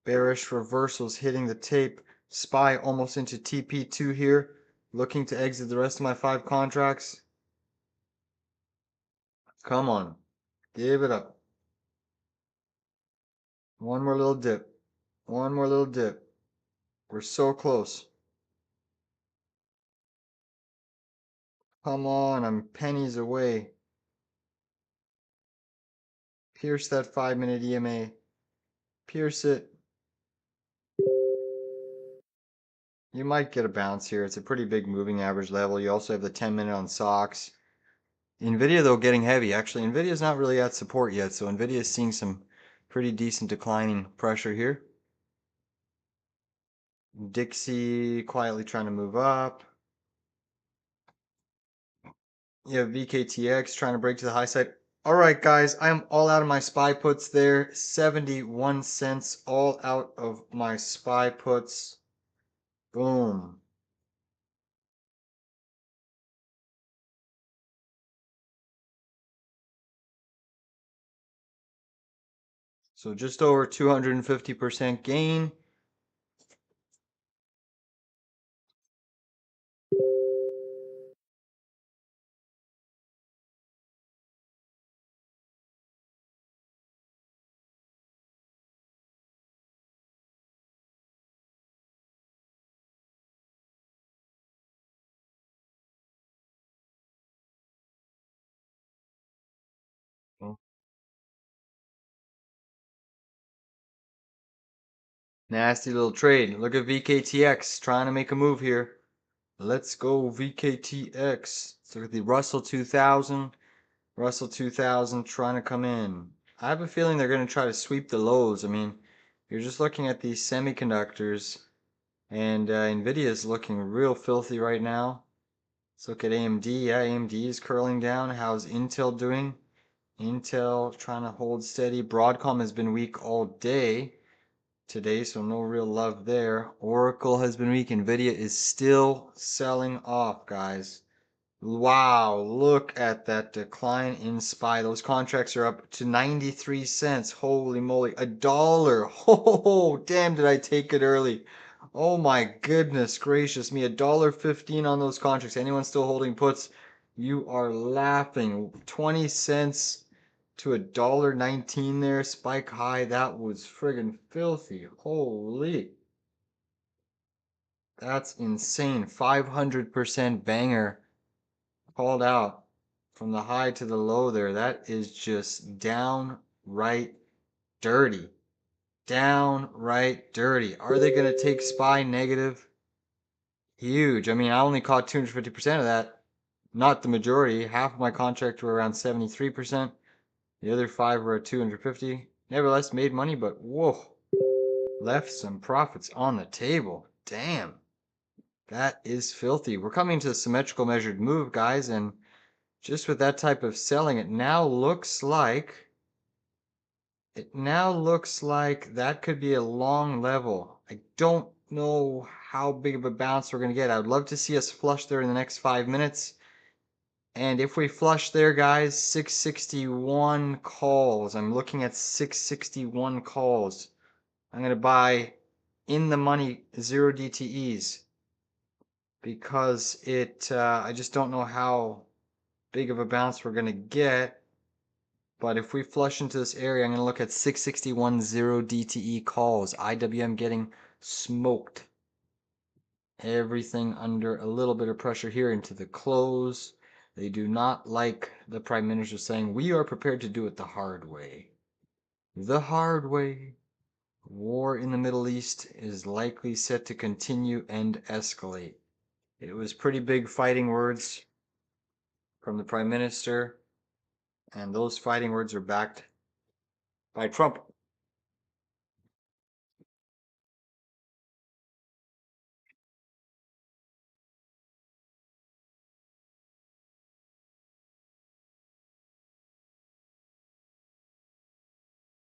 Bearish reversals hitting the tape. SPY almost into TP2 here. Looking to exit the rest of my 5 contracts. Come on. Give it up. One more little dip. One more little dip. We're so close. Come on, I'm pennies away. Pierce that 5-minute EMA. Pierce it. You might get a bounce here. It's a pretty big moving average level. You also have the 10-minute on SOX. Nvidia, though, getting heavy. Actually, Nvidia's not really at support yet, so Nvidia is seeing some pretty decent declining pressure here. Dixie quietly trying to move up. You have VKTX trying to break to the high side. All right, guys, I'm all out of my SPY puts there. 71 cents all out of my SPY puts. Boom. So just over 250% gain. Nasty little trade. Look at VKTX trying to make a move here. Let's go VKTX. Let's look at the Russell 2000. Russell 2000 trying to come in. I have a feeling they're going to try to sweep the lows. I mean, you're just looking at these semiconductors, and Nvidia is looking real filthy right now. Let's look at AMD. Yeah, AMD is curling down. How's Intel doing? Intel trying to hold steady. Broadcom has been weak all day today, so no real love there. Oracle has been weak. Nvidia is still selling off, guys. Wow, look at that decline in SPY. Those contracts are up to 93 cents. Holy moly, a dollar. Oh, damn, did I take it early. Oh my goodness gracious me, $1.15 on those contracts. Anyone still holding puts? You are laughing. 20 cents to $1.19 there. Spike high. That was friggin' filthy. Holy. That's insane. 500% banger. Called out from the high to the low there. That is just downright dirty. Downright dirty. Are they going to take SPY negative? Huge. I mean, I only caught 250% of that. Not the majority. Half of my contracts were around 73%. The other 5 were at 250. Nevertheless, made money, but whoa. Left some profits on the table. Damn. That is filthy. We're coming to the symmetrical measured move, guys, and just with that type of selling, it now looks like that could be a long level. I don't know how big of a bounce we're going to get. I would love to see us flush there in the next 5 minutes. And if we flush there, guys, 661 calls. I'm looking at 661 calls. I'm going to buy in the money 0 DTEs because I just don't know how big of a bounce we're going to get. But if we flush into this area, I'm going to look at 661 0 DTE calls. IWM getting smoked. Everything under a little bit of pressure here into the close. They do not like the Prime Minister saying, we are prepared to do it the hard way. The hard way. War in the Middle East is likely set to continue and escalate. It was pretty big fighting words from the Prime Minister, and those fighting words are backed by Trump.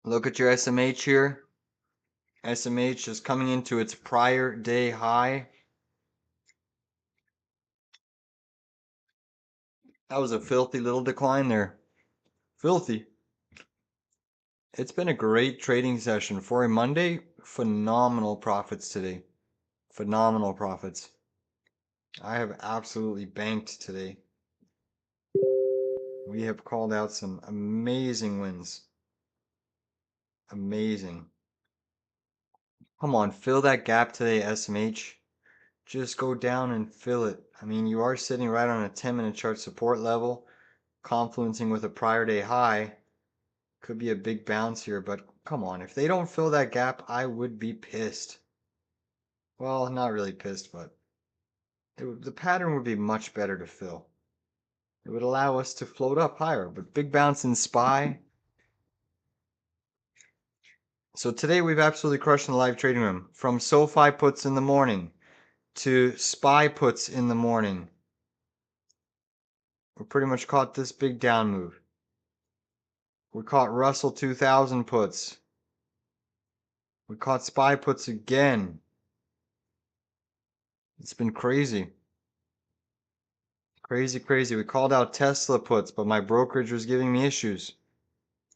Look at your SMH here. SMH is coming into its prior day high. That was a filthy little decline there. Filthy. It's been a great trading session for a Monday. Phenomenal profits today. Phenomenal profits. I have absolutely banked today. We have called out some amazing wins. Amazing. Come on, fill that gap today, SMH. Just go down and fill it. I mean, you are sitting right on a 10-minute chart support level, confluencing with a prior day high. Could be a big bounce here, but come on. If they don't fill that gap, I would be pissed. Well, not really pissed, but the pattern would be much better to fill. It would allow us to float up higher, but big bounce in SPY. So today we've absolutely crushed in the live trading room. From SoFi puts in the morning to SPY puts in the morning. We pretty much caught this big down move. We caught Russell 2000 puts. We caught SPY puts again. It's been crazy. Crazy, crazy. We called out Tesla puts, but my brokerage was giving me issues.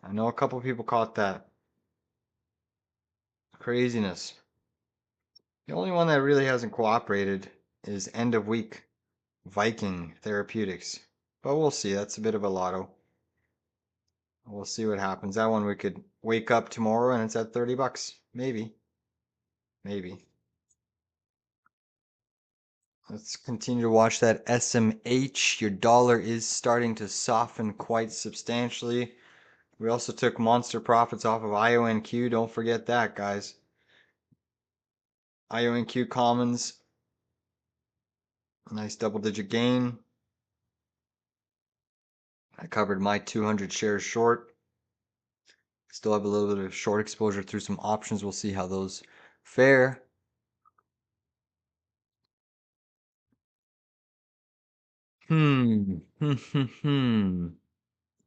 I know a couple people caught that. Craziness. The only one that really hasn't cooperated is end of week Viking Therapeutics. But we'll see. That's a bit of a lotto. We'll see what happens. That one we could wake up tomorrow and it's at 30 bucks. Maybe. Maybe. Let's continue to watch that SMH. Your dollar is starting to soften quite substantially. We also took monster profits off of IONQ. Don't forget that, guys. IONQ Commons, nice double-digit gain. I covered my 200 shares short. Still have a little bit of short exposure through some options. We'll see how those fare. And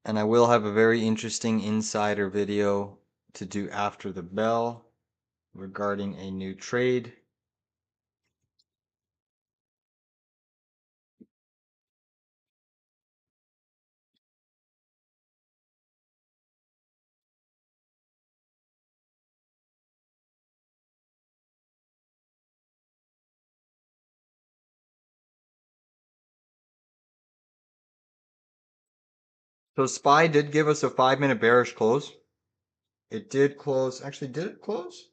I will have a very interesting insider video to do after the bell regarding a new trade. So SPY did give us a 5-minute bearish close. It did close. Actually, did it close?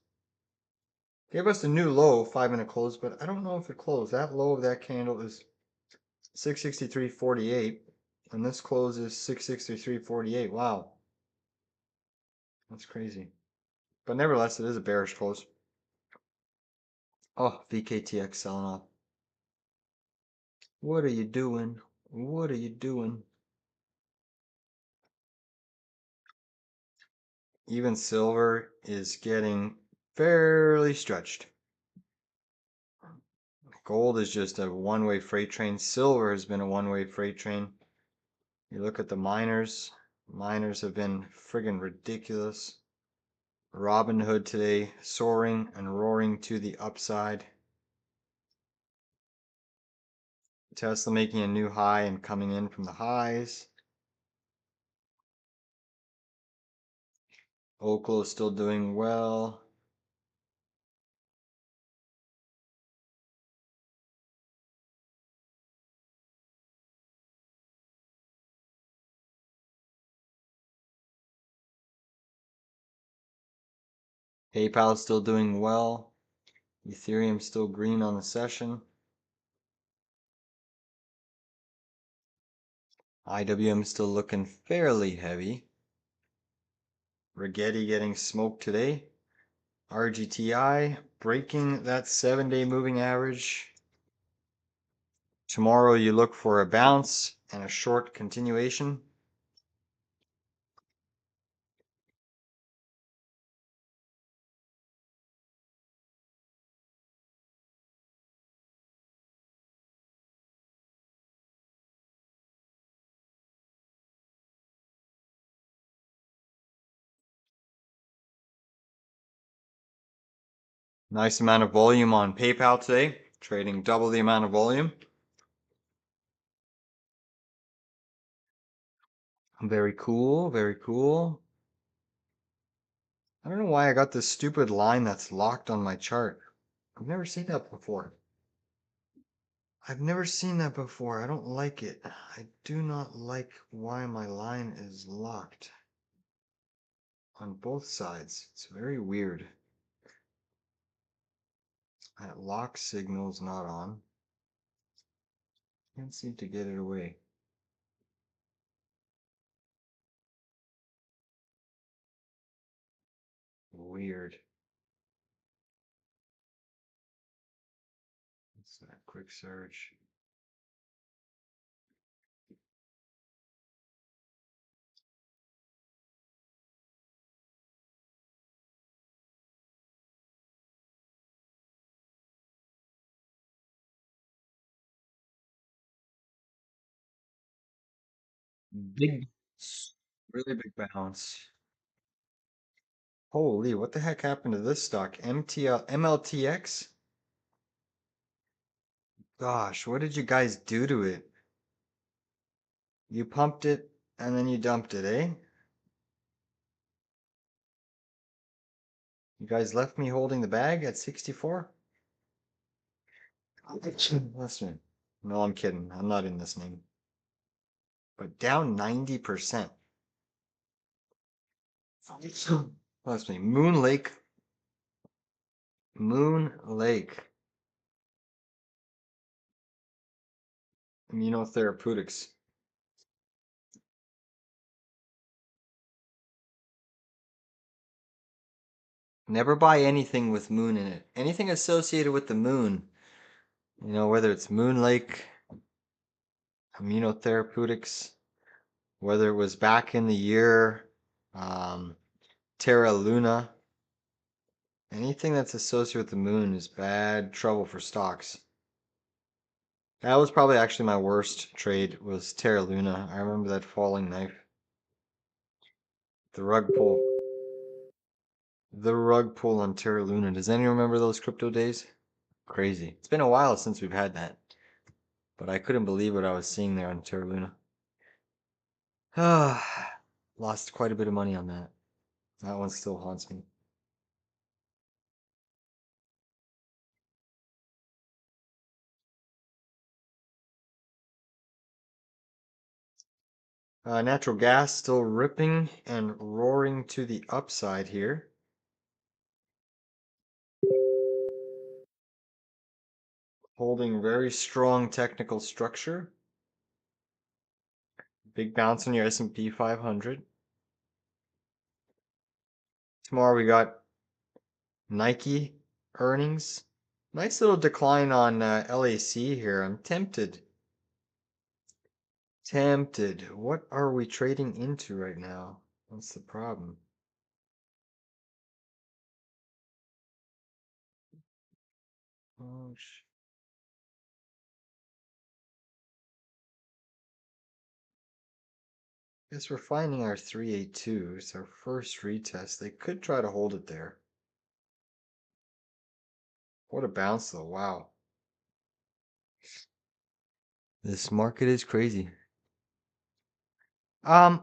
Gave us a new low 5-minute close, but I don't know if it closed. That low of that candle is 663.48, and this close is 663.48. Wow, that's crazy. But nevertheless, it is a bearish close. Oh, VKTX selling off. What are you doing? What are you doing? Even silver is getting fairly stretched. Gold is just a one-way freight train. Silver has been a one-way freight train. You look at the miners. Miners have been friggin' ridiculous. Robinhood today soaring and roaring to the upside. Tesla making a new high and coming in from the highs. Oklo still doing well. PayPal still doing well. Ethereum still green on the session. IWM still looking fairly heavy. Rigetti getting smoked today. RGTI breaking that 7-day moving average. Tomorrow you look for a bounce and a short continuation. Nice amount of volume on PayPal today, trading double the amount of volume. Very cool, very cool. I don't know why I got this stupid line that's locked on my chart. I've never seen that before. I've never seen that before. I don't like it. I do not like why my line is locked on both sides. It's very weird. That lock signal's not on. Can't seem to get it away. Weird. What's that? Quick search. Big, really big bounce. Holy, what the heck happened to this stock? MLTX? Gosh, what did you guys do to it? You pumped it and then you dumped it, eh? You guys left me holding the bag at 64? Listen, no, I'm kidding. I'm not in this name. But down 90%. Bless me. Moon Lake. Moon Lake. Immunotherapeutics. Never buy anything with moon in it. Anything associated with the moon, you know, whether it's Moon Lake, immunotherapeutics, whether it was back in the year, um, Terra Luna, anything that's associated with the moon is bad trouble for stocks. That was probably actually my worst trade was Terra Luna. I remember that falling knife. The rug pull. The rug pull on Terra Luna. Does anyone remember those crypto days? Crazy. It's been a while since we've had that. But I couldn't believe what I was seeing there on Terra Luna. Lost quite a bit of money on that. That one still haunts me. Natural gas still ripping and roaring to the upside here. Holding very strong technical structure. Big bounce on your S&P 500. Tomorrow we got Nike earnings. Nice little decline on LAC here. I'm tempted. Tempted. What are we trading into right now? What's the problem? Oh, guess we're finding our 382. It's our first retest. They could try to hold it there. What a bounce though. Wow. This market is crazy. For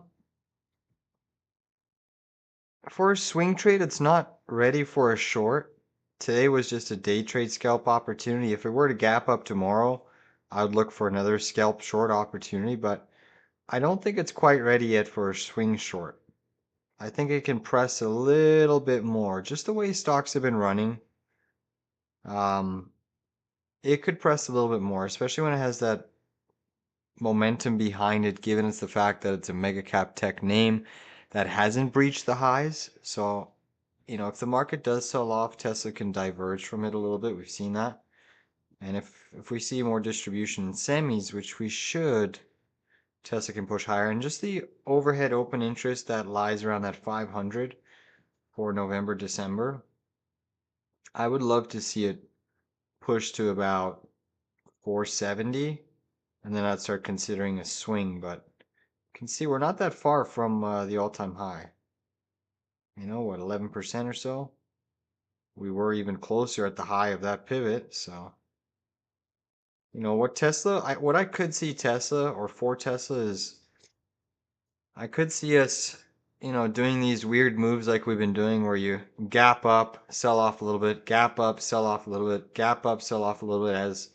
a swing trade, it's not ready for a short. Today was just a day trade scalp opportunity. If it were to gap up tomorrow, I would look for another scalp short opportunity, but I don't think it's quite ready yet for a swing short. I think it can press a little bit more. Just the way stocks have been running, it could press a little bit more, especially when it has that momentum behind it, given it's the fact that it's a mega cap tech name that hasn't breached the highs. So, you know, if the market does sell off, Tesla can diverge from it a little bit. We've seen that. And if we see more distribution in semis, which we should, Tesla can push higher. And just the overhead open interest that lies around that 500 for November, December, I would love to see it push to about 470, and then I'd start considering a swing. But you can see we're not that far from the all-time high. You know what, 11% or so? We were even closer at the high of that pivot, so you know what what I could see Tesla or for Tesla is I could see us, you know, doing these weird moves like we've been doing where you gap up, sell off a little bit, gap up, sell off a little bit, gap up, sell off a little bit as,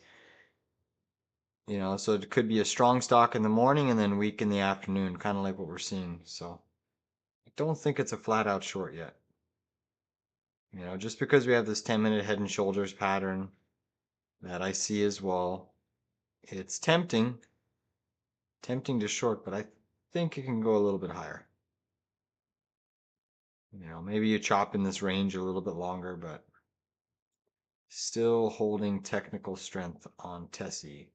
you know, so it could be a strong stock in the morning and then weak in the afternoon, kind of like what we're seeing. So I don't think it's a flat out short yet. You know, just because we have this 10-minute head and shoulders pattern that I see as well, it's tempting to short, but I think it can go a little bit higher. You know, maybe you chop in this range a little bit longer, but still holding technical strength on Tessie.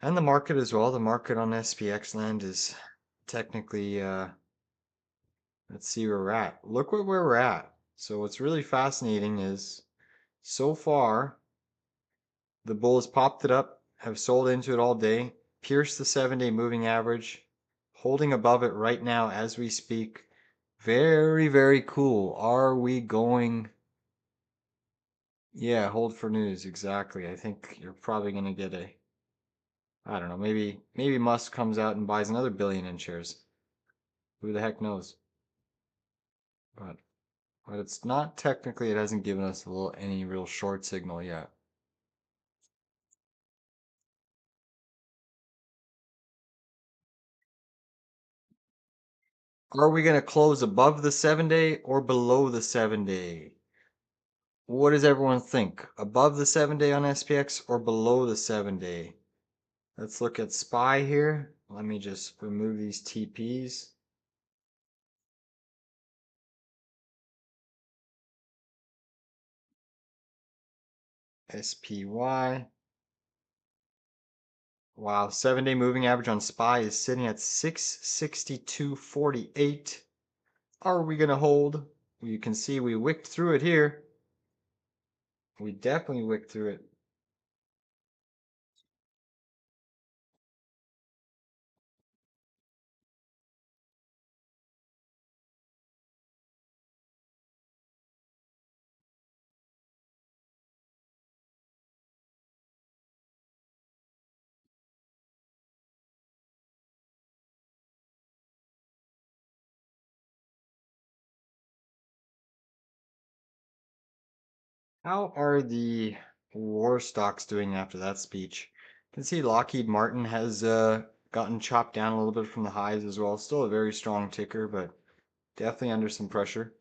And the market as well. The market on SPX land is technically, let's see where we're at. Look where we're at. So what's really fascinating is so far, the bulls popped it up, have sold into it all day, pierced the 7-day moving average, holding above it right now as we speak. Very, very cool. Are we going? Yeah, hold for news. Exactly. I think you're probably going to get I don't know, maybe Musk comes out and buys another billion in shares. Who the heck knows? But it's not technically, it hasn't given us any real short signal yet. Are we going to close above the 7-day or below the 7-day? What does everyone think? Above the 7-day on SPX or below the 7-day? Let's look at SPY here. Let me just remove these TPs. SPY. Wow, 7-day moving average on SPY is sitting at 662.48. Are we going to hold? Well, you can see we wicked through it here. We definitely wicked through it. How are the war stocks doing after that speech? You can see Lockheed Martin has gotten chopped down a little bit from the highs as well. Still a very strong ticker, but definitely under some pressure.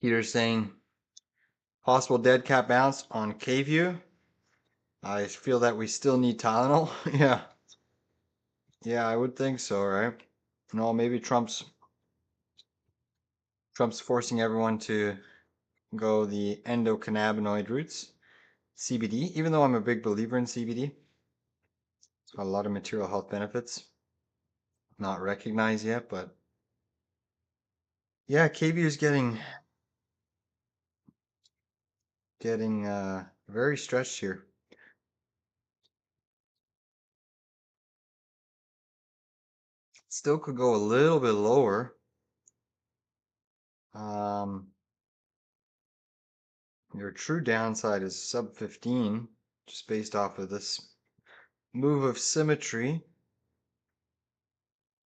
Peter's saying possible dead cat bounce on K-View. I feel that we still need Tylenol. Yeah. Yeah, I would think so, right? No, maybe Trump's forcing everyone to go the endocannabinoid routes. CBD, even though I'm a big believer in CBD. It's got a lot of material health benefits. Not recognized yet, but yeah, KView is getting very stretched here. Still could go a little bit lower. Your true downside is sub 15, just based off of this move of symmetry.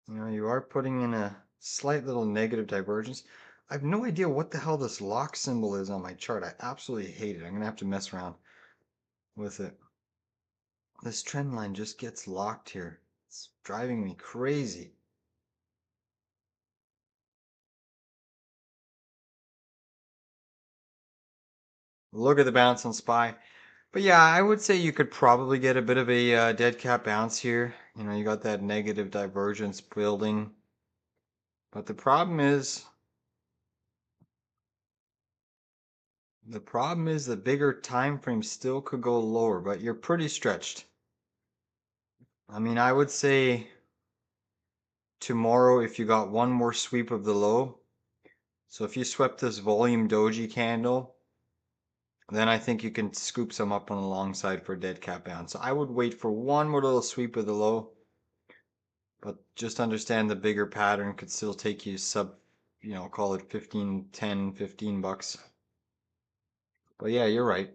You know, you are putting in a slight little negative divergence. I have no idea what the hell this lock symbol is on my chart. I absolutely hate it. I'm gonna have to mess around with it. This trend line just gets locked here. It's driving me crazy. Look at the bounce on SPY. But yeah, I would say you could probably get a bit of a dead cat bounce here. You know, you got that negative divergence building. But the problem is the bigger time frame still could go lower, but you're pretty stretched. I mean, I would say tomorrow if you got one more sweep of the low. So if you swept this volume doji candle, then I think you can scoop some up on the long side for a dead cat bounce. So I would wait for one more little sweep of the low. But just understand the bigger pattern could still take you sub, you know, call it 15, 10, 15 bucks. But yeah, you're right.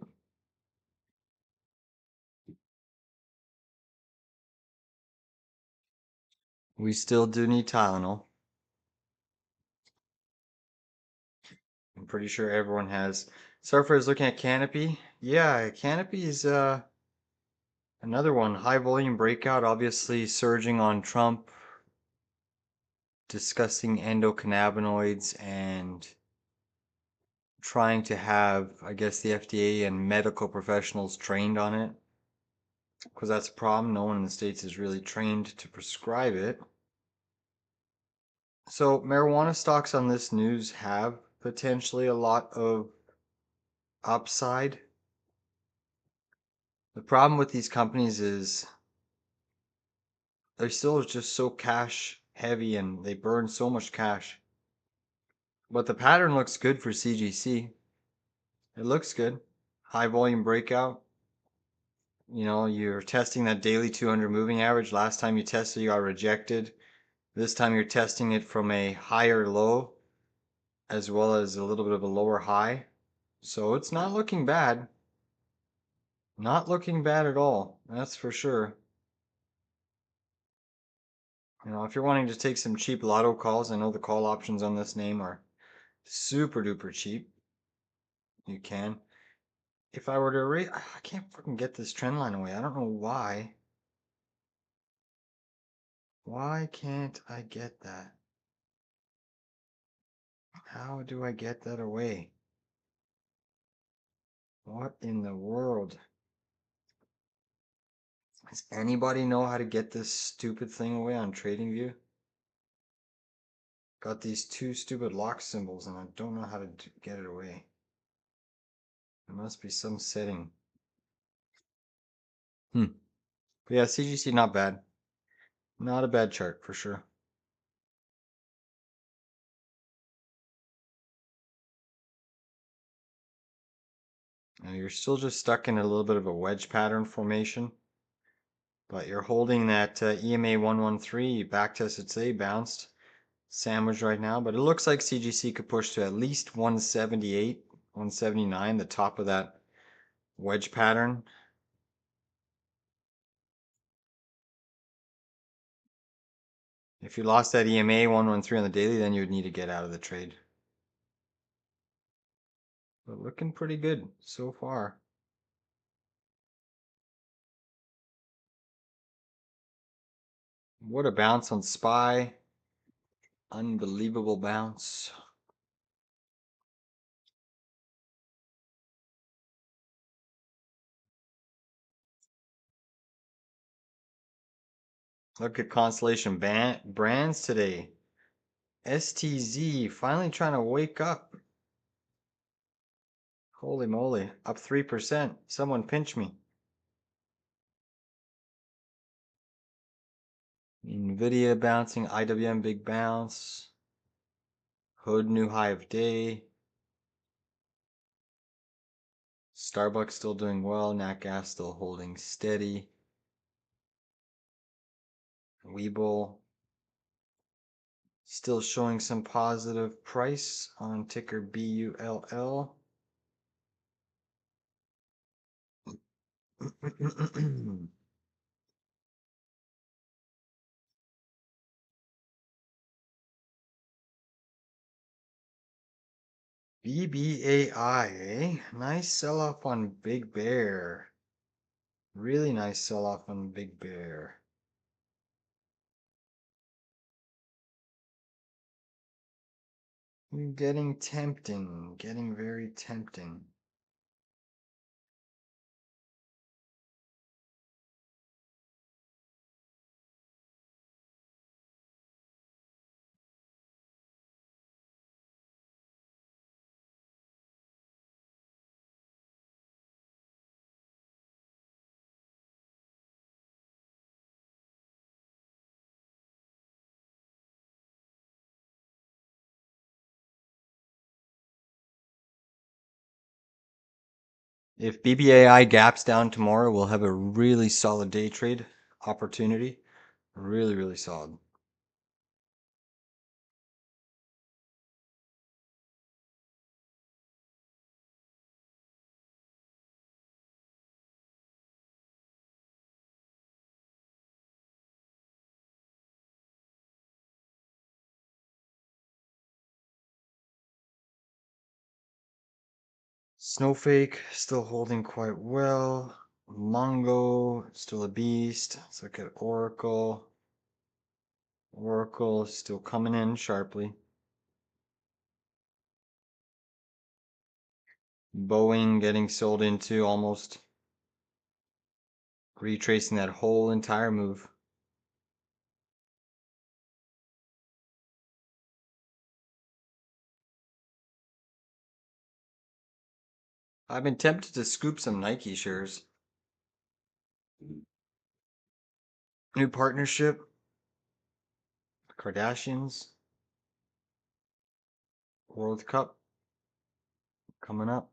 We still do need Tylenol. I'm pretty sure everyone has. Surfer is looking at Canopy. Yeah, Canopy is another one. High volume breakout, obviously surging on Trump, discussing endocannabinoids and trying to have, I guess, the FDA and medical professionals trained on it. Because that's a problem. No one in the States is really trained to prescribe it. So marijuana stocks on this news have potentially a lot of upside. The problem with these companies is they're still just so cash heavy and they burn so much cash. But the pattern looks good for CGC. It looks good. High volume breakout. You know, you're testing that daily 200 moving average. Last time you tested, you got rejected. This time you're testing it from a higher low as well as a little bit of a lower high. So it's not looking bad. Not looking bad at all. That's for sure. You know, if you're wanting to take some cheap lotto calls, I know the call options on this name are super duper cheap. You can. If I were to rate, I can't fucking get this trend line away. I don't know why. Why can't I get that? How do I get that away? What in the world? Does anybody know how to get this stupid thing away on TradingView? Got these two stupid lock symbols and I don't know how to get it away. There must be some setting. But yeah, CGC not bad. Not a bad chart for sure. Now you're still just stuck in a little bit of a wedge pattern formation. But you're holding that EMA 113, back tested today, bounced, sandwich right now. But it looks like CGC could push to at least 178, 179, the top of that wedge pattern. If you lost that EMA 113 on the daily, then you would need to get out of the trade. But looking pretty good so far. What a bounce on SPY. Unbelievable bounce. Look at Constellation Brands today. STZ finally trying to wake up. Holy moly, up 3%. Someone pinch me. Nvidia bouncing, IWM big bounce. Hood new high of day. Starbucks still doing well. Nat Gas still holding steady. Webull still showing some positive price on ticker BULL. BBAI, eh? Nice sell-off on Big Bear. Really nice sell-off on Big Bear. Getting tempting. Getting very tempting. If BBAI gaps down tomorrow, we'll have a really solid day trade opportunity. Really, really solid. Snowflake still holding quite well. Mongo still a beast. Let's look at Oracle. Oracle is still coming in sharply. Boeing getting sold into almost. Retracing that whole entire move. I've been tempted to scoop some Nike shares. New partnership. Kardashians. World Cup coming up.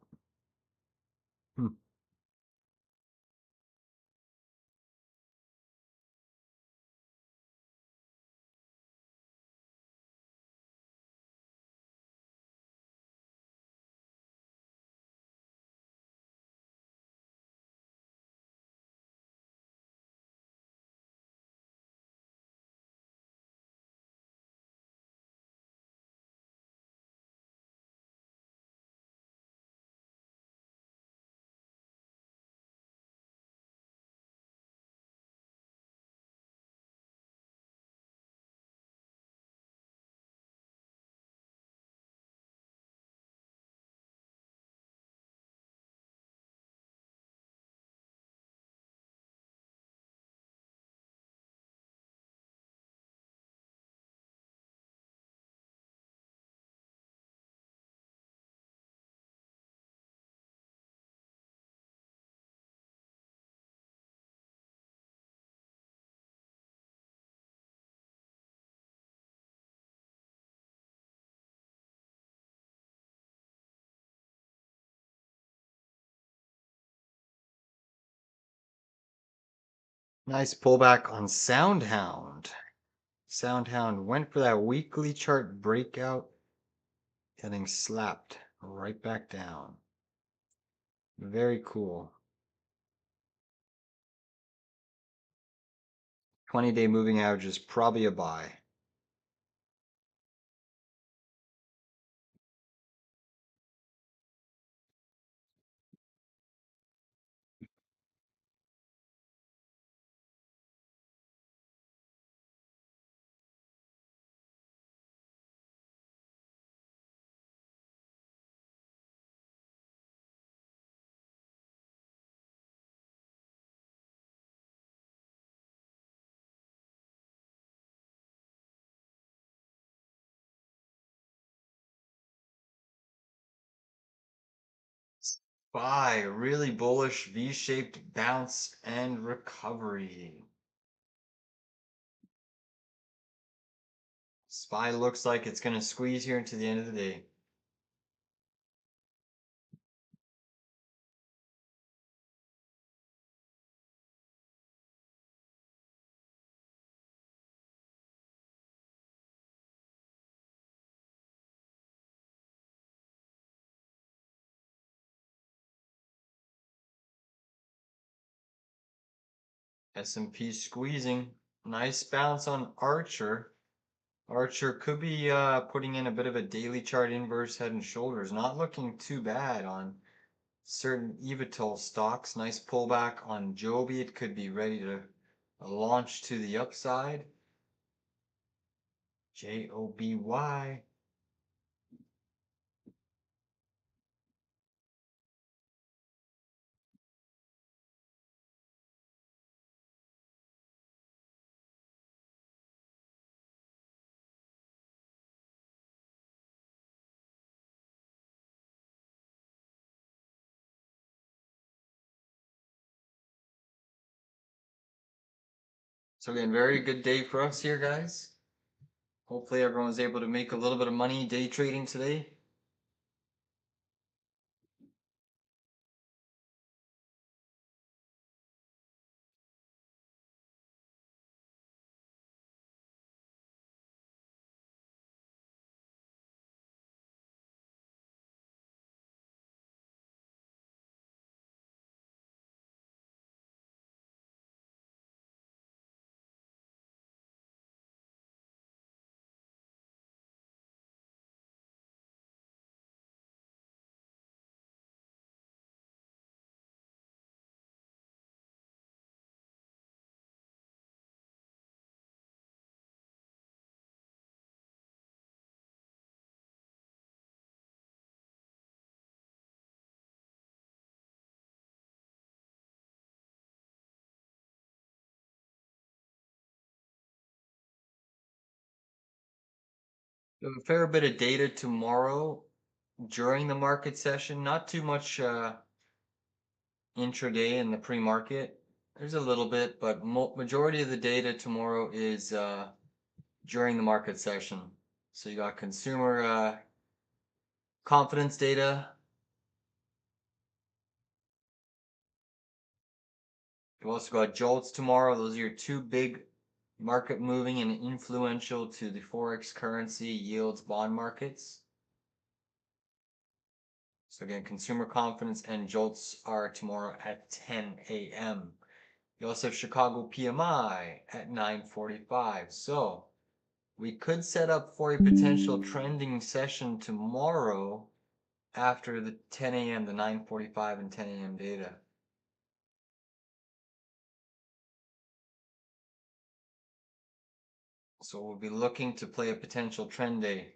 Nice pullback on Soundhound. Soundhound went for that weekly chart breakout, getting slapped right back down. Very cool. 20-day moving average is probably a buy. Buy, really bullish V-shaped bounce and recovery. SPY looks like it's going to squeeze here into the end of the day. S&P squeezing. Nice bounce on Archer. Archer could be putting in a bit of a daily chart inverse head and shoulders. Not looking too bad on certain eVTOL stocks. Nice pullback on Joby. It could be ready to launch to the upside. JOBY. So again, very good day for us here, guys. Hopefully everyone was able to make a little bit of money day trading today. A fair bit of data tomorrow during the market session. Not too much intraday in the pre-market. There's a little bit, but majority of the data tomorrow is during the market session. So you got consumer confidence data. You also got JOLTS tomorrow. Those are your two big market moving and influential to the Forex currency yields bond markets. So again, consumer confidence and JOLTS are tomorrow at 10 a.m. You also have Chicago PMI at 9:45. So we could set up for a potential trending session tomorrow after the 10 a.m., the 9:45 and 10 a.m. data. So we'll be looking to play a potential trend day.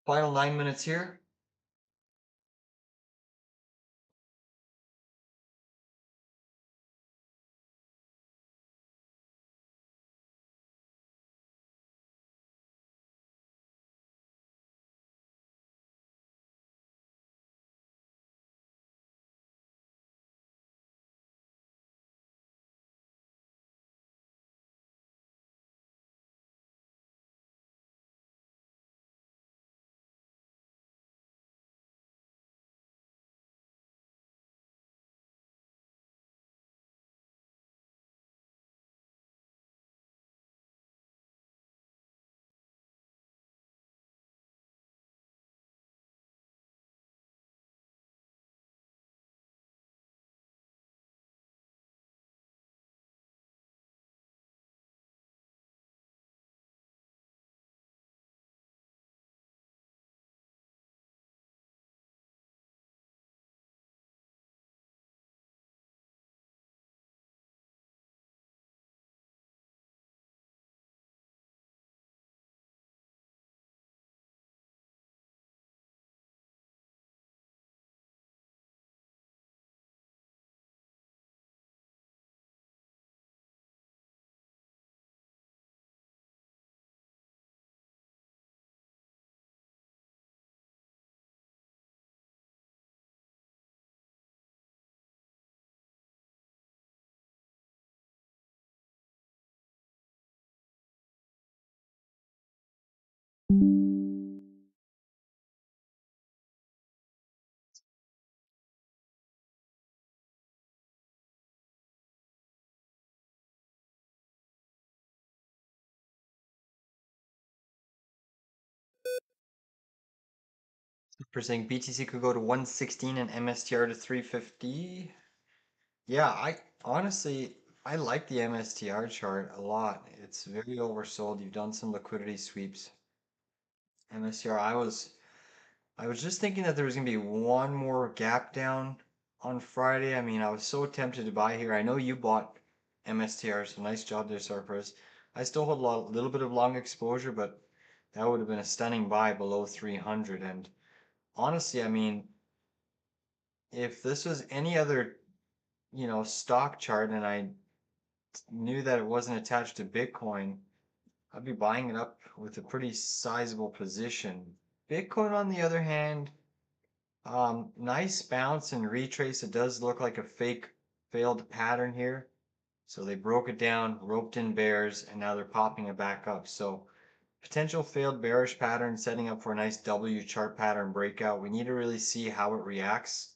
Final 9 minutes here. For saying BTC could go to 116 and MSTR to 350. Yeah, I honestly I like the MSTR chart a lot. It's very oversold. You've done some liquidity sweeps. MSTR, I was just thinking that there was gonna be one more gap down on Friday. I mean, I was so tempted to buy here. I know you bought MSTR, so nice job there, Sarpers. I still hold a little bit of long exposure, but that would have been a stunning buy below 300. And honestly, I mean, if this was any other, stock chart and I knew that it wasn't attached to Bitcoin, I'd be buying it up with a pretty sizable position. Bitcoin, on the other hand, nice bounce and retrace. It does look like a fake failed pattern here. So they broke it down, roped in bears, and now they're popping it back up. So potential failed bearish pattern setting up for a nice W chart pattern breakout. We need to really see how it reacts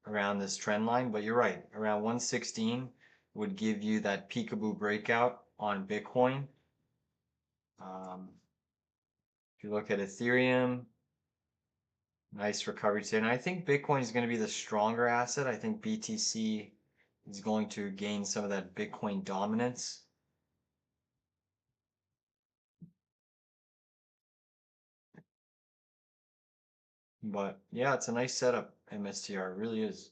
around this trend line. But you're right, around 116 would give you that peekaboo breakout on Bitcoin. If you look at Ethereum, nice recovery today. And I think Bitcoin is going to be the stronger asset. I think BTC is going to gain some of that Bitcoin dominance. But yeah, it's a nice setup, MSTR. It really is.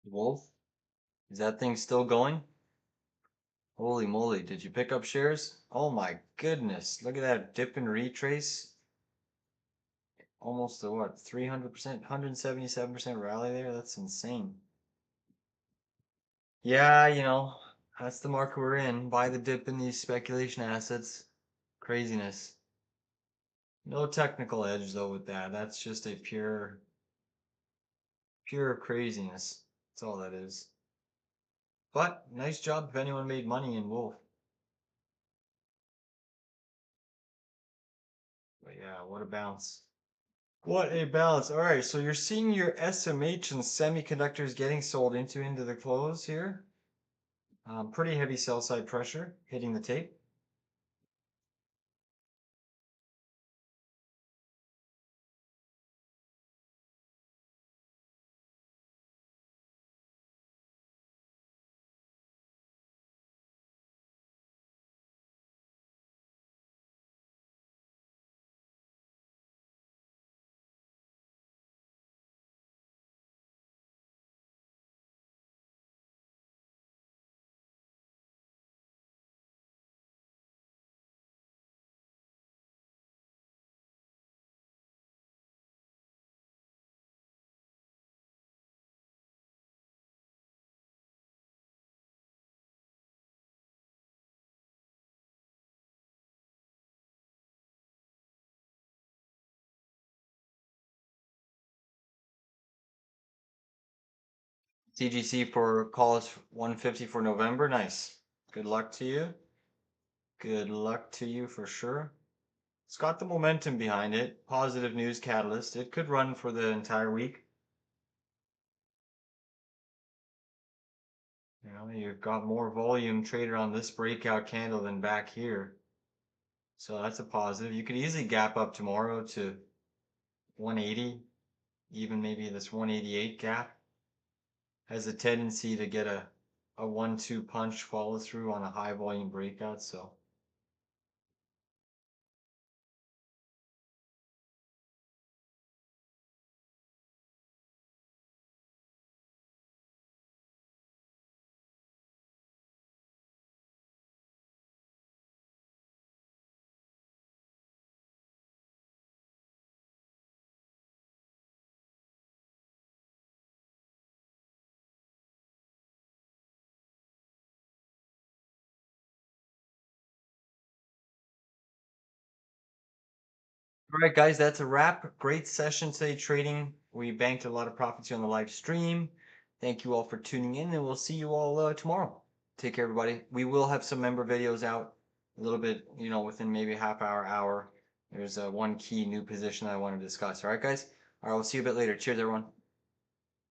Wolf, is that thing still going? Holy moly, did you pick up shares? Oh my goodness, look at that dip and retrace. Almost a what, 300%, 177% rally there? That's insane. Yeah, that's the market we're in. Buy the dip in these speculation assets. Craziness. No technical edge though with that. That's just a pure craziness. That's all that is. But nice job if anyone made money in Wolf. But yeah, what a bounce. What a bounce. All right, so you're seeing your SMH and semiconductors getting sold into the close here. Pretty heavy sell side pressure hitting the tape. TGC for calls 150 for November. Nice. Good luck to you. Good luck to you for sure. It's got the momentum behind it. Positive news catalyst. It could run for the entire week. You know, you've got more volume traded on this breakout candle than back here. So that's a positive. You could easily gap up tomorrow to 180, even maybe this 188 gap. Has a tendency to get a 1-2 punch follow through on a high volume breakout. So all right, guys, that's a wrap. Great session today trading. We banked a lot of profits here on the live stream. Thank you all for tuning in, and we'll see you all tomorrow. Take care, everybody. We will have some member videos out a little bit, you know, within maybe a half hour. There's one key new position I want to discuss. All right, guys. All right, we'll see you a bit later. Cheers, everyone.